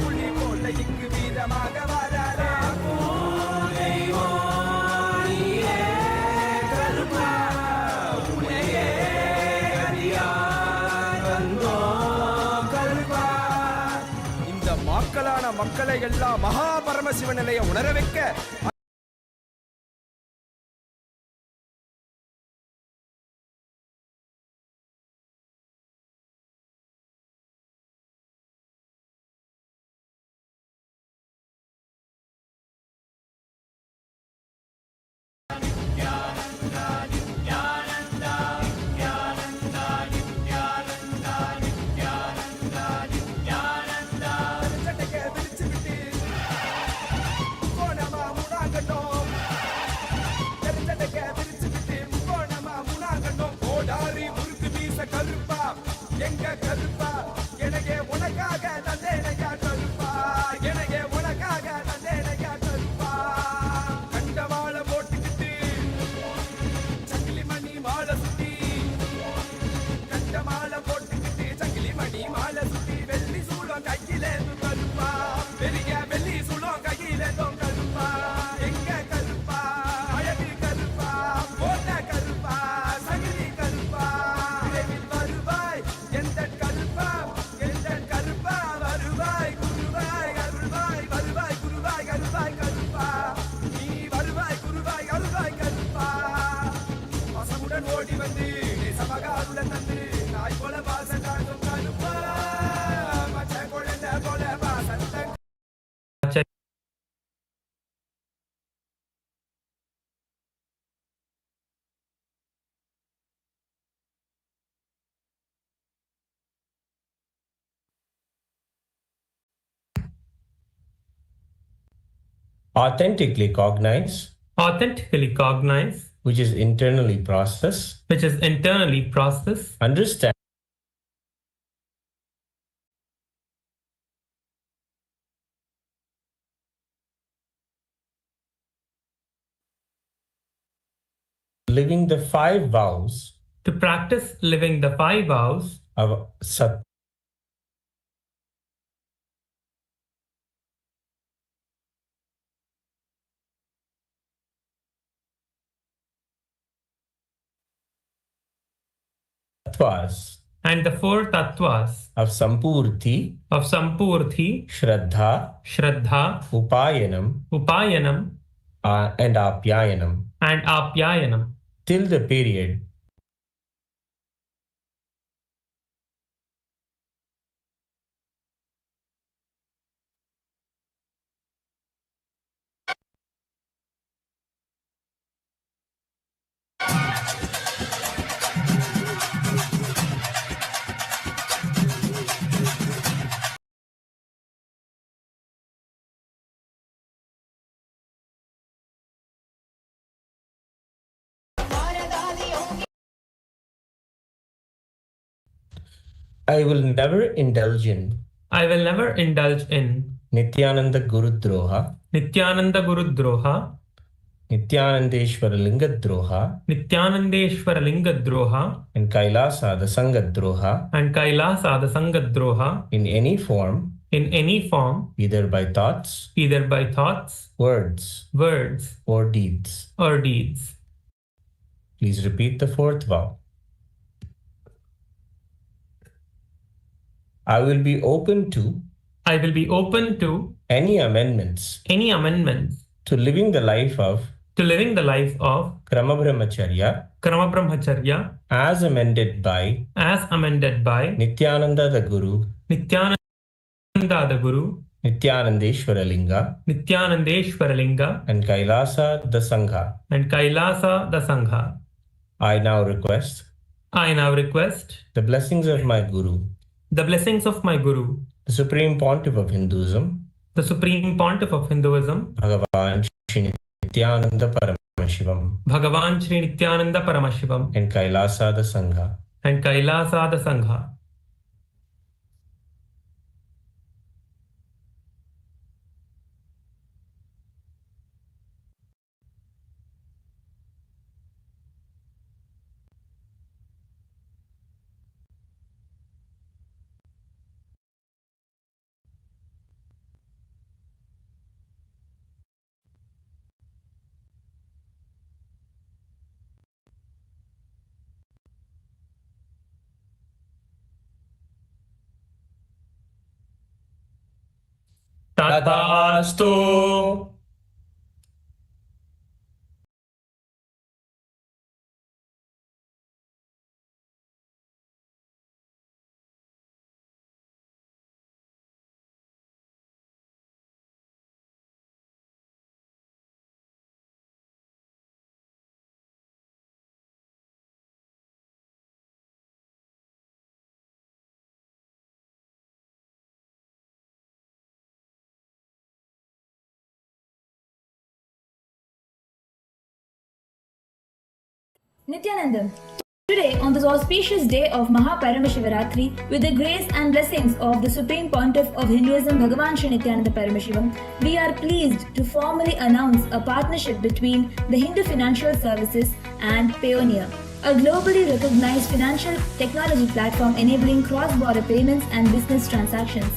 புள்ளி போல இங்கு வீரமாக வராரே இந்த மக்களான மக்களை எல்லாம் மகா பரமசிவ நிலையை உணர வைக்க authentically cognize, which is internally process, understand, living the 5 vows to practice living the 5 vows of Sat tattvas and the 4 tattvas of Sampurti, Shraddha, Upayanam, and Apyayanam till the period I will never indulge in I will never indulge in Nithyananda Gurudroha, Nithyananda Gurudroha, Nithyanandeshwara Lingodroha, Nithyanandeshwara Lingodroha, and Kailasa the Sangadroha and Kailasa the Sangadroha in any form, either by thoughts, words, or deeds. Please repeat the fourth vow. I will be open to any amendments to living the life of Krama Brahmacharya as amended by Nithyananda the Guru, Nithyanandeshwara Linga, and Kailasa the Sangha. I now request the blessings of my Guru, the Supreme Pontiff of Hinduism, Bhagavan Shri Nithyananda Paramashivam, and Kailasa the Sangha. Tathastu. Nithyananda, today on this auspicious day of MAHA PARAMASHIVARATRI, with the grace and blessings of the Supreme Pontiff of Hinduism, Bhagavan Shri Nithyananda Paramashivam, we are pleased to formally announce a partnership between the Hindu Financial Services and Payoneer, a globally recognized financial technology platform enabling cross-border payments and business transactions.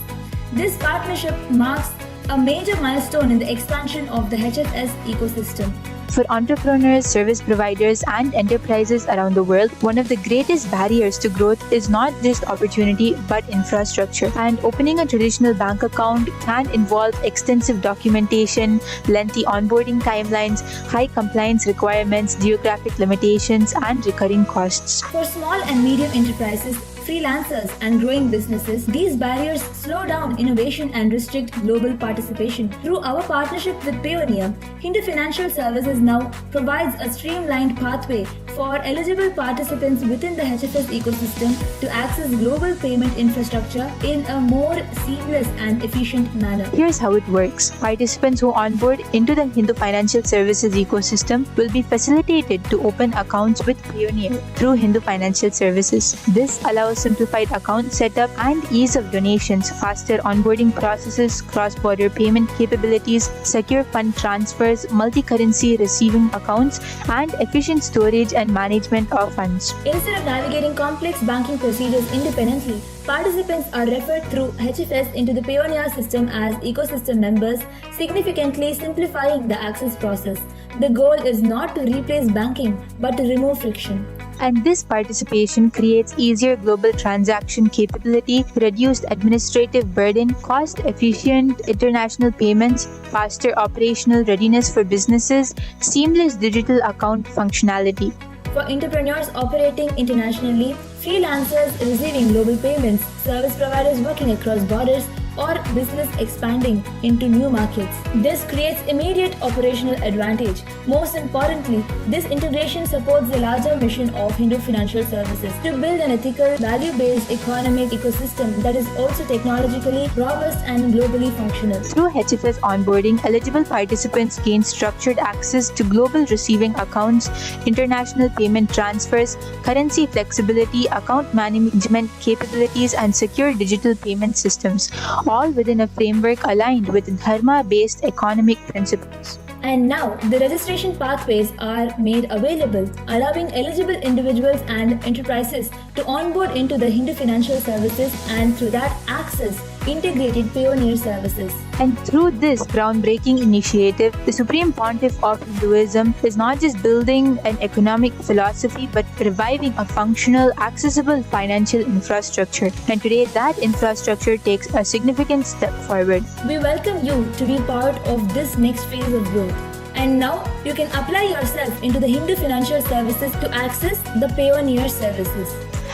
This partnership marks a major milestone in the expansion of the HFS ecosystem. For entrepreneurs, service providers, and enterprises around the world, one of the greatest barriers to growth is not just opportunity but infrastructure. And opening a traditional bank account can involve extensive documentation, lengthy onboarding timelines, high compliance requirements, geographic limitations, and recurring costs. For small and medium enterprises, freelancers, and growing businesses, these barriers slow down innovation and restrict global participation. Through our partnership with Payoneer, Hindu Financial Services now provides a streamlined pathway for eligible participants within the HFS ecosystem to access global payment infrastructure in a more seamless and efficient manner. Here's how it works. Participants who onboard into the Hindu Financial Services ecosystem will be facilitated to open accounts with Payoneer through Hindu Financial Services. This allows simplified account setup and ease of donations, faster onboarding processes, cross-border payment capabilities, secure fund transfers, multi-currency receiving accounts, and efficient storage and management of funds. Instead of navigating complex banking procedures independently, participants are referred through HFS into the Payoneer system as ecosystem members, significantly simplifying the access process. The goal is not to replace banking, but to remove friction. And this participation creates easier global transaction capability, reduced administrative burden, cost-efficient international payments, faster operational readiness for businesses, seamless digital account functionality. For entrepreneurs operating internationally, freelancers receiving global payments, service providers working across borders, or business expanding into new markets. This creates immediate operational advantage. Most importantly, this integration supports the larger mission of Hindu Financial Services to build an ethical, value-based economic ecosystem that is also technologically robust and globally functional. Through HFS onboarding, eligible participants gain structured access to global receiving accounts, international payment transfers, currency flexibility, account management capabilities, and secure digital payment systems, all within a framework aligned with Dharma-based economic principles. And now, the registration pathways are made available, allowing eligible individuals and enterprises to onboard into the Hindu Financial Services and through that access integrated pioneer services. And through this groundbreaking initiative, the Supreme Pontiff of Hinduism is not just building an economic philosophy but reviving a functional, accessible financial infrastructure. And today, that infrastructure takes a significant step forward. We welcome you to be part of this next phase of growth. And now, you can apply yourself into the Hindu Financial Services to access the pioneer services.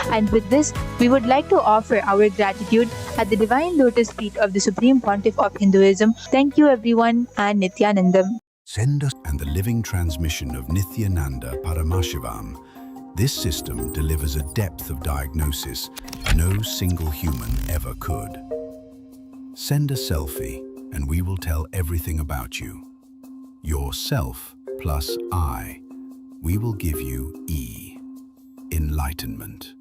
And with this, we would like to offer our gratitude at the Divine Lotus Feet of the Supreme Pontiff of Hinduism. Thank you everyone, and Nithyananda. Send us and the living transmission of Nithyananda Paramashivam. This system delivers a depth of diagnosis no single human ever could. Send a selfie and we will tell everything about you. Yourself plus I. We will give you E. Enlightenment.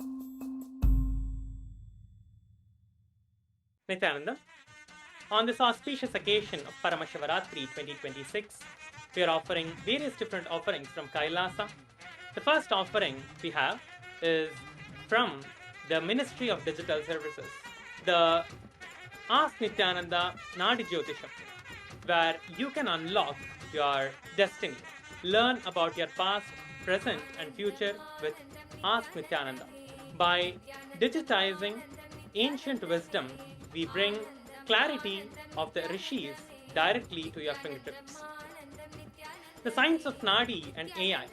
Nithyananda, on this auspicious occasion of Paramashivaratri 2026, we are offering various different offerings from KAILASA. The first offering we have is from the Ministry of Digital Services, the Ask Nithyananda Nadi Jyotisham, where you can unlock your destiny, learn about your past, present and future with Ask Nithyananda. By digitizing ancient wisdom, we bring clarity of the rishis directly to your fingertips. The science of Nadi and AI,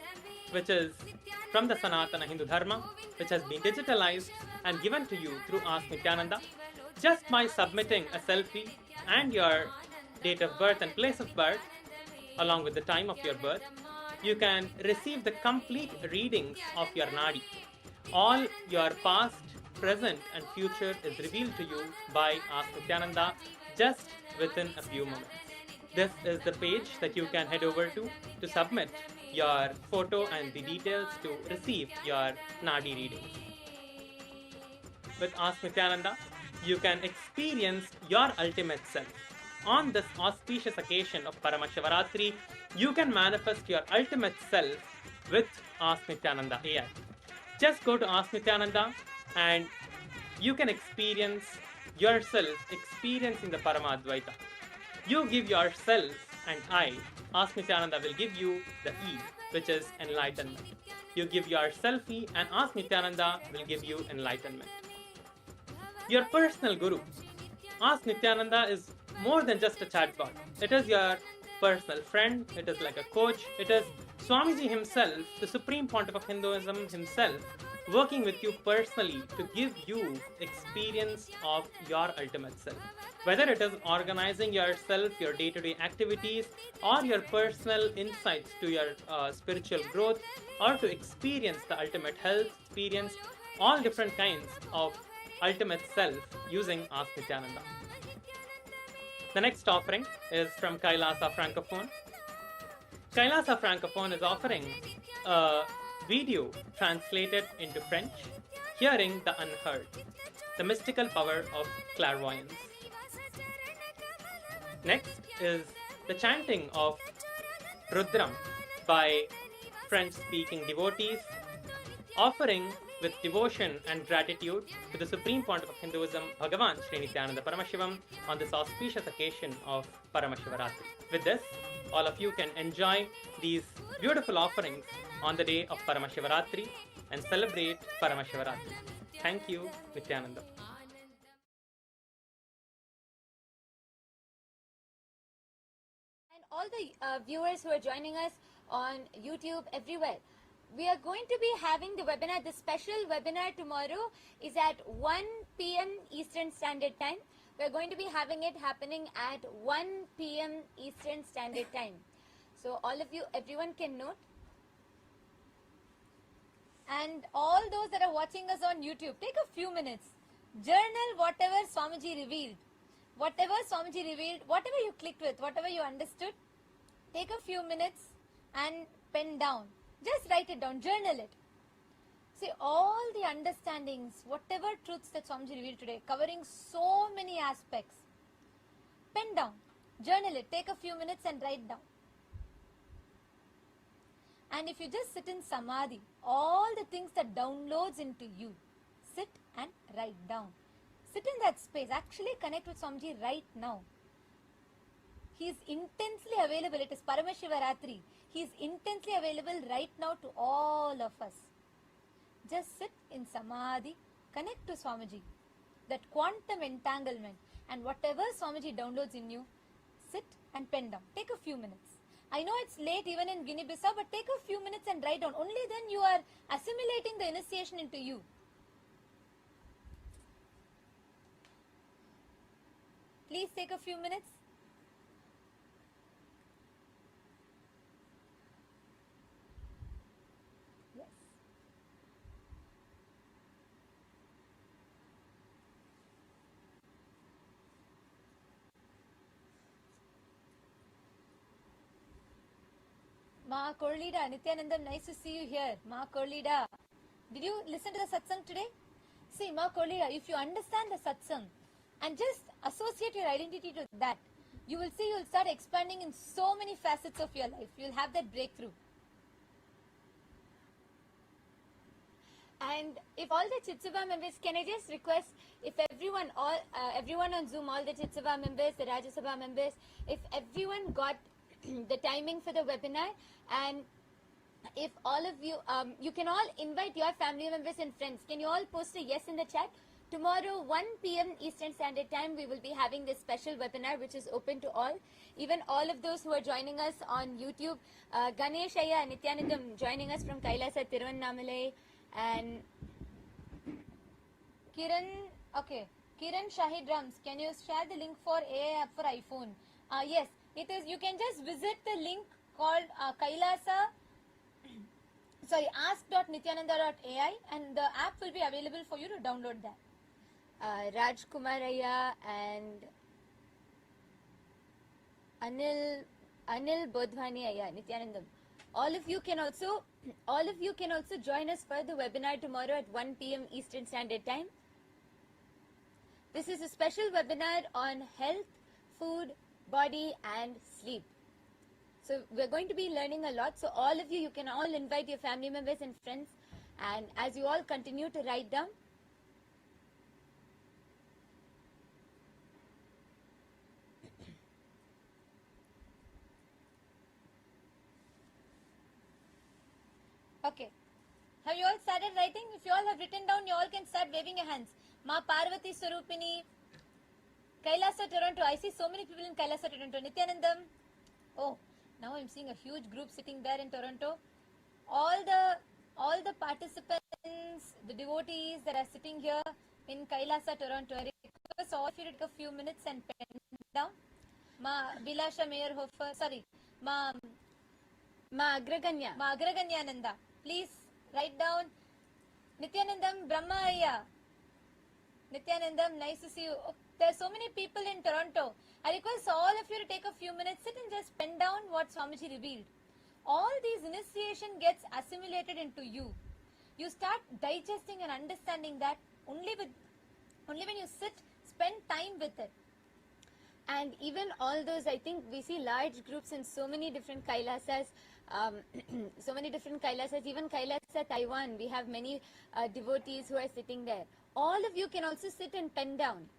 which is from the Sanatana Hindu Dharma, which has been digitalized and given to you through Ask Nithyananda, just by submitting a selfie and your date of birth and place of birth, along with the time of your birth, you can receive the complete readings of your Nadi. All your past, present and future is revealed to you by Ask Nithyananda just within a few moments. This is the page that you can head over to submit your photo and the details to receive your Nadi readings. With Ask Nithyananda, you can experience your ultimate self. On this auspicious occasion of Paramashivaratri, you can manifest your ultimate self with Ask Nithyananda AI. Just go to Ask Nithyananda and you can experience yourself experiencing the Paramadvaita. You give yourself and I, Ask Nithyananda will give you the E, which is enlightenment. You give your selfie and Ask Nithyananda will give you enlightenment. Your personal guru. Ask Nithyananda is more than just a chatbot. It is your personal friend, it is like a coach, it is Swamiji himself, the Supreme Pontiff of Hinduism himself, working with you personally to give you experience of your ultimate self. Whether it is organizing yourself, your day-to-day activities, or your personal insights to your spiritual growth, or to experience the ultimate health, experience all different kinds of ultimate self using Ask Nithyananda. The next offering is from KAILASA Francophone. KAILASA Francophone is offering a video translated into French, Hearing the Unheard, the mystical power of clairvoyance. Next is the chanting of Rudram by French-speaking devotees, offering with devotion and gratitude to the Supreme Pontiff of Hinduism, Bhagavan Sri Nithyananda Paramashivam, on this auspicious occasion of Paramashivaratri. With this, all of you can enjoy these beautiful offerings on the day of Paramashivaratri and celebrate Paramashivaratri. Thank you, Nithyananda. And all the viewers who are joining us on YouTube, everywhere, we are going to be having the webinar. The special webinar tomorrow is at 1 p.m. Eastern Standard Time. We're going to be having it happening at 1 p.m. Eastern Standard Time. So all of you, everyone can note. And all those that are watching us on YouTube, take a few minutes. Journal whatever Swamiji revealed. Whatever Swamiji revealed, whatever you clicked with, whatever you understood, take a few minutes and pen down. Just write it down, journal it. See, all the understandings, whatever truths that Swamiji revealed today, covering so many aspects, pen down, journal it, take a few minutes and write down. And if you just sit in Samadhi, all the things that downloads into you, sit and write down. Sit in that space, actually connect with Swamiji right now. He is intensely available. It is Paramashivaratri. He is intensely available right now to all of us. Just sit in Samadhi, connect to Swamiji. That quantum entanglement. And whatever Swamiji downloads in you, sit and pen down. Take a few minutes. I know it's late even in Guinea-Bissau, but take a few minutes and write down. Only then you are assimilating the initiation into you. Please take a few minutes. Yes. Ma Korlida, Nithyananda, nice to see you here. Ma Korlida, did you listen to the satsang today? See, Ma Korlida, if you understand the satsang and just associate your identity to that, you will see you will start expanding in so many facets of your life. You will have that breakthrough. And if all the Chitsubha members, can I just request, if everyone, everyone on Zoom, all the Chitsubha members, the Rajya Sabha members, if everyone got the timing for the webinar, and if all of you, you can all invite your family members and friends. Can you all post a yes in the chat? Tomorrow, 1 p.m. Eastern Standard Time, we will be having this special webinar, which is open to all. Even all of those who are joining us on YouTube, Ganesh Ayya, Nithyanandam joining us from Kailasa, Tiruvannamalai, and Kiran, okay, Kiran Shahi Drums, can you share the link for AA app for iPhone? Yes, it is. You can just visit the link called Kailasa, sorry, ask.nithyananda.ai, and the app will be available for you to download that. Raj Kumaraya and Anil Bodhwani Ayya, Nithyanandam. All of you can also join us for the webinar tomorrow at 1 p.m. Eastern Standard Time. This is a special webinar on health, food, body and sleep. So we're going to be learning a lot. So all of you, you can all invite your family members and friends. And as you all continue to write down, okay. Have you all started writing? If you all have written down, you all can start waving your hands. Ma Parvati Swarupini, Kailasa, Toronto. I see so many people in Kailasa, Toronto. Nithyanandam. Oh, now I'm seeing a huge group sitting there in Toronto. All the participants, the devotees that are sitting here in Kailasa, Toronto. I request all of you to take a few minutes and pen down. Ma Bilasha Meyerhofer, sorry, Ma Agraganyananda. Please write down. Nithyanandam Brahma Ayya. Nithyanandam, nice to see you. Oh, there are so many people in Toronto. I request all of you to take a few minutes, sit and just pen down what Swamiji revealed. All these initiation gets assimilated into you. You start digesting and understanding that only when you sit, spend time with it. And even all those, I think we see large groups in so many different Kailasas, even Kailasa, Taiwan, we have many devotees who are sitting there. All of you can also sit and pen down.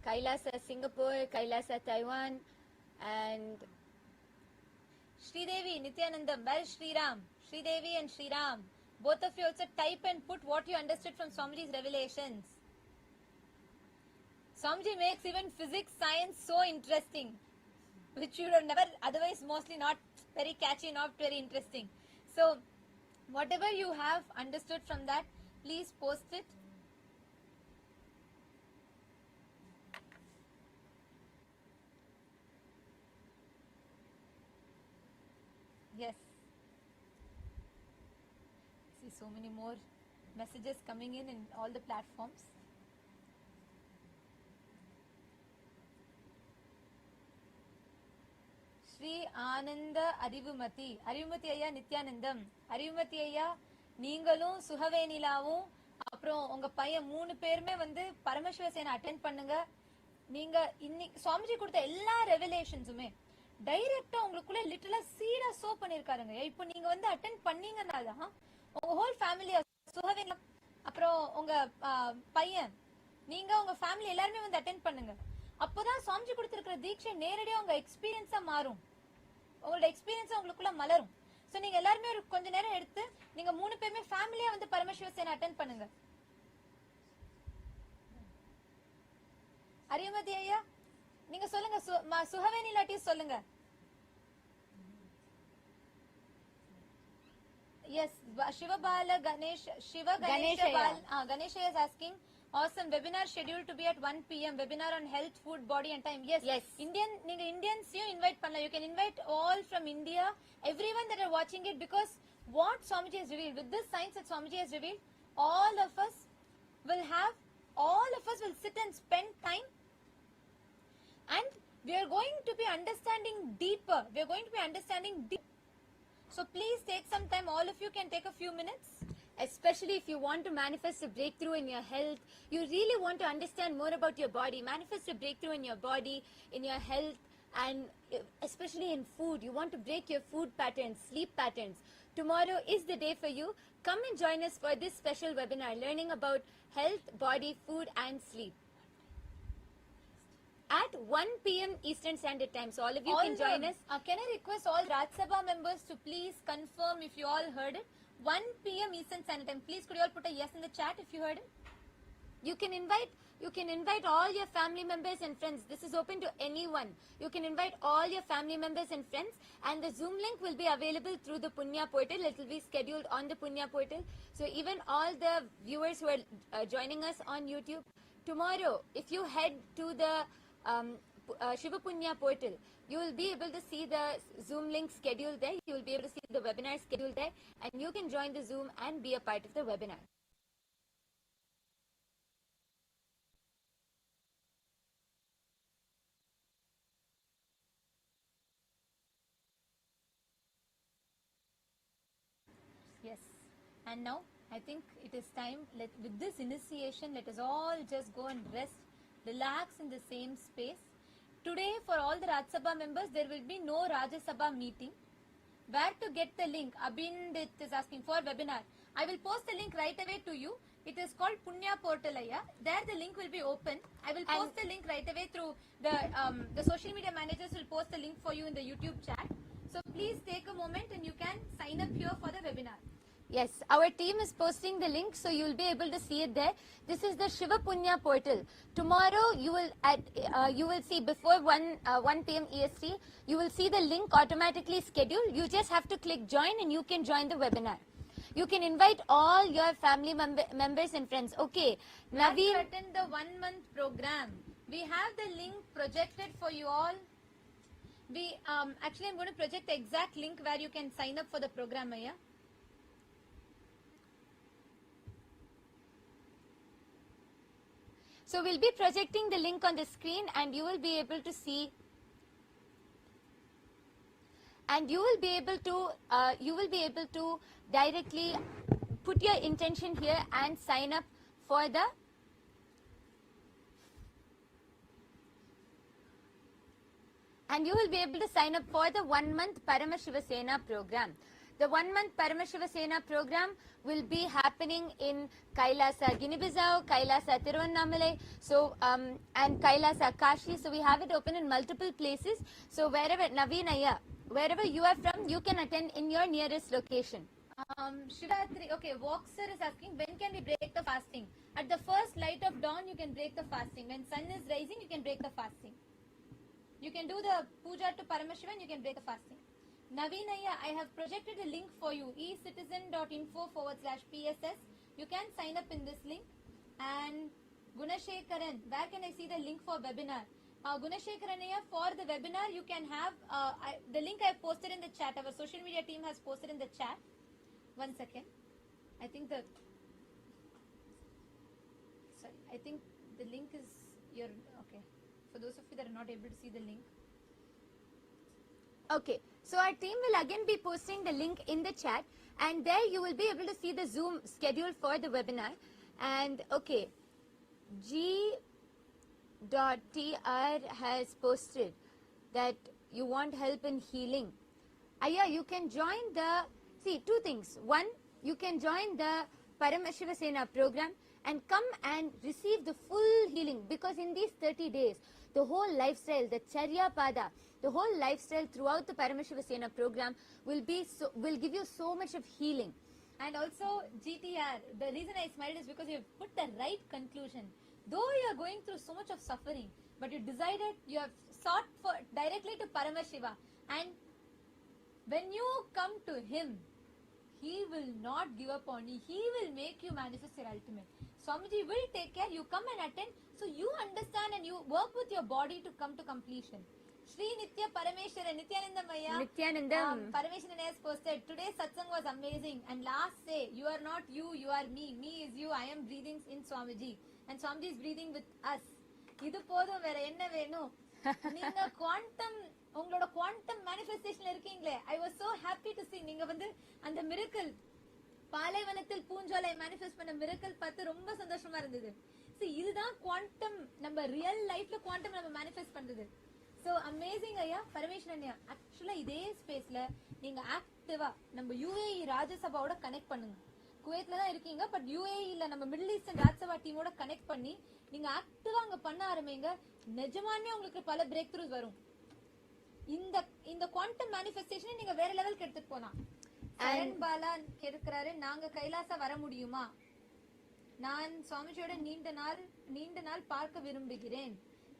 Kailasa, Singapore, Kailasa, Taiwan, and Sridevi, Nithyanandam, where is Sriram? Sridevi and Sriram. Both of you also type and put what you understood from Swamiji's revelations. Swamiji makes even physics, science so interesting, which you would have never, otherwise mostly not very catchy, not very interesting. So, whatever you have understood from that, please post it. Yes. See so many more messages coming in all the platforms. Shri Ananda Arivumati. Arivumati ஐயா Nithyanandam. Arivumati ஐயா நீங்களும் சுகவேனிலாவும் அப்புறம் உங்க பையன் 3 பேருமே வந்து பரமசிவ சேனை attend பண்ணுங்க. நீங்க இன்னைக்கு சுவாமிஜி கொடுத்த எல்லா ரெவலேஷன்ஸுமே டைரக்டா உங்களுக்குள்ள லிட்டரலா சீடா சோ பண்ணிருக்காருங்க. இப்போ நீங்க வந்து அட்டெண்ட் பண்ணீங்கன்னாதான் உங்க ஹோல் ஃபேமிலியா சுகவேனிலா அப்புறம் உங்க பையன் நீங்க உங்க ஃபேமிலி எல்லாருமே வந்து அட்டெண்ட் பண்ணுங்க. அப்போதான் சுவாமிஜி கொடுத்திருக்கிற தீட்சை நேரடியா உங்க எக்ஸ்பீரியன்ஸா மாறும். உங்களோட எக்ஸ்பீரியன்ஸ் உங்களுக்குள்ள மலரும். சோ நீங்க எல்லாருமே ஒரு கொஞ்ச நேரம் எடுத்து நீங்க 3 பேருமே ஃபேமிலியா வந்து பரமசிவ சேனை அட்டெண்ட் பண்ணுங்க. அரியமதி ஐயா நீங்க சொல்லுங்க, சுகவேணி லாட்டி சொல்லுங்க. Yes, Shivabala Ganesh, Shiva Ganesha Ganesha is asking, awesome webinar scheduled to be at 1 p.m. webinar on health, food, body and time. Yes. Indians you invite panna. You can invite all from India, everyone that are watching it, because what Swamiji has revealed, with this science that Swamiji has revealed, all of us will sit and spend time, and we are going to be understanding deeper. So please take some time. All of you can take a few minutes. Especially if you want to manifest a breakthrough in your health, you really want to understand more about your body, manifest a breakthrough in your body, in your health, and especially in food. You want to break your food patterns, sleep patterns. Tomorrow is the day for you. Come and join us for this special webinar, learning about health, body, food and sleep. At 1 p.m. Eastern Standard Time. So all of you can join us. Can I request all Rajya Sabha members to please confirm if you all heard it? 1 p.m. Eastern Standard Time. Please could you all put a yes in the chat if you heard it? You can invite all your family members and friends. This is open to anyone. You can invite all your family members and friends, and the Zoom link will be available through the Punya portal. It will be scheduled on the Punya portal. So even all the viewers who are joining us on YouTube, tomorrow if you head to the Shiva Punya portal, you will be able to see the Zoom link scheduled there. You will be able to see the webinar scheduled there, and you can join the Zoom and be a part of the webinar. Yes, and now I think it is time. With this initiation, let us all just go and rest, relax in the same space. Today, for all the Rajya Sabha members, there will be no Rajya Sabha meeting. Where to get the link? Abhindit is asking for webinar. I will post the link right away to you. It is called Punya Portal. There the link will be open. I will post the link right away through the social media managers will post the link for you in the YouTube chat. So please take a moment and you can sign up here for the webinar. Yes, our team is posting the link, so you will be able to see it there. This is the Shiva Punya portal. Tomorrow you will see before 1 p.m. EST, you will see the link automatically scheduled. You just have to click join and you can join the webinar. You can invite all your family members and friends. Okay, Naveen, attend the 1 month program. We have the link projected for you all. Actually I'm going to project the exact link where you can sign up for the program. So we'll be projecting the link on the screen, and you will be able to see, and you will be able to directly put your intention here and sign up for the one month Paramashiva Sena program. The 1 month Paramashiva Sena program will be happening in Kailasa, Guinea-Bissau, Kailasa, Tiruvannamalai, and Kailasa, Kashi. So we have it open in multiple places. So wherever you are from, you can attend in your nearest location. Shivaratri, okay, Voxer is asking, when can we break the fasting? At the first light of dawn, you can break the fasting. When sun is rising, you can break the fasting. You can do the puja to Paramashiva and you can break the fasting. Navinaya, I have projected a link for you, ecitizen.info/PSS. You can sign up in this link. And Gunashekaran, where can I see the link for webinar? Gunashekaranaya, for the webinar, you can have the link I have posted in the chat. Our social media team has posted in the chat. 1 second. I think the link is your, okay. For those of you that are not able to see the link. Okay, so our team will again be posting the link in the chat, and there you will be able to see the Zoom schedule for the webinar. And okay, G.TR has posted that you want help in healing. Yeah, you can join two things. One, you can join the Paramashiva Sena program and come and receive the full healing, because in these 30 days, the whole lifestyle, the Charya Pada, the whole lifestyle throughout the Paramashiva Sena program will give you so much of healing. And also GTR, the reason I smiled is because you have put the right conclusion. Though you are going through so much of suffering, but you decided, you have sought for directly to Paramashiva, and when you come to him, he will not give up on you. He will make you manifest your ultimate. Swamiji will take care. You come and attend, so you understand and you work with your body to come to completion. Shri Nitya Parameshwara, Nithyananda Maya. Nithyanandam. Parameshwaran has posted, today's satsang was amazing. And last say, you are not you, you are me. Me is you, I am breathing in Swamiji. And Swamiji is breathing with us. Idu podum vera enna venu. Neenga quantum, ungaloda quantum manifestation irukkingle. I was so happy to see neenga vandu and the miracle. பாலைவனத்தில் பூஞ்சோலை manifest பண்ண miracle பார்த்து ரொம்ப சந்தோஷமா இருந்தது. See, இதுதான் quantum, நம்ம real லைஃப்ல quantum நம்ம மேனிஃபெஸ்ட் பண்றது. So amazing ஐயா, பரமேஸ்வரன் ஐயா. ஆக்சுவலா இதே ஸ்பேஸ்ல நீங்க ஆக்டிவா நம்ம UAE ராஜ்யசபாவோட கனெக்ட் பண்ணுங்க. குவைத்ல தான் இருக்கீங்க, பட் UAE-ல நம்ம மிடில் ஈஸ்டர்ன் ராஜ்யசபா டீமோட கனெக்ட் பண்ணி நீங்க ஆக்டிவா அங்க பண்ண ஆரம்பிங்க. நிஜமாவே உங்களுக்கு பல பிரேக் த்ரூஸ் வரும். இந்த குவாண்டம் மேனிஃபெஸ்டேஷனை நீங்க வேற லெவலுக்கு எடுத்துட்டு போலாம். சரண் பாலா கேட்கிறாரு, நாங்க கைலாசா வர முடியுமா? நான் சுவாமிஜியோட நீண்ட நாள் பார்க்க விரும்புகிறேன்.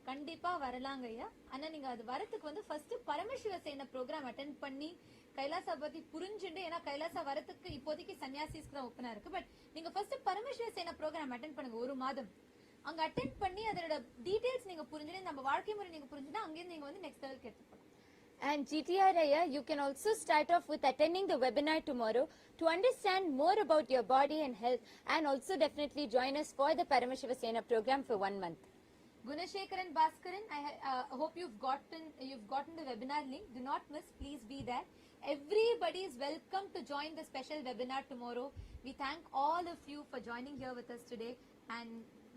கண்டிப்பா வரலாங்க ஐயா. ஆனா நீங்க அது வரத்துக்கு வந்து ஃபர்ஸ்ட் பரமசிவ சேன ப்ரோக்ராம் அட்டென்ட் பண்ணி கைலாசா பத்தி புரிஞ்சுட்டு, ஏன்னா கைலாசா வரத்துக்கு இப்போதைக்கு சன்னியாசிஸ்க்கு தான் ஓப்பனா இருக்கு. பட் நீங்க ஃபர்ஸ்ட் பரமசிவ சேன ப்ரோக்ராம் அட்டென்ட் பண்ணுங்க. 1 மாதம் அங்க அட்டென்ட் பண்ணி அதோட டீடைல்ஸ் நீங்க புரிஞ்சுட்டு, நம்ம வாழ்க்கை முறை நீங்க புரிஞ்சுனா அங்கேருந்து நீங்க வந்து நெக்ஸ்ட் லெவலுக்கு எடுத்து போகலாம். And GTR Aya, you can also start off with attending the webinar tomorrow to understand more about your body and health, and also definitely join us for the Paramashiva Sena program for 1 month. Gunashekaran Bhaskaran, I hope you've gotten the webinar link. Do not miss, please be there. Everybody is welcome to join the special webinar tomorrow. We thank all of you for joining here with us today, and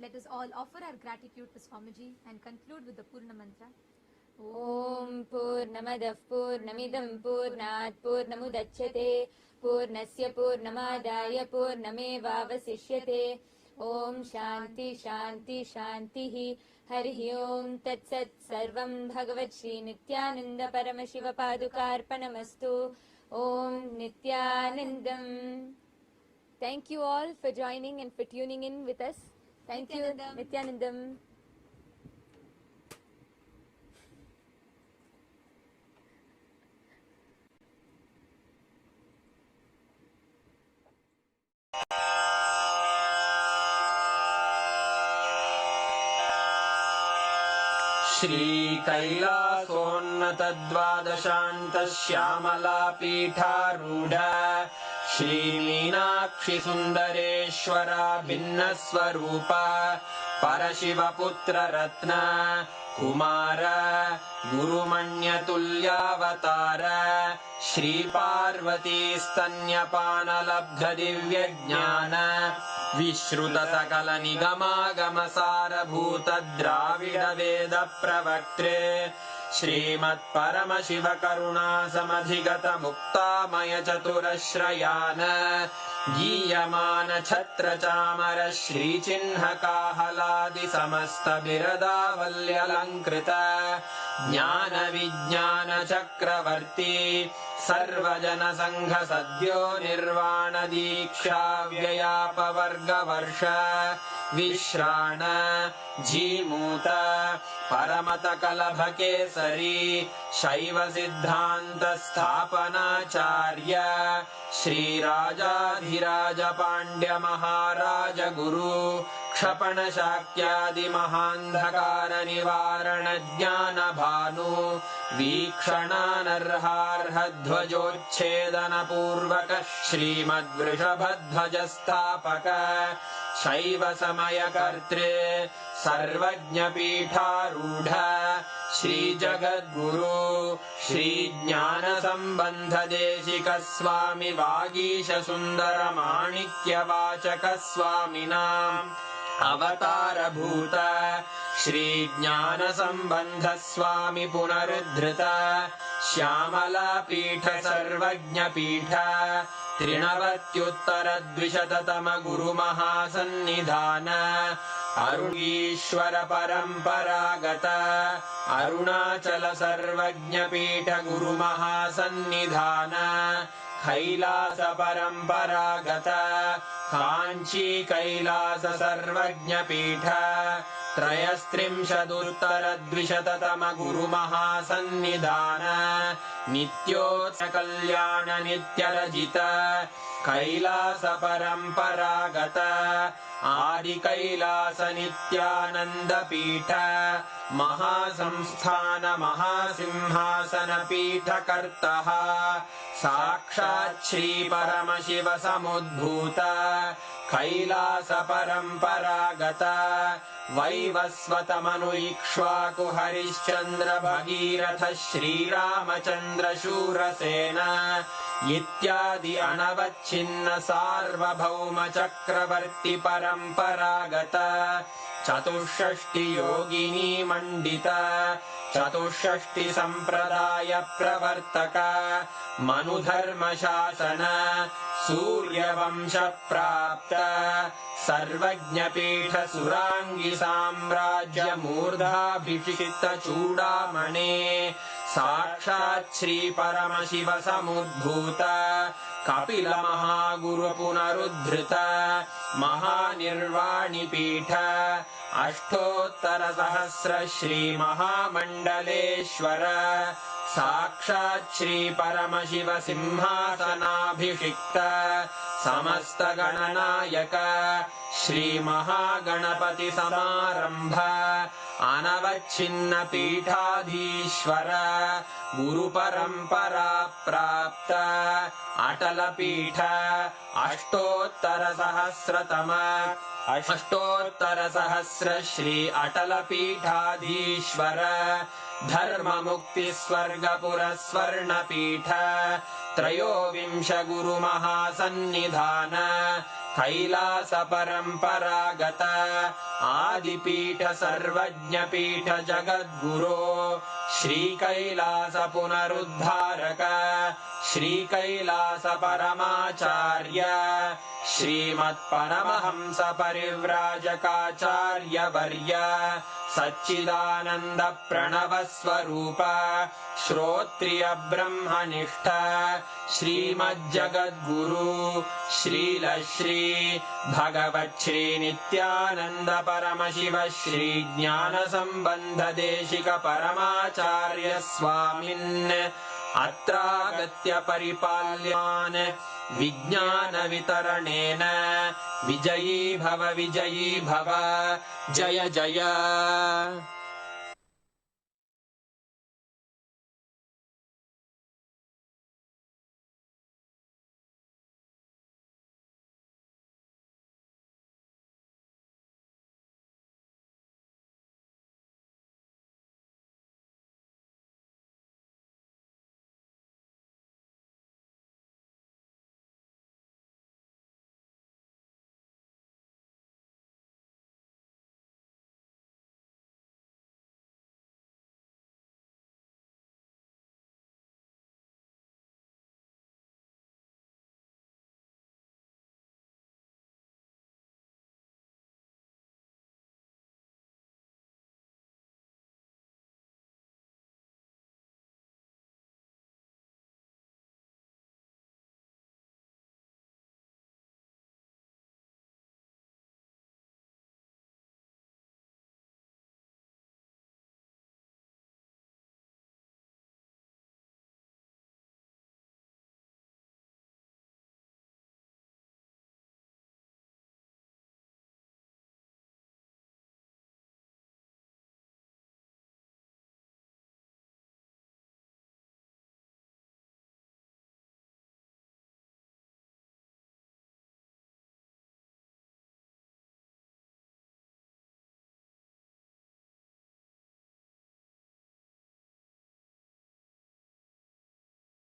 let us all offer our gratitude to Swamiji and conclude with the Purna Mantra. Om Purnamadah Purnamidam Purnat Purnamudachyate Purnasya Purnamadaya Purnamevavasishyate. Om Shanti Shanti Shantihi. Harihi Om Tat Sat Sarvam Bhagavat Shri Nithyananda Paramashiva Padukarpanamastu. Om Nithyanandam. Thank you all for joining and for tuning in with us. Thank you, Nithyanandam. Shri कैलासोन्नतद्वादशान्तश्यामला पीठारूढ Shri Meenakshi सुन्दरेश्वरा भिन्नस्वरूप परशिवपुत्र रत्न कुमार गुरुमण्यतुल्यावतार श्री पार्वती स्तन्यपानलब्ध दिव्यज्ञान विश्रुत सकल निगमागम सारभूत द्राविड वेद प्रवक्त्रे श्रीमत् परमशिव करुणा समधिगत मुक्तामय चतुरश्रयान गीयमान छत्र चामर श्री चिन्ह काहलादि समस्त बिरदावल्यलंकृत ज्ञान विज्ञान चक्रवर्ती सर्वजनसङ्घ सद्यो निर्वाण दीक्षा व्ययापवर्गवर्ष विश्राण जीमूत परमतकलभकेसरी शैव सिद्धान्त स्थापनाचार्य श्रीराजाधिराज पाण्ड्य महाराज गुरु क्षपण शाक्यादि महान्धकार निवारण ज्ञान भानु वीक्षणानर्हार्ह ध्वजोच्छेदन पूर्वक श्रीमद्वृषभध्वज स्थापक शैव समय कर्तृ सर्वज्ञ पीठारूढ़ श्री जगद्गुरु श्री ज्ञान संबंध देशिक स्वामी वागीश सुंदर माणिक्य वाचक स्वामिनाम् अवतार भूत श्री ज्ञान संबंध स्वामी पुनरुद्धृत श्यामला पीठ सर्वज्ञ पीठ त्रिनवत्युत्तर द्विशततम गुरु महासन्निधान अरुणीश्वर परंपरागत अरुणाचल सर्वज्ञ पीठ गुरु महासन्निधान कैलास परंपरागत कांची कैलास सर्वज्ञ पीठ त्रयस्त्रिंशदुत्तर द्विशततम गुरु महासन्निधान नित्योत्सव कल्याण नित्यरजित कैलास परंपरागत आदि कैलास नित्यानंद पीठ महासंस्थान महासिंहासन पीठ कर्तः साक्षात् श्री परमशिव समुद्भूत कैलास परंपरागत वैवस्वत मनु इक्ष्वाकु हरिश्चंद्र भगीरथ श्रीरामचंद्र शूरसेन इत्यादि अनवच्छिन्न सार्वभौम चक्रवर्ती परंपरागत चतुष्षष्टि योगिनी मंडित चतुष्षष्टि संप्रदाय प्रवर्तक मनुधर्म शासन सूर्यवंश प्राप्त सर्वज्ञ पीठ सुरांगी साम्राज्य मूर्धाभिषिक्त चूड़ामणे साक्षात् श्री परमशिव समुद्भूत कपिल महागुरु पुनरुद्धृत महानिर्वाणि पीठ अष्टोत्तर सहस्र श्री महामंडलेश्वर साक्षात् श्री परमशिव सिंहासनाभिषिक्त समस्त गणनायक श्री महागणपति समारंभ अनवच्छिन्न पीठाधीश्वर गुरु परंपरा प्राप्त अटल पीठ अष्टोत्तर सहस्र श्री अटल पीठाधीश्वर धर्म मुक्ति स्वर्गपुर स्वर्ण पीठ त्रयोविंश गुरु महासन्निधान कैलास परंपरागत आदिपीठ सर्वज्ञ पीठ जगद्गुरो श्री कैलास पुनरुद्धारक श्री कैलास परमाचार्य श्रीमत्परमहंस परिव्राजकाचार्य वर्य सच्चिदानंद प्रणव स्वरूप श्रोत्रिय ब्रह्मनिष्ठ श्रीमज्जगद्गुरु श्रील श्री भगवत् श्री नित्यानंद परमशिव श्री ज्ञान संबंध देशिक परमाचार्य स्वामिन् अत्रागत्य परिपाल्यान् विज्ञान वितरणेन विजयी भव जय जय।